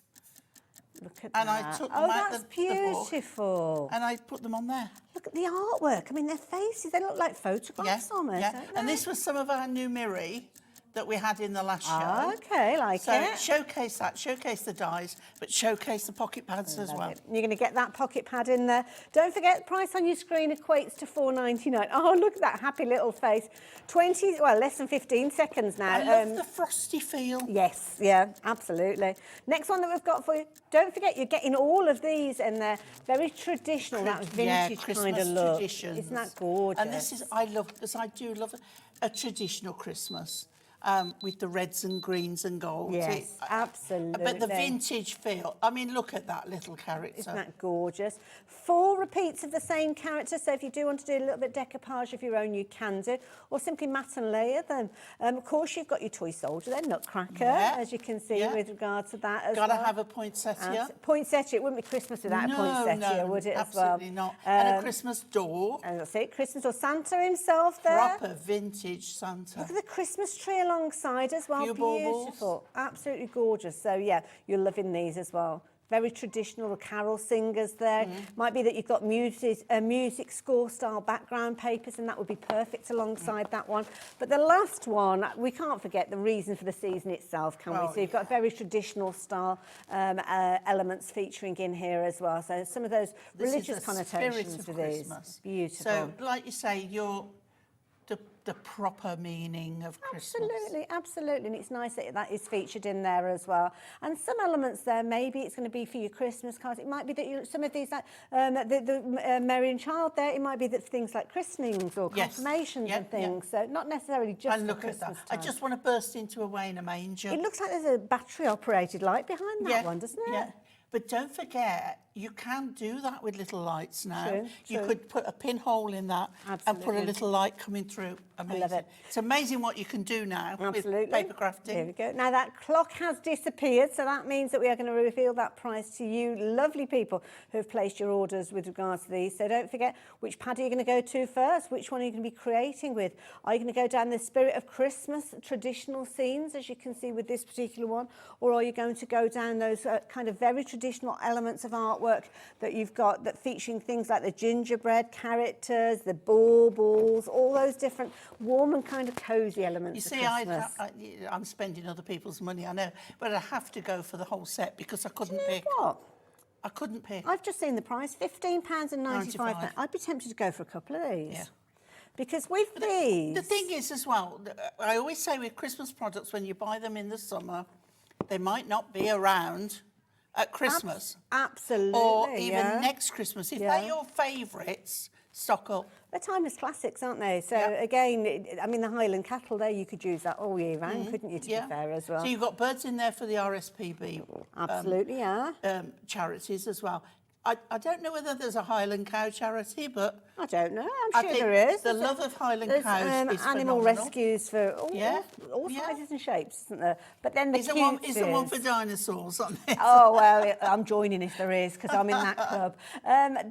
Look at and that. I took them out that's the beautiful. book, and I put them on there. Look at the artwork. I mean, their faces, they look like photographs almost. Yeah. Don't And they? this was some of our new Mirri that we had in the last show. Ah, okay, like so it. showcase that, showcase the dies, but showcase the pocket pads as well. You're going to get that pocket pad in there. Don't forget, the price on your screen equates to $4.99. Oh, look at that happy little face. Less than 15 seconds now. I love the frosty feel. Yes, yeah, absolutely. Next one that we've got for you, don't forget you're getting all of these in there. Very traditional, that vintage kind of look. Traditions. Isn't that gorgeous? And this is, I love, because I do love a traditional Christmas. with the reds and greens and golds. Yes, absolutely. But the vintage feel, I mean, look at that little character. Isn't that gorgeous? 4 repeats of the same character, so if you do want to do a little bit decoupage of your own, you can do, or simply matte and layer them. Of course, you've got your toy soldier there, Nutcracker, as you can see with regard to that as well. Got to have a poinsettia. Poinsettia, it wouldn't be Christmas without a poinsettia, would it, as well? Absolutely not. And a Christmas door. And that's it, Christmas door. Santa himself there. Proper vintage Santa. Look at the Christmas tree alongside as well. Few Beautiful. Absolutely gorgeous. So, yeah, you're loving these as well. Very traditional carol singers there. Might be that you've got music score style background papers, and that would be perfect alongside that one. But the last one, we can't forget the reason for the season itself, can we? So you've got very traditional style elements featuring in here as well. So some of those religious connotations with these. Beautiful. So, like you say, you're the proper meaning of Christmas. Absolutely, absolutely. And it's nice that that is featured in there as well. And some elements there, maybe it's going to be for your Christmas cards. It might be that some of these, like the Mary and Child there, it might be that things like christenings or confirmations and things. So not necessarily just for Christmas time. I just want to burst into away in a manger. It looks like there's a battery-operated light behind that one, doesn't it? Yeah. But don't forget, you can do that with little lights now. True, you true. could put a pinhole in that and put a little light coming through. Amazing. I love it. It's amazing what you can do now Absolutely. with paper crafting. There we go. Now that clock has disappeared, so that means that we are going to reveal that price to you lovely people who have placed your orders with regards to these. So don't forget, which pad are you going to go to first? Which one are you going to be creating with? Are you going to go down the spirit of Christmas traditional scenes, as you can see with this particular one? Or are you going to go down those kind of very traditional elements of artwork that you've got that featuring things like the gingerbread characters, the baubles, all those different warm and kind of cosy elements You of see, Christmas? I'm spending other people's money, I know, but I have to go for the whole set because I couldn't Do you know pick. what? I couldn't pick. I've just seen the price, £15.95. I'd be tempted to go for a couple of these. Yeah. Because with these... The thing is as well, I always say with Christmas products, when you buy them in the summer, they might not be around at Christmas. Absolutely, or even next Christmas. If they're your favourites, stock up. They're timeless classics, aren't they? So again, I mean, the Highland cattle there, you could use that all year round, couldn't you, to be fair as well? So you've got birds in there for the RSPB. Absolutely, charities as well. I don't know whether there's a Highland cow charity, but... I don't know. I'm sure there is. The love of Highland There's, cows is animal phenomenal. rescues for all sizes and shapes, isn't there? But then the Is there one for dinosaurs on this? Oh, well, I'm joining if there is, because I'm in that club.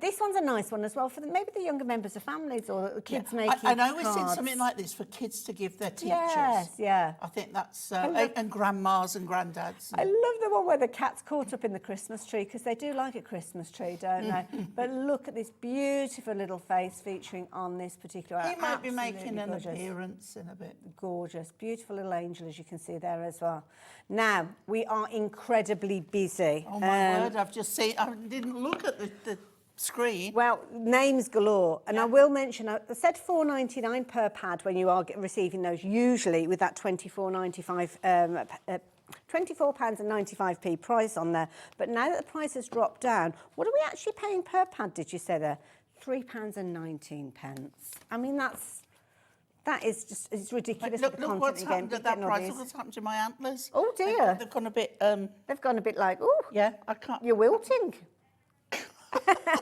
This one's a nice one as well for maybe the younger members of families or the kids making And I always think cards. something like this for kids to give their teachers. Yes, yeah. I think that's... and grandmas and granddads. I love the one where the cat's caught up in the Christmas tree, because they do like a Christmas tree, don't they? But look at this beautiful little face featuring on this particular... He might be making an gorgeous. appearance in a bit. Gorgeous, beautiful little angel, as you can see there as well. Now, we are incredibly busy. Oh, my word, I've just seen... I didn't look at the screen. Well, names galore. And I will mention, I said $4.99 per pad when you are receiving those, usually with that £24.95 £24.95 price on there. But now that the price has dropped down, what are we actually paying per pad, did you say there? £3.19. I mean, that is just, it's ridiculous. Look what's happened at that price. Look what's happened to my antlers. Oh, dear. They've gone a bit... They've gone a bit like, oh. Yeah, I can't... You're wilting.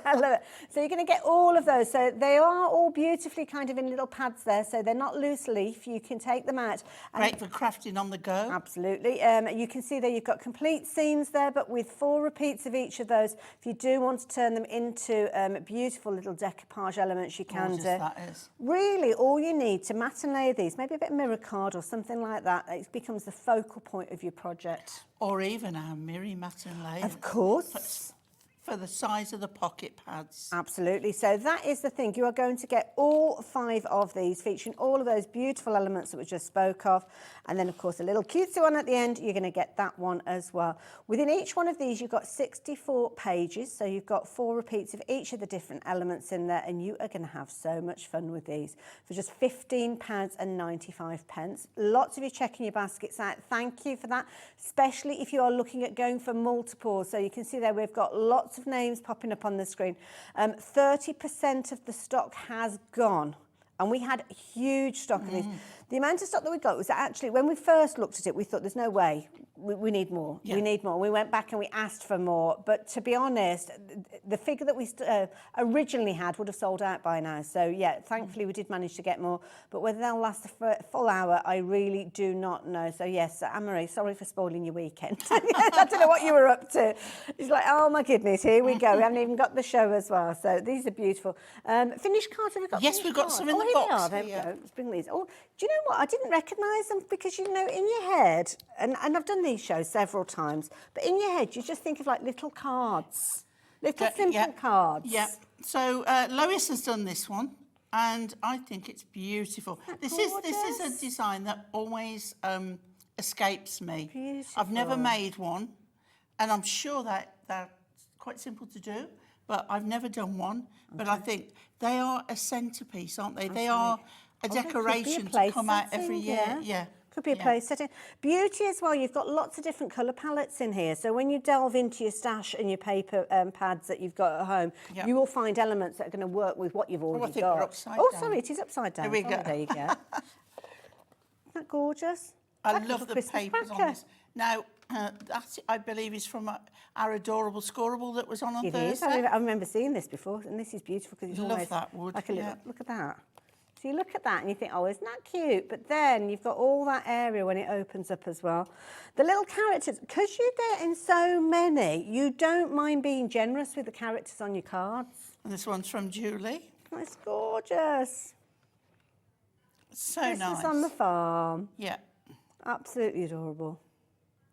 I love it. So you're going to get all of those. So they are all beautifully kind of in little pads there. So they're not loose leaf. You can take them out. Great for crafting on the go. Absolutely. You can see there you've got complete scenes there, but with 4 repeats of each of those. If you do want to turn them into beautiful little decoupage elements, you can do. That is. Really, all you need to matte and layer these, maybe a bit of mirror card or something like that, it becomes the focal point of your project. Or even our Mirri matte and layer. Of course. For the size of the pocket pads. Absolutely. So that is the thing. You are going to get all 5 of these featuring all of those beautiful elements that we just spoke of. And then, of course, a little cutesy one at the end. You're going to get that one as well. Within each one of these, you've got 64 pages. So you've got 4 repeats of each of the different elements in there. And you are going to have so much fun with these for just £15.95. Lots of you checking your baskets out. Thank you for that, especially if you are looking at going for multiples. So you can see there we've got lots of names popping up on the screen. 30% of the stock has gone. And we had huge stock of these. The amount of stock that we got was actually, when we first looked at it, we thought there's no way, we need more, we need more. We went back and we asked for more, but to be honest, the figure that we originally had would have sold out by now. So yeah, thankfully we did manage to get more, but whether they'll last a full hour, I really do not know. So yes, Anne-Marie, sorry for spoiling your weekend. Yes, I don't know what you were up to. It's like, oh my goodness, here we go. We haven't even got the show as well. So these are beautiful. Finished cards, have we got? Yes, we've got some in the here box. They are. There we go. Let's bring these. Oh, do you know what? I didn't recognise them because, you know, in your head, and I've done these shows several times, but in your head, you just think of like little cards, little simple cards. Yeah. So Lois has done this one, and I think it's beautiful. This is a design that always escapes me. Beautiful. I've never made one, and I'm sure that they're quite simple to do, but I've never done one. But I think they are a centrepiece, aren't they? They are a decoration to come out every year. Yeah. Could be a place setting. Beauty as well, you've got lots of different colour palettes in here. So when you delve into your stash and your paper pads that you've got at home, you will find elements that are going to work with what you've already I think got. they're upside down. Sorry, it is upside down. There we go. There you go. Isn't that gorgeous? I love the papers on this. Now, that, I believe, is from our adorable scoreable that was on Thursday. It is. I remember seeing this before, and this is beautiful because it's always that wood. like a little, look at that. So you look at that and you think, oh, isn't that cute? But then you've got all that area when it opens up as well. The little characters, because you get in so many, you don't mind being generous with the characters on your cards. And this one's from Julie. It's gorgeous. So Christmas nice. on the farm. Yeah. Absolutely adorable.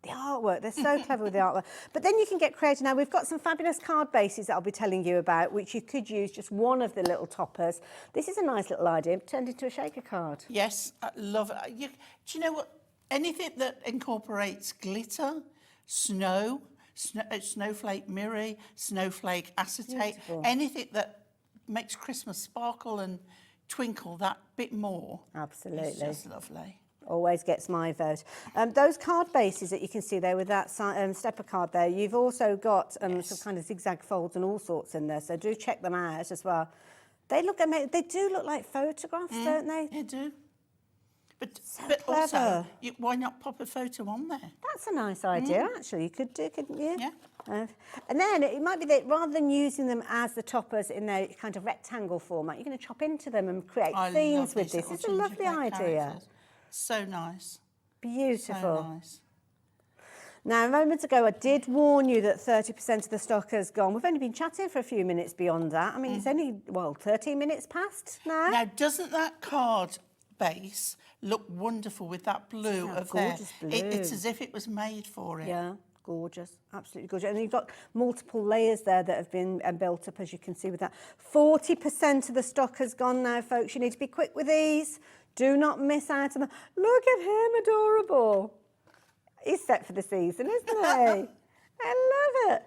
The artwork, they're so clever with the artwork. But then you can get creative. Now, we've got some fabulous card bases that I'll be telling you about, which you could use just one of the little toppers. This is a nice little idea, turned into a shaker card. Yes, I love it. Do you know what? Anything that incorporates glitter, snowflake mirror, snowflake acetate, anything that makes Christmas sparkle and twinkle that bit more. Absolutely. It's just lovely. Always gets my vote. Those card bases that you can see there with that stepper card there, you've also got some kind of zigzag folds and all sorts in there, so do check them out as well. They look amazing. They do look like photographs, don't they? They do. But, So but also, clever. why not pop a photo on there? That's a nice idea, actually. You could do, couldn't you? Yeah. And then it might be that rather than using them as the toppers in their kind of rectangle format, you're going to chop into them and create scenes with this. It's a lovely idea. Characters. So nice. Beautiful. So nice. Now, a moment ago, I did warn you that 30% of the stock has gone. We've only been chatting for a few minutes beyond that. I mean, it's only, 13 minutes past now. Now, doesn't that card base look wonderful with that blue of there? Gorgeous blue. It's as if it was made for it. Yeah, gorgeous, absolutely gorgeous. And you've got multiple layers there that have been built up, as you can see with that. 40% of the stock has gone now, folks. You need to be quick with these. Do not miss out on them. Look at him, adorable. He's set for the season, isn't he? I love it.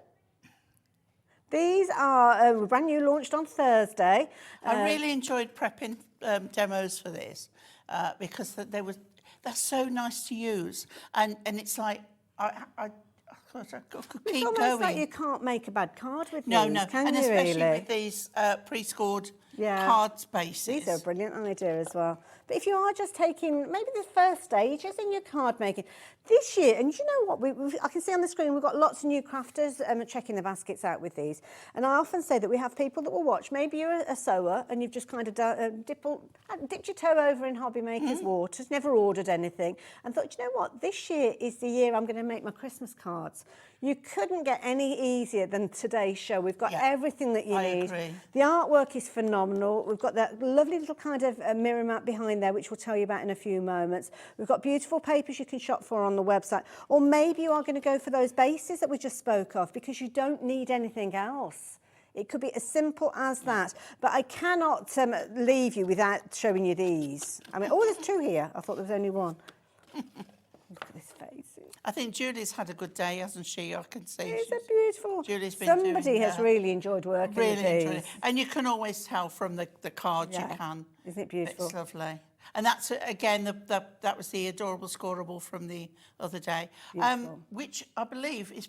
These are brand new, launched on Thursday. I really enjoyed prepping demos for this because they're so nice to use, and it's like I could keep It's almost going. like you can't make a bad card with these, No, can and you especially really? with these pre-scored card bases. These are a brilliant idea as well. But if you are just taking maybe the first stages in your card making, this year, and you know what, I can see on the screen we've got lots of new crafters checking the baskets out with these. And I often say that we have people that will watch. Maybe you're a sewer and you've just kind of dipped your toe over in Hobby Maker's waters, never ordered anything, and thought, you know what, this year is the year I'm going to make my Christmas cards. You couldn't get any easier than today's show. We've got everything that you need. Agree. The artwork is phenomenal. We've got that lovely little kind of mirror mat behind there, which we'll tell you about in a few moments. We've got beautiful papers you can shop for on the website. Or maybe you are going to go for those bases that we just spoke of because you don't need anything else. It could be as simple as that. But I cannot leave you without showing you these. I mean, there's two here. I thought there was only one. Look at this face. I think Julie's had a good day, hasn't she? I can see. These are beautiful. Julie's been Somebody has really enjoyed working with these. Enjoyed it. And you can always tell from the cards you can. Isn't it beautiful? It's lovely. And that's, again, that was the adorable scoreable from the other day. Which I believe is,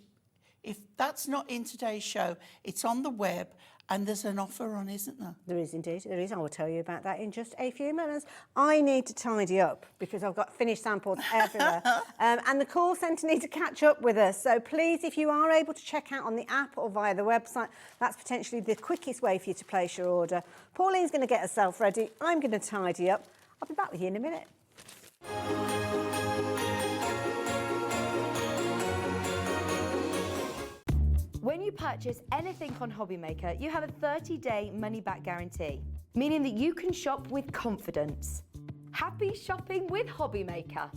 if that's not in today's show, it's on the web And there's an offer on, isn't there? There is indeed, there is. I will tell you about that in just a few minutes. I need to tidy up because I've got finished samples everywhere. And the call centre need to catch up with us. So please, if you are able to check out on the app or via the website, that's potentially the quickest way for you to place your order. Pauline's going to get herself ready. I'm going to tidy up. I'll be back with you in a minute. When you purchase anything on HobbyMaker, you have a 30-day money-back guarantee, meaning that you can shop with confidence. Happy shopping with HobbyMaker.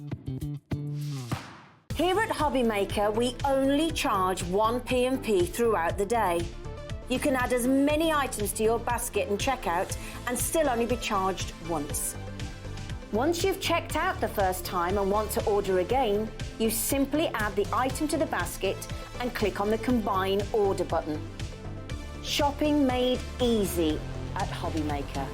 Here at HobbyMaker, we only charge 1 P&P throughout the day. You can add as many items to your basket and checkout and still only be charged once. Once you've checked out the first time and want to order again, you simply add the item to the basket and click on the Combine Order button. Shopping made easy at HobbyMaker.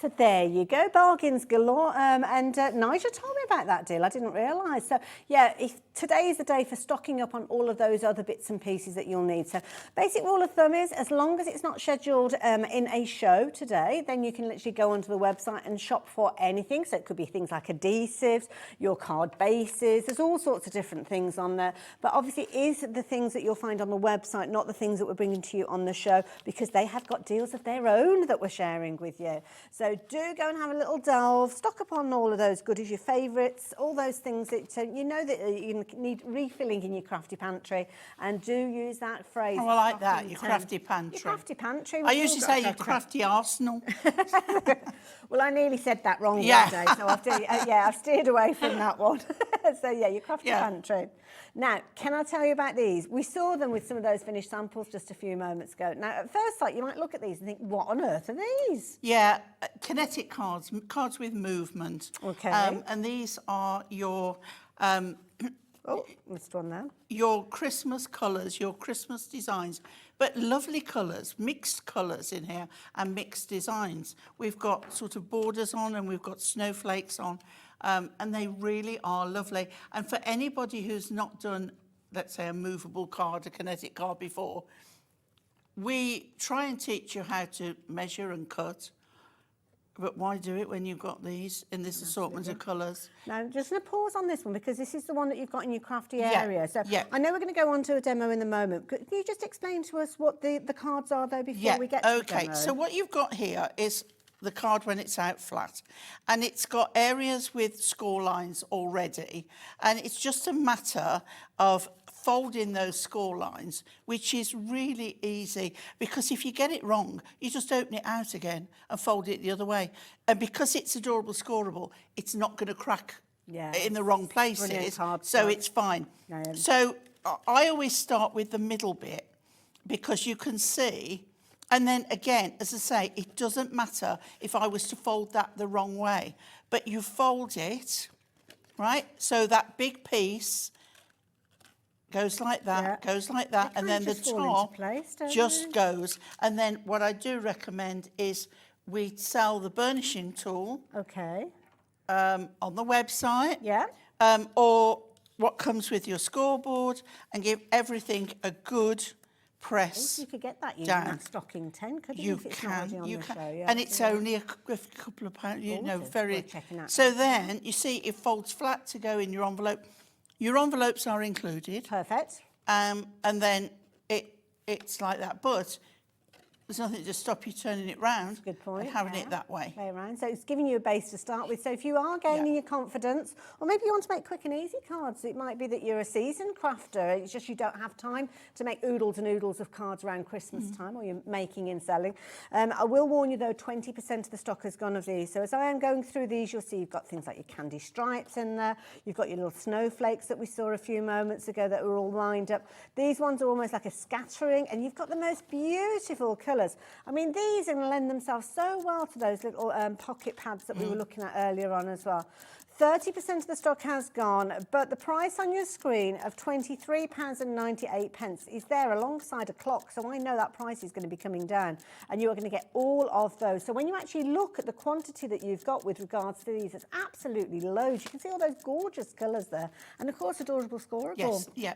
So there you go, bargains galore. And Nigel told me about that deal. I didn't realise. So yeah, today is the day for stocking up on all of those other bits and pieces that you'll need. So basic rule of thumb is, as long as it's not scheduled in a show today, then you can literally go onto the website and shop for anything. So it could be things like adhesives, your card bases. There's all sorts of different things on there. But obviously it is the things that you'll find on the website, not the things that we're bringing to you on the show, because they have got deals of their own that we're sharing with you. So do go and have a little delve, stock up on all of those goodies, your favourites, all those things that you know that you need refilling in your crafty pantry, and do use that phrase. Oh, I like that, your crafty pantry. Your crafty pantry. I used to say your crafty arsenal. Well, I nearly said that wrong Yeah. one day, so I've steered away from that one. So yeah, your crafty pantry. Now, can I tell you about these? We saw them with some of those finished samples just a few moments ago. Now, at first sight, you might look at these and think, what on earth are these? Yeah, kinetic cards, cards with movement. Okay. And these are your... Oh, missed one there. Your Christmas colours, your Christmas designs, but lovely colours, mixed colours in here and mixed designs. We've got sort of borders on and we've got snowflakes on, and they really are lovely. And for anybody who's not done, let's say, a movable card, a kinetic card before, we try and teach you how to measure and cut. But why do it when you've got these in this assortment of colours? Now, I'm just going to pause on this one because this is the one that you've got in your crafty area. So I know we're going to go on to a demo in a moment. Can you just explain to us what the cards are, though, before we get to the demo? Okay, so what you've got here is the card when it's out flat. And it's got areas with score lines already. And it's just a matter of folding those score lines, which is really easy, because if you get it wrong, you just open it out again and fold it the other way. And because it's adorable scoreable, it's not going to crack in the wrong places, so it's fine. So I always start with the middle bit, because you can see, and then again, as I say, it doesn't matter if I was to fold that the wrong way, but you fold it, right? So that big piece goes like that, goes like that, and then the top just goes. And then what I do recommend is we sell the burnishing tool. Okay. On the website. Yeah. Or what comes with your scoreboard, and give everything a good press. You could get that using that stocking 10, couldn't you? You can. And it's only a couple of pounds, you know, very... So then, you see, it folds flat to go in your envelope. Your envelopes are included. Perfect. And then it's like that. But there's nothing to stop you turning it round. Good point. And having it that way. Play around. So it's giving you a base to start with. So if you are gaining your confidence, or maybe you want to make quick and easy cards, it might be that you're a seasoned crafter. It's just you don't have time to make oodles and oodles of cards around Christmas time, or you're making and selling. I will warn you though, 20% of the stock has gone of these. So as I am going through these, you'll see you've got things like your candy stripes in there. You've got your little snowflakes that we saw a few moments ago that were all lined up. These ones are almost like a scattering, and you've got the most beautiful colours. I mean, these are going to lend themselves so well to those little pocket pads that we were looking at earlier on as well. 30% of the stock has gone, but the price on your screen of £23.98 is there alongside a clock, so I know that price is going to be coming down, and you are going to get all of those. So when you actually look at the quantity that you've got with regards to these, it's absolutely loads. You can see all those gorgeous colours there, and of course adorable scoreable. Yes, yeah.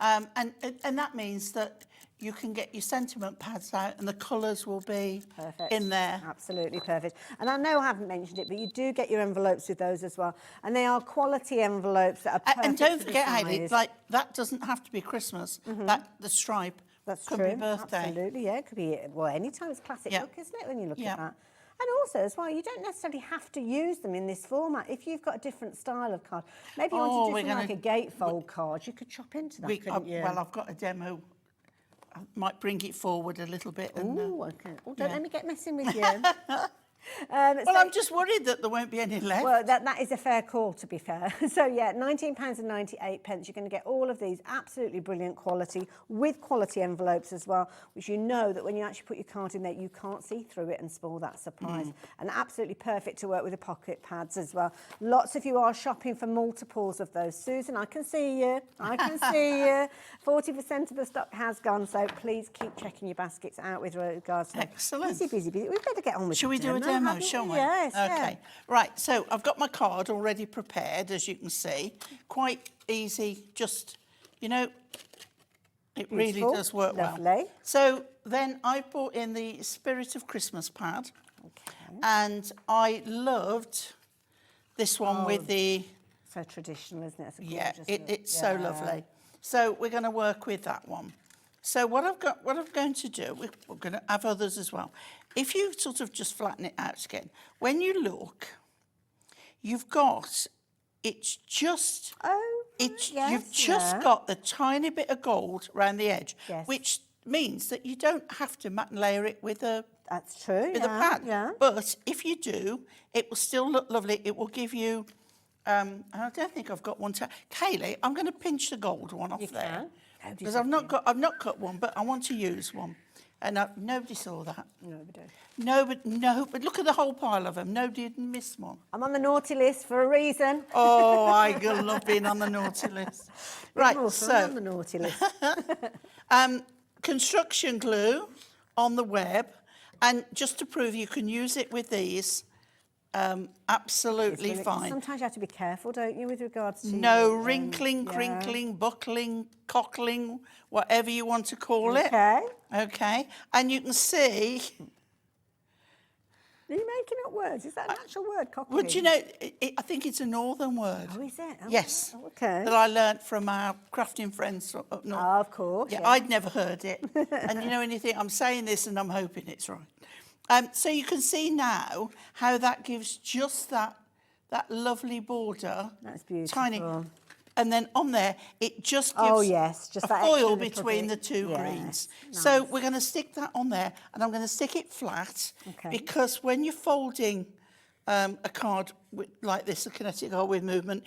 And that means that you can get your sentiment pads out and the colours will be perfect in there. Absolutely perfect. And I know I haven't mentioned it, but you do get your envelopes with those as well. And they are quality envelopes that are perfect. And don't for the forget, Heidi, size. like that doesn't have to be Christmas. That the stripe That's could true. be birthday. Absolutely, yeah. It could be, well, any time it's classic look, isn't it, when you look at that? And also, as well, you don't necessarily have to use them in this format. If you've got a different style of card, maybe you want to do something like a gatefold card, you could chop into that, couldn't you? Well, I've got a demo. I might bring it forward a little bit. And, okay. Oh, don't let me get messing with you. Well, I'm just worried that there won't be any left. Well, that is a fair call, to be fair. So, yeah, £19.98. You're going to get all of these absolutely brilliant quality with quality envelopes as well, which you know that when you actually put your card in there, you can't see through it and spoil that surprise. And absolutely perfect to work with the pocket pads as well. Lots of you are shopping for multiples of those. Susan, I can see you. I can see you. 40% of the stock has gone, so please keep checking your baskets out with regards to... Excellent. Busy. We better get on with it. Shall we do a demo, shall we? Yes. Okay. Right, so I've got my card already prepared, as you can see. Quite easy, just, you know, it really does work well. So then I brought in the Spirit of Christmas pad. Okay. And I loved this one with the... So traditional, isn't it? It's so lovely. So we're going to work with that one. So what I'm going to do, we're going to have others as well. If you sort of just flatten it out again, when you look, you've got, it's just, you've just got the tiny bit of gold around the edge, which means that you don't have to matte and layer it with a That's true. with a pad. But if you do, it will still look lovely. It will give you. I don't think I've got one. Kaylee, I'm going to pinch the gold one off there because I've not cut one, but I want to use one. And nobody saw that. But look at the whole pile of them. Nobody had missed one. I'm on the naughty list for a reason. Oh, I love being on the naughty list. Right, so I'm on the naughty list. Construction glue on the web, and just to prove you can use it with these, absolutely fine. Sometimes you have to be careful, don't you, with regards to... No wrinkling, crinkling, buckling, cockling, whatever you want to call it. Okay. And you can see... Are you making up words? Is that an actual word, cockling? Well, do you know, I think it's a northern word. Oh, is it? Oh, yes. Okay. That I learnt from our crafting friends up north. Oh, of course. Yeah, I'd never heard it. And you know anything, I'm saying this and I'm hoping it's right. So you can see now how that gives just that lovely border. That's beautiful. Tiny. And then on there, it just gives just a that foil between the two greens. Nice. So we're going to stick that on there, and I'm going to stick it flat because when you're folding a card like this, a kinetic card with movement,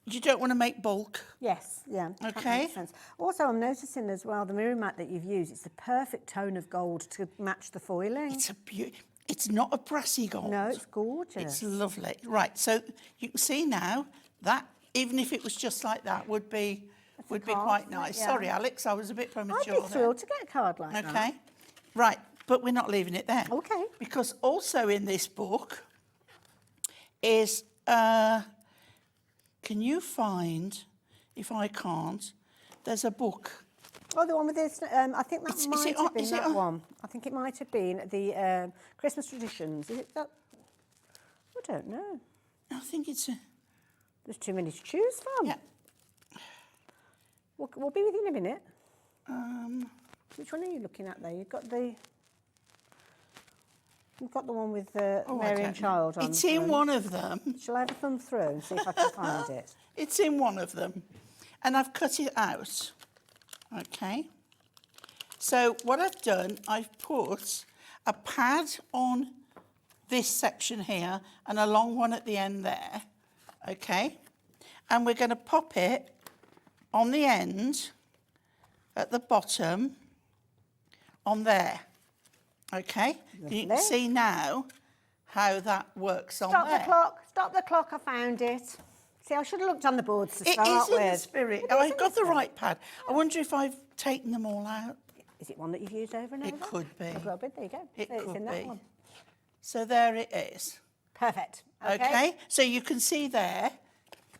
you don't want to make bulk. Yes, yeah. Okay. That makes sense. Also, I'm noticing as well, the mirror mat that you've used, it's the perfect tone of gold to match the foiling. It's not a brassy gold. No, it's gorgeous. It's lovely. Right, so you can see now that even if it was just like that, would be quite nice. Sorry, Alex, I was a bit premature. I'd be thrilled to get a card like that. Okay, right, but we're not leaving it there. Okay. Because also in this book is, can you find, if I can't, there's a book. Oh, the one with this, I think that might have been that one. I think it might have been the Christmas Traditions. Is it that? I don't know. I think it's a... There's too many to choose from. Yeah. We'll be with you in a minute. Which one are you looking at there? You've got the one with Mary and Child on. It's in one of them. Shall I have a thumb through and see if I can find it? It's in one of them. And I've cut it out. Okay. So what I've done, I've put a pad on this section here and a long one at the end there. Okay, and we're going to pop it on the end at the bottom on there. Okay, you can see now how that works on Stop there. the clock. Stop the clock. I found it. See, I should have looked on the boards to It start is with. in the spirit. It Oh, is I've in got the the spirit. right pad. I wonder if I've taken them all out. Is it one that you've used over and over? It could be. Could well be. There you go. It So it's could in that be. one. So there it is. Perfect. Okay. So you can see there,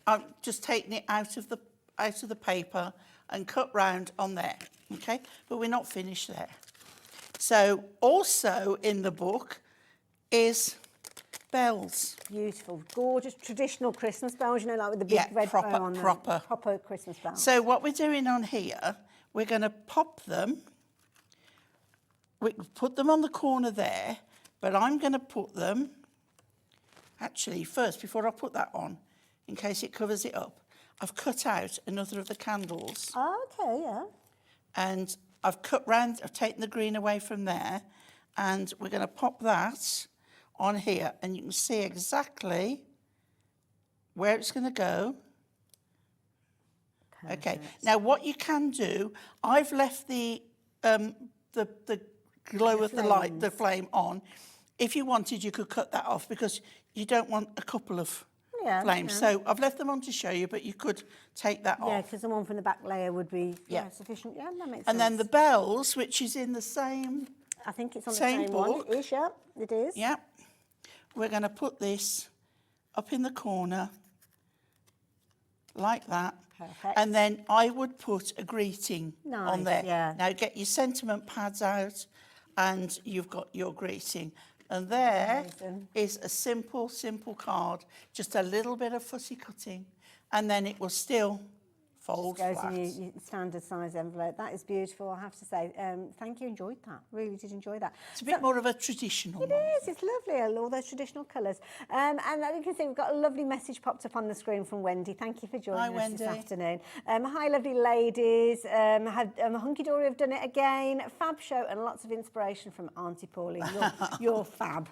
I've just taken it out of the paper and cut round on there. Okay, but we're not finished there. So also in the book is bells. Beautiful, gorgeous traditional Christmas bells. You know, like with the big red bow on them. Proper Christmas bells. So what we're doing on here, we're going to pop them. We put them on the corner there, but I'm going to put them. Actually, first, before I put that on, in case it covers it up, I've cut out another of the candles. Oh, okay, yeah. And I've cut round, I've taken the green away from there, and we're going to pop that on here, and you can see exactly where it's going to go. Perfect. Okay, now what you can do, I've left the glow of the light, the flame on. If you wanted, you could cut that off because you don't want a couple of flames. Yeah. So I've left them on to show you, but you could take that Yeah, off. because the one from the back layer would be sufficient. Yeah, that makes sense. And then the bells, which is in the same... I think it's on the same same one. book. It is, yeah, it is. Yeah. We're going to put this up in the corner like that. Perfect. And then I would put a greeting on Nice, there. yeah. Now get your sentiment pads out and you've got your greeting. And there Amazing. is a simple, simple card, just a little bit of fussy cutting, and then it will still fold Goes flat. in your standard size envelope. That is beautiful, I have to say. Thank you, enjoyed that. Really did enjoy that. It's a bit more of a traditional one. It is, it's lovely, all those traditional colours. And you can see we've got a lovely message popped up on the screen from Wendy. Thank you for joining us this Wendy. afternoon. Hi, lovely ladies. Hunky-Dory have done it again. Fab show and lots of inspiration from Auntie Pauline. You're fab.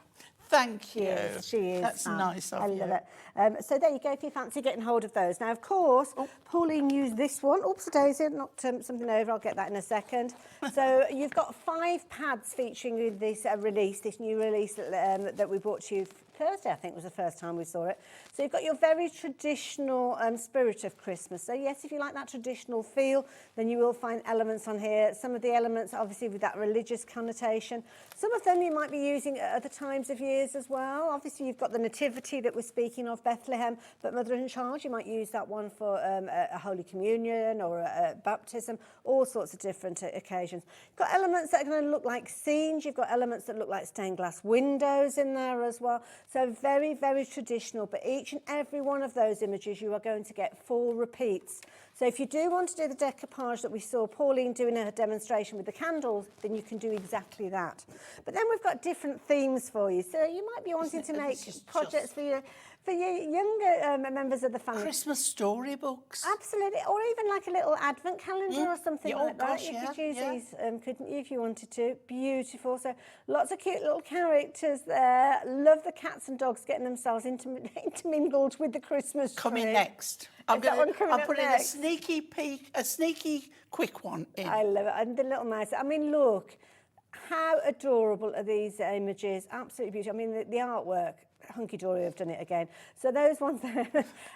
Thank you. She is. That's fab. nice of you. I love it. So there you go, if you fancy getting hold of those. Now, of course, Pauline used this one. Oops, daisy, knocked something over. I'll get that in a second. So you've got 5 pads featuring in this release, this new release that we brought to you Thursday, I think was the first time we saw it. So you've got your very traditional spirit of Christmas. So yes, if you like that traditional feel, then you will find elements on here. Some of the elements, obviously, with that religious connotation. Some of them you might be using at other times of years as well. Obviously, you've got the nativity that we're speaking of, Bethlehem, but Mother and Child, you might use that one for a Holy Communion or a baptism, all sorts of different occasions. You've got elements that are going to look like scenes. You've got elements that look like stained glass windows in there as well. So very, very traditional, but each and every one of those images you are going to get 4 repeats. So if you do want to do the decoupage that we saw Pauline doing her demonstration with the candles, then you can do exactly that. But then we've got different themes for you. So you might be wanting to make projects for your younger members of the family. Christmas storybooks. Absolutely, or even like a little advent calendar or something Yeah, like oh that. gosh, You could yeah, use yeah. these, couldn't you, if you wanted to? Beautiful. So lots of cute little characters there. Love the cats and dogs getting themselves intermingled with the Christmas tree. Coming next. I'm Is that one coming up putting next? a sneaky peek, a sneaky quick one in. I love it. And the little mouse. I mean, look, how adorable are these images? Absolutely beautiful. I mean, the artwork. Hunky-Dory have done it again. So those ones there,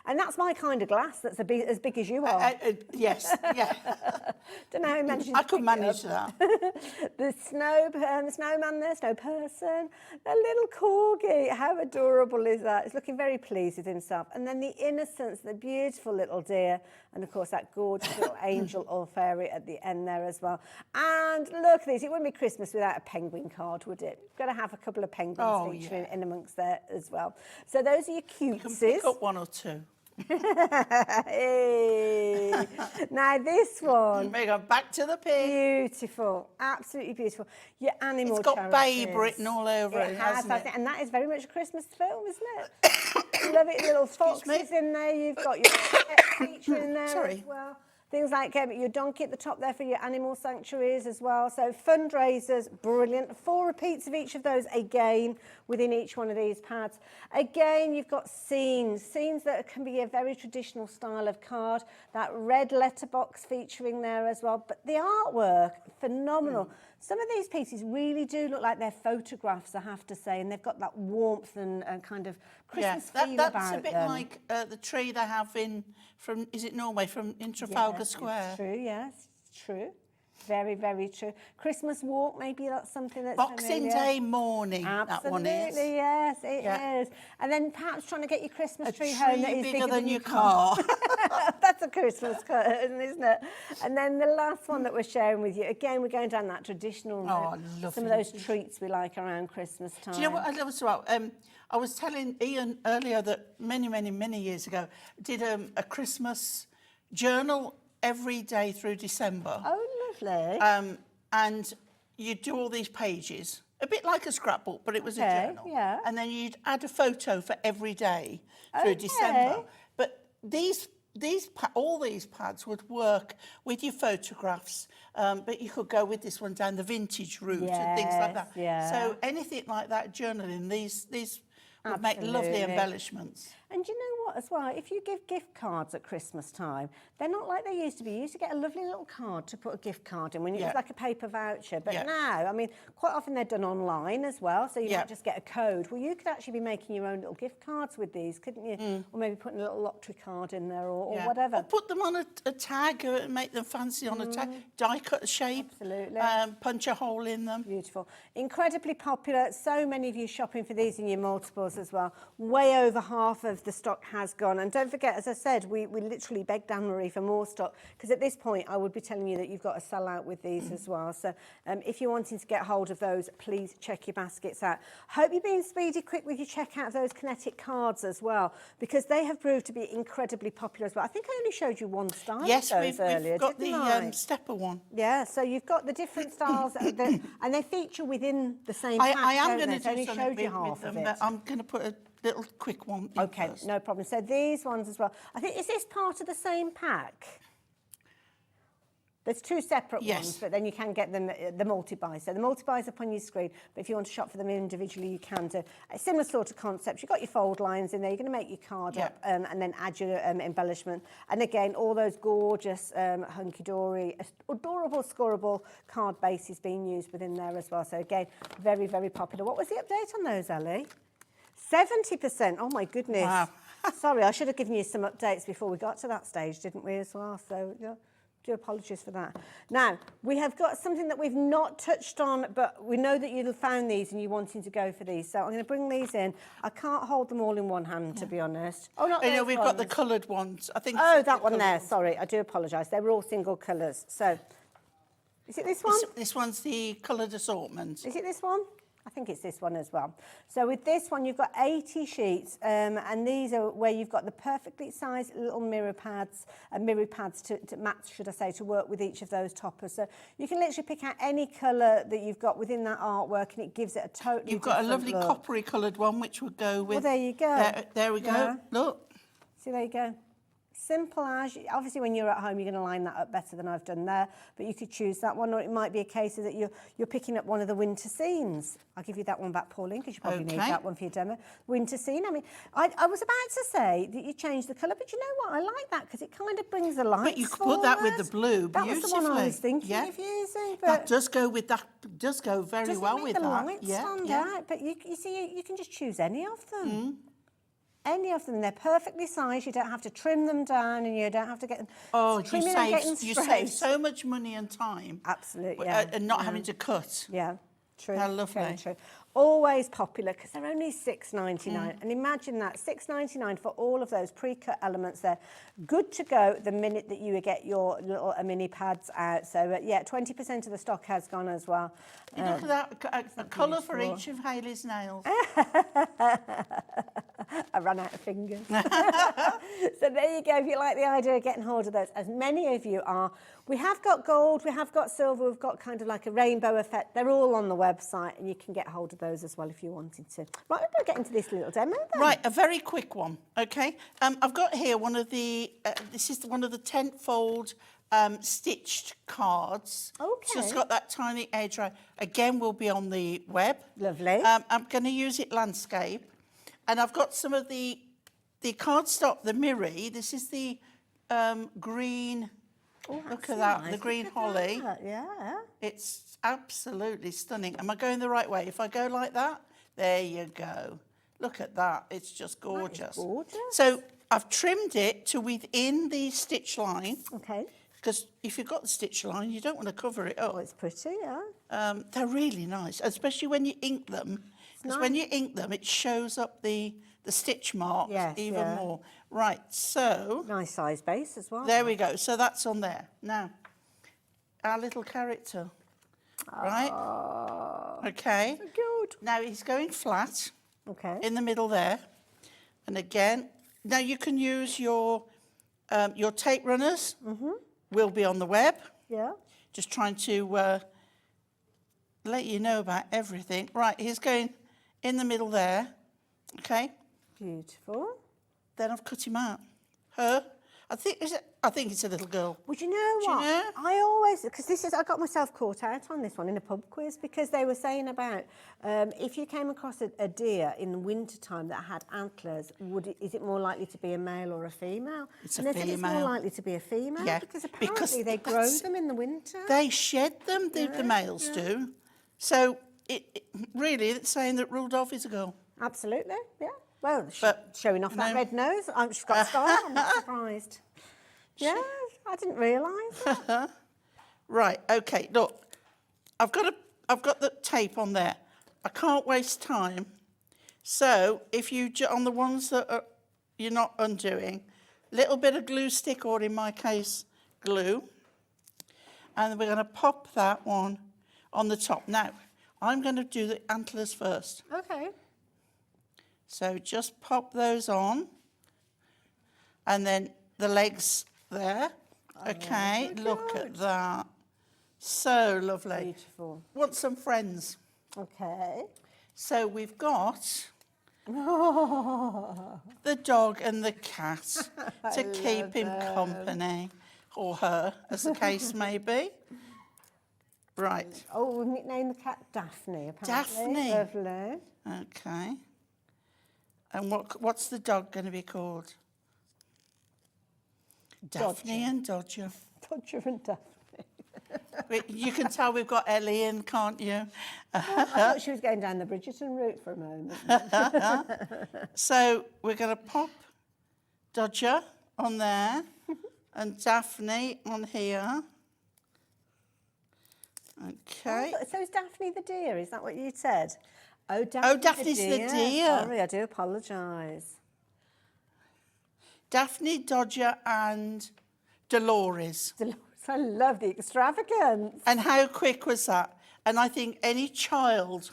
and that's my kind of glass. That's as big as you are. Yes, yeah. Don't know how he manages. I to could pick it manage up. that. The snowman there, snow person, a little corgi. How adorable is that? He's looking very pleased with himself. And then the innocence, the beautiful little deer, and of course that gorgeous little angel or fairy at the end there as well. And look at these. It wouldn't be Christmas without a penguin card, would it? Got to have a couple of penguins featuring in amongst there as well. So those are your cutesies. You can pick up 1 or 2. Hey. Now this one. We go back to the pig. Beautiful, absolutely beautiful. Your animal It's got charities. babe written all over it, hasn't it? And that is very much a Christmas film, isn't it? Love it. Little foxes in there. You've got your pet feature in there as well. Things like your donkey at the top there for your animal sanctuaries as well. So fundraisers, brilliant. 4 repeats of each of those again within each one of these pads. Again, you've got scenes that can be a very traditional style of card. That red letterbox featuring there as well. But the artwork, phenomenal. Some of these pieces really do look like they're photographs, I have to say, and they've got that warmth and kind of Christmas feel that's about them. a bit like the tree they have is it Norway, in Trafalgar Square? It's true, yes, it's true. Very, very true. Christmas walk, maybe that's something that's Boxing familiar. Day morning, that one is. Absolutely, yes, it is. And then perhaps trying to get your Christmas tree home that is bigger than your car. That's a Christmas curtain, isn't it? And then the last one that we're sharing with you, again, we're going down that traditional route. Some of those treats we like around Christmas time. Do you know what I love as well? I was telling Ian earlier that many years ago, I did a Christmas journal every day through December. Oh, lovely. And you'd do all these pages, a bit like a scrapbook, but it was a journal. Yeah. And then you'd add a photo for every day through December. But all these pads would work with your photographs, but you could go with this one down the vintage route and things like that. Yeah. So anything like that journaling, these would make lovely embellishments. And you know what as well, if you give gift cards at Christmas time, they're not like they used to be. You used to get a lovely little card to put a gift card in when it was like a paper voucher. But now, I mean, quite often they're done online as well, so you might just get a code. Well, you could actually be making your own little gift cards with these, couldn't you? Or maybe putting a little lottery card in there or whatever. Or put them on a tag, or make them fancy on a tag, die cut a shape, punch a hole in them. Beautiful. Incredibly popular. So many of you shopping for these in your multiples as well. Way over half of the stock has gone. And don't forget, as I said, we literally begged Anne-Marie for more stock, because at this point I would be telling you that you've got to sell out with these as well. So if you're wanting to get hold of those, please check your baskets out. Hope you're being speedy quick with your checkout of those kinetic cards as well, because they have proved to be incredibly popular as well. I think I only showed you one style yes, of those earlier. We've got the stepper one. Yeah, so you've got the different styles, and they feature within the same pack. I am going to do only something showed you with half them, of it. but I'm going to put a little quick one in first. No problem. So these ones as well. I think, is this part of the same pack? There's two separate ones, but then you can get them, the multi-buy. So the multi-buy's up on your screen, but if you want to shop for them individually, you can do. A similar sort of concept. You've got your fold lines in there. You're going to make your card up and then add your embellishment. And again, all those gorgeous hunky-dory, adorable, scoreable card bases being used within there as well. So again, very, very popular. What was the update on those, Ellie? 70%. Oh, my goodness. Wow. Sorry, I should have given you some updates before we got to that stage, didn't we, as well? So, do apologies for that. Now, we have got something that we've not touched on, but we know that you've found these and you're wanting to go for these. So I'm going to bring these in. I can't hold them all in one hand, to be honest. Oh, not those we've ones. got the coloured ones. I think. Oh, that one there. Sorry, I do apologise. They were all single colours. So, is it this one? This one's the coloured assortment. Is it this one? I think it's this one as well. So with this one, you've got 80 sheets, and these are where you've got the perfectly sized little mirror pads to match, should I say, to work with each of those toppers. So you can literally pick out any colour that you've got within that artwork, and it gives it a totally You've got a lovely look. coppery coloured one, which would go with... Well, there you go. There we go. Look. See, there you go. Simple as, obviously when you're at home, you're going to line that up better than I've done there, but you could choose that one, or it might be a case of that you're picking up one of the winter scenes. I'll give you that one back, Pauline, because you probably need that one for your demo. Winter scene, I mean, I was about to say that you change the colour, but you know what, I like that, because it kind of brings the lights But you could put that with the blue beautifully. That was the one I was thinking of using. But that does go with that, does go very well with that. Doesn't make the lights stand out, but you see, you can just choose any of them. Any of them, they're perfectly sized. You don't have to trim them down, and you don't have to get them. Oh, you save so much money and time. Absolutely, and not having to cut. Yeah, true. How lovely. True. Always popular, because they're only $6.99. And imagine that, $6.99 for all of those pre-cut elements there. Good to go the minute that you get your little mini pads out. So, yeah, 20% of the stock has gone as well. You look at that, a colour for each of Hayley's nails. I ran out of fingers. So there you go, if you like the idea of getting hold of those, as many of you are. We have got gold, we have got silver, we've got kind of like a rainbow effect. They're all on the website, and you can get hold of those as well if you wanted to. Right, we're going to get into this little demo then. Right, a very quick one, okay? I've got here one of the, this is one of the tent-fold stitched cards. Okay. So it's got that tiny edge right. Again, will be on the web. Lovely. I'm going to use it landscape. And I've got some of the cardstock, the Mirri. This is the green Look that's at that, nice. the green Look at holly. that, yeah. It's absolutely stunning. Am I going the right way? If I go like that, there you go. Look at that, it's just gorgeous. gorgeous. So I've trimmed it to within the stitch line. Okay. Because if you've got the stitch line, you don't want to cover it up. Oh, it's pretty, yeah. They're really nice, especially when you ink them. Because when you ink them, it shows up the stitch mark even more. Right, so... Nice size base as well. There we go. So that's on there. Now, our little character. Right? Okay. So good. Now, he's going flat. Okay. In the middle there. And again, now you can use your tape runners. Will be on the web. Yeah. Just trying to let you know about everything. Right, he's going in the middle there. Okay. Beautiful. Then I've cut him out. Her. I think it's a little girl. Would you know what? You know? I always, because I got myself caught out on this one in a pub quiz because they were saying about if you came across a deer in the winter time that had antlers, is it more likely to be a male or a female? It's and a they said it's female. more likely to be a female Yeah, because apparently because they grow that's- them in the winter. They shed them, the males do. So it really, it's saying that Rudolph is a girl. Absolutely, yeah. Well, But, showing off that no. red nose, she's got style. I'm not surprised. Yeah, I didn't realise that. Right, okay, look. I've got the tape on there. I can't waste time. So if you, on the ones that you're not undoing, little bit of glue stick, or in my case, glue. And we're going to pop that one on the top. Now, I'm going to do the antlers first. Okay. So just pop those on. And then the legs there. Okay, look at that. So lovely. Beautiful. Want some friends? Okay. So we've got the dog and the cat to keep him company, or her, as the case may be. Right. Oh, we've nicknamed the cat Daphne, apparently. Daphne. Lovely. Okay. And what's the dog going to be called? Daphne and Dodger. Dodger and Daphne. You can tell we've got Ellie in, can't you? I thought she was going down the Bridgerton route for a moment. So we're going to pop Dodger on there and Daphne on here. Okay. So is Daphne the deer? Is that what you said? Oh, Daphne's the deer. Sorry, I do apologise. Daphne, Dodger and Dolores. I love the extravagance. And how quick was that? And I think any child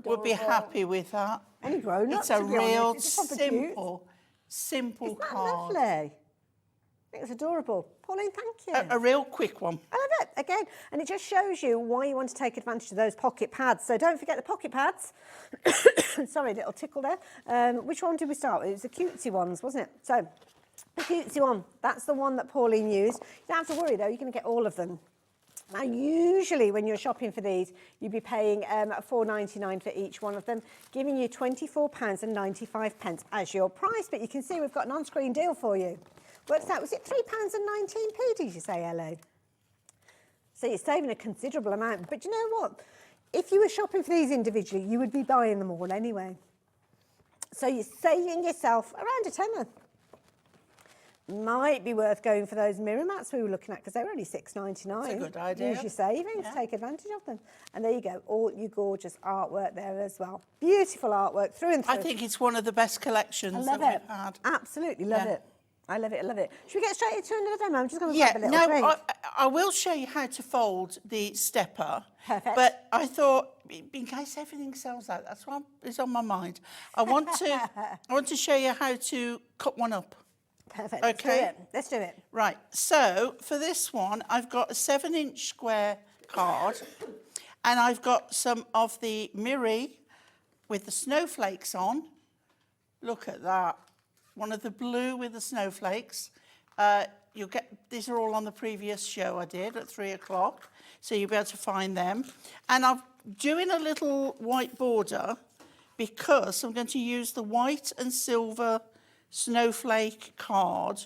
would be adorable? happy with that. Any grown-up, It's a to be real honest. It's proper cute. simple Isn't that card. lovely? I think it's adorable. Pauline, thank you. A real quick one. I love it, again. And it just shows you why you want to take advantage of those pocket pads. So don't forget the pocket pads. Sorry, little tickle there. Which one did we start with? It was the cutesy ones, wasn't it? So, the cutesy one, that's the one that Pauline used. You don't have to worry, though. You're going to get all of them. Now, usually when you're shopping for these, you'd be paying £4.99 for each one of them, giving you £24.95 as your price. But you can see we've got an on-screen deal for you. Works out, was it £3.19, did you say, Ellie? So you're saving a considerable amount. But you know what? If you were shopping for these individually, you would be buying them all anyway. So you're saving yourself around a tenner. Might be worth going for those mirror mats we were looking at because they were only £6.99. That's a good idea. Use your savings, take advantage of them. And there you go, all your gorgeous artwork there as well. Beautiful artwork through and through. I think it's one of the best collections that we've had. Absolutely love it. I love it, I love it. Should we get straight into another demo? I'm just going to Yeah, grab a little drink. I will show you how to fold the stepper. Perfect. But I thought, in case everything sells out, that's what is on my mind. I want to show you how to cut one up. Perfect. Okay. Let's do it. Right. So for this one, I've got a 7-inch square card, and I've got some of the Mirri with the snowflakes on. Look at that. One of the blue with the snowflakes. You'll get, these are all on the previous show I did at 3 o'clock, so you'll be able to find them. And I'm doing a little white border because I'm going to use the white and silver snowflake card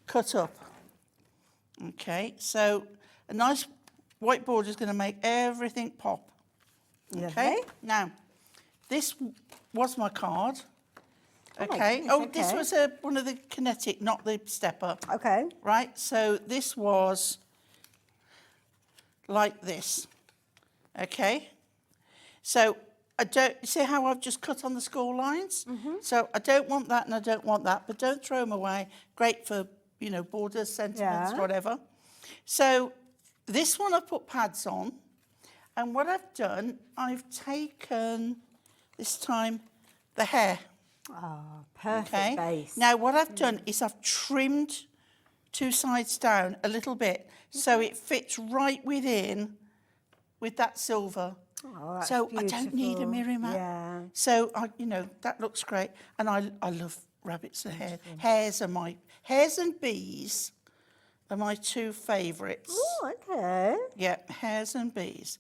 cut up. Okay, so a nice white border is going to make everything pop. Okay, Lovely. now this was my card. Oh my Okay, goodness, oh, this okay. was one of the kinetic, not the stepper. Okay. Right, so this was like this. Okay, so I don't see how I've just cut on the score lines. So I don't want that and I don't want that, but don't throw them away. Great for, you know, borders, sentiments, Yeah. whatever. So this one I've put pads on, and what I've done, I've taken this time the hair. Oh, perfect Okay. base. Now what I've done is I've trimmed two sides down a little bit so it fits right within with that silver. Oh, that's So I don't need a beautiful. mirror mat. Yeah. So you know, that looks great, and I love rabbits and hares. Hares and bees are my two favourites. Oh, okay. Yeah, hares and bees.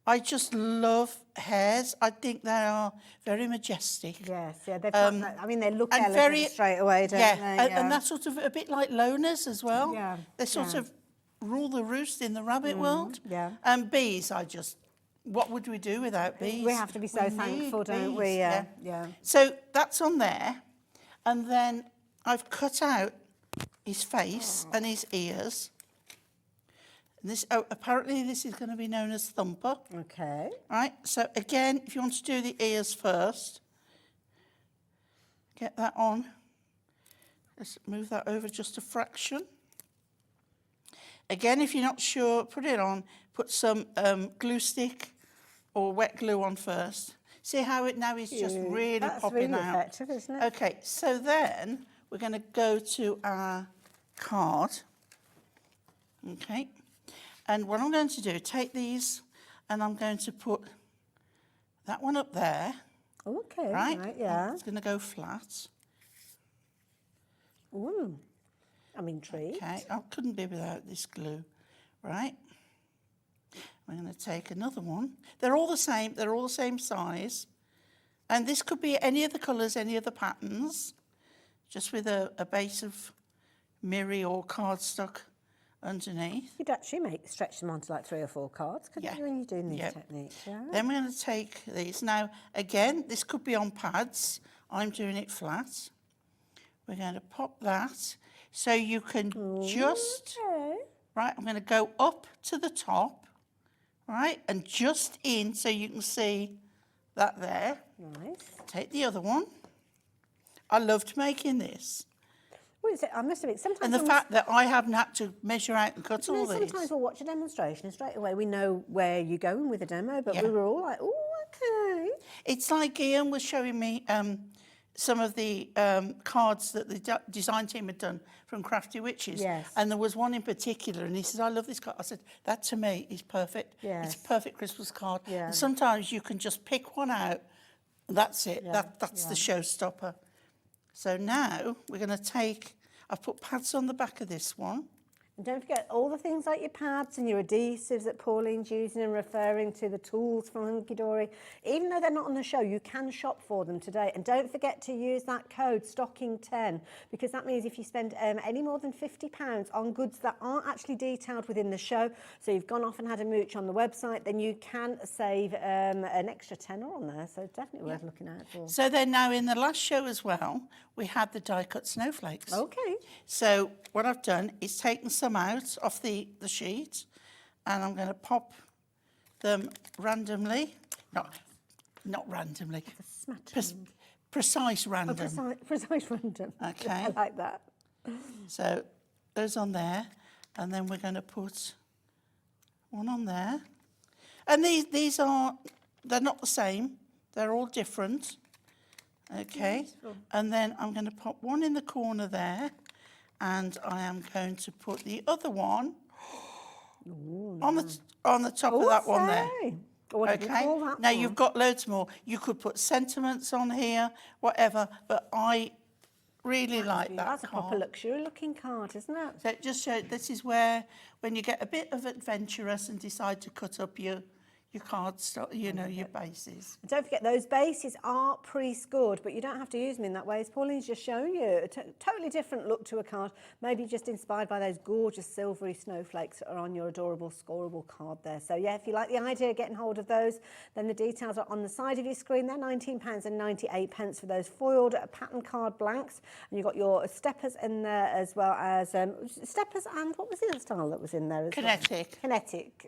I just love hares. I think they are very majestic. Yes, yeah, they've got that, I mean, they look and elegant very- straight away, don't Yeah, they? and that's sort of a bit like loners as well. Yeah, They sort yeah. of rule the roost in the rabbit world. yeah. And bees, what would we do without bees? We have to be so We thankful, need don't bees, we? Yeah. So that's on there. And then I've cut out his face and his ears. And this, apparently this is going to be known as Thumper. Okay. Right, so again, if you want to do the ears first, get that on. Let's move that over just a fraction. Again, if you're not sure, put it on. Put some glue stick or wet glue on first. See how it now is just really That's popping really out. effective, isn't it? Okay, so then we're going to go to our card. Okay, and what I'm going to do, take these and I'm going to put that one up there. Okay, Right? yeah. It's going to go flat. Ooh, I'm intrigued. Okay, I couldn't be without this glue. Right? I'm going to take another one. They're all the same. They're all the same size. And this could be any of the colours, any of the patterns, just with a base of Mirri or cardstock underneath. You'd actually stretch them onto like 3 or 4 cards, couldn't Yeah. you, when you're doing these Yeah. techniques? Yeah. Then we're going to take these. Now, again, this could be on pads. I'm doing it flat. We're going to pop that so you can just, Okay. right, I'm going to go up to the top, right, and just in so you can see that there. Nice. Take the other one. I loved making this. Well, I must admit, sometimes And the when fact that I haven't had to measure out and cut you know, all these. sometimes we'll watch a demonstration and straight away we know where you're going with the demo, but Yeah. we were all like, oh, okay. It's like Ian was showing me some of the cards that the design team had done from Crafty Witches. Yes. And there was one in particular, and he said, I love this card. I said, that to me is perfect. Yes. It's a perfect Christmas card. Yeah. And sometimes you can just pick one out, and that's it. Yeah, That's the showstopper. So now we're going to take, I've put pads on the back of this one. And don't forget all the things like your pads and your adhesives that Pauline's using and referring to the tools from HUNKYDORY. Even though they're not on the show, you can shop for them today. And don't forget to use that code STOCKING10, because that means if you spend any more than £50 on goods that aren't actually detailed within the show, so you've gone off and had a mooch on the website, then you can save an extra tenner on there. So definitely worth looking out for. So then now in the last show as well, we had the die-cut snowflakes. Okay. So what I've done is taken some out off the sheet, and I'm going to pop them randomly. Not randomly. Precise random. Precise random. Okay. I like that. So those on there, and then we're going to put one on there. And these are, they're not the same. They're all different. Okay. And then I'm going to pop one in the corner there, and I am going to put the other one on the top of that one there. What do you call that Now one? you've got loads more. You could put sentiments on here, whatever, but I really like that That's a proper card. luxury looking card, isn't it? So it just shows this is where, when you get a bit of adventurous and decide to cut up your your cards, you know, your bases. Don't forget, those bases are pre-scored, but you don't have to use them in that way. As Pauline's just shown you, a totally different look to a card, maybe just inspired by those gorgeous silvery snowflakes that are on your adorable scoreable card there. So yeah, if you like the idea of getting hold of those, then the details are on the side of your screen. They're £19.98 for those foiled pattern card blanks. And you've got your steppers in there as well as steppers, and what was the other style that was in there as Kinetic. well? Kinetic.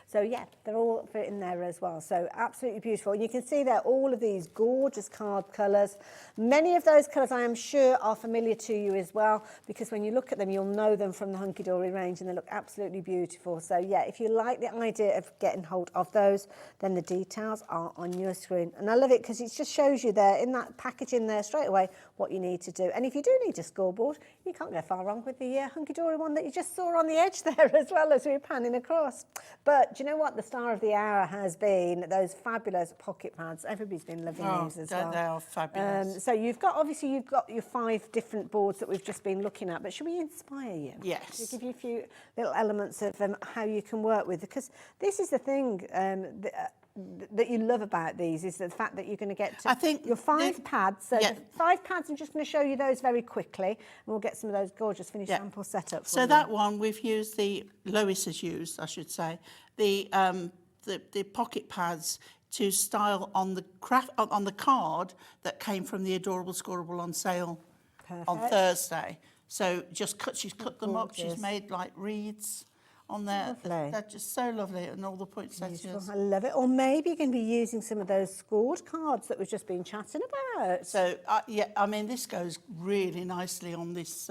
So yeah, they're all fit in there as well. So absolutely beautiful. And you can see there all of these gorgeous card colours. Many of those colours I am sure are familiar to you as well, because when you look at them, you'll know them from the HUNKYDORY range, and they look absolutely beautiful. So yeah, if you like the idea of getting hold of those, then the details are on your screen. And I love it because it just shows you there in that packaging there straight away what you need to do. And if you do need a scoreboard, you can't go far wrong with the HUNKYDORY one that you just saw on the edge there as well as we were panning across. But do you know what? The star of the hour has been those fabulous pocket pads. Everybody's been loving these as well. They are fabulous. So you've got your 5 different boards that we've just been looking at, but should we inspire you? Yes. Should we give you a few little elements of how you can work with, because this is the thing that you love about these, is the fact that you're going to get to, I think your 5 pads. So the 5 pads, I'm just going to show you those very quickly, and we'll get some of those gorgeous finished samples set up for so you. that one we've used Lois has used, I should say, the pocket pads to style on the card that came from the Adorable Scoreable on sale on Thursday. So she's cut them up. She's made like reeds on there. Lovely. They're just so lovely, and all the poinsettias. I love it. Or maybe you're going to be using some of those scored cards that we've just been chatting about. So yeah, I mean, this goes really nicely on this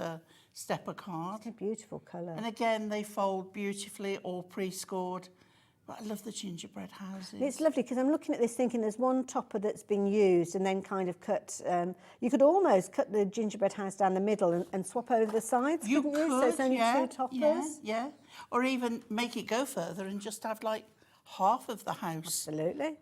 stepper card. It's a beautiful colour. And again, they fold beautifully, all pre-scored. But I love the gingerbread houses. It's lovely because I'm looking at this thinking there's one topper that's been used and then kind of cut. You could almost cut the gingerbread house down the middle and swap over the sides, couldn't you? So it's only 2 toppers. Yeah. Or even make it go further and just have like half of the house. Absolutely.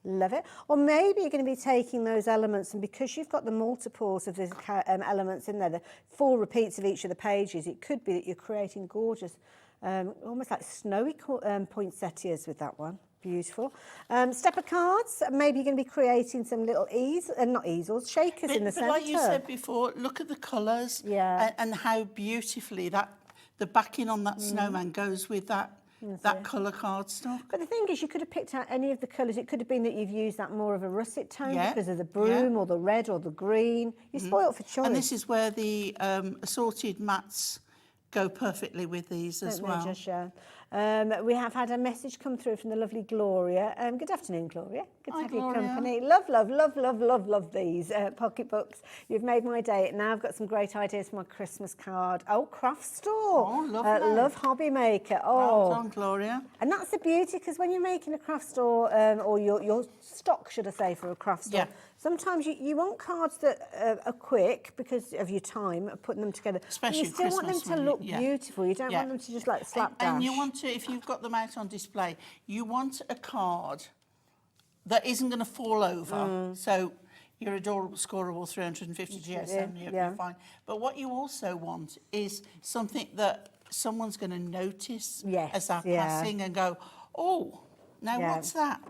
Love it. Or maybe you're going to be taking those elements, and because you've got the multiples of these elements in there, the 4 repeats of each of the pages, it could be that you're creating gorgeous, almost like snowy poinsettias with that one. Beautiful. Stepper cards, maybe you're going to be creating some little not easels, shakers in the centre. But like you said before, look at the colours and how beautifully the backing on that snowman goes with that colour cardstock. But the thing is, you could have picked out any of the colours. It could have been that you've used that more of a russet tone because of the broom or the red or the green. You're spoilt for choice. And this is where the assorted mats go perfectly with these as well. Just share. We have had a message come through from the lovely Gloria. Good afternoon, Gloria. Good to have your company. Love these pocketbooks. You've made my day. Now I've got some great ideas for my Christmas card. Oh, craft store. Oh, lovely. Love Hobby Maker. Oh, well done, Gloria. And that's the beauty, because when you're making a craft store, or your stock, should I say, for a craft store, sometimes you want cards that are quick because of your time of putting them together. Especially you still want them to look beautiful. You don't want them to just like slapdash. And you want to, if you've got them out on display, you want a card that isn't going to fall over. So your Adorable Scoreable 350 GSM, you're fine. But what you also want is something that someone's going to notice as they're passing and go, oh, now what's that?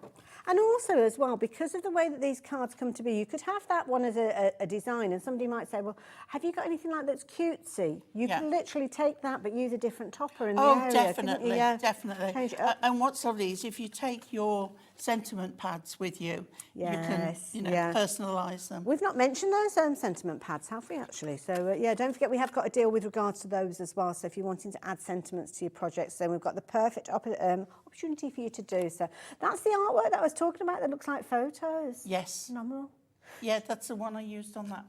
And also as well, because of the way that these cards come to be, you could have that one as a design, and somebody might say, well, have you got anything like that's cutesy? You can literally take that but use a different topper in the area. Definitely, definitely. Change it up. And what's lovely is if you take your sentiment pads with you, you can personalise them. We've not mentioned those sentiment pads, have we, actually? So, don't forget we have got a deal with regards to those as well. So if you're wanting to add sentiments to your projects, then we've got the perfect opportunity for you to do so. That's the artwork that I was talking about that looks like photos. Yes. Phenomenal. Yeah, that's the one I used on that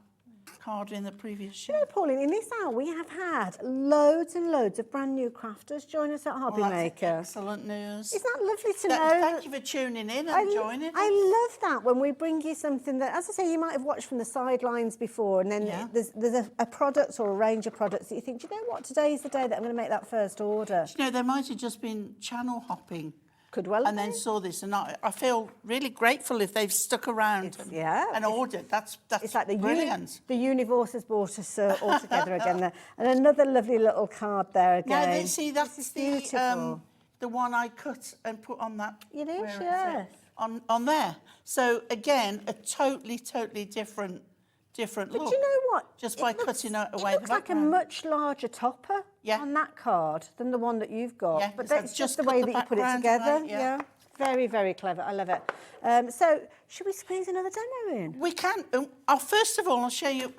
card in the previous show. You know, Pauline, in this hour we have had loads and loads of brand new crafters join us at Hobby Maker. Excellent news. Isn't that lovely to know? Thank you for tuning in and joining us. I love that when we bring you something that, as I say, you might have watched from the sidelines before, and then there's a product or a range of products that you think, do you know what, today is the day that I'm going to make that first order. Do you know, they might have just been channel hopping. Could well and then saw this, and I feel really grateful if they've stuck around and ordered. That's it's like brilliant. The universe has brought us all together again there. And another lovely little card there again. Now, see, that's the the one I cut and put on that? It is, where is it? yes. On there. So again, a totally different But look. do you know what? Just by cutting away it the looks like a background. much larger topper on that card than the one that you've got. Yeah, but 'cause I've that's just just the cut way the that you put it background together. away, yeah. Very, very clever. I love it. So, should we squeeze another demo in? We can. First of all, I'll show you,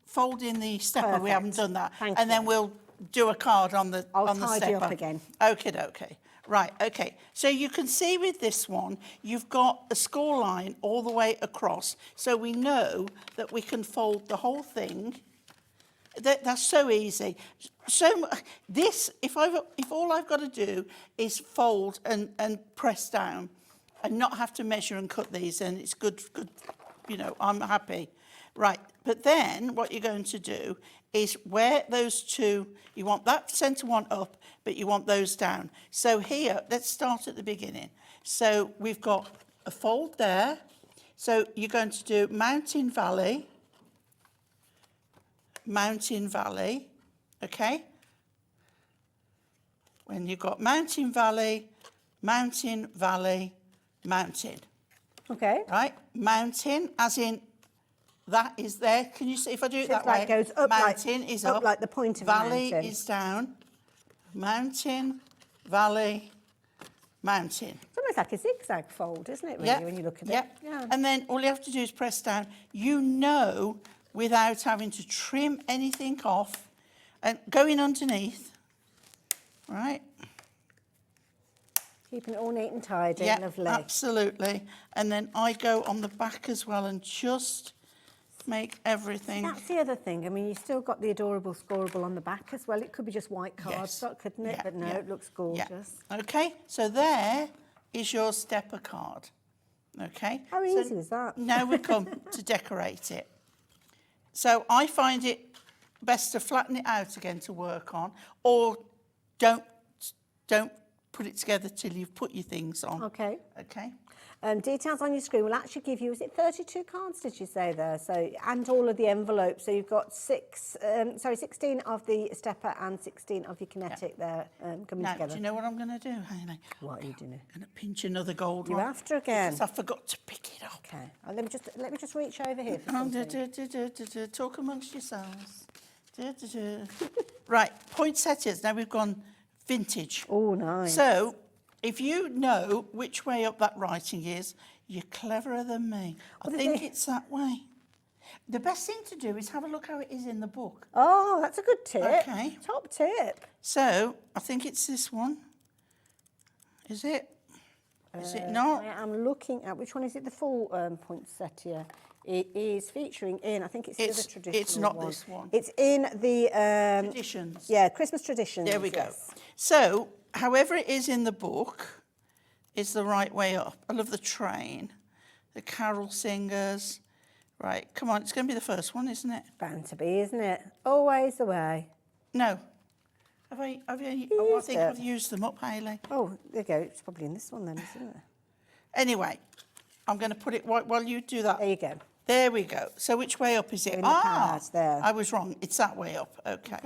fold in the stepper. We haven't done that. Thank and then you. we'll do a card on the I'll on the tidy stepper. up again. Okay. Right, okay. So you can see with this one, you've got a score line all the way across. So we know that we can fold the whole thing. That's so easy. If all I've got to do is fold and press down and not have to measure and cut these, then it's good, I'm happy. Right, but then what you're going to do is where those two, you want that centre one up, but you want those down. So here, let's start at the beginning. So we've got a fold there. So you're going to do mountain, valley, okay? When you've got mountain, valley, mountain. Okay. Right, mountain, as in that is there. Can you see if I do it So that it's like way? goes up mountain like- is up up. like the point of a valley mountain. is down. Mountain, valley, mountain. It's almost like a zigzag fold, isn't it, really, Yeah, when you look at yeah. it? Yeah. And then all you have to do is press down. Without having to trim anything off and going underneath, right? Keeping it all neat and tidy, Yeah, lovely. absolutely. And then I go on the back as well and just make everything. That's the other thing. I mean, you've still got the adorable scoreable on the back as well. It could be just white cardstock, couldn't it? Yeah, But no, yeah, it looks gorgeous. Yeah. Okay, so there is your stepper card. Okay. How easy is that? Now we come to decorate it. So I find it best to flatten it out again to work on, or don't put it together till you've put your things on. Okay. Okay. Details on your screen will actually give you, is it 32 cards, did you say there? So, and all of the envelopes. So you've got 16 of the stepper and 16 of your kinetic there coming Now, together. do you know what I'm going to do, Hayley? What are you doing? I'm going to pinch another gold You're one. after again. Because I forgot to pick it up. Okay. Let me just reach over here for something. Talk amongst yourselves. Right, poinsettias. Now we've gone vintage. Oh, nice. So, if you know which way up that writing is, you're cleverer than me. I think it's that way. The best thing to do is have a look how it is in the book. Oh, that's a good tip. Okay. Top tip. So, I think it's this one. Is it? Is it not? I am looking at, which one is it, the full poinsettia? It is featuring in, I think it's the other traditional It's not one. this one. It's in the... Traditions. Yeah, Christmas traditions. There we go. yes. So, however it is in the book is the right way up. I love the train, the carol singers. Right, come on, it's going to be the first one, isn't it? Bound to be, isn't it? Always the way. No. Have I I think it. I've used them up, Hayley. Oh, there you go. It's probably in this one then, isn't it? Anyway, I'm going to put it while you do that. There you go. There we go. So which way up is it? In the pad, there. I was wrong. It's that way up. Okay.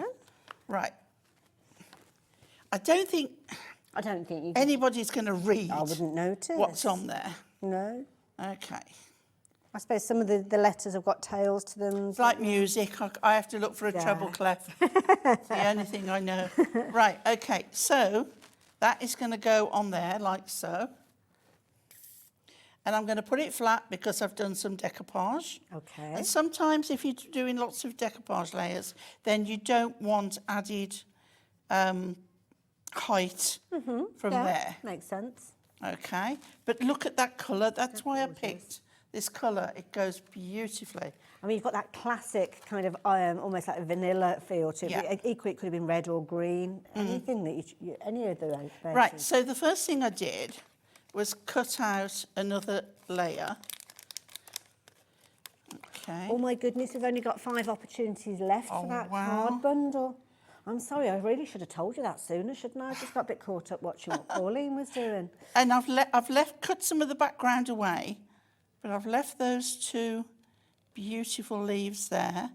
Right. I don't think you anybody's going to read I wouldn't notice. what's on there. No. Okay. I suppose some of the letters have got tails to them. It's like music. I have to look for a treble clef. It's the only thing I know. Right, okay. So that is going to go on there like so. And I'm going to put it flat because I've done some decoupage. Okay. And sometimes if you're doing lots of decoupage layers, then you don't want added height from there. Makes sense. Okay. But look at that colour. That's why I picked this colour. It goes beautifully. I mean, you've got that classic kind of almost like a vanilla feel to it. Yeah. But equally, it could have been red or green. Anything that any of those. Right, so the first thing I did was cut out another layer. Okay. Oh my goodness, we've only got 5 opportunities left for that wow. card bundle. I'm sorry, I really should have told you that sooner, shouldn't I? I just got a bit caught up watching what Pauline was doing. And I've cut some of the background away, but I've left those 2 beautiful leaves there,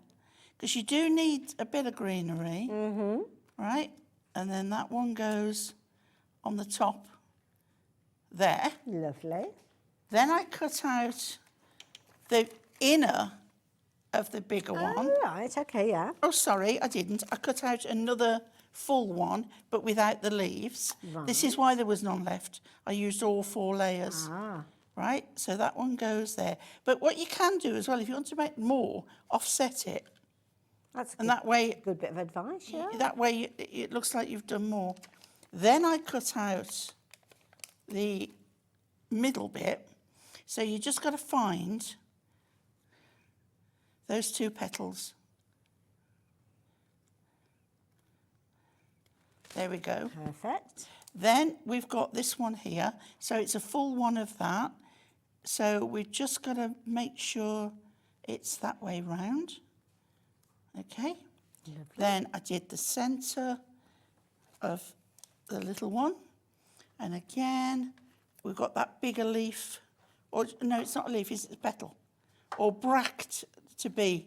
because you do need a bit of greenery, right? And then that one goes on the top there. Lovely. Then I cut out the inner of the bigger one. Oh, right, okay, yeah. Oh, sorry, I didn't. I cut out another full one, but without the leaves. Right. This is why there was none left. I used all 4 layers. Ah. Right, so that one goes there. But what you can do as well, if you want to make more, offset it. That's and that way, good bit of advice, yeah. That way it looks like you've done more. Then I cut out the middle bit. So you just got to find those 2 petals. There we go. Perfect. Then we've got this one here. So it's a full one of that. So we've just got to make sure it's that way round. Okay. Lovely. Then I did the centre of the little one. And again, we've got that bigger leaf. Or no, it's not a leaf, it's a petal. Or bract, to be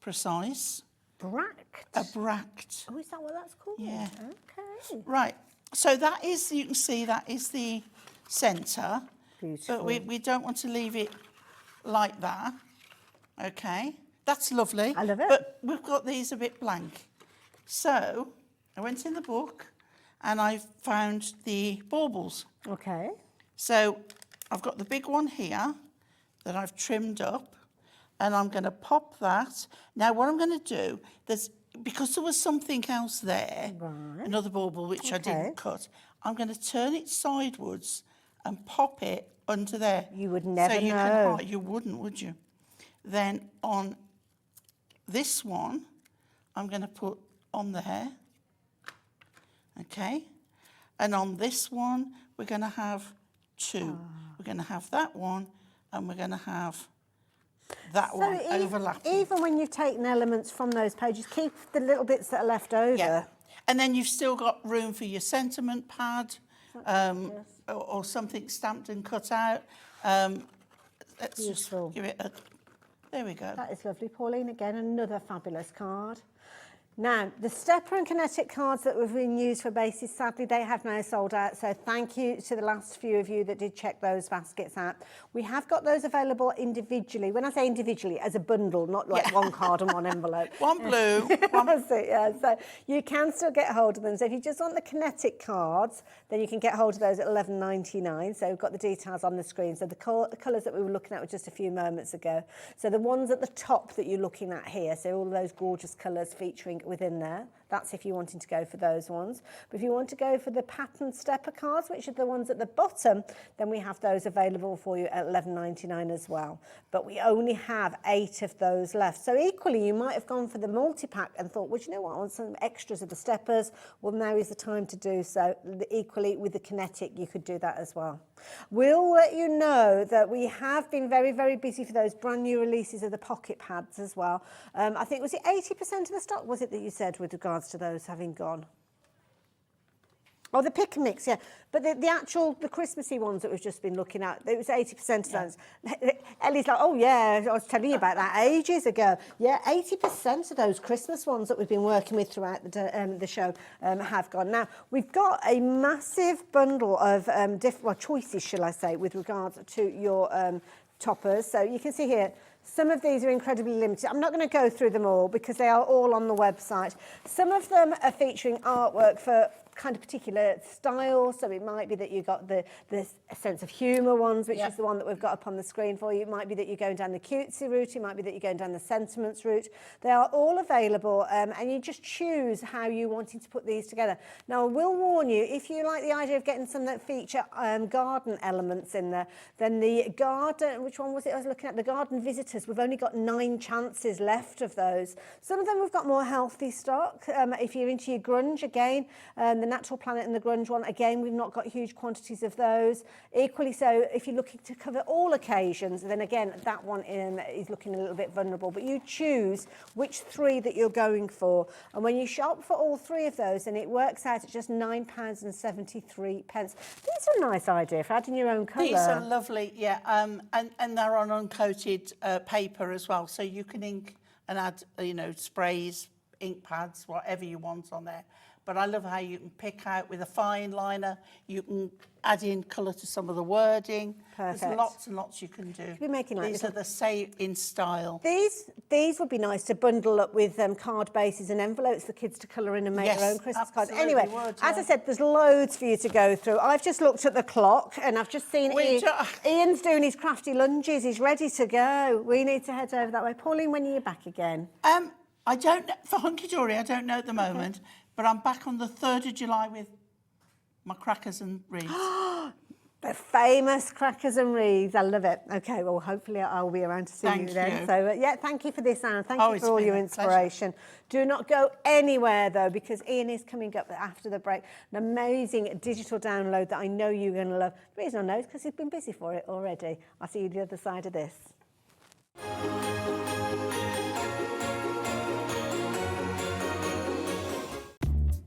precise. Bract? A bract. Oh, is that what that's called? Yeah. Okay. Right. So that is, you can see, that is the centre. Beautiful. But we don't want to leave it like that. Okay. That's lovely. I love it. But we've got these a bit blank. So I went in the book and I found the baubles. Okay. So I've got the big one here that I've trimmed up, and I'm going to pop that. Now what I'm going to do, because there was something else there, right. another bauble which I didn't cut, I'm going to turn it sideways and pop it under there. You would never so you know. You wouldn't, would you? Then on this one, I'm going to put on there. Okay. And on this one, we're going to have 2. We're going to have that one, and we're going to have that one overlapping. Even when you've taken elements from those pages, keep the little bits that are left over. Yeah. And then you've still got room for your sentiment pad, or something stamped and cut out. Let's Beautiful. just give it a... There we go. That is lovely, Pauline. Again, another fabulous card. Now, the stepper and kinetic cards that we've been used for bases, sadly, they have now sold out. So thank you to the last few of you that did check those baskets out. We have got those available individually. When I say individually, as a bundle, not like one card and one envelope. One blue. That's it, yeah. So you can still get hold of them. So if you just want the kinetic cards, then you can get hold of those at $11.99. So we've got the details on the screen. So the colours that we were looking at were just a few moments ago. So the ones at the top that you're looking at here, so all those gorgeous colours featuring within there. That's if you're wanting to go for those ones. But if you want to go for the pattern stepper cards, which are the ones at the bottom, then we have those available for you at $11.99 as well. But we only have 8 of those left. So equally, you might have gone for the multi-pack and thought, well, you know what, I want some extras of the steppers. Well, now is the time to do so. Equally, with the kinetic, you could do that as well. We'll let you know that we have been very, very busy for those brand new releases of the pocket pads as well. I think, was it 80% of the stock, was it, that you said with regards to those having gone? Oh, the pick and mix, yeah. But the Christmassy ones that we've just been looking at, it was 80% of those. Ellie's like, oh yeah, I was telling you about that ages ago. Yeah, 80% of those Christmas ones that we've been working with throughout the show have gone. Now, we've got a massive bundle of choices, shall I say, with regards to your toppers. So you can see here, some of these are incredibly limited. I'm not going to go through them all because they are all on the website. Some of them are featuring artwork for kind of particular style, so it might be that you got the sense of humour ones, which is the one that we've got up on the screen for you. It might be that you're going down the cutesy route, it might be that you're going down the sentiments route. They are all available, and you just choose how you're wanting to put these together. Now, I will warn you, if you like the idea of getting some that feature garden elements in there, then the garden, which one was it I was looking at? The garden visitors, we've only got 9 chances left of those. Some of them we've got more healthy stock. If you're into your grunge, again, the Natural Planet and the grunge one, again, we've not got huge quantities of those. Equally so, if you're looking to cover all occasions, then again, that one is looking a little bit vulnerable. But you choose which 3 that you're going for. And when you shop for all 3 of those, then it works out at just £9.73. These are a nice idea for adding your own colour. These are lovely, yeah, and they're on uncoated paper as well, so you can ink and add, you know, sprays, ink pads, whatever you want on there. But I love how you can pick out with a fine liner. You can add in colour to some of the wording. Perfect. There's lots and lots you can do. Be making like These are the Say in Style. These would be nice to bundle up with card bases and envelopes for kids to colour in and make their own Christmas cards. Anyway, as I said, there's loads for you to go through. I've just looked at the clock and I've just seen Ian's doing his crafty lunges. He's ready to go. We need to head over that way. Pauline, when are you back again? I don't know, for HUNKYDORY, I don't know at the moment, but I'm back on the 3rd of July with my crackers and wreaths. The famous crackers and wreaths. I love it. Okay, well, hopefully I'll be around to see you then. So, yeah, thank you for this, Anne. Thank you for all your inspiration. Do not go anywhere, though, because Ian is coming up after the break. An amazing digital download that I know you're going to love. The reason I know is because he's been busy for it already. I'll see you the other side of this.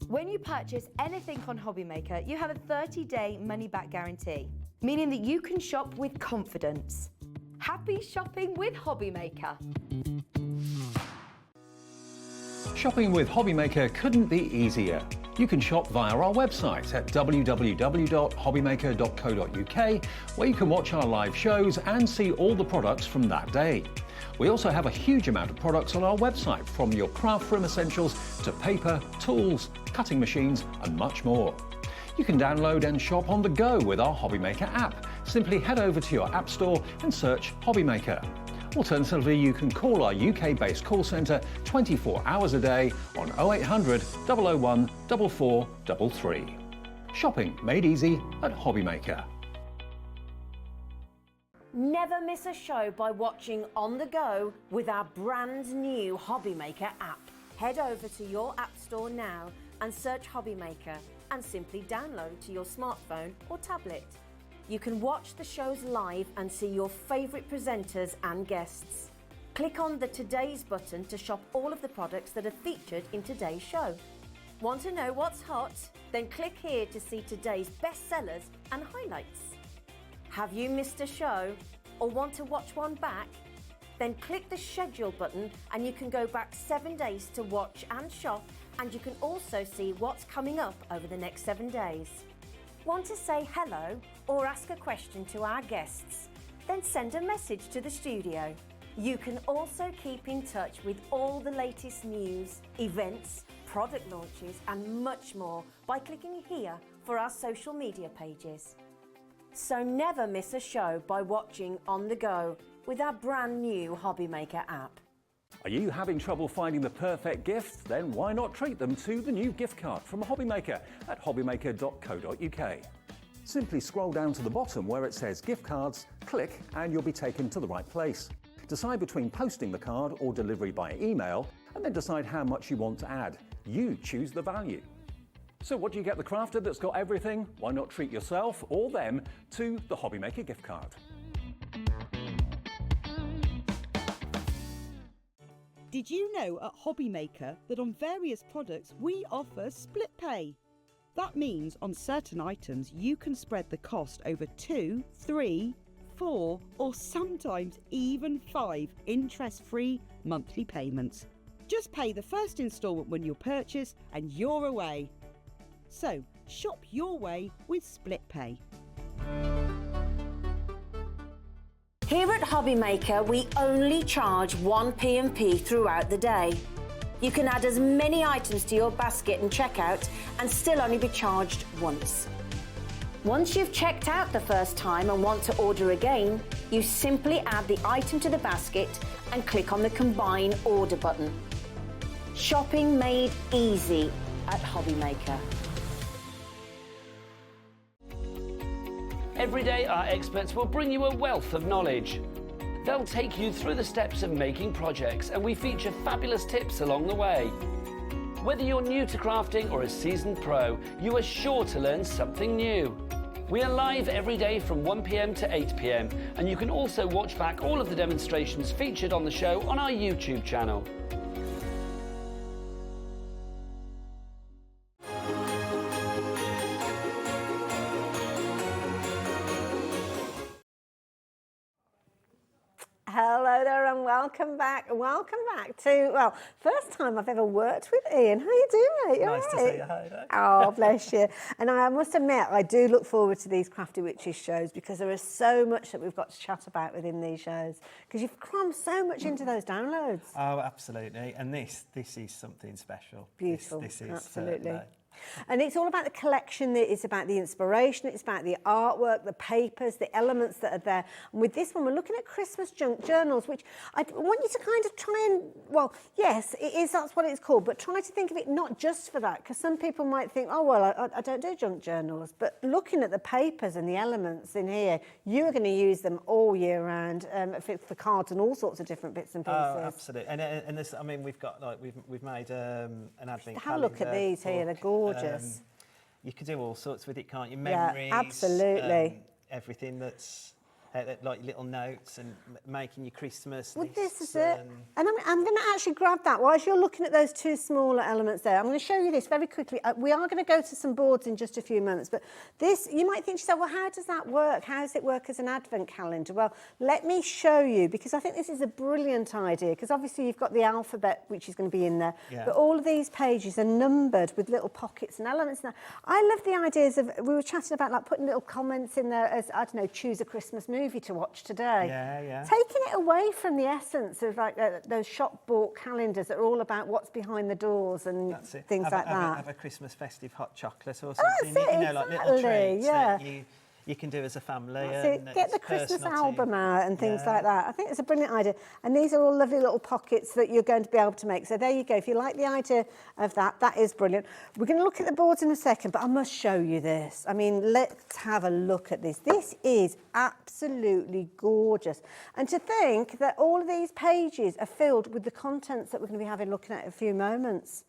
When you purchase anything on HobbyMaker, you have a 30-day money-back guarantee, meaning that you can shop with confidence. Happy shopping with HobbyMaker. Shopping with HobbyMaker couldn't be easier. You can shop via our website at www.hobbymaker.co.uk, where you can watch our live shows and see all the products from that day. We also have a huge amount of products on our website, from your craft room essentials to paper, tools, cutting machines and much more. You can download and shop on the go with our HobbyMaker app. Simply head over to your app store and search HobbyMaker. Alternatively, you can call our UK-based call centre 24 hours a day on 0800 001 4433. Shopping made easy at HobbyMaker. Never miss a show by watching on the go with our brand new HobbyMaker app. Head over to your app store now and search HobbyMaker and simply download to your smartphone or tablet. You can watch the shows live and see your favourite presenters and guests. Click on the Today's button to shop all of the products that are featured in today's show. Want to know what's hot? Then click here to see today's bestsellers and highlights. Have you missed a show or want to watch one back? Then click the schedule button and you can go back 7 days to watch and shop, and you can also see what's coming up over the next 7 days. Want to say hello or ask a question to our guests? Then send a message to the studio. You can also keep in touch with all the latest news, events, product launches and much more by clicking here for our social media pages. So never miss a show by watching on the go with our brand new HobbyMaker app. Are you having trouble finding the perfect gift? Then why not treat them to the new gift card from HobbyMaker at hobbymaker.co.uk. Simply scroll down to the bottom where it says gift cards, click and you'll be taken to the right place. Decide between posting the card or delivery by email, and then decide how much you want to add. You choose the value. So what do you get the crafter that's got everything? Why not treat yourself or them to the HobbyMaker gift card? Did you know at HobbyMaker that on various products we offer split pay? That means on certain items you can spread the cost over 2, 3, 4 or sometimes even 5 interest-free monthly payments. Just pay the first instalment when you purchase and you're away. So, shop your way with split pay. Here at HobbyMaker, we only charge 1 P&P throughout the day. You can add as many items to your basket and checkout and still only be charged once. Once you've checked out the first time and want to order again, you simply add the item to the basket and click on the Combine Order button. Shopping made easy at HobbyMaker. Every day, our experts will bring you a wealth of knowledge. They'll take you through the steps of making projects, and we feature fabulous tips along the way. Whether you're new to crafting or a seasoned pro, you are sure to learn something new. We are live every day from 1 p.m. to 8 p.m, and you can also watch back all of the demonstrations featured on the show on our YouTube channel. Hello there and welcome back to, well, first time I've ever worked with Ian. How you doing, mate? Nice to see you. Hi. Oh, bless you. And I must admit, I do look forward to these Crafty Witches shows because there is so much that we've got to chat about within these shows because you've crammed so much into those downloads. Oh, absolutely. And this is something special. Beautiful. This is absolutely. And it's all about the collection, it's about the inspiration, it's about the artwork, the papers, the elements that are there. And with this one, we're looking at Christmas junk journals, which I want you to kind of try and, well, yes, it is, that's what it's called, but try to think of it not just for that, because some people might think, oh, well, I don't do junk journals. But looking at the papers and the elements in here, you're going to use them all year round for cards and all sorts of different bits and pieces. Oh, absolutely. And this, I mean, we've got, like, we've made an advent calendar. Have a look at these here, they're gorgeous. You could do all sorts with it, can't you? Memories. Yeah, absolutely. Everything that's like little notes and making your Christmas well, lists. This is it. And I'm going to actually grab that. Whilst you're looking at those two smaller elements there, I'm going to show you this very quickly. We are going to go to some boards in just a few moments. But this, you might think to yourself, well, how does that work? How does it work as an advent calendar? Well, let me show you, because I think this is a brilliant idea, because obviously you've got the alphabet, which is going to be in there. Yeah. But all of these pages are numbered with little pockets and elements. Now, I love the ideas of, we were chatting about like putting little comments in there as, I don't know, choose a Christmas movie to watch today. Yeah. Taking it away from the essence of like those shop-bought calendars that are all about what's behind the doors and things like that. Have a Christmas festive hot chocolate or something. That's it, you know, like little treats yeah. that you can do as a family. Get the Christmas album out and things like that. I think it's a brilliant idea. And these are all lovely little pockets that you're going to be able to make. So there you go. If you like the idea of that, that is brilliant. We're going to look at the boards in a second, but I must show you this. I mean, let's have a look at this. This is absolutely gorgeous. And to think that all of these pages are filled with the contents that we're going to be having looking at in a few moments.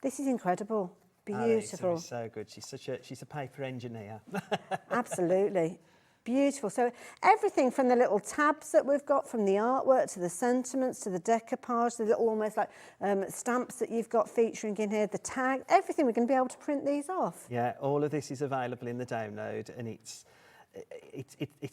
This is incredible. Beautiful. Alex, so good. She's a paper engineer. Absolutely. Beautiful. So everything from the little tabs that we've got, from the artwork to the sentiments to the decoupage, the little almost like stamps that you've got featuring in here, the tag, everything, we're going to be able to print these off. Yeah, all of this is available in the download, and it's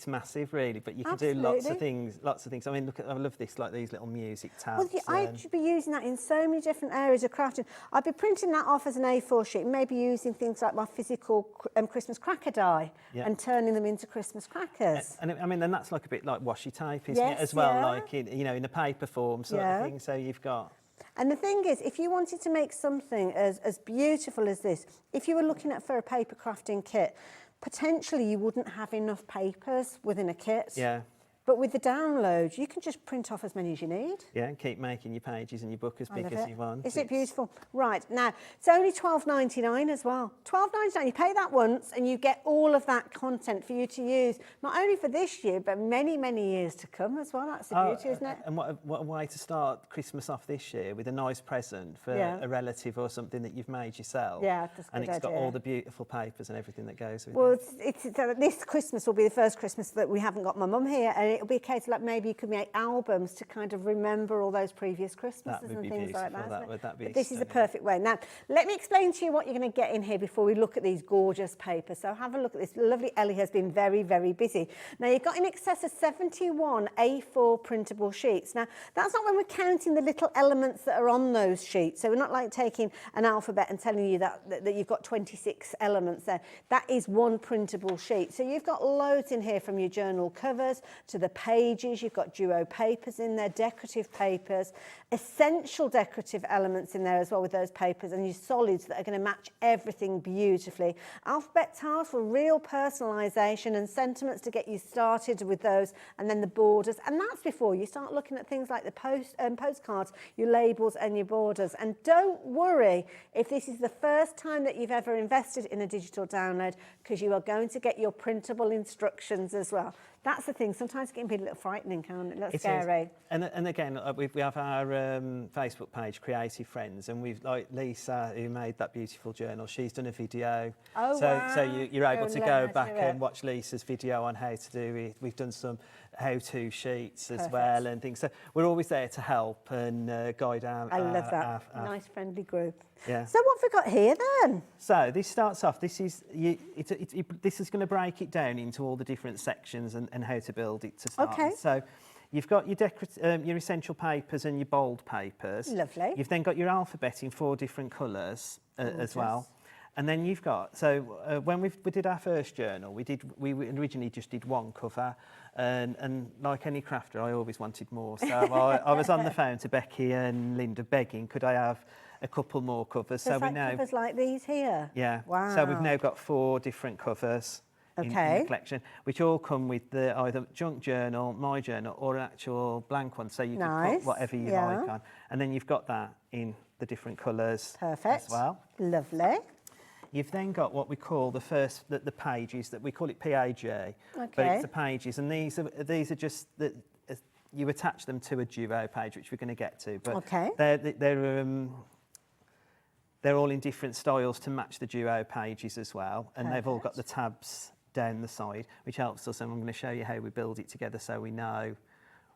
massive, really. But you can do lots of things. I mean, look, I love this, like these little music tabs. Well, I should be using that in so many different areas of crafting. I'd be printing that off as an A4 sheet, maybe using things like my physical Christmas cracker die and turning them into Christmas crackers. And I mean, then that's like a bit like washi tape, isn't it, as well? Like in a paper form sort of thing. So you've got. And the thing is, if you wanted to make something as beautiful as this, if you were looking at for a paper crafting kit, potentially you wouldn't have enough papers within a kit. Yeah. But with the download, you can just print off as many as you need. Yeah, and keep making your pages and your book as big as you want. Is it beautiful? Right, now, it's only $12.99 as well. $12.99, you pay that once and you get all of that content for you to use, not only for this year, but many, many years to come as well. That's the beauty, isn't it? And what a way to start Christmas off this year, with a nice present for a relative or something that you've made yourself. Yeah, that's a good idea. And it's got all the beautiful papers and everything that goes with it. Well, this Christmas will be the first Christmas that we haven't got my mum here, and it'll be a case of like maybe you could make albums to kind of remember all those previous Christmases and things like that. But this is a perfect way. Now, let me explain to you what you're going to get in here before we look at these gorgeous papers. So have a look at this. Lovely Ellie has been very, very busy. Now, you've got in excess of 71 A4 printable sheets. Now, that's not when we're counting the little elements that are on those sheets. So we're not like taking an alphabet and telling you that you've got 26 elements there. That is one printable sheet. So you've got loads in here, from your journal covers to the pages. You've got duo papers in there, decorative papers, essential decorative elements in there as well with those papers, and your solids that are going to match everything beautifully. Alphabet tiles for real personalisation, and sentiments to get you started with those, and then the borders. And that's before you start looking at things like the postcards, your labels and your borders. And don't worry if this is the first time that you've ever invested in a digital download, because you are going to get your printable instructions as well. That's the thing. Sometimes it can be a little frightening, can't it? That's scary. And again, we have our Facebook page, Creative Friends, and we've, like Lisa, who made that beautiful journal, she's done a video. Oh, so you're able to go back and watch Lisa's video on how to do it. We've done some how-to sheets as well and things. So we're always there to help and guide our. I love that. Nice, friendly group. Yeah. So what have we got here then? So this starts off. This is this is going to break it down into all the different sections and how to build it to start. Okay. So You've got your essential papers and your bold papers. Lovely. You've then got your alphabet in 4 different colours as well. And then you've got, when we did our first journal, we originally just did 1 cover, and like any crafter, I always wanted more. So I was on the phone to Becky and Linda begging, could I have a couple more covers? So we know covers like these here. Yeah. Wow. So we've now got 4 different covers in the collection, which all come with either junk journal, my journal, or an actual blank one. So you can put whatever you like on, and then you've got that in the different colours. Perfect. As well. Lovely. You've then got what we call the pages, that we call it PAG, but it's the pages, and these are just you attach them to a duo page, which we're going to get to, but they're all in different styles to match the duo pages as well, and they've all got the tabs down the side, which helps us, and I'm going to show you how we build it together so we know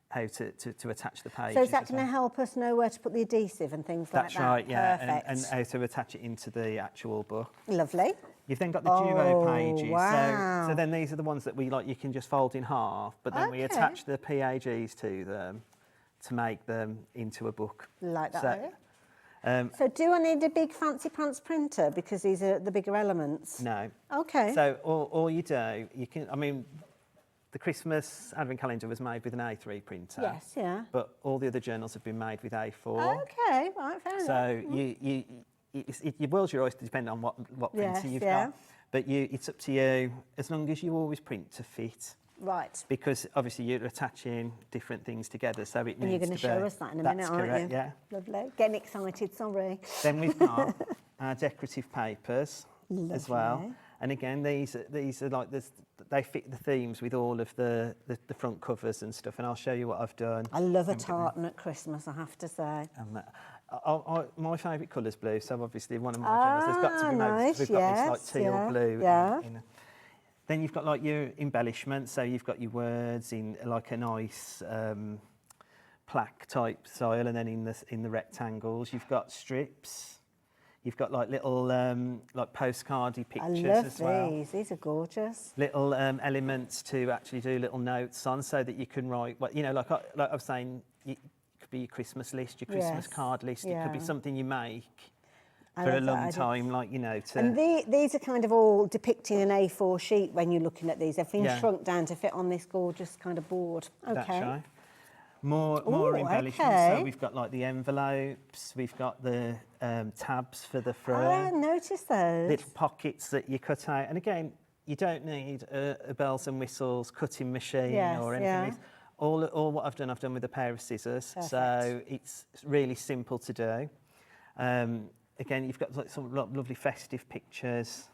how to attach the pages. So is that going to help us know where to put the adhesive and things like that? That's right, yeah, Perfect. and how to attach it into the actual book. Lovely. You've then got the duo pages. Wow. So then these are the ones that you can just fold in half, but then we attach the PAGs to them to make them into a book. Like that. So do I need a big fancy pants printer because these are the bigger elements? No. Okay. So all you do, the Christmas advent calendar was made with an A3 printer. Yes, yeah. But all the other journals have been made with A4. Okay, right, fair enough. So your world's your oyster, depending on what printer you've got. But it's up to you, as long as you always print to fit. Right. Because obviously you're attaching different things together, so it needs to be. And you're going to show us that in a minute, aren't you? Yeah. Lovely. Getting excited, sorry. Then we've got our decorative papers as well. And again, these are like this. They fit the themes with all of the front covers and stuff. And I'll show you what I've done. I love a tartan at Christmas, I have to say. And my favourite colour's blue, so obviously one of my journals has got to be made. We've got this like teal blue. Yeah. Then you've got like your embellishments, so you've got your words in like a nice plaque type style, and then in the rectangles you've got strips. You've got like little like postcardy pictures as well. I love these are gorgeous. Little elements to actually do little notes on, so that you can write, like I was saying, it could be your Christmas list, your Christmas card list. It could be something you make for a long time, And these are kind of all depicting an A4 sheet when you're looking at these. They've been shrunk down to fit on this gorgeous kind of board. Okay. That's right. More embellishments. So we've got like the envelopes, we've got the tabs for the front. Oh, I noticed those. Little pockets that you cut out. And again, you don't need a bells and whistles cutting machine or anything. All what I've done with a pair of scissors. Perfect. So it's really simple to do. Again, you've got like some lovely festive pictures.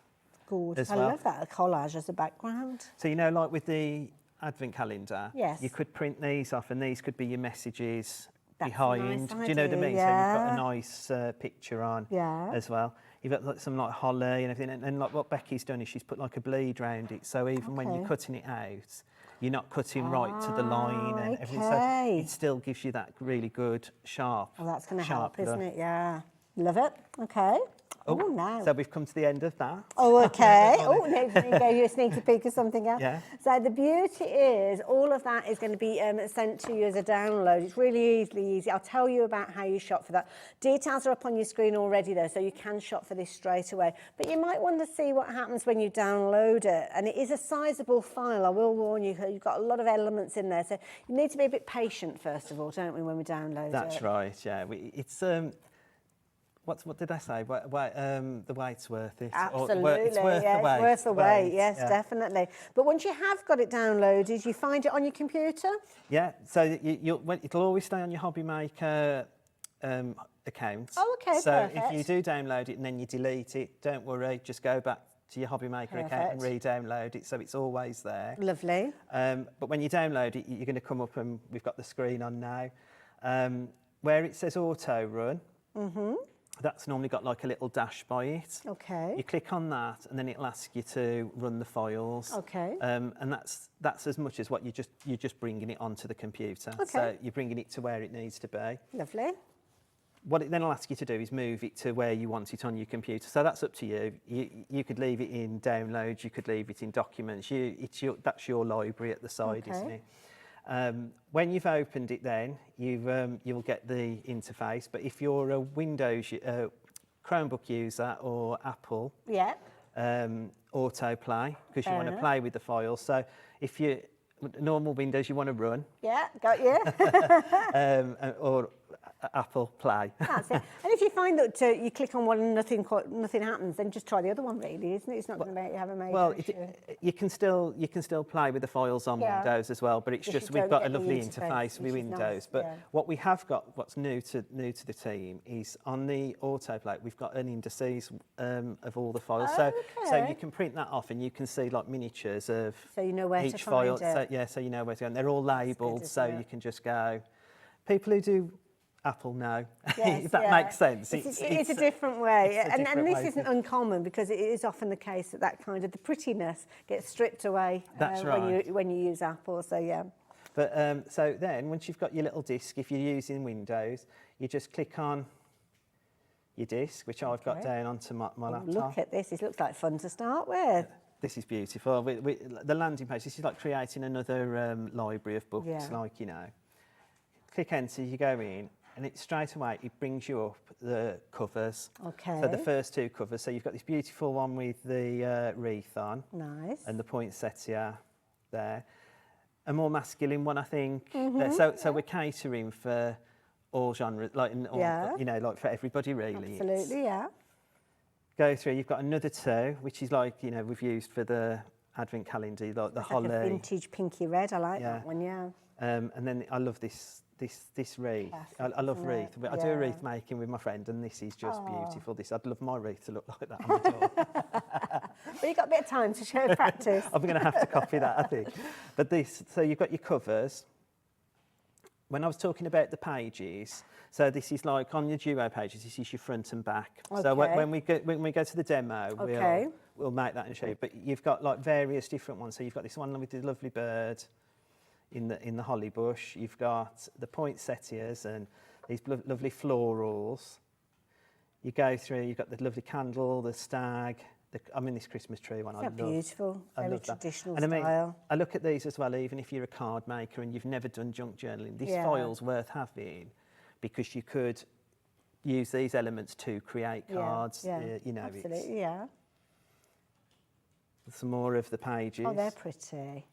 Good. As I well. love that, a collage as a background. So like with the advent calendar, you could print these off, and these could be your messages behind. Nice. Do you know what I mean? Yeah. So you've got a nice picture on as well. You've got like some like holly and everything, and like what Becky's done is she's put like a bleed around it, so even when you're cutting it out, you're not cutting right to the line and everything. So it still gives you that really good sharp. Oh, that's going to sharp help, isn't look. it? Yeah. Love it. Okay. Oh, now. So we've come to the end of that. Oh, okay. Oh, no, there you go. You sneak a peek of something else. Yeah. So the beauty is all of that is going to be sent to you as a download. It's really easy. I'll tell you about how you shop for that. Details are up on your screen already, though, so you can shop for this straight away. But you might want to see what happens when you download it. And it is a sizable file, I will warn you. You've got a lot of elements in there. So you need to be a bit patient, first of all, don't we, when we download it? That's right, yeah. It's... What did I say? The wait's worth it. Absolutely, it's worth the wait. It's worth the wait, yes, definitely. But once you have got it downloaded, you find it on your computer? Yeah, so it'll always stay on your Hobby Maker account. Oh, okay, so perfect. if you do download it and then you delete it, don't worry, just go back to your Hobby Maker account and re-download it, so it's always there. Lovely. But when you download it, you're going to come up, and we've got the screen on now, where it says auto run. That's normally got like a little dash by it. Okay. You click on that, and then it'll ask you to run the files. Okay. And that's as much as what you're just bringing it onto the computer. Okay. So you're bringing it to where it needs to be. Lovely. What it then will ask you to do is move it to where you want it on your computer. So that's up to you. You could leave it in downloads. You could leave it in documents. That's your library at the side, isn't it? When you've opened it then, you'll get the interface, but if you're a Windows Chromebook user or Apple, Yeah. autoplay, because you want to enough. play with the files. So if you normal Windows you want to run, Yeah, got you. or Apple Play. That's it. And if you find that you click on one and nothing happens, then just try the other one, really, isn't it? It's not going to make you have a major Well, issue. you can still play with the files on Yeah. Windows as well, but it's Just just you we've don't got a get the lovely interface, interface with which is nice, Windows. But yeah. what we have got, what's new to the team, is on the autoplay we've got an indices of all the files. So Okay. you can print that off and you can see like miniatures of So you know where to each find file. it. So you know where to go. And they're all labelled, isn't so it? you can just go. People who do Apple know, Yes, if that yeah. makes sense. It's a different way. it's a And different this way isn't to- uncommon, because it is often the case that kind of the prettiness gets stripped away That's when you use Apple. So yeah. But so then, once you've got your little disk, if you're using Windows, you just click on your disk, which I've got Okay. down onto my Oh, laptop. look at this. This looks like fun to start with. This is beautiful. The landing page, this is like creating another library of books, Yeah. like, you know. Click enter, you go in, and it straight away, it brings you up the covers. Okay. So the first two covers, so you've got this beautiful one with the wreath on. Nice. And the poinsettia there. A more masculine one, I think. Mm-hmm. So we're catering for all genres, like, Yeah. you know, like for everybody really. Absolutely, yeah. Go through, you've got another two, which is like, you know, we've used for the Advent calendar, like the It's like holly. a vintage pinky red. I like Yeah. that one, yeah. And then I love this wreath. Classic, I love isn't wreath. it? I do a Yeah. wreath making with my friend, and this is just beautiful. I'd love my wreath to look like that on my door. But you've got a bit of time to show practice. I'm going to have to copy that, I think. But so you've got your covers. When I was talking about the pages, so this is like on your duo pages, this is your front and back. So Okay. when we go to the demo, Okay. we'll make that and show you. But you've got like various different ones. So you've got this one with the lovely bird in the holly bush. You've got the poinsettias and these lovely florals. You go through, you've got the lovely candle, the stag. This Christmas tree one. Isn't that beautiful? I Very love that. traditional And I mean, style. I look at these as well, even if you're a card maker and you've never done junk journaling, this Yeah. file's worth having, because you could use these elements to create cards. Yeah, You know, absolutely, yeah. some more of the pages. Oh, they're pretty.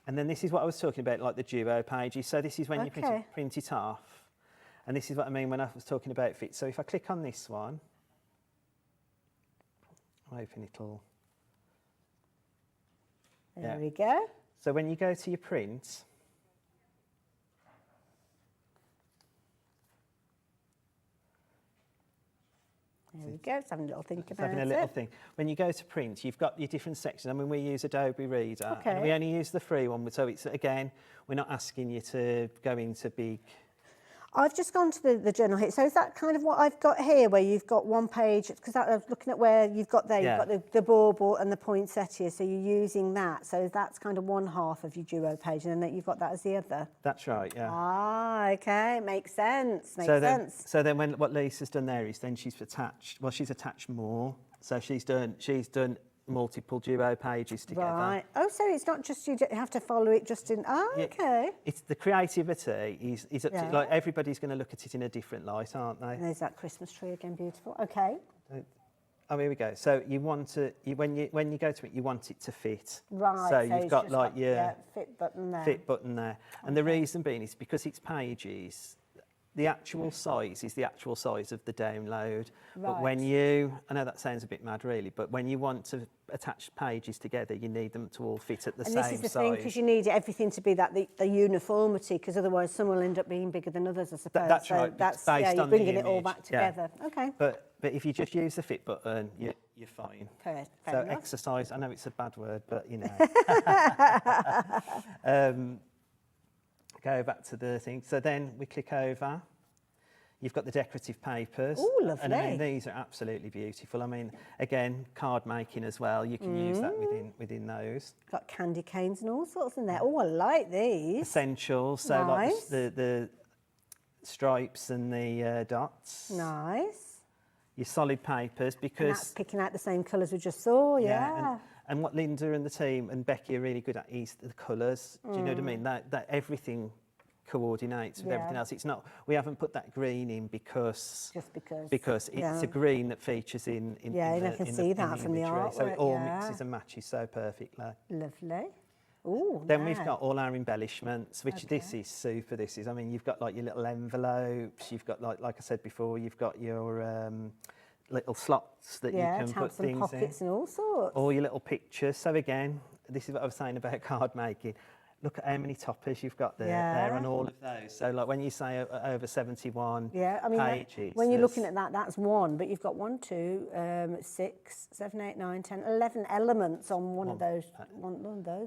And then this is what I was talking about, like the duo pages. So this is when you Okay. print it off. And this is what I mean when I was talking about fit. So if I click on this one, I'm hoping it'll... There we go. So when you go to your print, There we go. It's having a little think it's about having it. a little thing. When you go to print, you've got your different sections. I mean, we use Adobe Reader, Okay. and we only use the free one. So it's, again, we're not asking you to go into big... I've just gone to the journal here. So is that kind of what I've got here, where you've got one page? Because I was looking at where you've got there, Yeah. you've got the bauble and the poinsettia. So you're using that. So that's kind of one half of your duo page, and then you've got that as the other. That's right, yeah. Ah, okay. Makes sense. Makes sense. So then what Lisa's done there is then she's attached more. So she's done multiple duo pages together. Right. Oh, so it's not just you have to follow it just in... Ah, Yeah. okay. It's the creativity is up Yeah. to, like, everybody's going to look at it in a different light, aren't they? And there's that Christmas tree again. Beautiful. Okay. Oh, here we go. So you want to, when you go to it, you want it to fit. Right. So it's you've got just like your fit button there. fit button there. And the reason being is because it's pages, the actual size is the actual size of the download. But when Right. I know that sounds a bit mad really, but when you want to attach pages together, you need them to all fit at the And same this is the size. thing, because you need everything to be the uniformity, because otherwise some will end up being bigger than others, I suppose. That's so right. It's That's based you're on the bringing it all image. back Yeah. together. Okay. But if you just use the fit button, you're fine. Fair So enough. exercise, I know it's a bad word, but you know. Go back to the thing. So then we click over. You've got the decorative papers. Ooh, And I mean, lovely. these are absolutely beautiful. I mean, again, card making as well. You can use that within those. Got candy canes and all sorts in there. Oh, I like these. Essentials. So Nice. like the stripes and the dots. Nice. your solid papers, And because that's picking out the same colours we just saw, yeah. and what Linda and the team and Becky are really good at is the colours. Do you know what I mean? That everything coordinates with everything else. It's not, we haven't put that green in because it's a green that features in and I can see that from the artwork. So it all mixes and matches so perfectly. Lovely. Ooh, then we've got all our embellishments, which this is super. This is, I mean, you've got like your little envelopes. You've got like I said before, you've got your little slots that you can put things in. Pockets and all sorts. All your little pictures. So again, this is what I was saying about card making. Look at how many toppers you've got there on all of those. So like when you say over 71 pages. When you're looking at that, that's one, but you've got 1, 2, 6, 7, 8, 9, 10, 11 elements on one of those.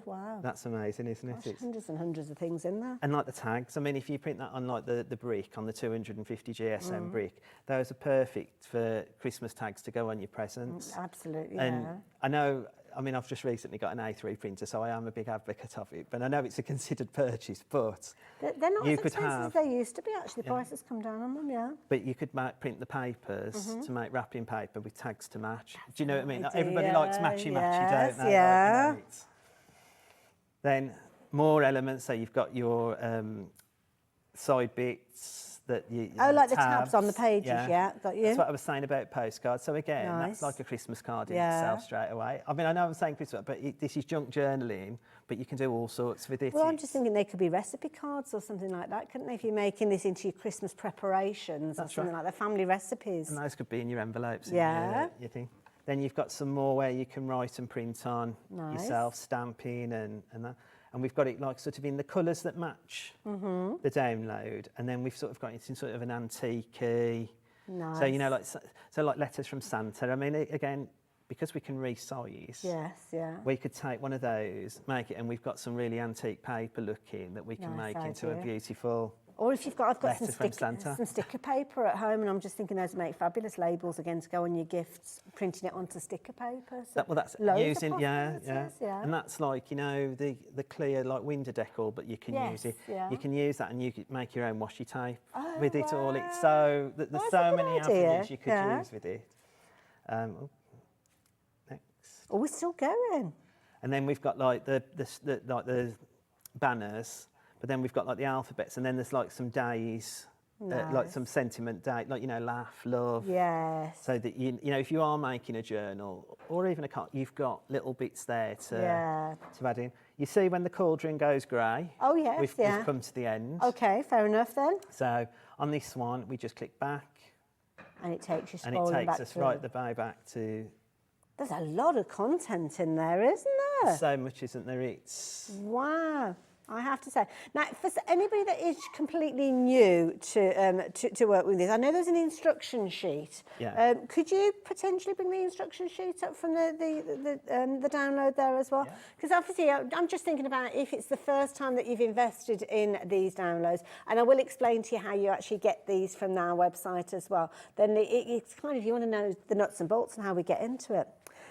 Wow. That's amazing, isn't it? Gosh, hundreds and hundreds of things in there. And like the tags, I mean, if you print that on like the brick, on the 250 GSM brick, those are perfect for Christmas tags to go on your presents. Absolutely, and I know, I mean, I've just recently got an A3 printer, so I am a big advocate of it. But I know it's a considered purchase, but they're not as expensive as they used to be, actually. The price has come down on them, But you could print the papers to make wrapping paper with tags to match. Do you know what I mean? Everybody likes matchy-matchy, don't they? Yeah. Like, then more elements, so you've got your side bits, that you like the tabs on the pages, got you. That's what I was saying about postcards. So again, that's like a Christmas card in itself straight away. I mean, I know I'm saying Christmas, but this is junk journaling, but you can do all sorts with it. Well, I'm just thinking they could be recipe cards or something like that, couldn't they? If you're making this into your Christmas preparations or something like that, family recipes. And those could be in your envelopes. Yeah. You think. Then you've got some more where you can write and print on yourself, stamping and that. And we've got it like sort of in the colours that match the download, and then we've sort of got it in sort of an antique-y. Nice. So you know, like like letters from Santa. I mean, again, because we can resize. We could take one of those, make it, and we've got some really antique paper looking that we can make into a beautiful. Or if you've got, I've got some sticker paper at home, and I'm just thinking those make fabulous labels again to go on your gifts, printing it onto sticker paper. So that's using, and that's like, you know, the clear like window decor, but you can use it. You can use that, and you could make your own washi tape with it all. It's so there's so many avenues you could use with it. Next. Oh, we're still going. And then we've got like the banners. But then we've got like the alphabets, and then there's like some days, like some sentiment day, like, you know, laugh, love. Yes. So that you know, if you are making a journal or even a card, you've got little bits there to add in. You see when the cauldron goes grey. Oh yes, we've come to the end. Okay, fair enough then. So on this one, we just click back, and it takes you and it takes us right the way back to. There's a lot of content in there, isn't there? So much, isn't there? It's wow. I have to say. Now, for anybody that is completely new to work with this, I know there's an instruction sheet. Yeah. Could you potentially bring the instruction sheet up from the download there as well? Because obviously, I'm just thinking about if it's the first time that you've invested in these downloads, and I will explain to you how you actually get these from our website as well. Then it's kind of, you want to know the nuts and bolts and how we get into it.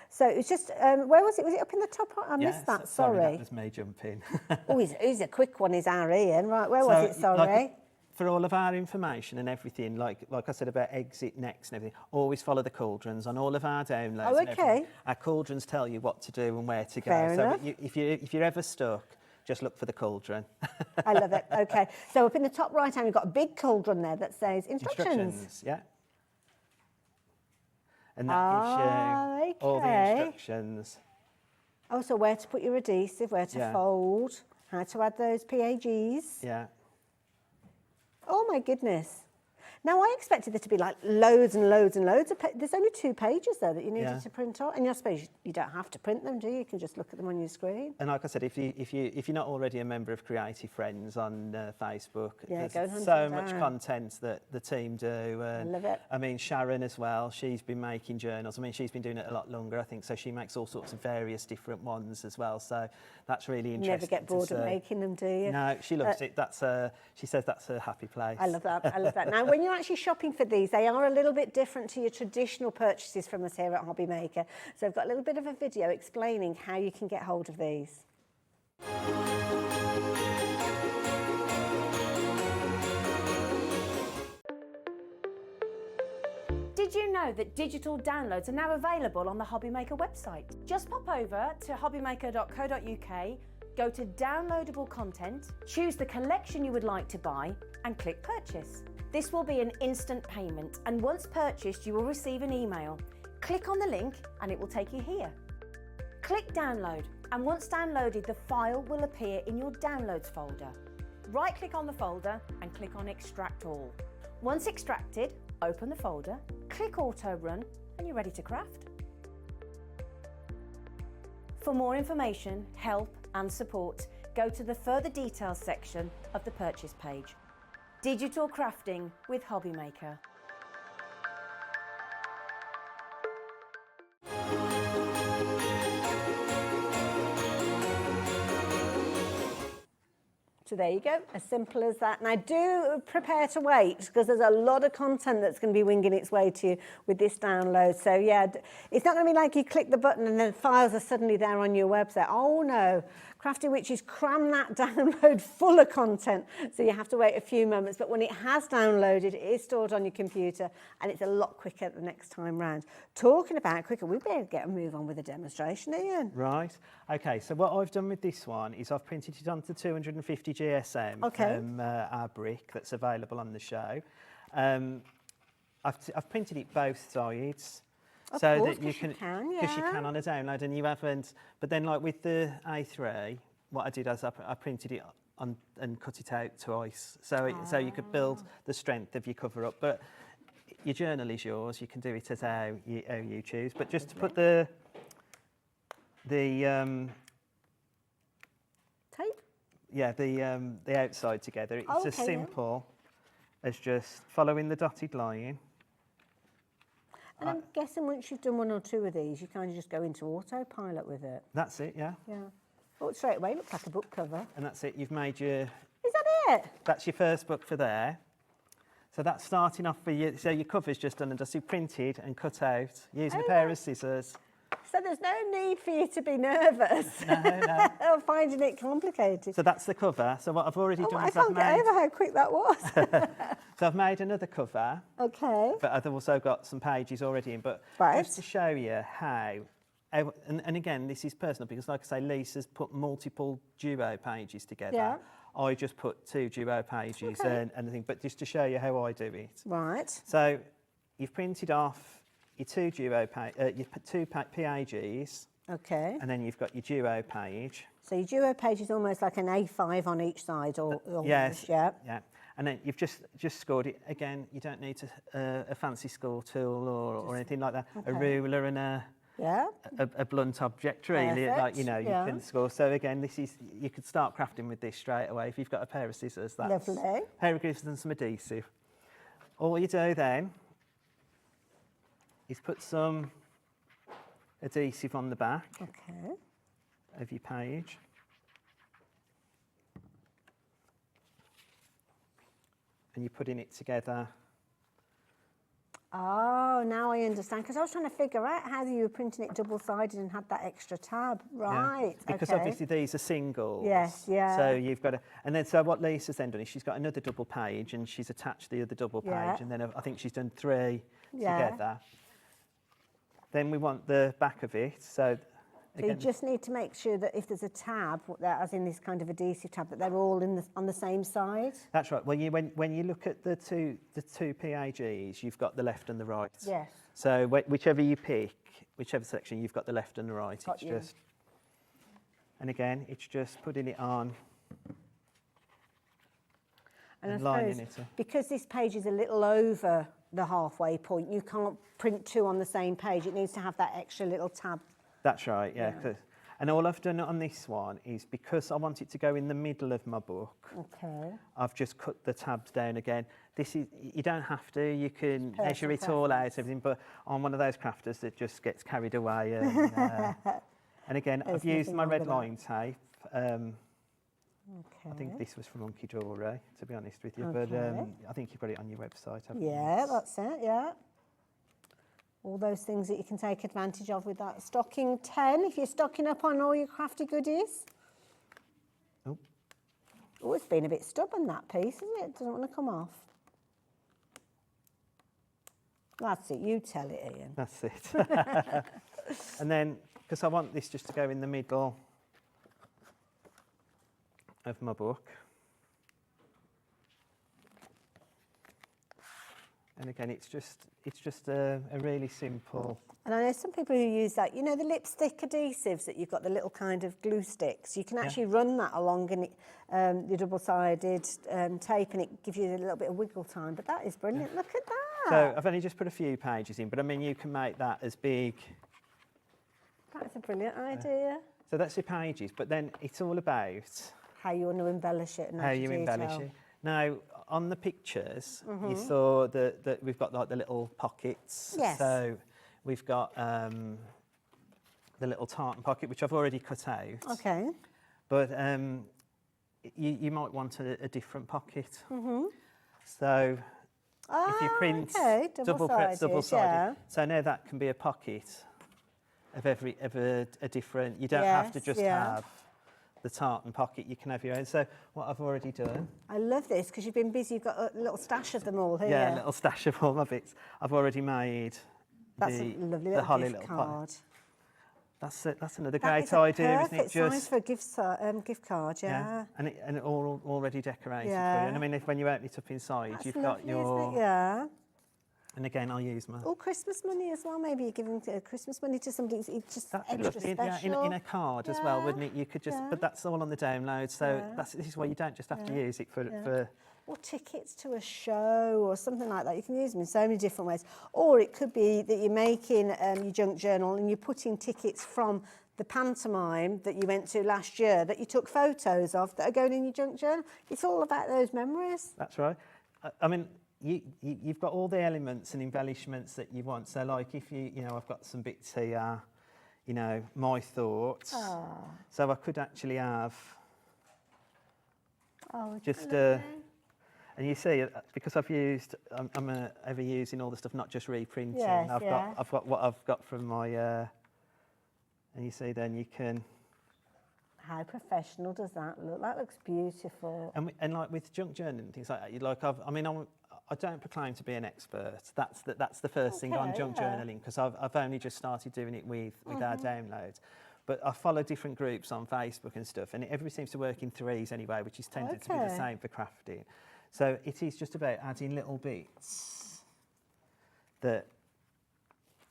So it's just, where was it? Was it up in the top? I missed that, sorry. That was me jumping. Oh, he's a quick one, is our Ian. Right, where was it, sorry? Like, for all of our information and everything, like I said about exit next and everything, always follow the cauldrons on all of our downloads. Oh, okay. Our cauldrons tell you what to do and where to go. Fair enough. If you're ever stuck, just look for the cauldron. I love it. Okay. So up in the top right hand, we've got a big cauldron there that says instructions. Yeah. And that gives you all the instructions. Oh, so where to put your adhesive, where to fold, how to add those PAGs. Yeah. Oh my goodness. Now, I expected there to be like loads and loads and loads of there's only 2 pages there that you needed to print on. And I suppose you don't have to print them, do you? You can just look at them on your screen. And like I said, if you're not already a member of Creative Friends on Facebook, there's so much content that the team do. I love it. I mean, Sharon as well, she's been making journals. I mean, she's been doing it a lot longer, I think, so she makes all sorts of various different ones as well. So that's really interesting. You never get bored of making them, do you? No, she loves it. She says that's her happy place. I love that. I love that. Now, when you're actually shopping for these, they are a little bit different to your traditional purchases from us here at Hobby Maker. So I've got a little bit of a video explaining how you can get hold of these. Did you know know that digital downloads are now available on the Hobbymaker website? Just pop over to hobbymaker.co.uk, go to downloadable content, choose the collection you would like to buy and click purchase. This will be an instant payment, and once purchased you will receive an email. Click on the link and it will take you here. Click download, and once downloaded the file will appear in your downloads folder. Right click on the folder and click on extract all. Once extracted, open the folder, click auto run and you're ready to craft. For more information, help and support, go to the further details section of the purchase page. Digital crafting with Hobbymaker. So there you go, as simple as that. Now do prepare to wait, because there's a lot of content that's going to be winging its way to you with this download. So yeah, it's not going to be like you click the button and the files are suddenly there on your website. Oh no, Crafty Witches cram that download full of content, so you have to wait a few moments. But when it has downloaded, it is stored on your computer and it's a lot quicker the next time round. Talking about quicker, we better get a move on with the demonstration, Ian. Right. Okay, so what I've done with this one is I've printed it onto 250 GSM, Okay. Our brick that's available on the show. I've printed it both sides. Of so course, that you 'cause you can, because you yeah. can on a download, and you haven't. But then, like with the A3, what I did is I printed it on and cut it out twice, so you could build the strength of your cover up. But your journal is yours. You can do it as how you choose. But just to put the Tape? yeah, the outside together. It's Okay, as yeah. simple as just following the dotted line. And I'm guessing once you've done one or two of these, you kind of just go into autopilot with it. That's it, yeah. Yeah. Oh, straight away, looks like a book cover. And that's it. You've made your. Is that it? That's your first book for there. So that's starting off for you. So your cover's just done and dusted, printed and cut out using a pair of scissors. So there's no need for you to be nervous No. or finding it complicated. So that's the cover. So what I've already done I is I've can't get made. over how quick that was. So I've made another cover, Okay. but I've also got some pages already in. But Right. just to show you how. And again, this is personal because, like I say, Lisa's put multiple duo pages together. Yeah. I just put 2 duo pages Okay. and the thing, but just to show you how I do it. Right. So you've printed off your 2 duo your 2 PAGs, Okay. and then you've got your duo page. So your duo page is almost like an A5 on each side, or Yes. yeah. Yeah. And then you've just scored it. Again, you don't need a fancy score tool or anything like that. Okay. A ruler and Yeah. a blunt object, really, like, you know, you Perfect, can score. So again, this is, you could start crafting with this straight away. If you've got a pair of scissors, that's Lovely. a pair of scissors and some adhesive. All you do then is put some adhesive on the back Okay. of your page. And you're putting it together. Oh, now I understand. Because I was trying to figure out how you were printing it double-sided and had that extra tab. Right. Yeah. Because okay. obviously these are singles. Yes, yeah. So you've got to, and then so what Lisa's then done is she's got another double page and she's attached the other double page, Yeah. and then I think she's done 3 Yeah. together. Then we want the back of it. So So you just need to make sure that if there's a tab, as in this kind of adhesive tab, that they're all on the same side. that's right. Well, when you look at the two PAGs, you've got the left and the right. Yes. So whichever you pick, whichever section, you've got the left and the right. Got It's you. just, and again, it's just putting it on And I lining suppose it up. because this page is a little over the halfway point, you can't print 2 on the same page. It needs to have that extra little tab. That's right, yeah. And all I've done on this one is because I want it to go in the middle of my book, Okay. I've just cut the tabs down again. This is, you don't have to, you can Personal measure it all out, everything, but I'm one of those crafters that just gets carried away. And again, There's I've used nothing my wrong red with that. line tape. Okay. I think this was from HUNKYDORY, to be honest with you, Okay. but I think you've got it on your website, haven't you? Yeah, that's it, yeah. All those things that you can take advantage of with that stocking 10, if you're stocking up on all your crafty goodies. Oh. Oh, it's been a bit stubborn, that piece, isn't it? Doesn't want to come off. That's it, you tell it, Ian. That's it. And then, because I want this just to go in the middle of my book. And again, it's just a really simple. And I know some people who use that, you know, the lipstick adhesives that you've got, the little kind of glue sticks. You can actually run that along and the double-sided tape, and it gives you a little bit of wiggle time. But that is brilliant. Look at that. So I've only just put a few pages in, but I mean, you can make that as big. That's a brilliant idea. So that's your pages, but then it's all about how you want to embellish it and how you embellish it. Now, on the pictures, you saw that we've got like the little pockets. Yes. So we've got the little tartan pocket, which I've already cut out. Okay. But you might want a different pocket. So if you print double-sided, yeah. so now that can be a pocket of a different. You don't have to just have the tartan pocket, you can have your own. So what I've already done. I love this because you've been busy, you've got a little stash of them all here. Yeah, a little stash of all my bits. I've already made That's a lovely little holly gift little card. That's another That great is a idea, isn't it? perfect size for a gift card, yeah. And it all already decorated for Yeah. you. And I mean, when you open it up inside, That's you've got lovely, your. isn't it? Yeah. And again, I'll use my. Or Christmas money as well. Maybe you're giving Christmas money to somebody. It's just That'd be extra lovely, special. in a card as well, wouldn't it? You could just, but that's all on the download. So this is why you don't just have to use it for. Or tickets to a show or something like that. You can use them in so many different ways. Or it could be that you're making your junk journal and you're putting tickets from the pantomime that you went to last year that you took photos of that are going in your junk journal. It's all about those memories. That's right. I mean, you've got all the elements and embellishments that you want. So like if I've got some bits here, my thoughts. Oh. So I could actually have just and you see, because I've used, I'm ever using all the stuff, not just reprinting. Yes, I've got what I've got from my, and you see then you can. How professional does that look? That looks beautiful. And like with junk journaling and things like that, I don't proclaim to be an expert. That's the first thing on junk journaling, because I've only just started doing it with our downloads. But I follow different groups on Facebook and stuff, and everybody seems to work in threes anyway, which is tended to be the same for crafting. So it is just about adding little bits that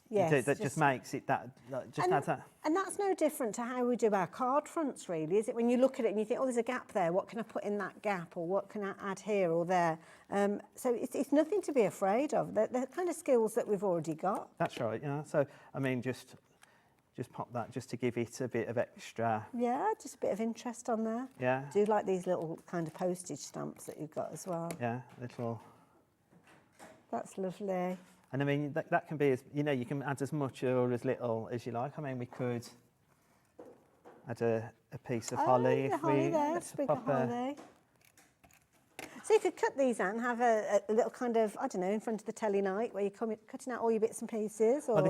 just makes it adds that. And that's no different to how we do our card fronts, really, is it? When you look at it and you think, oh, there's a gap there, what can I put in that gap, or what can I add here or there? So it's nothing to be afraid of. They're kind of skills that we've already got. That's right, yeah. So, I mean, just pop that just to give it a bit of extra. Yeah, just a bit of interest on there. Yeah. I do like these little kind of postage stamps that you've got as well. Yeah, little. That's lovely. And I mean, that can be, you can add as much or as little as you like. I mean, we could add a piece of holly. The holly there, sprig of holly. So you could cut these out and have a little kind of, I don't know, in front of the telly night where you're cutting out all your bits and pieces. Or,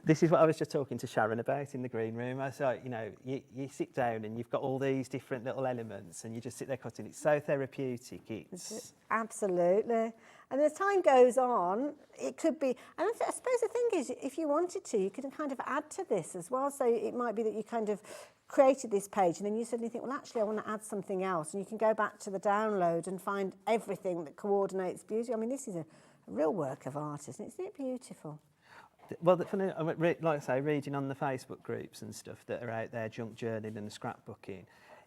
this is what I was just talking to Sharon about in the green room. I said, you sit down and you've got all these different little elements and you just sit there cutting. It's so therapeutic. Absolutely. And as time goes on, it could be, and I suppose the thing is, if you wanted to, you could kind of add to this as well. So it might be that you kind of created this page and then you suddenly think, well, actually, I want to add something else. And you can go back to the download and find everything that coordinates beauty. I mean, this is a real work of art, isn't it? Isn't it beautiful? Well, like I say, reading on the Facebook groups and stuff that are out there, junk journaling and scrapbooking,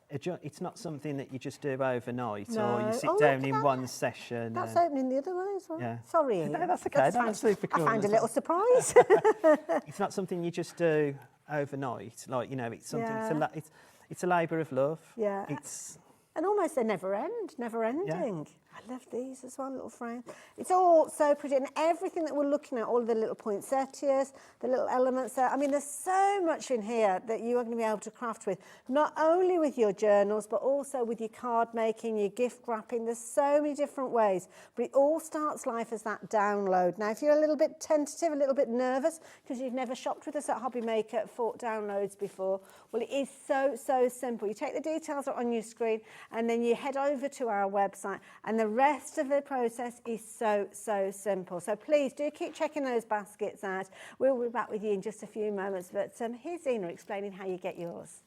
it's not something that you just do overnight or you sit down in one session. That's opening the other way as well. Yeah. Sorry, Ian. No, that's okay. That's super cool. I found a little surprise. It's not something you just do overnight. Like, it's something, it's a labour of love. Yeah. And almost they never ending. Yeah. I love these as well, little frames. It's all so pretty, and everything that we're looking at, all of the little poinsettias, the little elements there. I mean, there's so much in here that you are going to be able to craft with, not only with your journals, but also with your card making, your gift wrapping. There's so many different ways, but it all starts life as that download. Now, if you're a little bit tentative, a little bit nervous, because you've never shopped with us at Hobby Maker for downloads before, well, it is so simple. You take the details on your screen, and then you head over to our website, and then the rest of the process is so simple. So please do keep checking those baskets out. We'll be back with you in just a few moments, but here's Zena explaining how you get yours.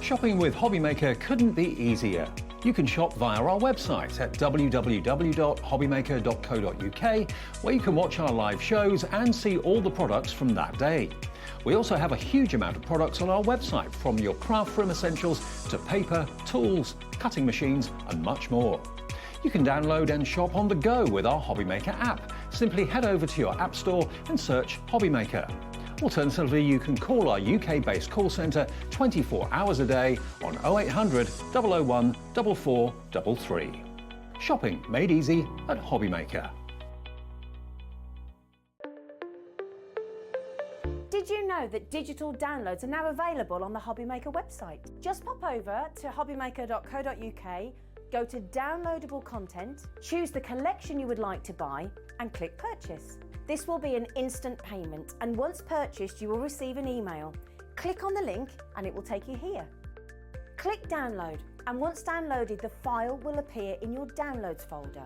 Shopping with Hobbymaker couldn't be easier. You can shop via our website at www.hobbymaker.co.uk, where you can watch our live shows and see all the products from that day. We also have a huge amount of products on our website, from your craft room essentials to paper, tools, cutting machines and much more. You can download and shop on the go with our Hobbymaker app. Simply head over to your app store and search Hobbymaker. Alternatively, you can call our UK-based call centre 24 hours a day on 0800 001 4433. Shopping made easy at Hobbymaker. Did you know that digital downloads are now available on the Hobbymaker website? Just pop over to hobbymaker.co.uk, go to downloadable content, choose the collection you would like to buy and click purchase. This will be an instant payment, and once purchased you will receive an email. Click on the link and it will take you here. Click download, and once downloaded the file will appear in your downloads folder.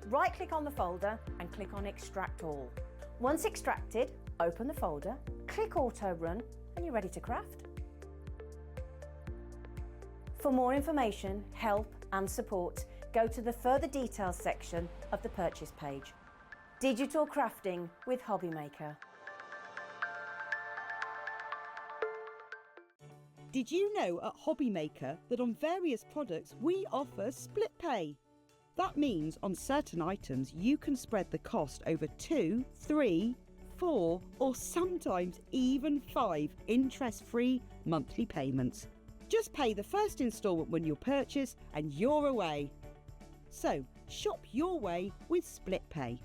Right click on the folder and click on extract all. Once extracted, open the folder, click auto run and you're ready to craft. For more information, help and support, go to the further details section of the purchase page. Digital crafting with Hobbymaker. Did you know at Hobbymaker that on various products we offer split pay? That means on certain items you can spread the cost over 2, 3, 4 or sometimes even 5 interest-free monthly payments. Just pay the first instalment when you purchase and you're away. So shop your way with split pay.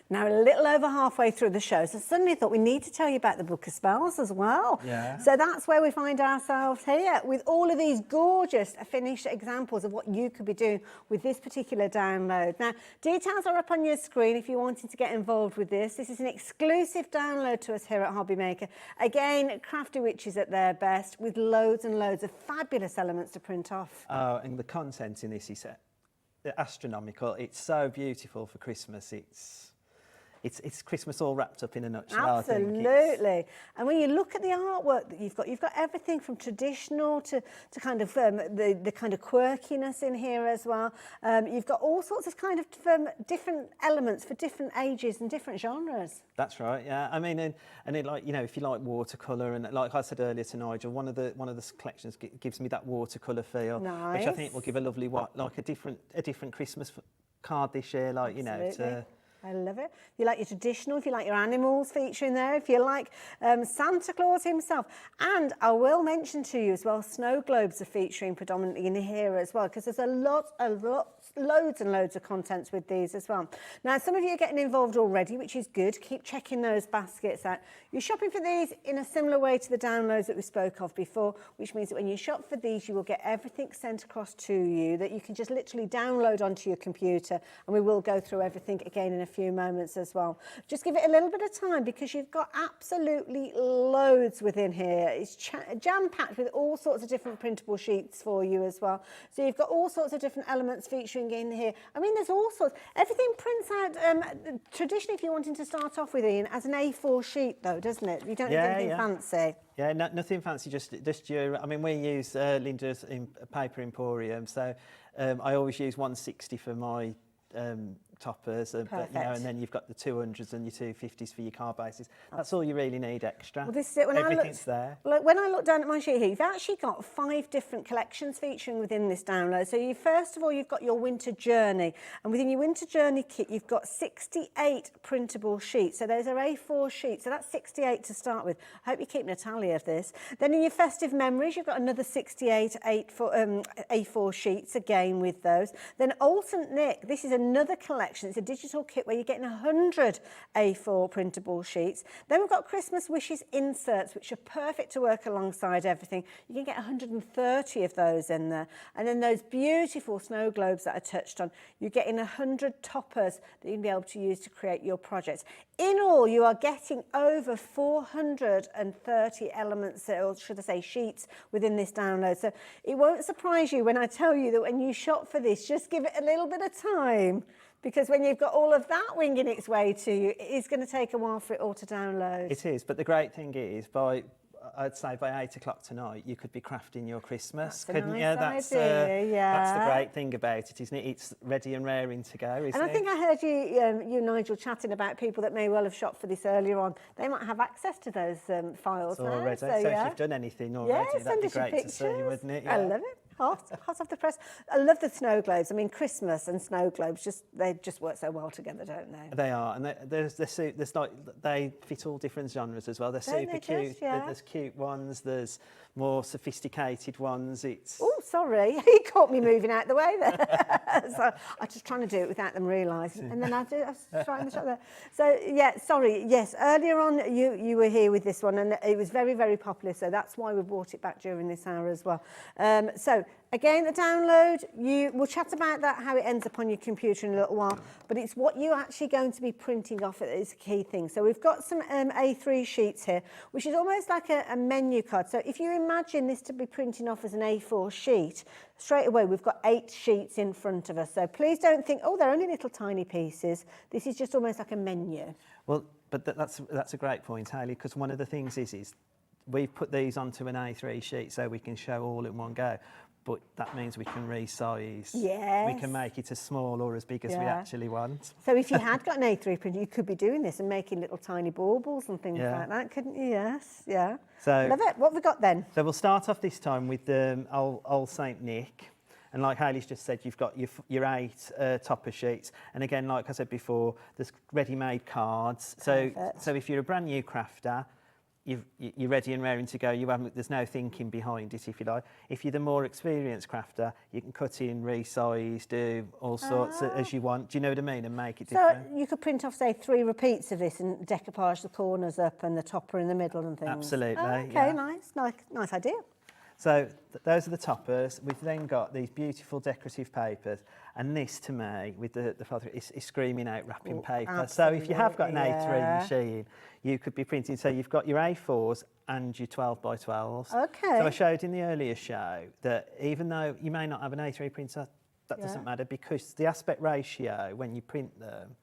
Now, a little over halfway through the show, so suddenly thought we need to tell you about the Book of Spells as well. Yeah. So that's where we find ourselves here with all of these gorgeous finished examples of what you could be doing with this particular download. Now, details are up on your screen if you're wanting to get involved with this. This is an exclusive download to us here at Hobbymaker. Again, Crafty Witches at their best with loads and loads of fabulous elements to print off. Oh, and the content in this is astronomical. It's so beautiful for Christmas. It's Christmas all wrapped up in a nutshell. Absolutely. And when you look at the artwork that you've got everything from traditional to kind of the kind of quirkiness in here as well. You've got all sorts of kind of different elements for different ages and different genres. That's right. Yeah. I mean, and it, like, you know, if you like watercolour, and like I said earlier to Nigel, one of the collections gives me that watercolour feel, nice. Which I think will give a lovely like a different Christmas card this year. Like, absolutely. You know. I love it. If you like your traditional, if you like your animals featuring there, if you like Santa Claus himself. And I will mention to you as well, snow globes are featuring predominantly in here as well, because there's loads and loads of contents with these as well. Now, some of you are getting involved already, which is good. Keep checking those baskets out. You're shopping for these in a similar way to the downloads that we spoke of before, which means that when you shop for these, you will get everything sent across to you that you can just literally download onto your computer, and we will go through everything again in a few moments as well. Just give it a little bit of time, because you've got absolutely loads within here. It's jam-packed with all sorts of different printable sheets for you as well. So you've got all sorts of different elements featuring in here. I mean, there's all sorts. Everything prints out traditionally, if you're wanting to start off with, Ian, as an A4 sheet though, doesn't it? You don't need anything fancy. Yeah, nothing fancy, just your, I mean, we use Linda's paper emporium, so I always use 160 for my toppers, but, you know, and then you've got the 200s and your 250s for your card bases. That's all you really need extra. Well, this is it. Everything's there. Look, when I look down at my sheet here, you've actually got 5 different collections featuring within this download. So first of all, you've got your winter journey, and within your winter journey kit, you've got 68 printable sheets. So those are A4 sheets. So that's 68 to start with. I hope you're keeping a tally of this. Then in your festive memories, you've got another 68 A4 sheets again with those. Then Old St. Nick, this is another collection collection. It's a digital kit where you're getting 100 A4 printable sheets. Then we've got Christmas Wishes inserts, which are perfect to work alongside everything. You can get 130 of those in there. And then those beautiful snow globes that I touched on, you're getting 100 toppers that you can be able to use to create your projects. In all, you are getting over 430 elements, or should I say sheets, within this download. So it won't surprise you when I tell you that when you shop for this, just give it a little bit of time, because when you've got all of that winging its way to you, it is going to take a while for it all to download. It is, but the great thing is, I'd say by 8 o'clock tonight, you could be crafting your Christmas, couldn't you? That's the great thing about it, isn't it? It's ready and raring to go, isn't it? And I think I heard you, Nigel, chatting about people that may well have shopped for this earlier on. They might have access to those files now. Already. So if you've done anything already, that'd be great to see, wouldn't it? Yeah. I love it. Hot off the press. I love the snow globes. I mean, Christmas and snow globes, they just work so well together, don't they? They are, and they fit all different genres as well. They're super cute. There's cute ones. There's more sophisticated ones. Oh, sorry, he caught me moving out the way there. So I was just trying to do it without them realising, and then I was trying the shot there. So yeah, sorry. Yes, earlier on you were here with this one, and it was very, very popular. So that's why we brought it back during this hour as well. So again, the download, we'll chat about that, how it ends up on your computer in a little while, but it's what you're actually going to be printing off that is a key thing. So we've got some A3 sheets here, which is almost like a menu card. So if you imagine this to be printing off as an A4 sheet, straight away we've got 8 sheets in front of us. So please don't think, oh, they're only little tiny pieces. This is just almost like a menu. Well, but that's a great point, Hayley, because one of the things is we've put these onto an A3 sheet so we can show all in one go. But that means we can resize. Yes. We can make it as small or as big as we actually want. So if you had got an A3 printer, you could be doing this and making little tiny baubles and things like that, couldn't you? Yes, yeah. So, love it. What have we got then? So we'll start off this time with Old Saint Nick. And like Hayley's just said, you've got your 8 topper sheets. And again, like I said before, there's ready-made cards. So if you're a brand new crafter, you're ready and raring to go. There's no thinking behind it, if you like. If you're the more experienced crafter, you can cut in, resize, do all sorts as you want. Do you know what I mean? And make it different. So you could print off, say, 3 repeats of this and decoupage the corners up and the topper in the middle and things. Absolutely. Okay, nice idea. So those are the toppers. We've then got these beautiful decorative papers, and this to me, with the father, is screaming out wrapping paper. Absolutely, so if you have got an A3 machine, you could be printing. So you've got your A4s and your 12 by 12s. Okay. So I showed in the earlier show that even though you may not have an A3 printer, that doesn't matter, because the aspect ratio when you print them,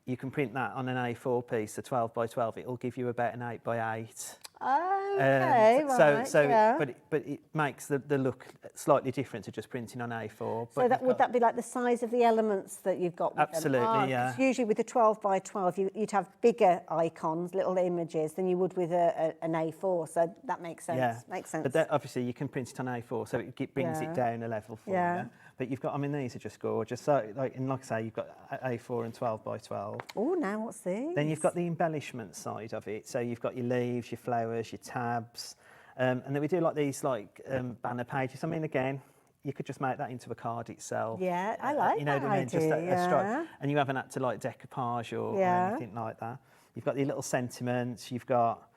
you can print that on an A4 piece, the 12 by 12. It'll give you about an 8 by 8. Okay, right. But it makes the look slightly different to just printing on A4. So would that be like the size of the elements that you've got with absolutely, them? Usually with the 12 by 12, you'd have bigger icons, little images, than you would with an A4. So that makes sense. Yeah. Makes sense. But that, obviously you can print it on A4, so it brings it down a level for you. But you've got, I mean, these are just gorgeous. So, like I say, you've got A4 and 12 by 12. Oh, now what's these? Then you've got the embellishment side of it. So you've got your leaves, your flowers, your tabs. And then we do like these banner pages. I mean, again, you could just make that into a card itself. Yeah, I like that what I mean? idea, Just a stripe. And you haven't had to like decoupage or anything like that. You've got your little sentiments. You've got...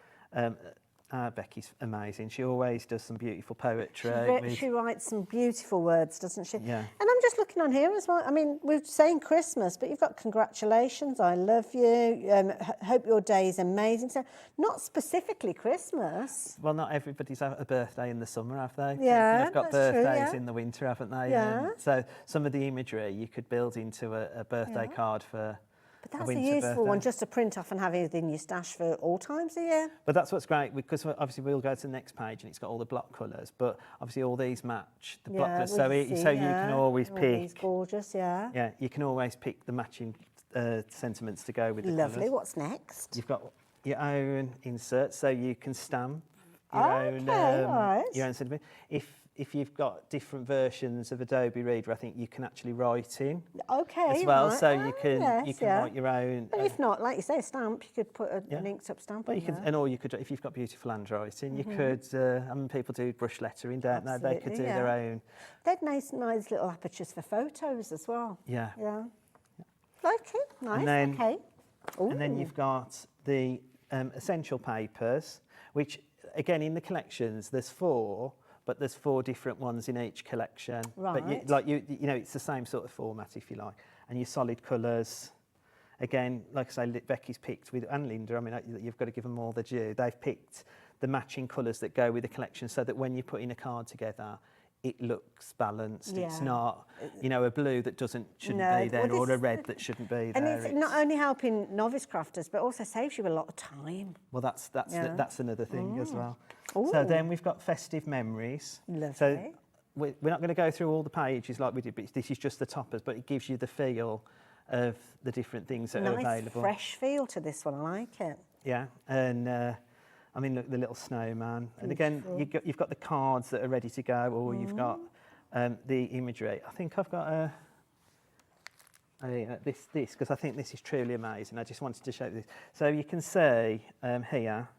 Becky's amazing. She always does some beautiful poetry. She writes some beautiful words, doesn't she? Yeah. And I'm just looking on here as well. I mean, we're saying Christmas, but you've got congratulations, I love you, hope your day is amazing. So not specifically Christmas. Well, not everybody's had a birthday in the summer, have they? Yeah, They've got that's birthdays true, in the winter, haven't they? Yeah. So some of the imagery you could build into a birthday card for But that's a useful one just to print off and have it in your stash for all times a year. But that's what's great, because obviously we'll go to the next page and it's got all the block colours, but obviously all these match the block colours. So you can always pick. These gorgeous, Yeah, you can always pick the matching sentiments to go with the Lovely. colours. What's next? You've got your own inserts, so you can stamp your own sentiment. If you've got different versions of Adobe Reader, I think you can actually write in as well. Right. So you can write your own. But if not, like you say, a stamp, you could put an inked up stamp on there. Or you could, if you've got beautiful handwriting, you could. I mean, people do brush lettering, don't they? They could do their own. They'd nice little apertures for photos as well. Yeah. Yeah. Like it, nice, And then, okay. And then Ooh. you've got the essential papers, which again in the collections there's 4, but there's 4 different ones in each collection. But you know, it's the same sort of format if you like. And your solid colours, again, like I say, Becky's picked with, and Linda, I mean, you've got to give them all the due. They've picked the matching colours that go with the collection so that when you put in a card together, it looks balanced. Yeah. It's not, you know, a blue that shouldn't No, be there, well, or a red that shouldn't be And there. it's not only helping novice crafters, but also saves you a lot of time. Well, that's Yeah. that's another thing as well. Ooh. So then we've got festive memories. Lovely. So we're not going to go through all the pages like we did, but this is just the toppers, but it gives you the feel of the different things that are available. Fresh feel to this one, I like it. Yeah, and I mean, look, the little snowman. And again, you've got the cards that are ready to go, or you've got the imagery. I think I've got this because I think this is truly amazing. I just wanted to show this. So you can see here,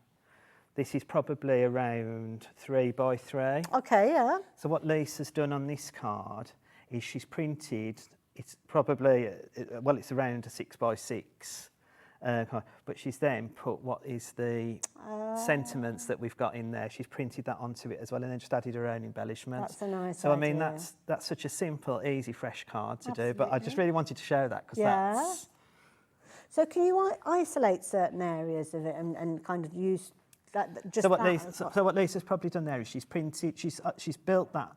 this is probably around 3 by 3. Okay, yeah. So what Lisa's done on this card is she's printed, it's probably, well, it's around a 6 by 6. But she's then put what is the sentiments that we've got in there. She's printed that onto it as well, and then just added her own embellishments. That's a nice So I mean, idea. that's such a simple, easy, fresh card to do. But I just really wanted to show that because that's. So can you isolate certain areas of it and kind of use that? Just So what Lisa's probably done there is she's printed, she's built that.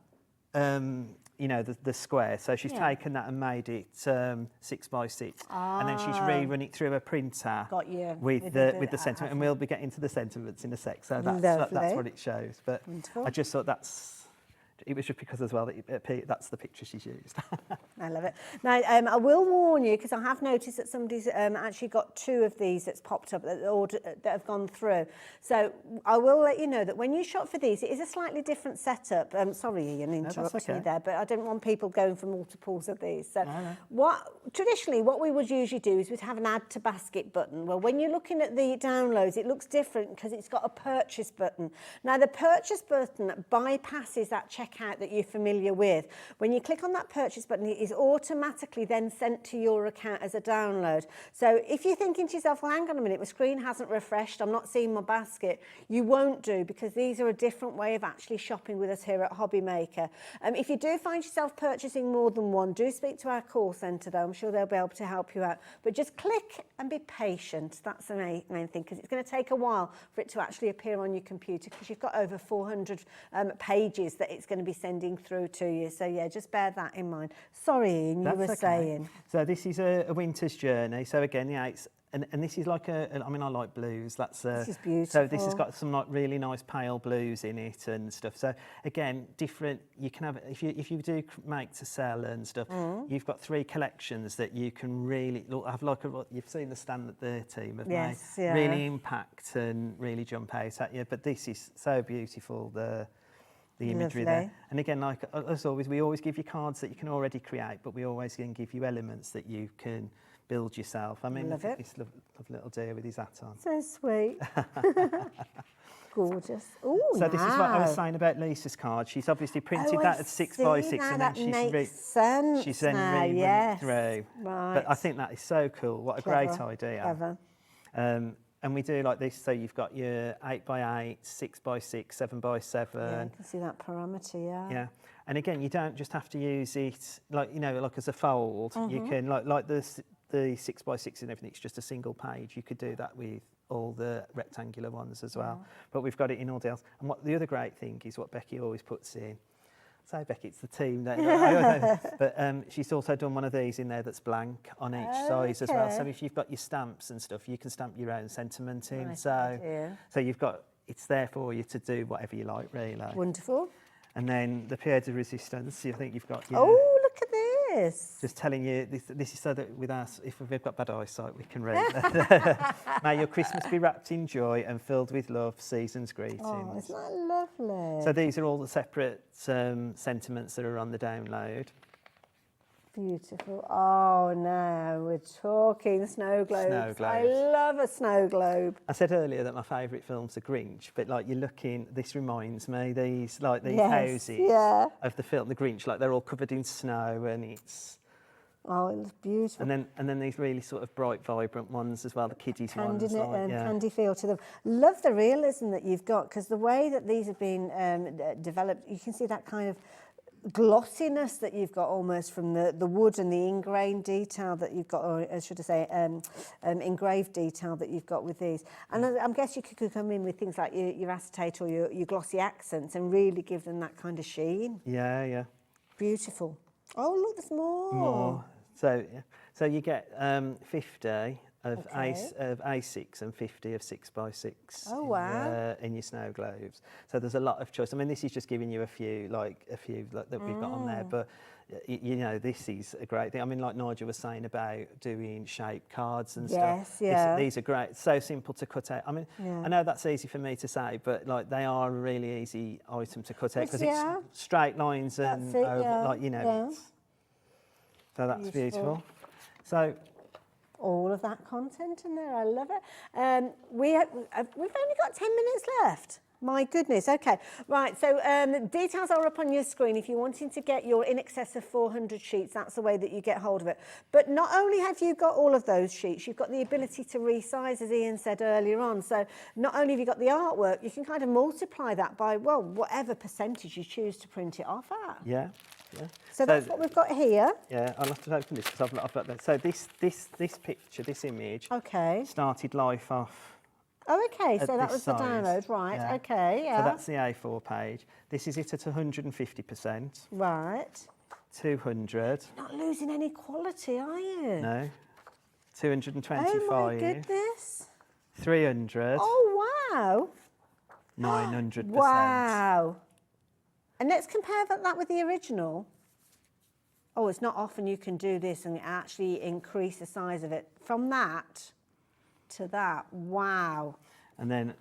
You know, the square. So she's taken that and made it 6 by 6, and then she's rerun it through a printer. Got you. With the sentiment, and we'll be getting to the sentiments in a sec. So that's what it shows. But wonderful. I just thought it was just because as well that that's the picture she's used. I love it. Now, I will warn you, because I have noticed that somebody's actually got 2 of these that's popped up that have gone through. So I will let you know that when you shop for these, it is a slightly different setup. Sorry, Ian, interrupting you there, but I don't want people going for multiples of these. So traditionally, what we would usually do is we'd have an add to basket button. Well, when you're looking at the downloads, it looks different because it's got a purchase button. Now, the purchase button bypasses that checkout that you're familiar with. When you click on that purchase button, it is automatically then sent to your account as a download. So if you're thinking to yourself, well, hang on a minute, my screen hasn't refreshed, I'm not seeing my basket, you won't do, because these are a different way of actually shopping with us here at Hobby Maker. If you do find yourself purchasing more than one, do speak to our call centre though. I'm sure they'll be able to help you out. But just click and be patient. That's the main thing, because it's going to take a while for it to actually appear on your computer, because you've got over 400 pages that it's going to be sending through to you. So yeah, just bear that in mind. Sorry, Ian, you were saying. So this is a winter's journey. So again, yeah, it's and this is like I mean, I like blues. This is beautiful. So this has got some like really nice pale blues in it and stuff. So again, different. You can have if you do make to sell and stuff. You've got 3 collections that you can really have like you've seen the stand that their team have made. Really impact and really jump out at you. But this is so beautiful. The imagery there. And again, like as always, we always give you cards that you can already create, but we always can give you elements that you can build yourself. I mean, look at this lovely little deer with his hat on. So sweet. Gorgeous. Ooh, so this is what I was saying about Lisa's card. She's obviously printed that at 6 by 6, and then she's then rerun through. Right. But I think that is so cool. What a great idea. Clever. And we do like this, so you've got your 8 by 8, 6 by 6, 7 by 7. Yeah, you can see that parameter, Yeah, and again, you don't just have to use it like like as a fold. You can like the 6 by 6 and everything. It's just a single page. You could do that with all the rectangular ones as well. But we've got it in all the else. And what the other great thing is what Becky always puts in. Say Becky, it's the team. But she's also done one of these in there that's blank on each size as well. So if you've got your stamps and stuff, you can stamp your own sentiment in. Nice so you've got, it's there for you to do whatever you like, really. Wonderful. And then the pied de resistance, I think you've got your... Oh, look at this. Just telling you, this is so that with us, if we've got bad eyesight, we can read. May your Christmas be wrapped in joy and filled with love, season's greetings. Oh, isn't that lovely? So these are all the separate sentiments that are on the download. Beautiful. Oh, no, we're talking snow globes. Snow globes. I love a snow globe. I said earlier that my favourite film's The Grinch, but like you're looking, this reminds me, these houses of the film The Grinch, like they're all covered in snow, and it's Oh, it looks beautiful. And then these really sort of bright, vibrant ones as well, the kiddies ones. Candy feel to them. Love the realism that you've got, because the way that these have been developed, you can see that kind of glossiness that you've got almost from the wood and the ingrained detail that you've got, or should I say engraved detail that you've got with these. And I guess you could come in with things like your acetate or your glossy accents and really give them that kind of sheen. Yeah, yeah. Beautiful. Oh, look, there's more. More. So you get 50 of A6 and 50 of 6x6. Oh, wow. In your snow globes. So there's a lot of choice. I mean, this is just giving you a few that we've got on there, but you know, this is a great thing. I mean, like Nigel was saying about doing shaped cards and stuff. Yeah. These are great. So simple to cut out. I mean, I know that's easy for me to say, but like they are a really easy item to cut out because it's straight lines and like, you know. Yeah. So that's beautiful. So all of that content in there, I love it. We've only got 10 minutes left. My goodness, okay. Right, so details are up on your screen. If you're wanting to get your in excess of 400 sheets, that's the way that you get hold of it. But not only have you got all of those sheets, you've got the ability to resize, as Ian said earlier on. So not only have you got the artwork, you can kind of multiply that by, well, whatever percentage you choose to print it off at. Yeah. Yeah. So that's what we've got here. Yeah, I'll have to open this because I've got that. So this picture, this image, started life off. Oh, okay, so that was the download, right, yeah. Okay, yeah. So that's the A4 page. This is it at 150%. Right. 200. You're not losing any quality, are you? No. 225. Oh, my goodness. 300. Oh, wow. 900%. Wow. And let's compare that with the original. Oh, it's not often you can do this and actually increase the size of it. From that to that, wow. And then,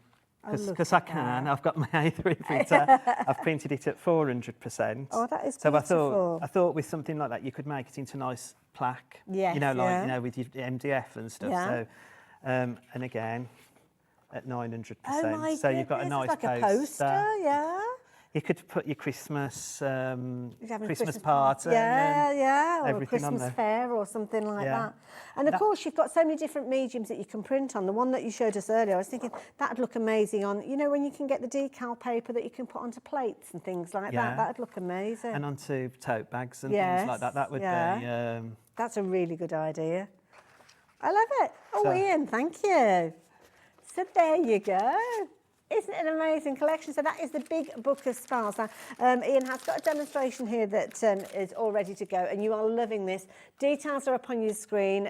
because I can, I've got my A3 printer, I've printed it at 400%. Oh, that is so beautiful. I thought with something like that, you could make it into a nice plaque. Yes, you know, like, you know, with your MDF and stuff. Yeah. So, and again, at 900%. Oh my so you've got a nice it's like a poster, yeah. You could put your Christmas Christmas party, or a everything on Christmas there. fair or something like that. And of course, you've got so many different mediums that you can print on. The one that you showed us earlier, I was thinking that'd look amazing on, you know, when you can get the decal paper that you can put onto plates and things like that. That'd look amazing. And onto tote bags and things like that. That would be. That's a really good idea. I love it. Oh, Ian, thank you. So there you go. Isn't it an amazing collection? So that is the big book of spells. Now, Ian has got a demonstration here that is all ready to go, and you are loving this. Details are up on your screen.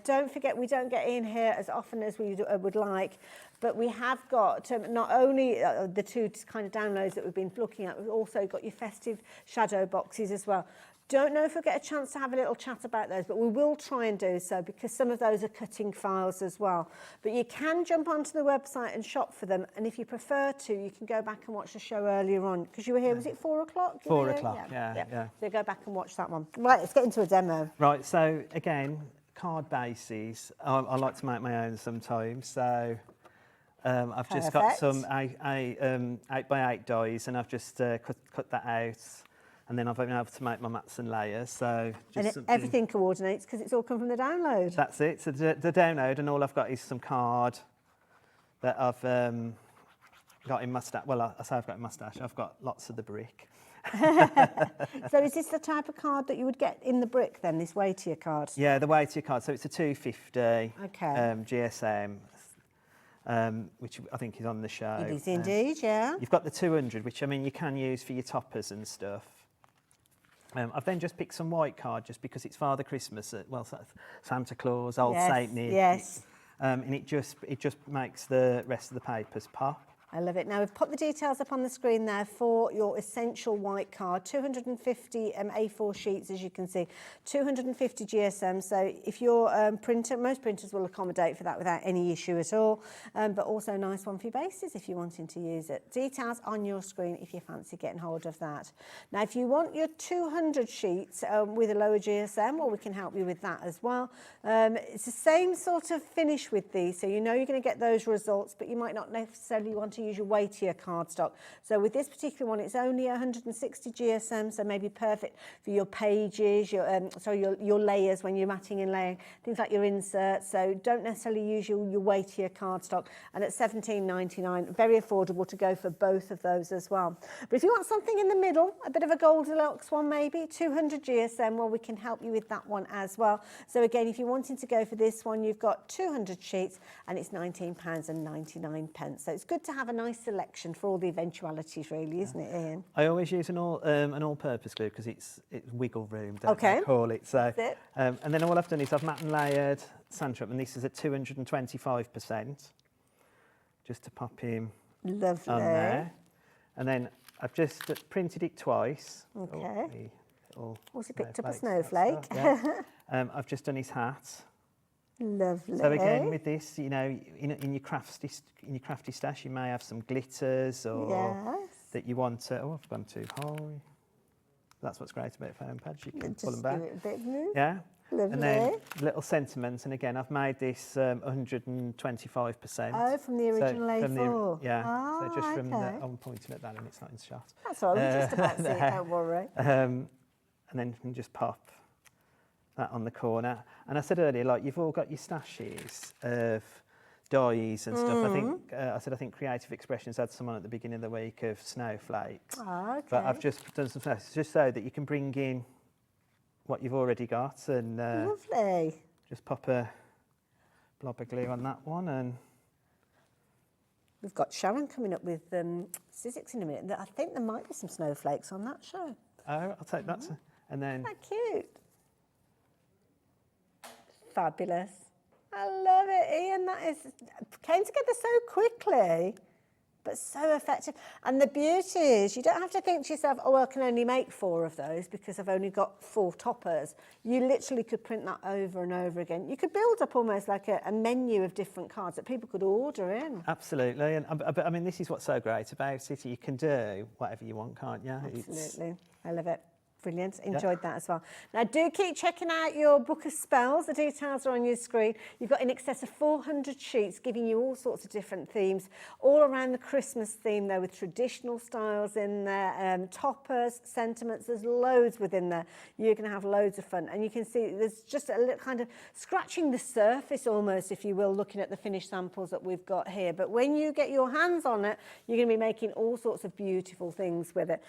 Don't forget, we don't get in here as often as we would like, but we have got not only the two kind of downloads that we've been looking at, we've also got your festive shadow boxes as well. Don't know if we'll get a chance to have a little chat about those, but we will try and do so because some of those are cutting files as well. But you can jump onto the website and shop for them. And if you prefer to, you can go back and watch the show earlier on. Because you were here, was it 4 o'clock? 4 o'clock, yeah. So go back and watch that one. Right, let's get into a demo. Right, so again, card bases. I like to make my own sometimes. So I've just got some 8x8 dies and I've just cut that out. And then I've been able to make my mats and layers. So just everything coordinates because it's all come from the download. That's it. So the download, and all I've got is some card that I've got in my stash. Well, I say I've got in my stash. I've got lots of the brick. So is this the type of card that you would get in the brick then, this weightier card? Yeah, the weightier card. So it's a 250 GSM. Which I think is on the show. It is indeed, yeah. You've got the 200, which I mean you can use for your toppers and stuff. I've then just picked some white card just because it's Father Christmas, well, Santa Claus, Old Saint Nick. Yes. And it just makes the rest of the papers pop. I love it. Now, we've put the details up on the screen there for your essential white card. 250 A4 sheets, as you can see. 250 GSM. So if your printer, most printers will accommodate for that without any issue at all. But also a nice one for your bases if you're wanting to use it. Details on your screen if you fancy getting hold of that. Now, if you want your 200 sheets with a lower GSM, well, we can help you with that as well. It's the same sort of finish with these. So you know you're going to get those results, but you might not necessarily want to to use your weightier cardstock. So with this particular one, it's only 160 GSM, so maybe perfect for your pages, your layers when you're matting and laying, things like your inserts. So don't necessarily use your weightier cardstock. And at £17.99, very affordable to go for both of those as well. But if you want something in the middle, a bit of a Goldilocks one maybe, 200 GSM, well, we can help you with that one as well. So again, if you're wanting to go for this one, you've got 200 sheets and it's £19.99. So it's good to have a nice selection for all the eventualities, really, isn't it, Ian? I always use an all-purpose glue because it's wiggle room, don't Okay. I call it. So, That's it. and then all I've done is I've matte and layered Santa up, and this is at 225%, just to pop him Lovely. on there. And then I've just printed it twice. Okay. Oh, Also picked up a snowflakes, snowflake. that stuff, yeah. I've just done his hat. Lovely. So again, with this, you know, in your crafty stash, you may have some glitters or that you want to. Oh, I've gone too high. That's what's great about foam pads. You can pull them back. Give it a bit of move. Yeah. Lovely. And then little sentiments, and again, I've made this 125%. Oh, from the original A4. Yeah. So just from the, okay. I'm pointing at that and it's not in the shot. That's all right, we're just about to see it, don't worry. And then you can just pop that on the corner. And I said earlier, like, you've all got your stashes of dies and stuff. I think Creative Expressions had someone at the beginning of the week of snowflakes. Oh, okay. But I've just done some stashes just so that you can bring in what you've already got and Lovely. just pop a blob of glue on that one. And We've got Sharon coming up with Sizzix in a minute. I think there might be some snowflakes on that show. oh, I'll take that. And then Isn't that cute? Fabulous. I love it, Ian. That came together so quickly, but so effective. And the beauty is you don't have to think to yourself, oh, well, I can only make 4 of those because I've only got 4 toppers. You literally could print that over and over again. You could build up almost like a menu of different cards that people could order in. absolutely. And but I mean, this is what's so great about it. You can do whatever you want, can't you? Absolutely. I love it. Brilliant. Enjoyed that as well. Now, do keep checking out your book of spells. The details are on your screen. You've got in excess of 400 sheets giving you all sorts of different themes, all around the Christmas theme, though, with traditional styles in there, toppers, sentiments. There's loads within there. You're going to have loads of fun. And you can see there's just a little kind of scratching the surface almost, if you will, looking at the finished samples that we've got here. But when you get your hands on it, you're going to be making all sorts of beautiful things with it.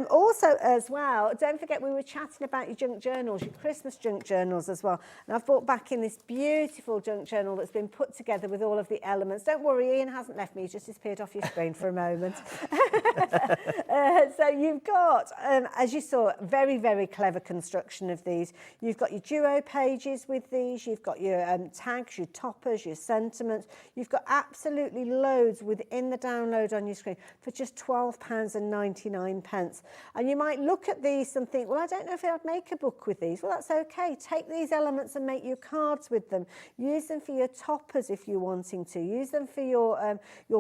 Also, as well, don't forget we were chatting about your junk journals, your Christmas junk journals as well. And I've brought back in this beautiful junk journal that's been put together with all of the elements. Don't worry, Ian hasn't left me, he's just disappeared off your screen for a moment. So you've got, as you saw, very, very clever construction of these. You've got your duo pages with these, you've got your tags, your toppers, your sentiments. You've got absolutely loads within the download on your screen for just £12.99. And you might look at these and think, well, I don't know if I'd make a book with these. Well, that's okay. Take these elements and make your cards with them. Use them for your toppers if you're wanting to. Use them for your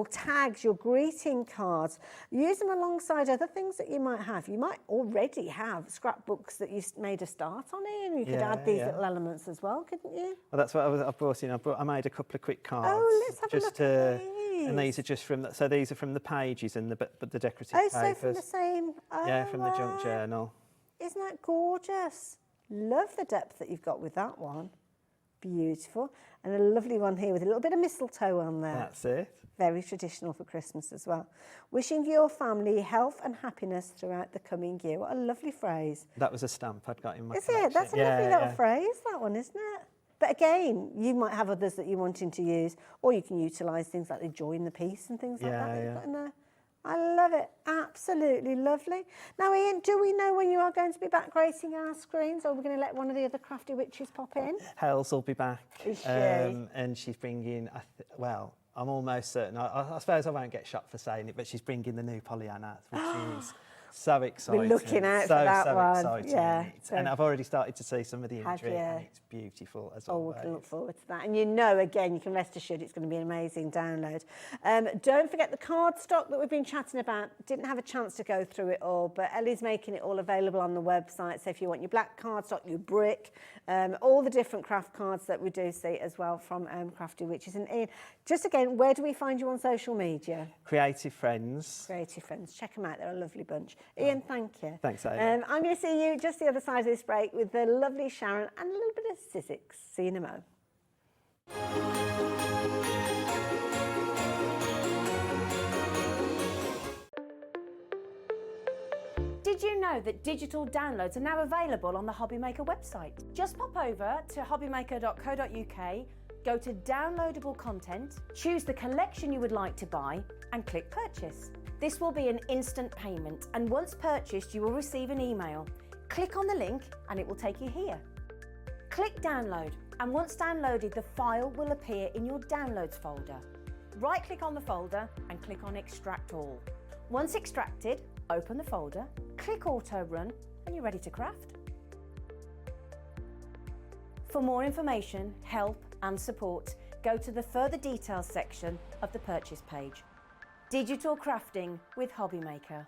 tags, your greeting cards. Use them alongside other things that you might have. You might already have scrapbooks that you made a start on, Ian. You could add these little elements as well, couldn't you? Well, that's what I brought in. I made a couple of quick cards. Oh, let's have a look at these. And these are just from, so these are from the pages and the decorative papers. Oh, so from the same... yeah, from the junk journal. Isn't that gorgeous? Love the depth that you've got with that one. Beautiful. And a lovely one here with a little bit of mistletoe on there. That's it. Very traditional for Christmas as well. Wishing your family health and happiness throughout the coming year. What a lovely phrase. That was a stamp I'd got in my Is collection. it? That's a lovely little phrase, that one, isn't it? But again, you might have others that you're wanting to use, or you can utilise things like the joy in the piece and things like that you've got in there. I love it. Absolutely lovely. Now, Ian, do we know when you are going to be back gracing our screens, or are we going to let one of the other Crafty Witches pop in? Hels will be back. Is she? And she's bringing, well, I'm almost certain, I suppose I won't get shot for saying it, but she's bringing the new Pollyanna, which is So exciting. We're looking out for that one. Exciting. Yeah. And I've already started to see some of the imagery, you? and it's beautiful as Oh, always. we can look forward to that. And you know, again, you can rest assured it's going to be an amazing download. Don't forget the card stock that we've been chatting about. Didn't have a chance to go through it all, but Ellie's making it all available on the website. So if you want your black card stock, your brick, all the different craft cards that we do see as well from Crafty Witches. And Ian, just again, where do we find you on social media? Creative Friends. Creative Friends. Check them out. They're a lovely bunch. Ian, thank you. Thanks, Amy. I'm going to see you just the other side of this break with the lovely Sharon and a little bit of Sizzix. See you in a mo. Did you know that digital downloads are now available on the Hobbymaker website? Just pop over to hobbymaker.co.uk, go to downloadable content, choose the collection you would like to buy and click purchase. This will be an instant payment, and once purchased you will receive an email. Click on the link and it will take you here. Click download, and once downloaded the file will appear in your downloads folder. Right click on the folder and click on extract all. Once extracted, open the folder, click auto run and you're ready to craft. For more information, help and support, go to the further details section of the purchase page. Digital crafting with Hobbymaker.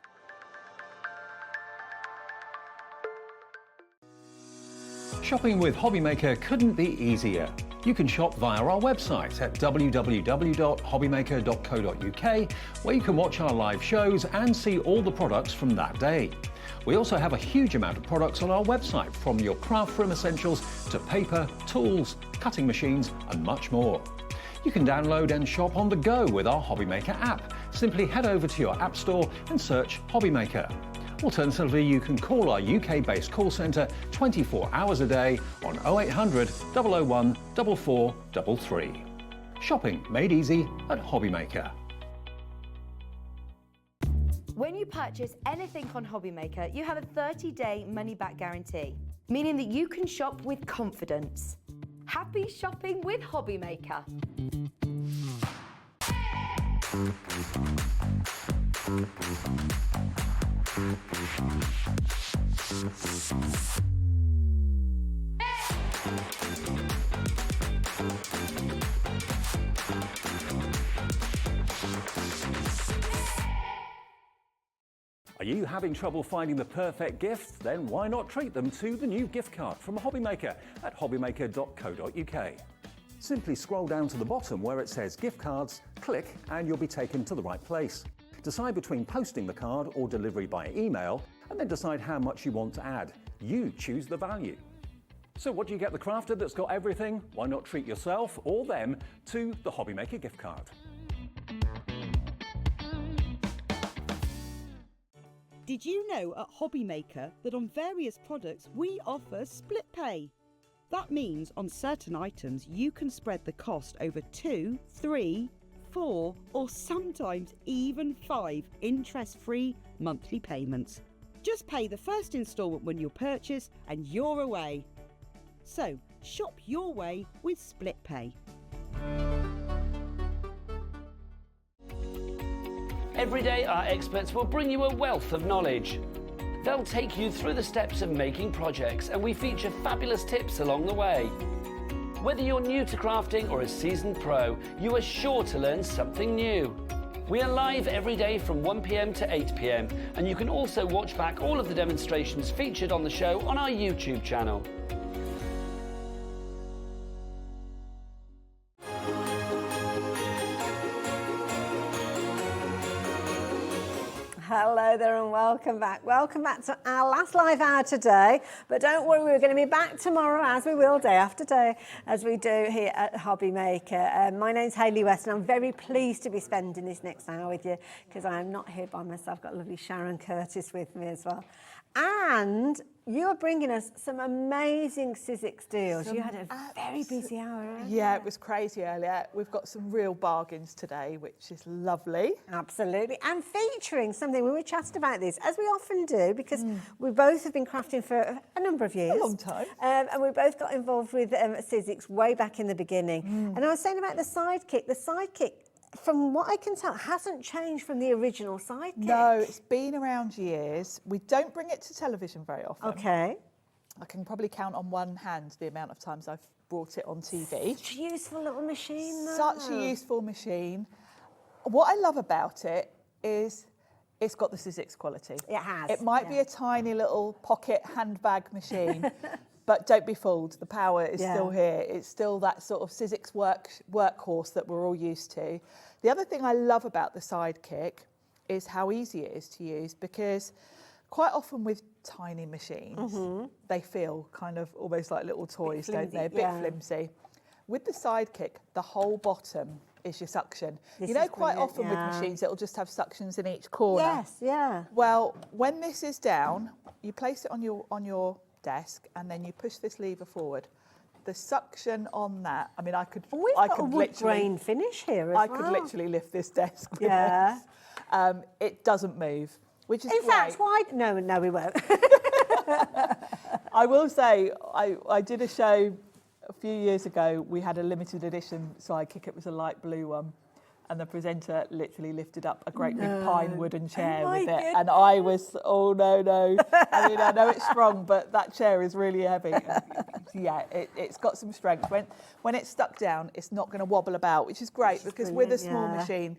Shopping with Hobbymaker couldn't be easier. You can shop via our website at www.hobbymaker.co.uk, where you can watch our live shows and see all the products from that day. We also have a huge amount of products on our website, from your craft room essentials to paper, tools, cutting machines and much more. You can download and shop on the go with our Hobbymaker app. Simply head over to your app store and search Hobbymaker. Alternatively, you can call our UK-based call centre 24 hours a day on 0800 001 4433. Shopping made easy at Hobbymaker. When you purchase anything on Hobbymaker, you have a 30-day money-back guarantee, meaning that you can shop with confidence. Happy shopping with Hobbymaker. Are you having trouble finding the perfect gift? Then why not treat them to the new gift card from Hobbymaker at hobbymaker.co.uk. Simply scroll down to the bottom where it says gift cards, click and you'll be taken to the right place. Decide between posting the card or delivery by email, and then decide how much you want to add. You choose the value. So what do you get the crafter that's got everything? Why not treat yourself or them to the Hobbymaker gift card? Did you know at Hobbymaker that on various products we offer split pay? That means on certain items you can spread the cost over 2, 3, 4 or sometimes even 5 interest-free monthly payments. Just pay the first instalment when you purchase and you're away. So shop your way with split pay. Every day our experts will bring you a wealth of knowledge. They'll take you through the steps of making projects, and we feature fabulous tips along the way. Whether you're new to crafting or a seasoned pro, you are sure to learn something new. We are live every day from 1 PM to 8 PM, and you can also watch back all of the demonstrations featured on the show on our YouTube channel. Hello there and welcome back. Welcome back to our last live hour today. But don't worry, we're going to be back tomorrow, as we will day after day, as we do here at Hobbymaker. My name's Hayley West and I'm very pleased to be spending this next hour with you, because I am not here by myself. I've got lovely Sharon Curtis with me as well. And you are bringing us some amazing Sizzix deals. You had a very busy hour, haven't you? Yeah, it was crazy earlier. We've got some real bargains today, which is lovely. Absolutely. And featuring something, we were chatting about this, as we often do, because we both have been crafting for a number of years. A long time. And we both got involved with Sizzix way back in the beginning. And I was saying about the sidekick. The sidekick from what I can tell, hasn't changed from the original sidekick. No, it's been around years. We don't bring it to television very often. Okay. I can probably count on one hand the amount of times I've brought it on TV. Such a useful little machine, though. Such a useful machine. What I love about it is it's got the Sizzix quality. It has. It might be a tiny little pocket handbag machine, but don't be fooled. The power is still here. It's still that sort of Sizzix workhorse that we're all used to. The other thing I love about the Sidekick is how easy it is to use, because quite often with tiny machines, they feel kind of almost like little toys, don't they? A bit flimsy. With the Sidekick, the whole bottom is your suction. You know, quite often with machines, it'll just have suctions in each corner. Yes, yeah. Well, when this is down, you place it on your desk, and then you push this lever forward. The suction on that, I mean, I could got a wood grain finish here as could literally lift this desk with Yeah. this. It doesn't move, which is In great. fact, why? No, we won't. I will say, I did a show a few years ago. We had a limited edition Sidekick. It was a light blue one. And the presenter literally lifted up a great big pine wooden chair with it. And I was, oh, no. I mean, I know it's strong, but that chair is really heavy. Yeah, it's got some strength. When it's stuck down, it's not going to wobble about, which is great, because with a small machine,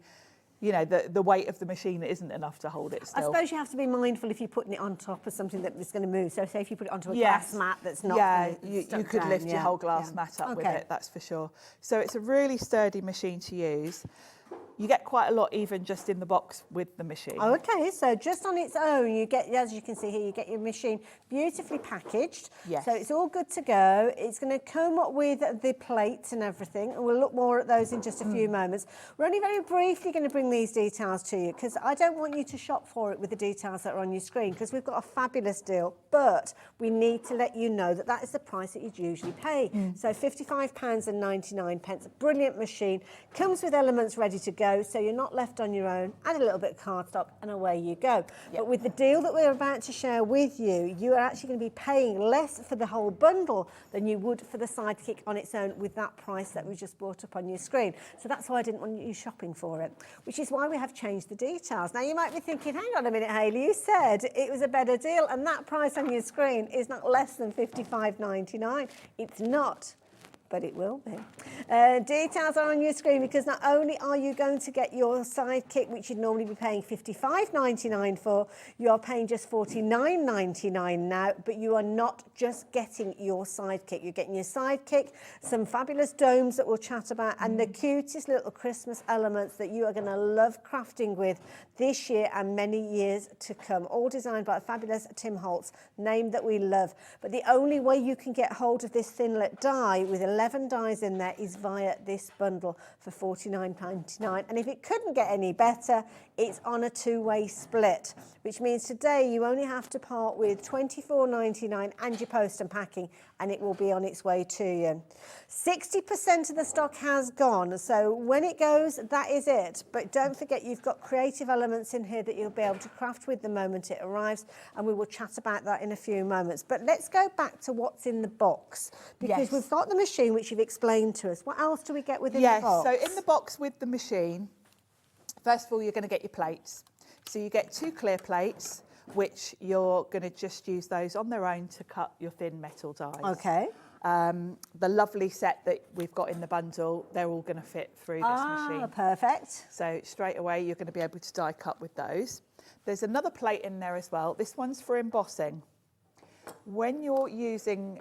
you know, the weight of the machine isn't enough to hold it still. I suppose you have to be mindful if you're putting it on top of something that is going to move. So say if you put it onto a glass mat that's not you could lift your whole glass mat up with it, that's for sure. So it's a really sturdy machine to use. You get quite a lot even just in the box with the machine. Oh, okay, so just on its own, you get, as you can see here, you get your machine beautifully packaged. Yes. So it's all good to go. It's going to come up with the plates and everything, and we'll look more at those in just a few moments. We're only very briefly going to bring these details to you, because I don't want you to shop for it with the details that are on your screen, because we've got a fabulous deal, but we need to let you know that that is the price that you'd usually pay. So £55.99, a brilliant machine, comes with elements ready to go, so you're not left on your own, add a little bit of cardstock and away you go. But with the deal that we're about to share with you, you are actually going to be paying less for the whole bundle than you would for the Sidekick on its own with that price that we just brought up on your screen. So that's why I didn't want you shopping for it, which is why we have changed the details. Now you might be thinking, hang on a minute, Hayley, you said it was a better deal, and that price on your screen is not less than £55.99. It's not. But it will be. Details are on your screen, because not only are you going to get your Sidekick, which you'd normally be paying £55.99 for, you are paying just £49.99 now, but you are not just getting your Sidekick. You're getting your Sidekick, some fabulous domes that we'll chat about, and the cutest little Christmas elements that you are going to love crafting with this year and many years to come, all designed by a fabulous Tim Holtz, name that we love. But the only way you can get hold of this thinlet die with 11 dies in there is via this bundle for £49.99. And if it couldn't get any better, it's on a two-way split, which means today you only have to part with £24.99 and your post and packing, and it will be on its way to you. 60% of the stock has gone, so when it goes, that is it. But don't forget, you've got creative elements in here that you'll be able to craft with the moment it arrives, and we will chat about that in a few moments. But let's go back to what's in the box, because we've got the machine, which you've explained to us. What else do we get within the box? So in the box with the machine, first of all, you're going to get your plates. So you get 2 clear plates, which you're going to just use those on their own to cut your thin metal dies. Okay. The lovely set that we've got in the bundle, they're all going to fit through this machine. Perfect. So straight away, you're going to be able to die cut with those. There's another plate in there as well. This one's for embossing. When you're using,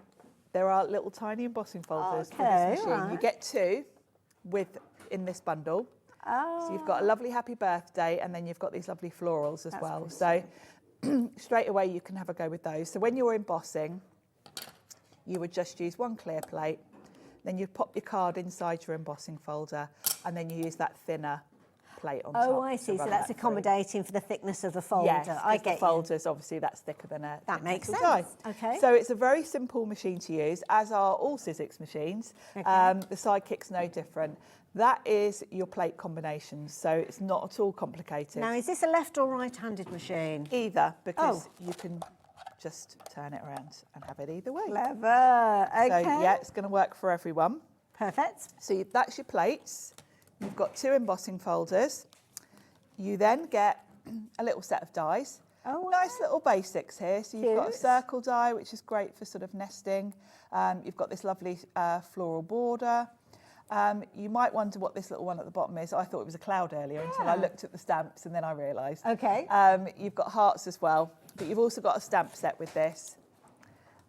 there are little tiny embossing folders for this machine. Right. You get 2 in this bundle. So you've got a lovely happy birthday, and then you've got these lovely florals as well. So straight away you can have a go with those. So when you're embossing, you would just use 1 clear plate, then you'd pop your card inside your embossing folder, and then you use that thinner plate on top. Oh, I see. So that's accommodating for the thickness of the folder. Yes, I get the folders, obviously, that's thicker than a That makes sense. die. Okay. So it's a very simple machine to use, as are all Sizzix machines. Okay. The Sidekick's no different. That is your plate combinations, so it's not at all complicated. Now, is this a left or right-handed machine? Either, because you can just turn it around and have it either way. Clever. Okay. So, yeah, it's going to work for everyone. Perfect. So that's your plates. You've got 2 embossing folders. You then get a little set of dies. Oh, wow. Nice little basics here. So you've got a Cute. circle die, which is great for sort of nesting. You've got this lovely floral border. You might wonder what this little one at the bottom is. I thought it was a cloud earlier until I looked at the stamps and then I realised. Okay. You've got hearts as well, but you've also got a stamp set with this.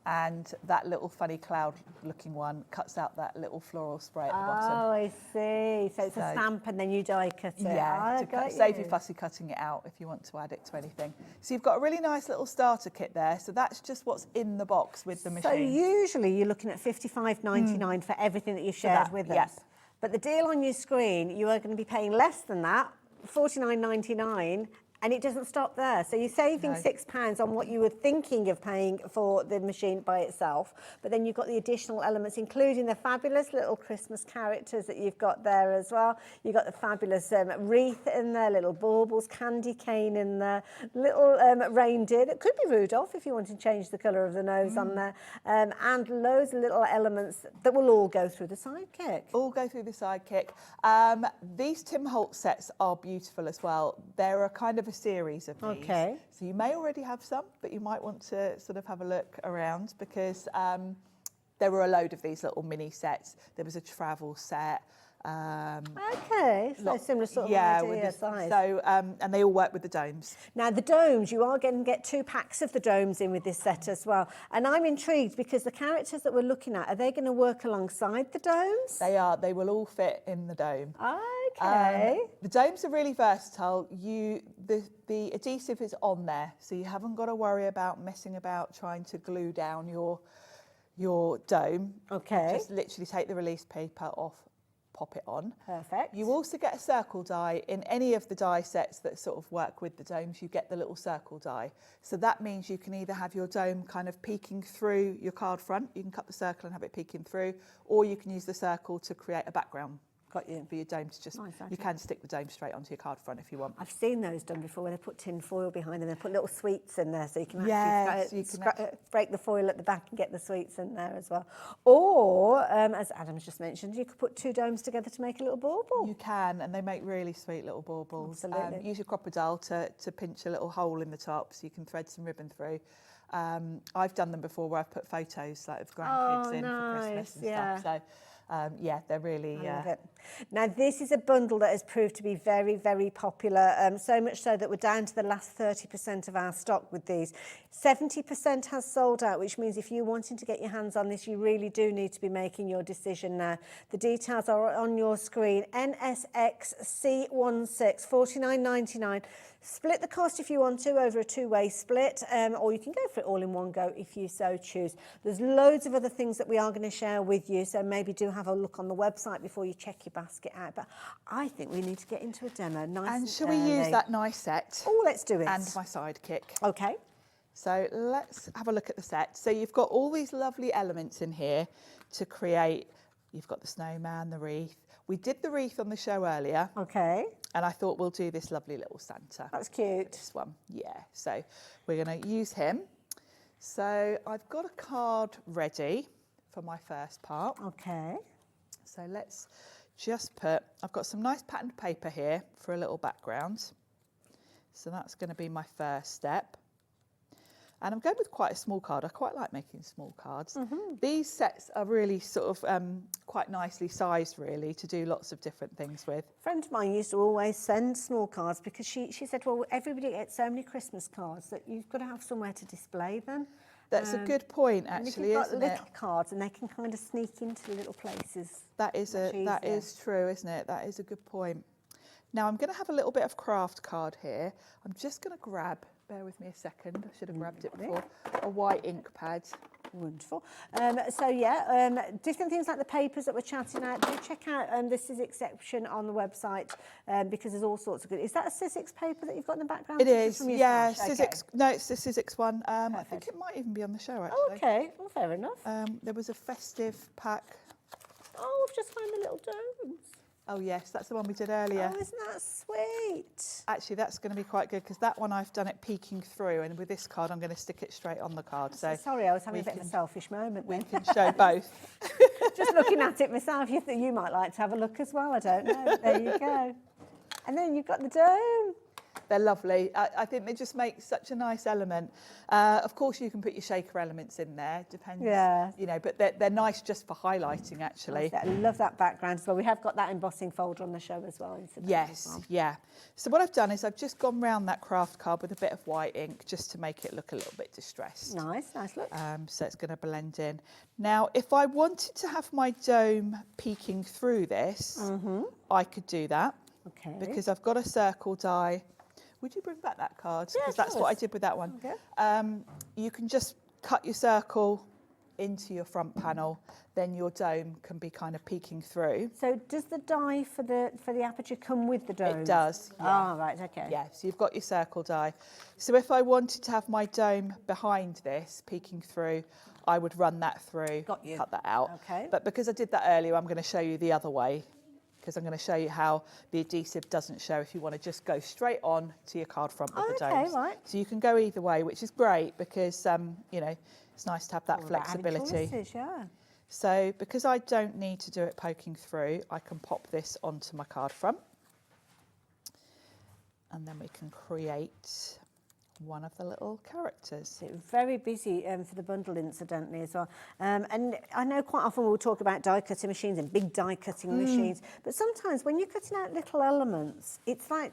And that little funny cloud looking one cuts out that little floral spray at the bottom. Oh, I see. So it's a stamp and then you die cut it. Yeah, save you fussy cutting it out if you want to add it to anything. So you've got a really nice little starter kit there. So that's just what's in the box with the machine. So usually you're looking at $55.99 for everything that you've shared with us. Yes. But the deal on your screen, you are going to be paying less than that, $49.99. And it doesn't stop there. So you're saving £6 on what you were thinking of paying for the machine by itself. But then you've got the additional elements, including the fabulous little Christmas characters that you've got there as well. You've got the fabulous wreath in there, little baubles, candy cane in there, little reindeer. That could be Rudolph if you want to change the colour of the nose on there. And loads of little elements that will all go through the sidekick. All go through the sidekick. These Tim Holtz sets are beautiful as well. They're a kind of a series of these. Okay. So you may already have some, but you might want to sort of have a look around because there were a load of these little mini sets. There was a travel set. Okay, so similar sort of idea, size. So, and they all work with the domes. Now the domes, you are going to get 2 packs of the domes in with this set as well. And I'm intrigued because the characters that we're looking at, are they going to work alongside the domes? They are. They will all fit in the dome. Okay. The domes are really versatile. The adhesive is on there, so you haven't got to worry about messing about trying to glue down your dome. Okay. Just literally take the release paper off, pop it on. Perfect. You also get a circle die in any of the die sets that sort of work with the domes. You get the little circle die. So that means you can either have your dome kind of peeking through your card front, you can cut the circle and have it peeking through, or you can use the circle to create a background. Got you for your dome to just, you can stick the dome straight onto your card front if you want. I've seen those done before where they put tin foil behind them. They put little sweets in there so you can break the foil at the back and get the sweets in there as well. Or, as Adam's just mentioned, you could put 2 domes together to make a little bauble. You can, and they make really sweet little baubles. Absolutely. Use your crocodile to pinch a little hole in the top so you can thread some ribbon through. I've done them before where I've put photos like of grandkids in for Christmas and stuff. So. Yeah, they're really... I love it. Now, this is a bundle that has proved to be very, very popular, so much so that we're down to the last 30% of our stock with these. 70% has sold out, which means if you're wanting to get your hands on this, you really do need to be making your decision now. The details are on your screen. NSXC16, $49.99. Split the cost if you want to over a 2-way split, or you can go for it all in one go if you so choose. There's loads of other things that we are going to share with you, so maybe do have a look on the website before you check your basket out. But I think we need to get into a demo nice and shall we use that nice set? Oh, let's do it. And my sidekick. Okay. So let's have a look at the set. So you've got all these lovely elements in here to create. You've got the snowman, the wreath. We did the wreath on the show earlier. Okay. And I thought we'll do this lovely little Santa. That's cute. This one, yeah. So we're going to use him. So I've got a card ready for my first part. Okay. So let's just put, I've got some nice patterned paper here for a little background. So that's going to be my first step. And I'm going with quite a small card. I quite like making small cards. These sets are really sort of quite nicely sized, really, to do lots of different things with. A friend of mine used to always send small cards because she said, well, everybody gets so many Christmas cards that you've got to have somewhere to display them. That's a good point, actually, isn't it? isn't You've got it? little cards and they can kind of sneak into little places. That is true, isn't it? That is a good point. Now I'm going to have a little bit of craft card here. I'm just going to grab, bear with me a second, I should have grabbed it before, a white ink pad. Wonderful. So yeah, different things like the papers that we're chatting out. Do check out the Sizzix section on the website because there's all sorts of good. Is that a Sizzix paper that you've got in the background? It is, yeah. Stash? Sizzix. Okay. No, it's the Sizzix one. I think it might even be on the show actually. Oh, okay, well, fair enough. There was a festive pack. Oh, I've just found the little domes. Oh yes, that's the one we did earlier. Oh, isn't that sweet? Actually, that's going to be quite good because that one I've done it peeking through, and with this card I'm going to stick it straight on the card. So sorry, I was having a bit of a selfish moment. We can show both. Just looking at it myself, you think you might like to have a look as well. I don't know. But there you go. And then you've got the dome. They're lovely. I think they just make such a nice element. Of course, you can put your shaker elements in there. Depends, you know, but they're nice just for highlighting, actually. I love that background as well. We have got that embossing folder on the show as well. Yes, yeah. So what I've done is I've just gone round that craft card with a bit of white ink just to make it look a little bit distressed. Nice look. So it's going to blend in. Now, if I wanted to have my dome peeking through this, I could do that. Okay. Because I've got a circle die. Would you bring back that card? Because that's what I did with that one. Okay. You can just cut your circle into your front panel, then your dome can be kind of peeking through. So does the die for the aperture come with the dome? It does. Yeah. Oh, right, okay. Yeah, so you've got your circle die. So if I wanted to have my dome behind this, peeking through, I would run that through, cut that out. Okay. But because I did that earlier, I'm going to show you the other way, because I'm going to show you how the adhesive doesn't show if you want to just go straight on to your card front with the domes. Right. So you can go either way, which is great because, you know, it's nice to have that flexibility. Choices, yeah. So because I don't need to do it poking through, I can pop this onto my card front. And then we can create one of the little characters. Very busy for the bundle, incidentally, as well. And I know quite often we'll talk about die cutting machines and big die cutting machines, but sometimes when you're cutting out little elements, it's like,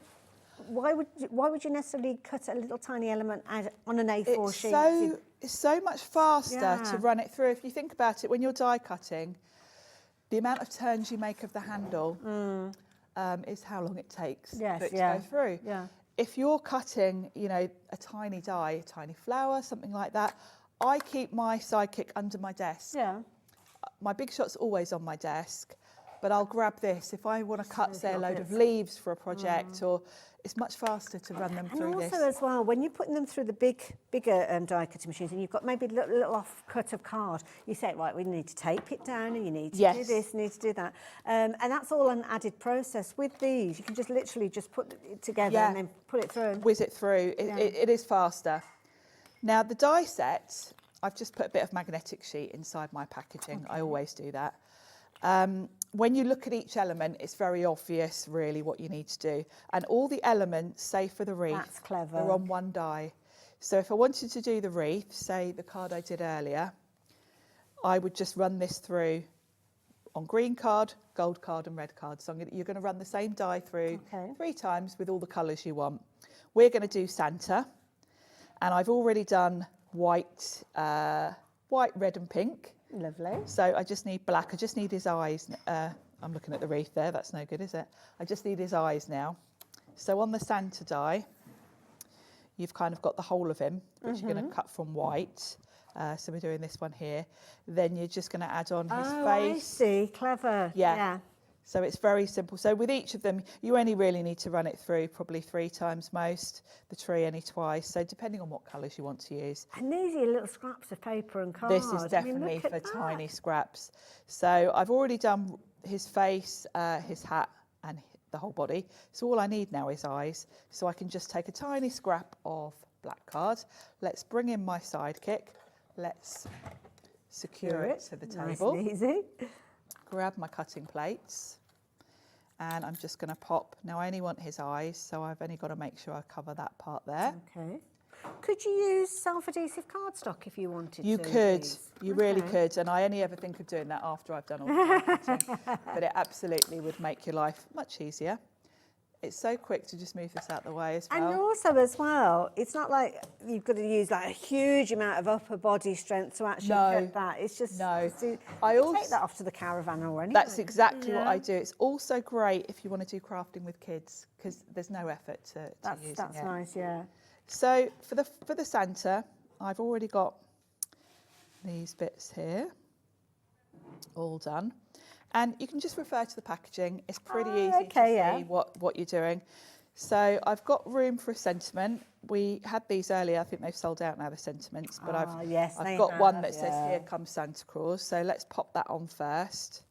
why would you necessarily cut a little tiny element out on an A4 sheet? It's so much faster to run it through. If you think about it, when you're die cutting, the amount of turns you make of the handle is how long it takes for it to go through. Yeah. If you're cutting, you know, a tiny die, a tiny flower, something like that, I keep my sidekick under my desk. Yeah. My big shot's always on my desk, but I'll grab this if I want to cut, say, a load of leaves for a project, or it's much faster to run them through this. And also as well, when you're putting them through the bigger die cutting machines, and you've got maybe a little off cut of card, you say, right, we need to tape it down, and you need to do this, you need to do that. And that's all an added process. With these, you can just literally just put it together and then put it through. Whiz it through. It is faster. Now, the die set, I've just put a bit of magnetic sheet inside my packaging. Okay. I always do that. When you look at each element, it's very obvious, really, what you need to do. And all the elements, say for the wreath, are on one die. So if I wanted to do the wreath, say the card I did earlier, I would just run this through on green card, gold card and red card. So you're going to run the same die through 3 times with all the colours you want. We're going to do Santa. And I've already done white, red and pink. Lovely. So I just need black. I just need his eyes. I'm looking at the wreath there. That's no good, is it? I just need his eyes now. So on the Santa die, you've kind of got the whole of him, which you're going to cut from white. So we're doing this one here. Then you're just going to add on his face. I see. Clever. Yeah. So it's very simple. So with each of them, you only really need to run it through probably 3 times most, the tree only twice. So depending on what colours you want to use. And these are your little scraps of paper and card. This is definitely for tiny scraps. So I've already done his face, his hat and the whole body. So all I need now is eyes. So I can just take a tiny scrap of black card. Let's bring in my sidekick. Let's secure it to the table. Nice and easy. Grab my cutting plates and I'm just going to pop. Now I only want his eyes, so I've only got to make sure I cover that part there. Okay. Could you use self-adhesive cardstock if you wanted to? You could. You really could. And I only ever think of doing that after I've done all the cutting. But it absolutely would make your life much easier. It's so quick to just move this out the way as well. And also as well, it's not like you've got to use like a huge amount of upper body strength to actually cut that. It's just I also take that off to the caravan or anything. That's exactly what I do. It's also great if you want to do crafting with kids because there's no effort to using it. That's nice, yeah. So for the Santa, I've already got these bits here all done. And you can just refer to the packaging. It's pretty easy to see what you're doing. So I've got room for a sentiment. We had these earlier. I think they've sold out now, the sentiments. But I've got one that says, "Here comes Santa Claus." So let's pop that on first,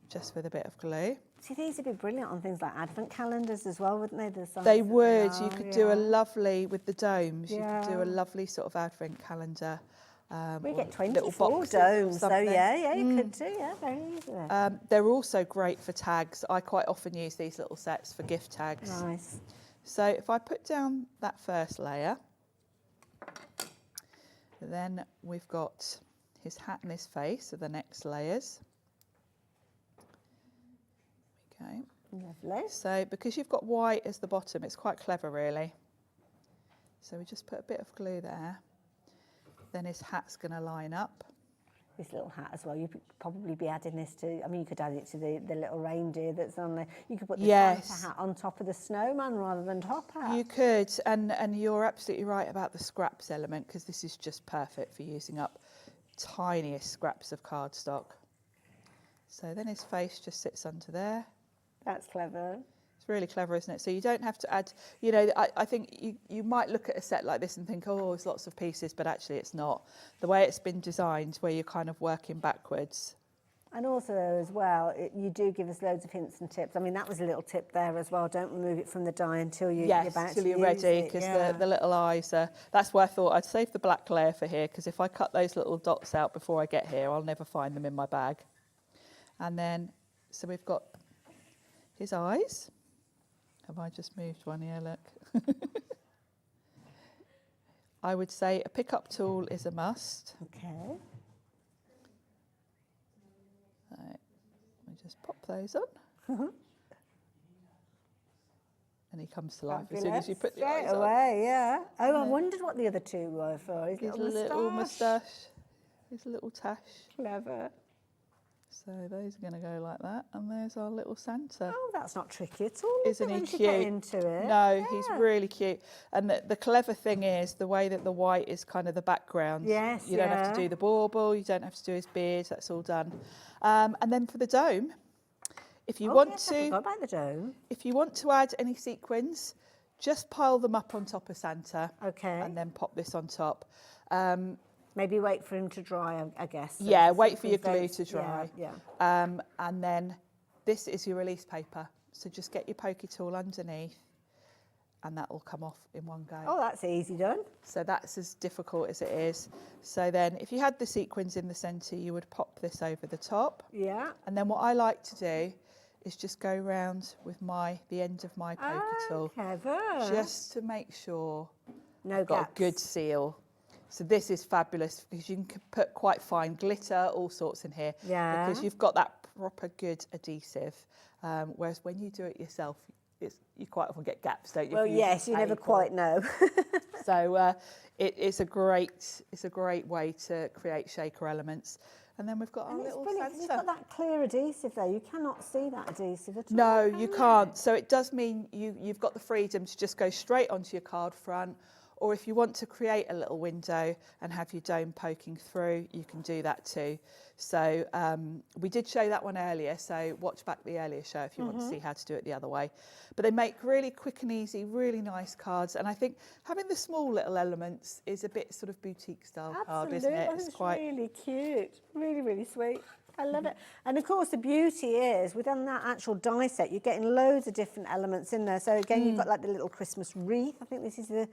just with a bit of glue. See, these would be brilliant on things like advent calendars as well, wouldn't they? They would. You could do a lovely, with the domes, you could do a lovely sort of advent calendar We or get little 24 boxes or domes, so something. yeah, you could do, yeah, very easily. They're also great for tags. I quite often use these little sets for gift tags. Nice. So if I put down that first layer, then we've got his hat and his face are the next layers. Okay. Lovely. So because you've got white as the bottom, it's quite clever really. So we just put a bit of glue there. Then his hat's going to line up. This little hat as well, you could probably be adding this to, I mean, you could add it to the little reindeer that's on there. You could put the Santa hat on top of the snowman rather than top hat. You could, and you're absolutely right about the scraps element, because this is just perfect for using up tiniest scraps of cardstock. So then his face just sits under there. That's clever. It's really clever, isn't it? So you don't have to add, you know, I think you might look at a set like this and think, oh, there's lots of pieces, but actually it's not. The way it's been designed, where you're kind of working backwards. And also as well, you do give us loads of hints and tips. I mean, that was a little tip there as well. Don't remove it from the die until you're about to use it. Ready, because the little eyes are, that's why I thought I'd save the black layer for here, because if I cut those little dots out before I get here, I'll never find them in my bag. And then, so we've got his eyes. Have I just moved one here? Look. I would say a pickup tool is a must. Okay. Right. We just pop those on. And he comes to life as soon as you put the eyes on. Straight away, yeah. Oh, I wondered what the other two were for. His little moustache. His little tash. Clever. So those are going to go like that, and there's our little Santa. Oh, that's not tricky at all. Isn't he Once you cute? get into it. No, he's really cute. And the clever thing is the way that the white is kind of the background. Yes, You don't have to do the bauble, you don't have to do his beard, that's all done. And then for the dome, if you want to, I forgot about the dome. if you want to add any sequins, just pile them up on top of Santa. Okay. And then pop this on top. Maybe wait for him to dry, I guess. So Yeah, the wait for your glue sequins to dry. Yeah. And then this is your release paper. So just get your pokey tool underneath, and that will come off in one go. Oh, that's easy done. So that's as difficult as it is. So then if you had the sequins in the centre, you would pop this over the top. Yeah. And then what I like to do is just go round with the end of my pokey tool. Clever. Just to make sure No I've got gaps. a good seal. So this is fabulous, because you can put quite fine glitter, all sorts in here. Yeah. Because you've got that proper good adhesive. Whereas when you do it yourself, you quite often get gaps, don't you? Well, if you're yes, using you never tape quite know. So it's a great way to create shaker elements. And then we've got our And it's little brilliant 'cause Santa. you've got that clear adhesive there. You cannot see that adhesive at all. No, you can't. So it does mean you've got the freedom to just go straight onto your card front, or if you want to create a little window and have your dome poking through, you can do that too. So we did show that one earlier, so watch back the earlier show if you want to see how to do it the other way. But they make really quick and easy, really nice cards, and I think having the small little elements is a bit sort of boutique style card, isn't it? It's quite really cute, really, really sweet. I love it. And of course, the beauty is within that actual die set, you're getting loads of different elements in there. So again, you've got like the little Christmas wreath. I think this is is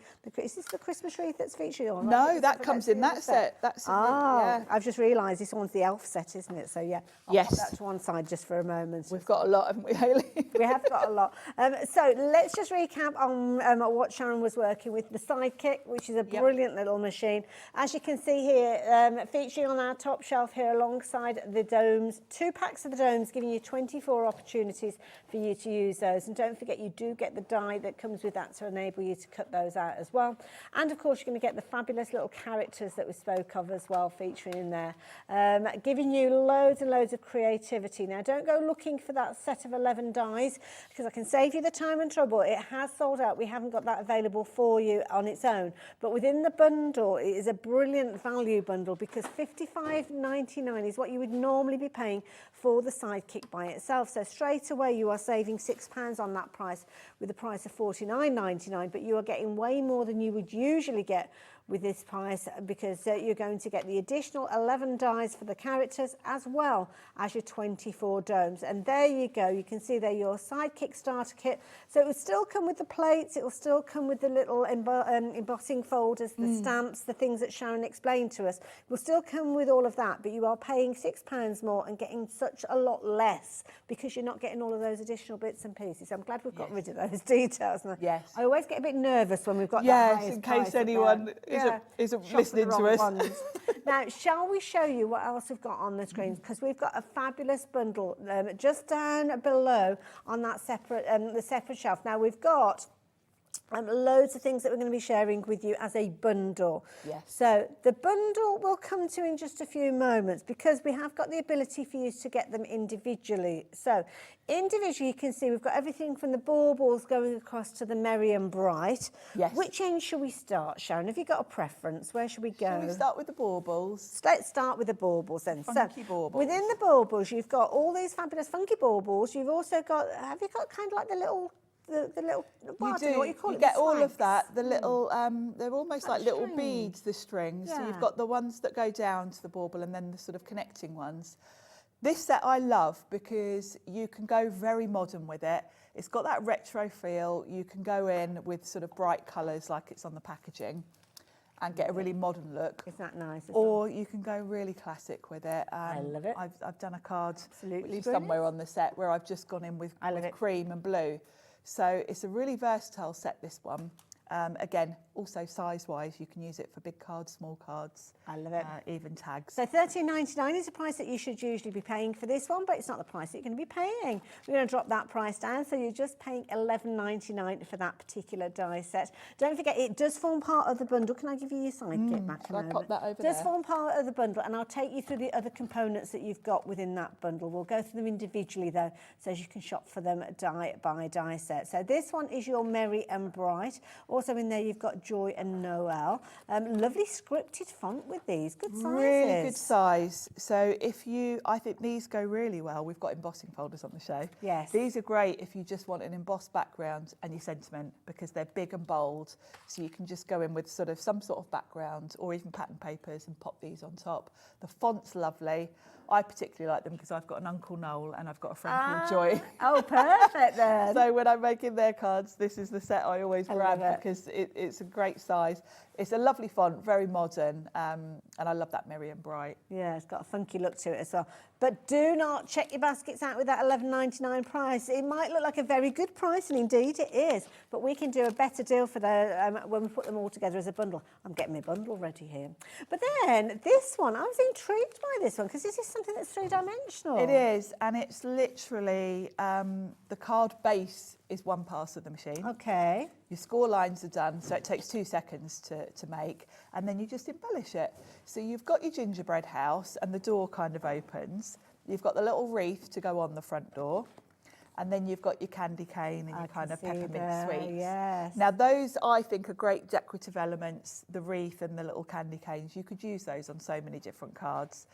this the Christmas wreath that's featured on? No, that comes in that set. That's yeah. I've just realised this one's the elf set, isn't it? So yeah, I'll Yes. put that to one side just for a moment. We've got a lot, haven't we, Hayley? We have got a lot. So let's just recap on what Sharon was working with, the Sidekick, which is a brilliant little machine. As you can see here, featuring on our top shelf here alongside the domes, 2 packs of the domes, giving you 24 opportunities for you to use those. And don't forget, you do get the die that comes with that to enable you to cut those out as well. And of course, you're going to get the fabulous little characters that we spoke of as well, featuring in there, giving you loads and loads of creativity. Now, don't go looking for that set of 11 dies, because I can save you the time and trouble. It has sold out. We haven't got that available for you on its own. But within the bundle, it is a brilliant value bundle, because $55.99 is what you would normally be paying for the Sidekick by itself. So straight away, you are saving £6 on that price, with the price of $49.99, but you are getting way more than you would usually get with this price because you're going to get the additional 11 dies for the characters as well as your 24 domes. And there you go. You can see there your sidekick starter kit. So it will still come with the plates. It will still come with the little embossing folders, the stamps, the things that Sharon explained to us. It will still come with all of that, but you are paying £6 more and getting such a lot less because you're not getting all of those additional bits and pieces. I'm glad we've got rid of those details. Yes. I always get a bit nervous when we've got that highest in price case up anyone there. isn't Shop for listening the to wrong us. ones. Now, shall we show you what else we've got on the screens? Because we've got a fabulous bundle just down below on that separate, the separate shelf. Now, we've got loads of things that we're going to be sharing with you as a bundle. Yes. So the bundle we'll come to in just a few moments because we have got the ability for you to get them individually. So individually, you can see we've got everything from the baubles going across to the merry and bright. Yes. Which end should we start, Sharon? Have you got a preference? Where should we go? Shall we start with the baubles? Let's start with the baubles then. Funky baubles. Within the baubles, you've got all these fabulous funky baubles. You've also got, have you got kind of like the little, well, I don't know what you call it, get the all of swags? that. The little, they're almost like little strings. beads, the strings. So Yeah. you've got the ones that go down to the bauble and then the sort of connecting ones. This set I love because you can go very modern with it. It's got that retro feel. You can go in with sort of bright colours like it's on the packaging and get a really modern look. Isn't that nice? Or you can go really classic with it. I love it. I've done a card Absolutely which is brilliant. somewhere on the set where I've just gone in with cream and blue. So it's a really versatile set, this one. Again, also size-wise, you can use it for big cards, small cards. I love it. Even tags. So £13.99 is the price that you should usually be paying for this one, but it's not the price that you're going to be paying. We're going to drop that price down, so you're just paying £11.99 for that particular die set. Don't forget, it does form part of the bundle. Can I give you your sidekick back? Shall I pop that over It does there? form part of the bundle, and I'll take you through the other components that you've got within that bundle. We'll go through them individually, though, so as you can shop for them die by die set. So this one is your Merry and Bright. Also in there, you've got Joy and Noel. Lovely scripted font with these. Good sizes. Really good size. So I think these go really well. We've got embossing folders on the show. Yes. These are great if you just want an embossed background and your sentiment because they're big and bold. So you can just go in with sort of some sort of background or even pattern papers and pop these on top. The font's lovely. I particularly like them because I've got an Uncle Noel and I've got a friend called Joy. Oh, perfect then. So when I'm making their cards, this is the set I always grab love it. because it's a great size. It's a lovely font, very modern, and I love that Merry and Bright. Yeah, it's got a funky look to it as well. But do not check your baskets out with that £11.99 price. It might look like a very good price, and indeed it is. But we can do a better deal for the when we put them all together as a bundle. I'm getting my bundle ready here. But then this one, I was intrigued by this one because this is something that's three-dimensional. It is, and it's literally the card base is one pass of the machine. Okay. Your score lines are done, so it takes 2 seconds to make, and then you just embellish it. So you've got your gingerbread house, and the door kind of opens. You've got the little wreath to go on the front door, and then you've got your candy cane and your kind of peppermint sweets. Yes. Now those, I think, are great decorative elements, the wreath and the little candy canes. You could use those on so many different cards.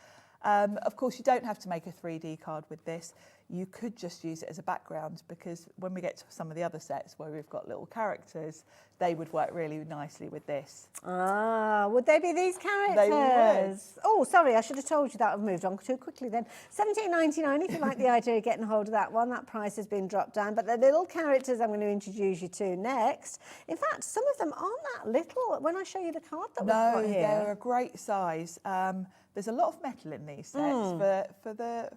Of course, you don't have to make a 3D card with this. You could just use it as a background because when we get to some of the other sets where we've got little characters, they would work really nicely with this. Ah, would they be these characters? They would. Oh, sorry, I should have told you that. I've moved on too quickly then. £17.99 if you like the idea of getting hold of that one. That price has been dropped down. But the little characters I'm going to introduce you to next. In fact, some of them aren't that little when I show you the card that we've got here. No, they're a great size. There's a lot of metal in these sets. For the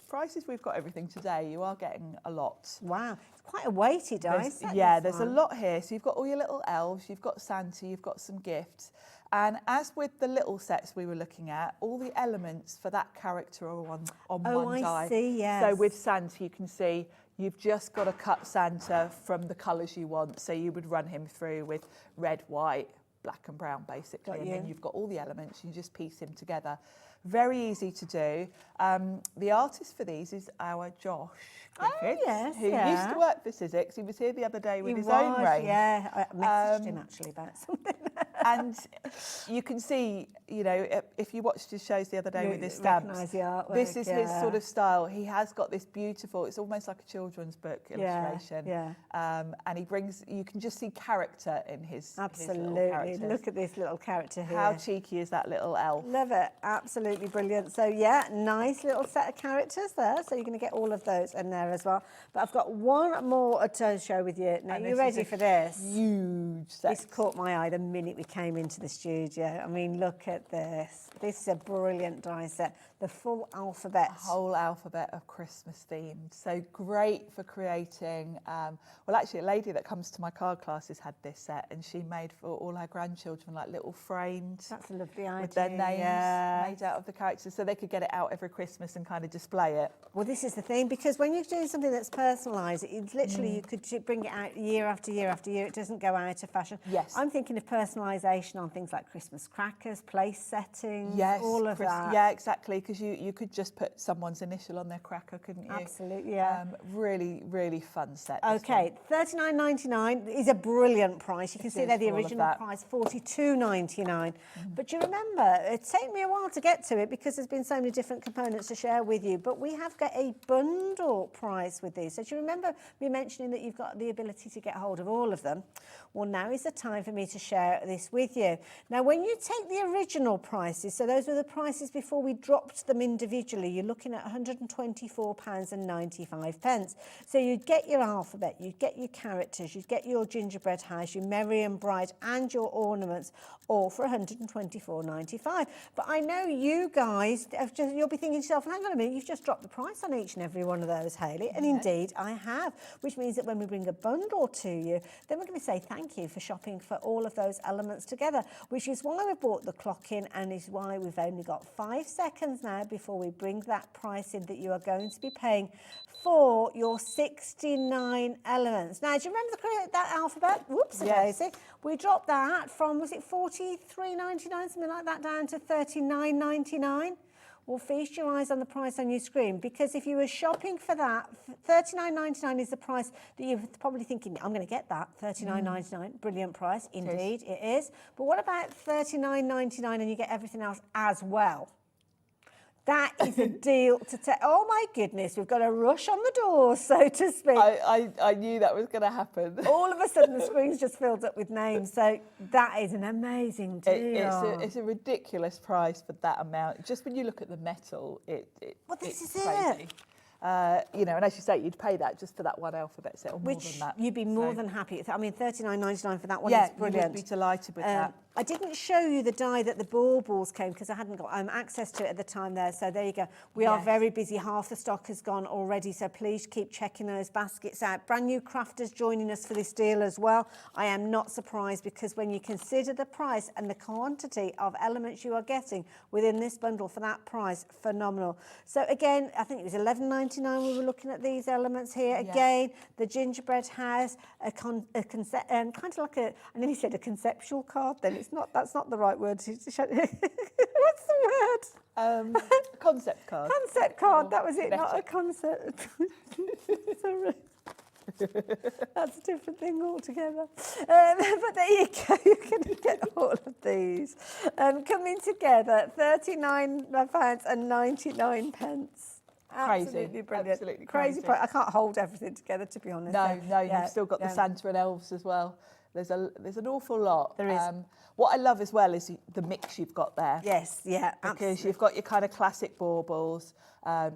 prices we've got everything today, you are getting a lot. Wow, it's quite a weighty dice. There's a lot here. So you've got all your little elves, you've got Santa, you've got some gifts. And as with the little sets we were looking at, all the elements for that character are on one die. I see, yes. So with Santa, you can see you've just got to cut Santa from the colours you want. So you would run him through with red, white, black and brown, basically. And then you've got all the elements, you just piece him together. Very easy to do. The artist for these is our Josh Griffiths, who used to work for Sizzix. He was here the other day with his own range. Yeah, I messaged him actually about something. And you can see, you know, if you watched his shows the other day with his stamps, recognise the artwork, this is his sort of style. He has got this beautiful, it's almost like a children's book illustration. And he brings, you can just see character in his Absolutely. little characters. Look at this little character here. How cheeky is that little elf? Love it. Absolutely brilliant. So yeah, nice little set of characters there. So you're going to get all of those in there as well. But I've got one more to show with you. Now, you ready for this? Huge set. This caught my eye the minute we came into the studio. I mean, look at this. This is a brilliant die set. The full alphabet. A whole alphabet of Christmas themed. So great for creating. Well, actually, a lady that comes to my card classes had this set, and she made for all her grandchildren like little frames. That's a lovely idea. With their names made out of the characters, so they could get it out every Christmas and kind of display it. Well, this is the thing, because when you're doing something that's personalised, it's literally you could bring it out year after year after year. It doesn't go out of fashion. Yes. I'm thinking of personalisation on things like Christmas crackers, place settings, yes, all of that. Yeah, exactly, because you could just put someone's initial on their cracker, couldn't you? Absolutely, yeah. Really, really fun set. Okay, $39.99 is a brilliant price. You can see there the original price, $42.99. But you remember, it took me a while to get to it because there's been so many different components to share with you. But we have got a bundle price with these. So do you remember me mentioning that you've got the ability to get hold of all of them? Well, now is the time for me to share this with you. Now, when you take the original prices, so those were the prices before we dropped them individually, you're looking at £124.95. So you'd get your alphabet, you'd get your characters, you'd get your gingerbread house, your merry and bright, and your ornaments, all for £124.95. But I know you guys, you'll be thinking to yourself, hang on a minute, you've just dropped the price on each and every one of those, Hayley. And indeed, I have, which means that when we bring a bundle to you, then we're going to say thank you for shopping for all of those elements together, which is why we brought the clock in and is why we've only got 5 seconds now before we bring that price in that you are going to be paying for your 69 elements. Now, do you remember that alphabet? Whoops, yes. We dropped that from, was it $43.99, something like that, down to $39.99? Well, feast your eyes on the price on your screen, because if you were shopping for that, $39.99 is the price that you're probably thinking, I'm going to get that, $39.99, brilliant price. Indeed, it is. But what about $39.99 and you get everything else as well? That is a deal to take. Oh my goodness, we've got a rush on the door, so to speak. I knew that was going to happen. All of a sudden, the screen's just filled up with names. So that is an amazing deal. It's a ridiculous price for that amount. Just when you look at the metal, this it's is crazy. it. You know, and as you say, you'd pay that just for that one alphabet set, or more than that. You'd be more than happy. I mean, $39.99 for that one is brilliant. Yeah, you would be delighted with that. I didn't show you the die that the baubles came because I hadn't got access to it at the time there. So there you go. We are very busy. Half the stock has gone already. So please keep checking those baskets out. Brand new crafters joining us for this deal as well. I am not surprised, because when you consider the price and the quantity of elements you are getting within this bundle for that price, phenomenal. So again, I think it was $11.99 we were looking at these elements here. Yeah. Again, the gingerbread house, kind of like I nearly said a conceptual card then. That's not the right word. What's the word? Concept card. Concept card, that was it, not a concept. Sorry. That's a different thing altogether. But there you go, you're going to get all of these. Coming together, £39.99. Absolutely brilliant. Absolutely crazy. I can't hold everything together, to be honest. No, you've still got the Santa and elves as well. There's an awful lot. There is. What I love as well is the mix you've got there. Yes, yeah, because absolutely. You've got your kind of classic baubles.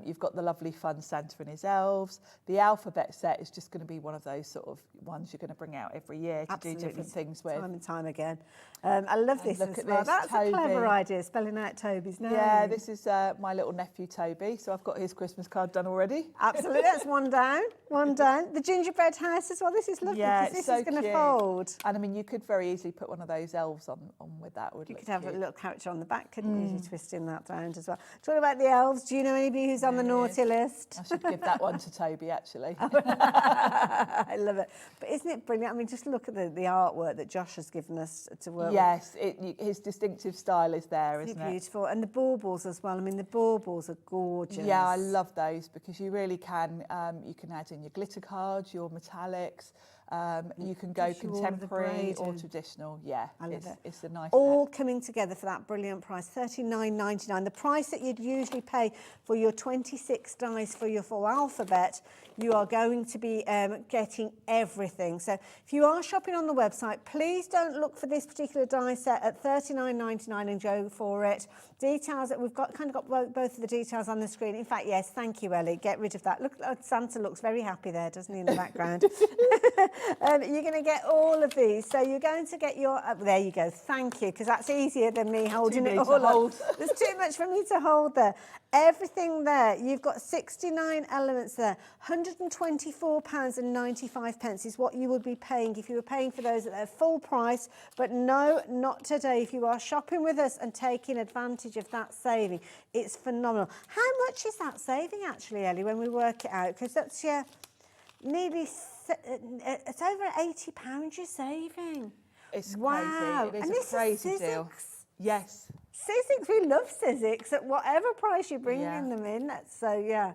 You've got the lovely fun Santa and his elves. The alphabet set is just going to be one of those sort of ones you're going to bring out every year to do different things with. Time and time again. I love this look as at well. this, That's Toby. a clever idea, spelling out Toby's name. Yeah, this is my little nephew Toby, so I've got his Christmas card done already. Absolutely, that's one down. The gingerbread house as well. This is lovely, because this is going to fold. And I mean, you could very easily put one of those elves on with that. You could have a little character on the back, couldn't you? Easy twisting that round as well. Talking about the elves, do you know anybody who's on the naughty list? I should give that one to Toby, actually. I love it. But isn't it brilliant? I mean, just look at the artwork that Josh has given us to work with. Yes, his distinctive style is there, isn't it? Beautiful. And the baubles as well. I mean, the baubles are gorgeous. Yeah, I love those, because you really can, you can add in your glitter cards, your metallics. You can go Gives you all of the contemporary or braiding. traditional. Yeah, I love it. It's a nice All set. coming together for that brilliant price, $39.99. The price that you'd usually pay for your 26 dies for your full alphabet, you are going to be getting everything. So if you are shopping on the website, please don't look for this particular die set at $39.99 and go for it. Details that we've got, kind of got both of the details on the screen. In fact, yes, thank you, Ellie. Get rid of that. Look, Santa looks very happy there, doesn't he, in the background? You're going to get all of these. So you're going to get your, there you go, thank you, because that's easier than me holding it all up. There's too much for me to hold there. Everything there, you've got 69 elements there. £124.95 is what you would be paying if you were paying for those at their full price. But no, not today. If you are shopping with us and taking advantage of that saving, it's phenomenal. How much is that saving actually, Ellie, when we work it out? Because that's nearly, it's over £80 you're saving. It's wow. crazy. It is and a crazy Sizzix. deal. Yes. Sizzix, we love Sizzix at whatever price you're bringing them in. So, yeah,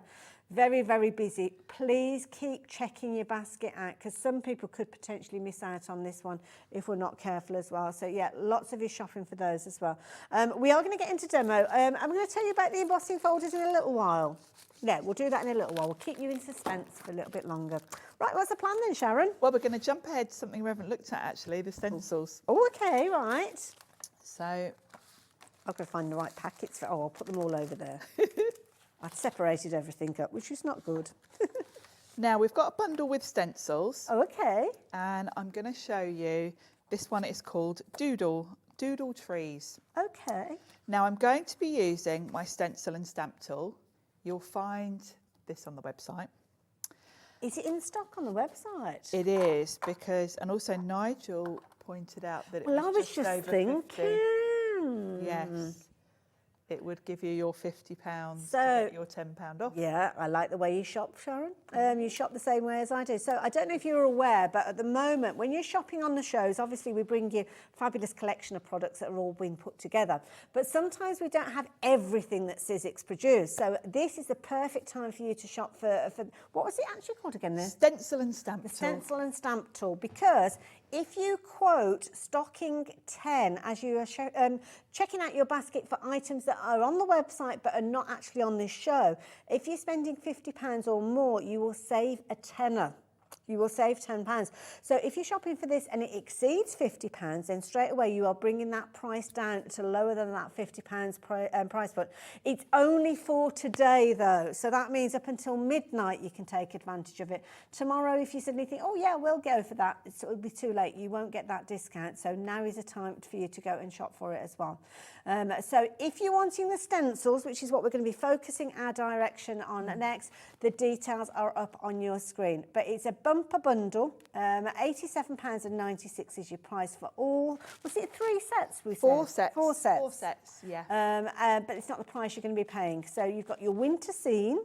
very, very busy. Please keep checking your basket out because some people could potentially miss out on this one if we're not careful as well. So, yeah, lots of you shopping for those as well. We are going to get into demo. I'm going to tell you about the embossing folders in a little while. Yeah, we'll do that in a little while. We'll keep you in suspense for a little bit longer. Right, what's the plan then, Sharon? Well, we're going to jump ahead to something we haven't looked at, actually, the stencils. Oh, okay, right. So I've got to find the right packets. I'll put them all over there. I've separated everything up, which is not good. now we've got a bundle with stencils. Oh, okay. And I'm going to show you, this one is called Doodle Trees. Okay. Now I'm going to be using my stencil and stamp tool. You'll find this on the website. Is it in stock on the website? It is, because, and also Nigel pointed out that it was just over thinking. 50. Yes. It would give you your £50 to get your £10 off. Yeah, I like the way you shop, Sharon. You shop the same way as I do. So I don't know if you're aware, but at the moment, when you're shopping on the shows, obviously we bring you a fabulous collection of products that are all being put together. But sometimes we don't have everything that Sizzix produce. So this is the perfect time for you to shop for what was it actually called again? Stencil and stamp tool. The stencil and stamp tool, because if you quote stocking 10 as you are checking out your basket for items that are on the website but are not actually on this show, if you're spending £50 or more, you will save a tenner. You will save £10. So if you're shopping for this and it exceeds £50, then straight away you are bringing that price down to lower than that £50 price point. It's only for today though, so that means up until midnight you can take advantage of it. Tomorrow, if you suddenly think, oh yeah, we'll go for that, it'll be too late. You won't get that discount. So now is the time for you to go and shop for it as well. So if you're wanting the stencils, which is what we're going to be focusing our direction on next, the details are up on your screen. But it's a bumper bundle. £87.96 is your price for all. Was it 3 sets? We said? 4 sets. 4 sets. 4 sets, yeah. But it's not the price you're going to be paying. So you've got your winter scene.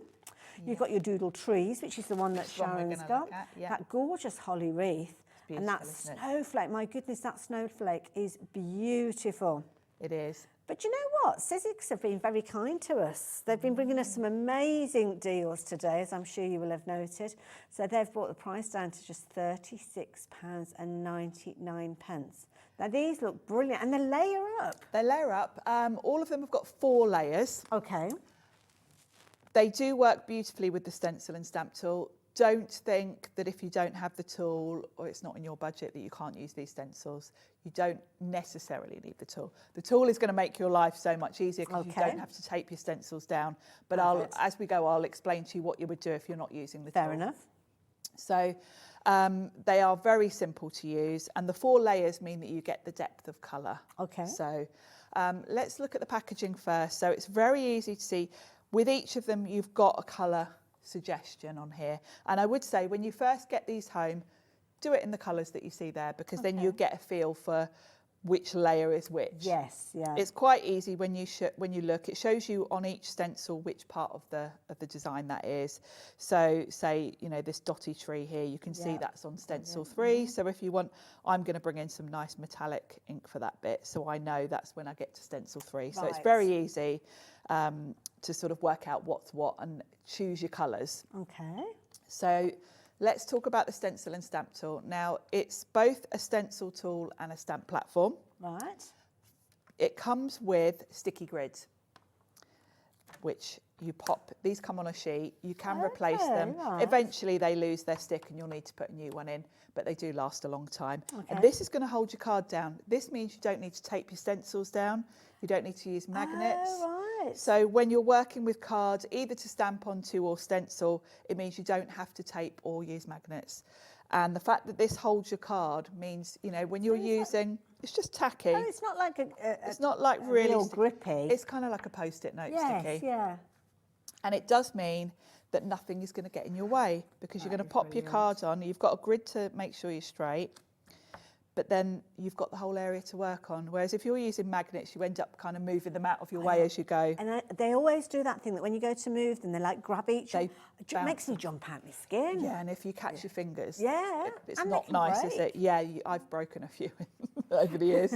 You've got your doodle trees, which is the one that Sharon's got. That gorgeous holly wreath. And that snowflake. My goodness, that snowflake is beautiful. It is. But you know what? Sizzix have been very kind to us. They've been bringing us some amazing deals today, as I'm sure you will have noted. So they've brought the price down to just £36.99. Now these look brilliant, and they layer up. They layer up. All of them have got 4 layers. Okay. They do work beautifully with the stencil and stamp tool. Don't think that if you don't have the tool or it's not in your budget that you can't use these stencils. You don't necessarily need the tool. The tool is going to make your life so much easier because you don't have to tape your stencils down. But as we go, I'll explain to you what you would do if you're not using the tool. Fair enough. So they are very simple to use, and the 4 layers mean that you get the depth of colour. Okay. So let's look at the packaging first. So it's very easy to see. With each of them, you've got a colour suggestion on here. And I would say when you first get these home, do it in the colours that you see there, because then you'll get a feel for which layer is which. Yes, yeah. It's quite easy when you look. It shows you on each stencil which part of the design that is. So say, you know, this dotty tree here, you can see that's on stencil 3. So if you want, I'm going to bring in some nice metallic ink for that bit, so I know that's when I get to stencil 3. So it's very easy to sort of work out what's what and choose your colours. Okay. So Let's talk about the stencil and stamp tool. Now, it's both a stencil tool and a stamp platform. Right. It comes with sticky grids, which you pop. These come on a sheet. You can replace them. Right. Eventually, they lose their stick and you'll need to put a new one in, but they do last a long time. Okay. And this is going to hold your card down. This means you don't need to tape your stencils down. You don't need to use magnets. Oh, right. So when you're working with cards, either to stamp onto or stencil, it means you don't have to tape or use magnets. And the fact that this holds your card means, you know, when you're using, it's just tacky. Oh, it's not like it's not like really real grippy. It's kind of like a post-it note sticky. Yeah. And it does mean that nothing is going to get in your way because you're going to pop your card on. You've got a grid to make sure you're straight, but then you've got the whole area to work on. Whereas if you're using magnets, you end up kind of moving them out of your way as you go. And they always do that thing that when you go to move them, they like grab each other. It bounce. makes me jump out my skin. Yeah, and if you catch your fingers, it's and not they can nice, is break. it? Yeah, I've broken a few over the years.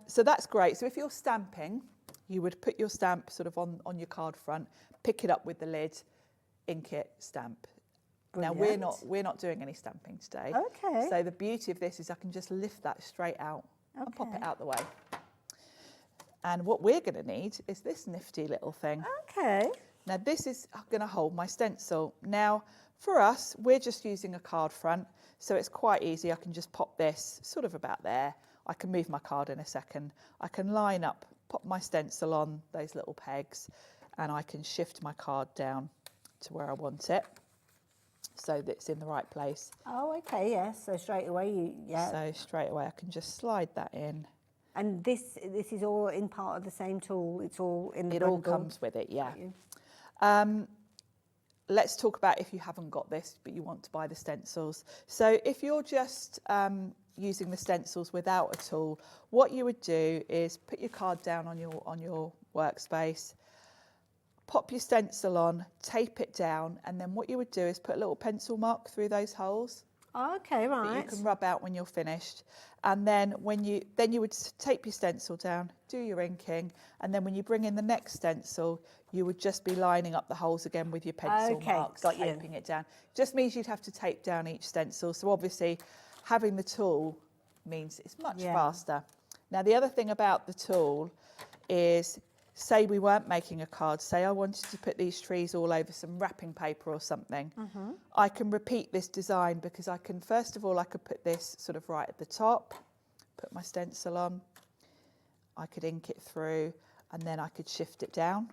So that's great. So if you're stamping, you would put your stamp sort of on your card front, pick it up with the lid, ink it, stamp. Brilliant. Now we're not doing any stamping today. Okay. So the beauty of this is I can just lift that straight out and pop it out the way. And what we're going to need is this nifty little thing. Okay. Now this is going to hold my stencil. Now for us, we're just using a card front, so it's quite easy. I can just pop this sort of about there. I can move my card in a second. I can line up, pop my stencil on those little pegs, and I can shift my card down to where I want it so that it's in the right place. Oh, okay, yes. So straight away, So straight away I can just slide that in. And this is all in part of the same tool. It's all in the It all bundle. comes with it, yeah. Let's talk about if you haven't got this but you want to buy the stencils. So if you're just using the stencils without a tool, what you would do is put your card down on your workspace, pop your stencil on, tape it down, and then what you would do is put a little pencil mark through those holes. Okay, right. That you can rub out when you're finished. And then you would tape your stencil down, do your inking, and then when you bring in the next stencil, you would just be lining up the holes again with your pencil marks, got you. taping it down. Just means you'd have to tape down each stencil. So obviously having the tool means it's much faster. Now the other thing about the tool is, say we weren't making a card, say I wanted to put these trees all over some wrapping paper or something, I can repeat this design because I can, first of all, I could put this sort of right at the top, put my stencil on, I could ink it through, and then I could shift it down.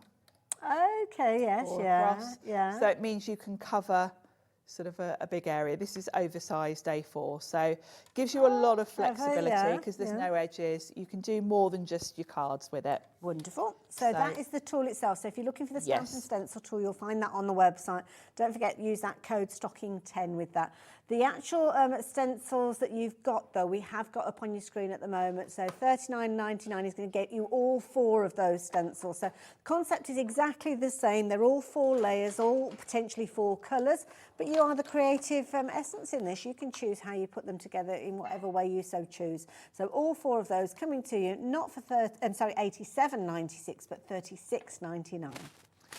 Okay, yes, or yeah, across. yeah. So it means you can cover sort of a big area. This is oversized A4, so gives you a lot of flexibility because there's no edges. You can do more than just your cards with it. Wonderful. So that is the tool itself. So if you're looking for the stamp and stencil tool, you'll find that on the website. Don't forget, use that code STOCKING10 with that. The actual stencils that you've got, though, we have got up on your screen at the moment. So $39.99 is going to get you all 4 of those stencils. So the concept is exactly the same. They're all 4 layers, all potentially 4 colours. But you are the creative essence in this. You can choose how you put them together in whatever way you so choose. So all 4 of those coming to you, not for $87.96, but $36.99.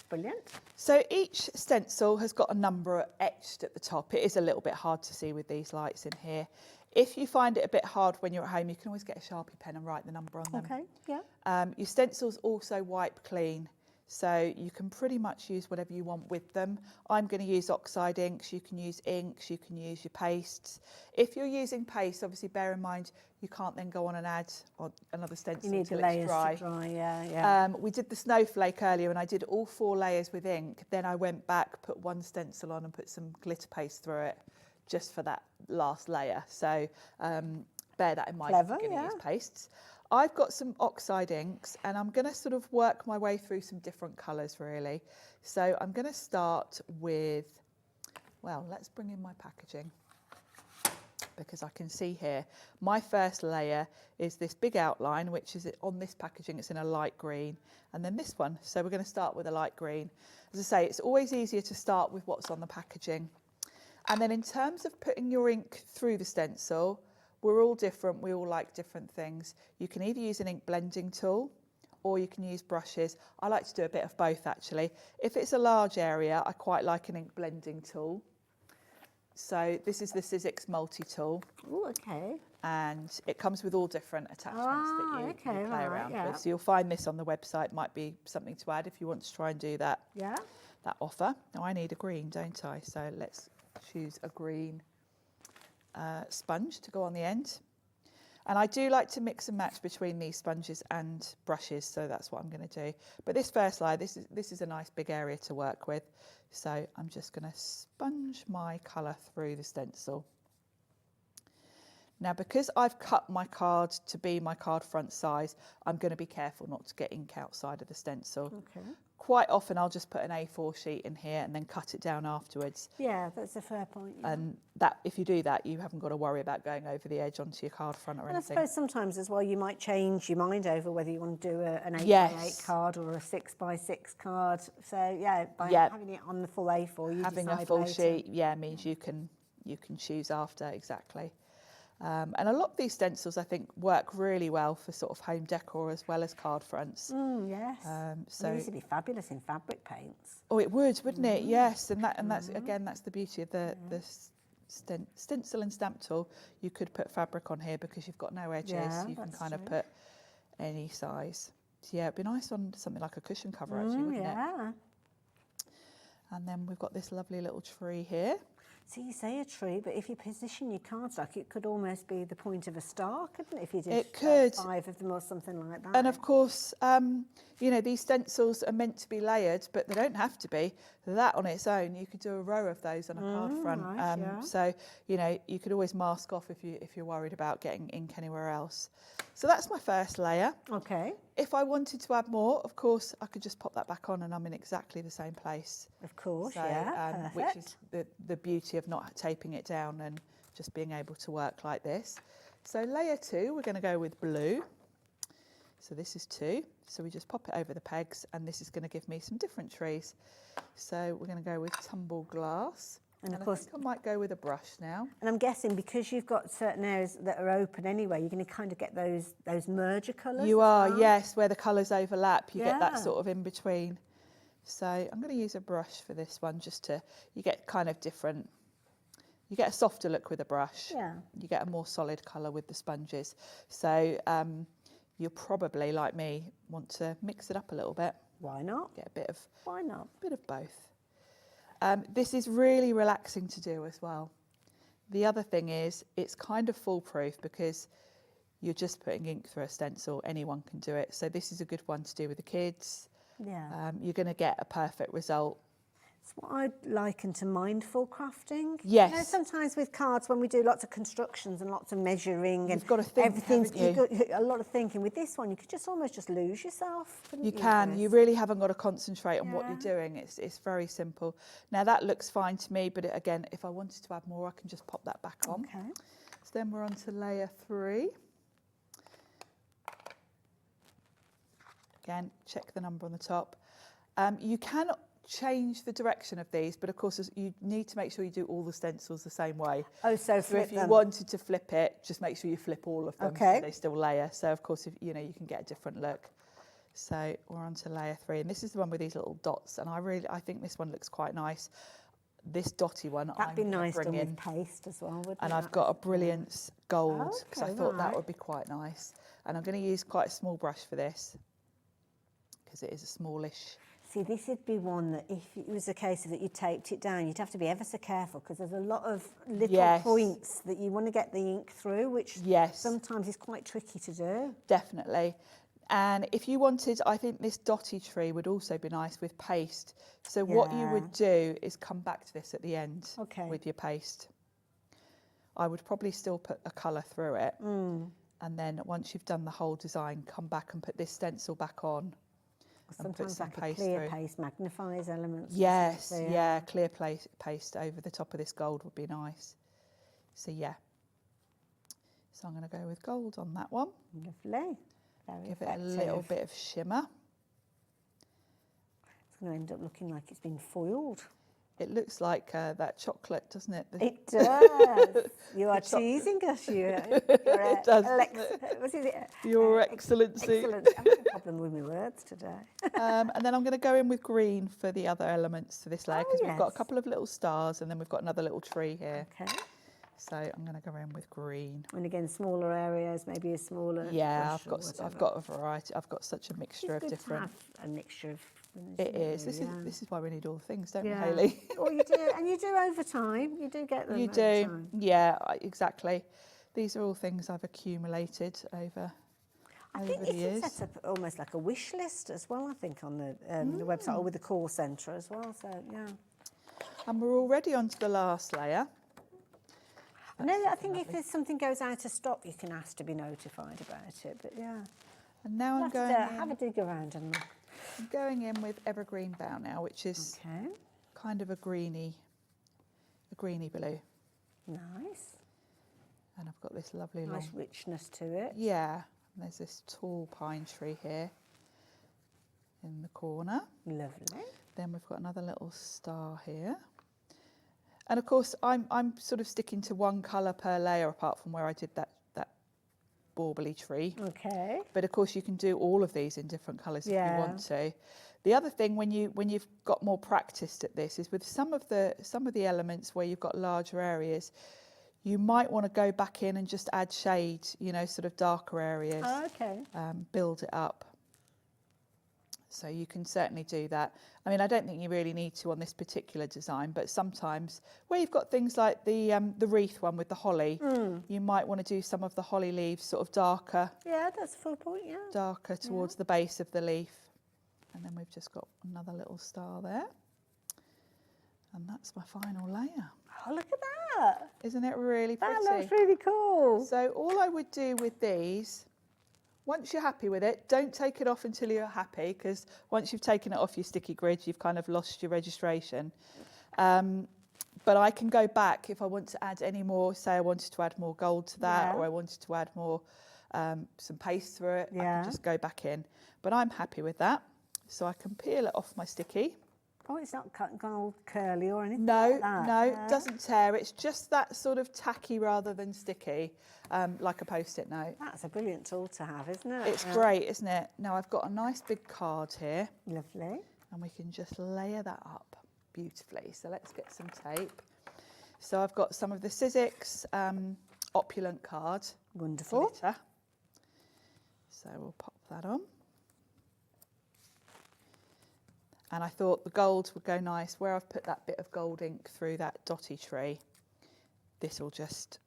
Brilliant. So each stencil has got a number etched at the top. It is a little bit hard to see with these lights in here. If you find it a bit hard when you're at home, you can always get a Sharpie pen and write the number on them. Okay, yeah. Your stencils also wipe clean, so you can pretty much use whatever you want with them. I'm going to use oxide inks, you can use inks, you can use your pastes. If you're using paste, obviously bear in mind you can't then go on and add another stencil until it's dry. To dry, yeah. We did the snowflake earlier and I did all 4 layers with ink. Then I went back, put one stencil on and put some glitter paste through it just for that last layer. So bear that in mind if you're going to use pastes. I've got some oxide inks and I'm going to sort of work my way through some different colours really. So I'm going to start with, well, let's bring in my packaging because I can see here my first layer is this big outline, which is on this packaging, it's in a light green, and then this one. So we're going to start with a light green. As I say, it's always easier to start with what's on the packaging. And then in terms of putting your ink through the stencil, we're all different, we all like different things. You can either use an ink blending tool or you can use brushes. I like to do a bit of both actually. If it's a large area, I quite like an ink blending tool. So this is the Sizzix multi-tool. Oh, okay. And it comes with all different attachments that you play around yeah. with. So you'll find this on the website. Might be something to add if you want to try and do that. Yeah. That offer. Now I need a green, don't I? So let's choose a green sponge to go on the end. And I do like to mix and match between these sponges and brushes, so that's what I'm going to do. But this first layer, this is a nice big area to work with. So I'm just going to sponge my colour through the stencil. Now, because I've cut my card to be my card front size, I'm going to be careful not to get ink outside of the stencil. Okay. Quite often I'll just put an A4 sheet in here and then cut it down afterwards. Yeah, that's a fair point. Yeah. And that, if you do that, you haven't got to worry about going over the edge onto your card front or And anything. I suppose sometimes as well you might change your mind over whether you want to do an 8x8 Yes. card or a 6x6 card. So yeah, by having it on the full A4, you having decide a full later. sheet, means you can choose after, exactly. And a lot of these stencils, I think, work really well for sort of home decor as well as card fronts. Yes. So these would be fabulous in fabric paints. oh, it would, wouldn't it? Yes, and that's again, that's the beauty of the stencil and stamp tool. You could put fabric on here because you've got no edges. Yeah, you can that's kind of true. put any size. So yeah, it'd be nice on something like a cushion cover, actually, wouldn't it? Yeah. And then we've got this lovely little tree here. So you say a tree, but if you position your cards like it could almost be the point of a star, couldn't it? If you did It could. 5 of them or something like that. And of course, you know, these stencils are meant to be layered, but they don't have to be. That on its own, you could do a row of those on a card front. Nice, yeah. So, you know, you could always mask off if you're worried about getting ink anywhere else. So that's my first layer. Okay. If I wanted to add more, of course, I could just pop that back on and I'm in exactly the same place. Of course, So, yeah, which perfect. is the beauty of not taping it down and just being able to work like this. So layer 2, we're going to go with blue. So this is 2. So we just pop it over the pegs and this is going to give me some different trees. So we're going to go with tumble glass. And of I course, think I might go with a brush now. and I'm guessing because you've got certain areas that are open anyway, you're going to kind of get those merger colours. You as are, well. yes, where the colours overlap, you get that Yeah. sort of in between. So I'm going to use a brush for this one just to, you get kind of different, you get a softer look with a brush. Yeah. You get a more solid colour with the sponges. So you'll probably, like me, want to mix it up a little bit. Why not? Get a bit of both. This is really relaxing to do as well. The other thing is it's kind of foolproof because you're just putting ink through a stencil. Anyone can do it. So this is a good one to do with the kids. Yeah. You're going to get a perfect result. It's what I'd liken to mindful crafting. Yes. You know, sometimes with cards, when we do lots of constructions and lots of measuring and You've got to think, everything's haven't you? you've got a lot of thinking. With this one, you could just almost just lose yourself. Couldn't You you can. Chris? You really haven't got to concentrate on what Yeah. you're doing. It's very simple. Now that looks fine to me, but again, if I wanted to add more, I can just pop that back on. Okay. So then we're on to layer 3. Again, check the number on the top. You can change the direction of these, but of course you need to make sure you do all the stencils the same way. Oh, so So flip if you them. wanted to flip it, just make sure you flip all of them Okay. so they still layer. So of course, if you know, you can get a different look. So we're on to layer 3, and this is the one with these little dots, and I think this one looks quite nice. This dotty one, That'd be I'm gonna nice bring done in, with paste as well, wouldn't and it? I've got a brilliant gold because I Okay, thought that right. would be quite nice. And I'm going to use quite a small brush for this because it is a smallish. See, this would be one that if it was a case of that you taped it down, you'd have to be ever so careful because there's a lot of little Yes. points that you want to get the ink through, which Yes. sometimes is quite tricky to do. Definitely. And if you wanted, I think this dotty tree would also be nice with paste. So what you Yeah. would do is come back to this at the end Okay. with your paste. I would probably still put a colour through it. And then once you've done the whole design, come back and put this stencil back on. And put Sometimes some like a paste clear through. paste magnifies elements. and Yes, stuff, so yeah, clear paste over the top of this gold would be nice. So yeah. So I'm going to go with gold on that one. Lovely. Very Give it a effective. little bit of shimmer. It's going to end up looking like it's been foiled. It looks like that chocolate, doesn't it? It does. You are teasing us, you. It does, doesn't What is it? Your Excellency. Excellent. I'm having a problem with my words today. And then I'm going to go in with green for the other elements to this layer, because we've got a yes. couple of little stars, and then we've got another little tree here. Okay. So I'm going to go in with green. And again, smaller areas, maybe a smaller. Yeah, brush or I've got a variety. I've got such a mixture of It's good different. to have a mixture of. It is. Really, This is why we need all the things, don't yeah. we, Hayley? Well, you do, and you do over time. You do get them. You over do. time. Yeah, exactly. These are all things I've accumulated over. I think over you the can years. set up almost like a wish list as well. I think on the website or with the call centre as well. So yeah. And we're already onto the last layer. No, I think if there's something goes out of stock, you can ask to be notified about it. But yeah. And now I'm going have a dig around and. I'm going in with evergreen bow now, which is kind of a greeny blue. Nice. And I've got this lovely Nice richness to it. Yeah, and there's this tall pine tree here in the corner. Lovely. Then we've got another little star here. And of course, I'm sort of sticking to one colour per layer, apart from where I did that bauble tree. Okay. But of course, you can do all of these in different colours if you want to. The other thing, when you've got more practiced at this, is with some of the elements where you've got larger areas, you might want to go back in and just add shade, you know, sort of darker areas. Oh, okay. Build it up. So you can certainly do that. I mean, I don't think you really need to on this particular design, but sometimes where you've got things like the wreath one with the holly, you might want to do some of the holly leaves sort of darker. Yeah, that's a full point, yeah. Darker towards the base of the leaf. And then we've just got another little star there. And that's my final layer. Oh, look at that. Isn't it really pretty? That looks really cool. So all I would do with these, once you're happy with it, don't take it off until you're happy, because once you've taken it off your sticky grid, you've kind of lost your registration. But I can go back if I want to add any more, say I wanted to add more gold to that, or I wanted to add more, some paste through it, I can just go back in. But I'm happy with that. So I can peel it off my sticky. Oh, it's not gone all curly or anything No, like that. no, it doesn't tear. It's just that sort of tacky rather than sticky, like a Post-it note. That's a brilliant tool to have, isn't it? It's great, isn't it? Now I've got a nice big card here. Lovely. And we can just layer that up beautifully. So let's get some tape. So I've got some of the Sizzix Opulent card. Wonderful. Glitter. So we'll pop that on. And I thought the gold would go nice. Where I've put that bit of gold ink through that dotty tree, this will just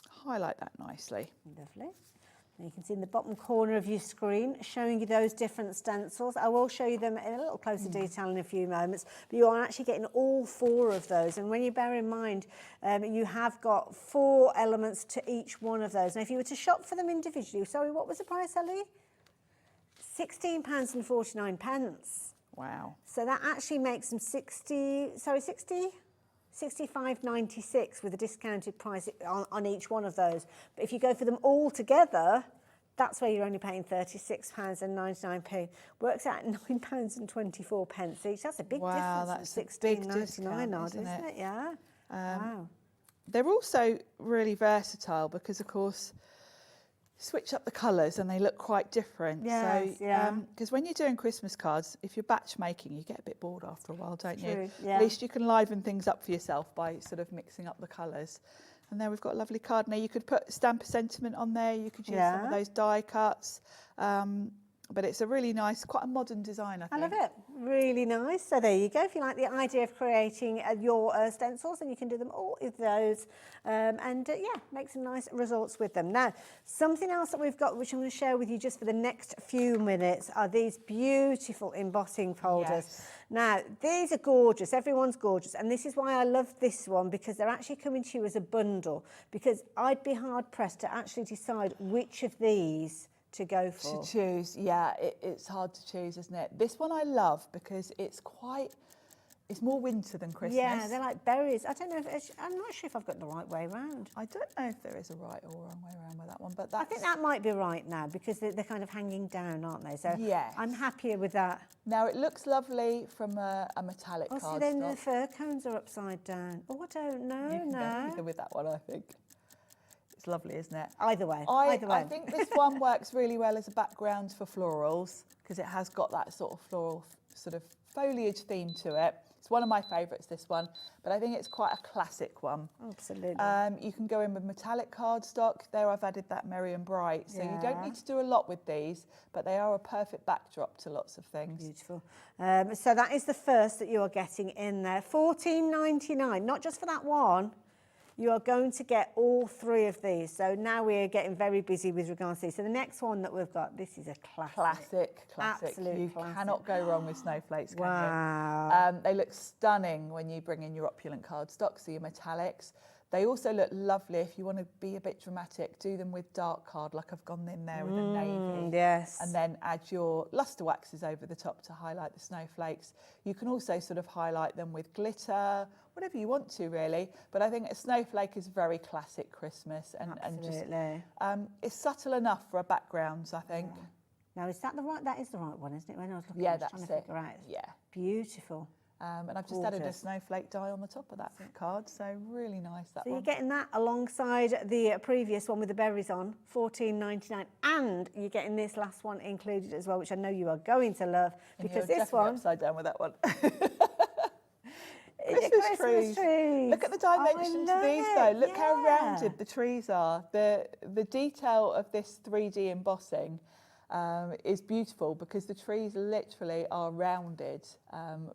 highlight that nicely. Lovely. And you can see in the bottom corner of your screen showing you those different stencils. I will show you them in a little closer detail in a few moments, but you are actually getting all 4 of those. And when you bear in mind, you have got 4 elements to each one of those. Now, if you were to shop for them individually, sorry, what was the price, Ellie? £16.49. Wow. So that actually makes them 65.96 with a discounted price on each one of those. But if you go for them all together, that's where you're only paying £36.99. Works out at £9.24 each. That's a big difference from £16.99 odd, isn't it? Yeah. Wow. They're also really versatile because, of course, switch up the colours and they look quite different. Yes, so, because when you're doing Christmas cards, if you're batch making, you get a bit bored after a while, don't you? True, yeah. At least you can liven things up for yourself by sort of mixing up the colours. And there we've got a lovely card. Now you could put Stamp a Sentiment on there. You could use some of those die cuts. But it's a really nice, quite a modern design, I think. I love it. Really nice. So there you go. If you like the idea of creating your stencils, then you can do them all with those. Make some nice results with them. Now, something else that we've got, which I'm going to share with you just for the next few minutes, are these beautiful embossing folders. Yes. Now, these are gorgeous. Everyone's gorgeous. And this is why I love this one, because they're actually coming to you as a bundle. Because I'd be hard-pressed to actually decide which of these to go for. To choose, yeah, it's hard to choose, isn't it? This one I love because it's quite It's more winter than Christmas. Yeah, they're like berries. I don't know if I'm not sure if I've got the right way round. I don't know if there is a right or wrong way around with that one, but that's... I think that might be right now because they're kind of hanging down, aren't they? So Yes. I'm happier with that. Now it looks lovely from a metallic Oh, cardstock. see, then the fir cones are upside down. Oh, I don't know. You can go No. either with that one, I think. It's lovely, isn't it? Either way. Either way. I think this one works really well as a background for florals because it has got that sort of floral sort of foliage theme to it. It's one of my favourites, this one, but I think it's quite a classic one. Absolutely. You can go in with metallic cardstock. There I've added that Merry and Bright. So you don't need to do a lot with these, but they are a perfect backdrop to lots of things. Beautiful. So that is the first that you are getting in there. $14.99, not just for that one. You are going to get all 3 of these. So now we're getting very busy with regards to these. So the next one that we've got, this is a classic. Classic. Absolute You classic. cannot go wrong with snowflakes, can Wow. you? They look stunning when you bring in your opulent cardstock, so your metallics. They also look lovely if you want to be a bit dramatic. Do them with dark card, like I've gone in there with a navy. Yes. And then add your luster waxes over the top to highlight the snowflakes. You can also sort of highlight them with glitter, whatever you want to really. But I think a snowflake is very classic Christmas and just it's subtle enough for a background, I think. Yeah. Now is that the right? That is the right one, isn't it? When I was looking, Yeah, I was trying that's to it. figure out. Yeah. Beautiful. And I've just added a Gorgeous. snowflake die on the top of that card, so really nice that So one. you're getting that alongside the previous one with the berries on, $14.99, and you're getting this last one included as well, which I know you are going to love And because you're this definitely one. upside down with that one. Christmas trees. Look at the dimensions of these though. Look how rounded the trees are. The detail of this 3D embossing is beautiful because the trees literally are rounded.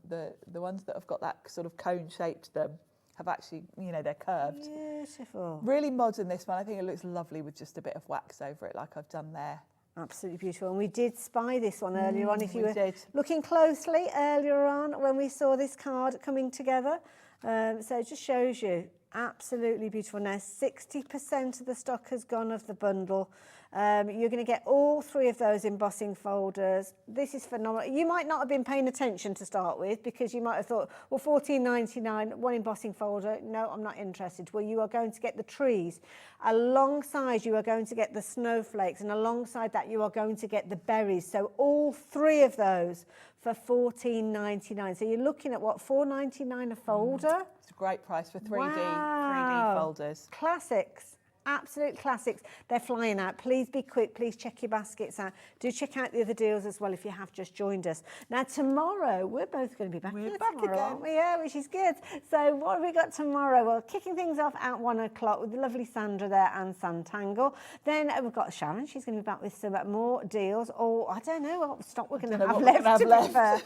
The ones that have got that sort of cone shape to them have actually, you know, they're curved. Beautiful. Really modern, this one. I think it looks lovely with just a bit of wax over it like I've done there. Absolutely beautiful. And we did spy this one earlier on. If you we were did. looking closely earlier on when we saw this card coming together. So it just shows you absolutely beautiful. Now 60% of the stock has gone of the bundle. You're going to get all 3 of those embossing folders. This is phenomenal. You might not have been paying attention to start with because you might have thought, well, $14.99, one embossing folder. No, I'm not interested. Well, you are going to get the trees. Alongside, you are going to get the snowflakes, and alongside that, you are going to get the berries. So all 3 of those for $14.99. So you're looking at what, $4.99 a folder? It's a great price for 3D Wow. folders. Classics. Absolute classics. They're flying out. Please be quick. Please check your baskets out. Do check out the other deals as well if you have just joined us. Now, tomorrow, we're both going to be back here back tomorrow, again. aren't we? Yeah, which is good. So what have we got tomorrow? Well, kicking things off at 1 o'clock with the lovely Sandra there and Santangle. Then we've got Sharon. She's going to be back with some more deals. Or, I don't know what stock we're going to have left, to be fair.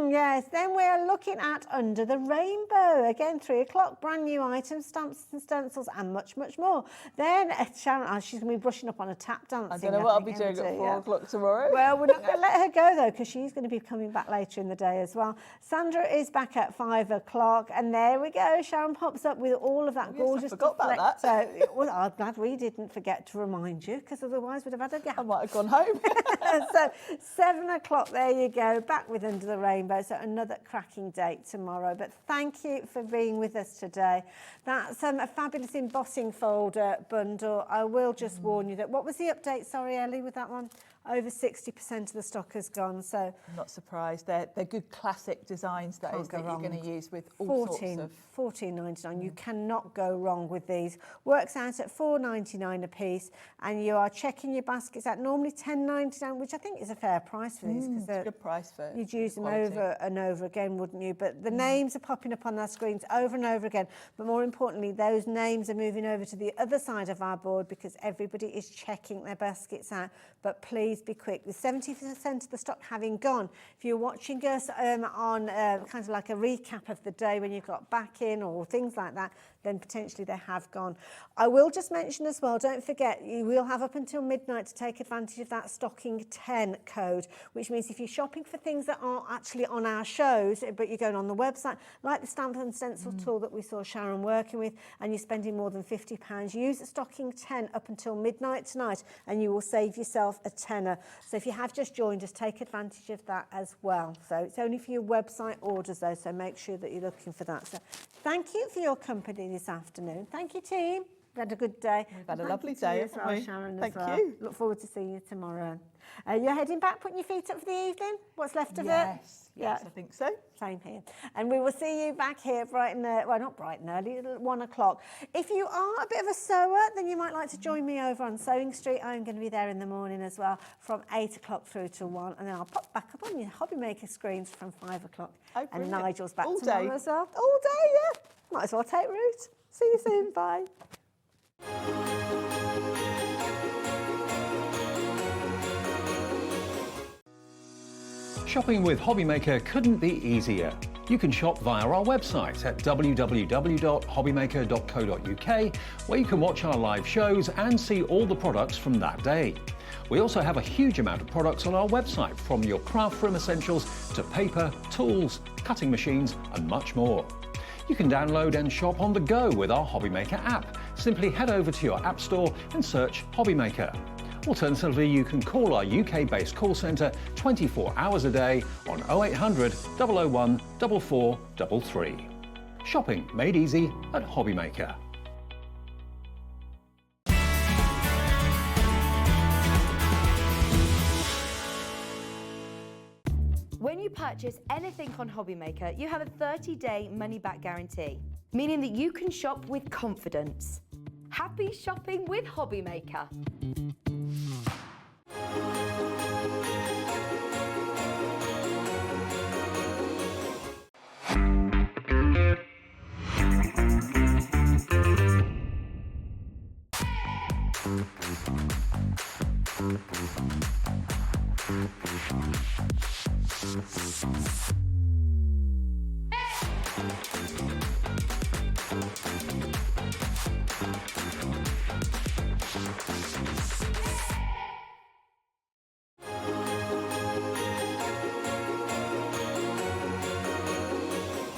Yes. Then we're looking at Under the Rainbow. Again, 3 o'clock. Brand new items, stamps and stencils, and much, much more. Then Sharon, she's going to be brushing up on a tap dancing. I don't know what I'll be think, doing at 4 yeah. o'clock tomorrow. Well, we're not going to let her go, though, because she's going to be coming back later in the day as well. Sandra is back at 5 o'clock, and there we go. Sharon pops up with all of that gorgeous forgot about that. Well, I'm glad we didn't forget to remind you, because otherwise we'd have had a gap. I might have gone home. So 7 o'clock, there you go, back with Under the Rainbow. So another cracking date tomorrow. But thank you for being with us today. That's a fabulous embossing folder bundle. I will just warn you that, what was the update, sorry, Ellie, with that one? Over 60% of the stock has gone, so... I'm not surprised. They're good classic designs, that Can't is, go that you're wrong. going to use with all sorts of... $14.99. You cannot go wrong with these. Works out at $4.99 a piece, and you are checking your baskets out. Normally $10.99, which I think is a fair price for these, because It's a good price for you'd use them quality. over and over again, wouldn't you? But the names are popping up on our screens over and over again. But more importantly, those names are moving over to the other side of our board because everybody is checking their baskets out. But please be quick. With 70% of the stock having gone, if you're watching us on kind of like a recap of the day when you've got back in or things like that, then potentially they have gone. I will just mention as well, don't forget, you will have up until midnight to take advantage of that stocking 10 code, which means if you're shopping for things that aren't actually on our shows, but you're going on the website, like the stamp and stencil tool that we saw Sharon working with, and you're spending more than £50, use the stocking 10 up until midnight tonight, and you will save yourself a £10 tenner. So if you have just joined us, take advantage of that as well. So it's only for your website orders though, so make sure that you're looking for that. So thank you for your company this afternoon. Thank you, team. We've had a good day. We've had a Thank lovely you to you day, as haven't well, we? Sharon, Thank as well. you. Look forward to seeing you tomorrow. You're heading back, putting your feet up for the evening? What's left of it? Yes, I think so. Same here. And we will see you back here bright and early, well, not bright and early, at 1 o'clock. If you are a bit of a sewer, then you might like to join me over on Sewing Street. I'm going to be there in the morning as well, from 8 o'clock through to 1. And then I'll pop back up on your Hobby Maker screens from 5 o'clock. Oh, and brilliant. Nigel's back All tomorrow day. as well. All day, yeah. Might as well take root. See you soon. Bye. Shopping with Hobby Maker couldn't be easier. You can shop via our website at www.hobbymaker.co.uk, where you can watch our live shows and see all the products from that day. We also have a huge amount of products on our website, from your craft room essentials to paper, tools, cutting machines and much more. You can download and shop on the go with our Hobby Maker app. Simply head over to your app store and search Hobby Maker. Alternatively, you can call our UK-based call centre 24 hours a day on 0800 001 4433. Shopping made easy at Hobby Maker. When you purchase anything on Hobby Maker, you have a 30-day money-back guarantee, meaning that you can shop with confidence. Happy shopping with Hobby Maker. Hey!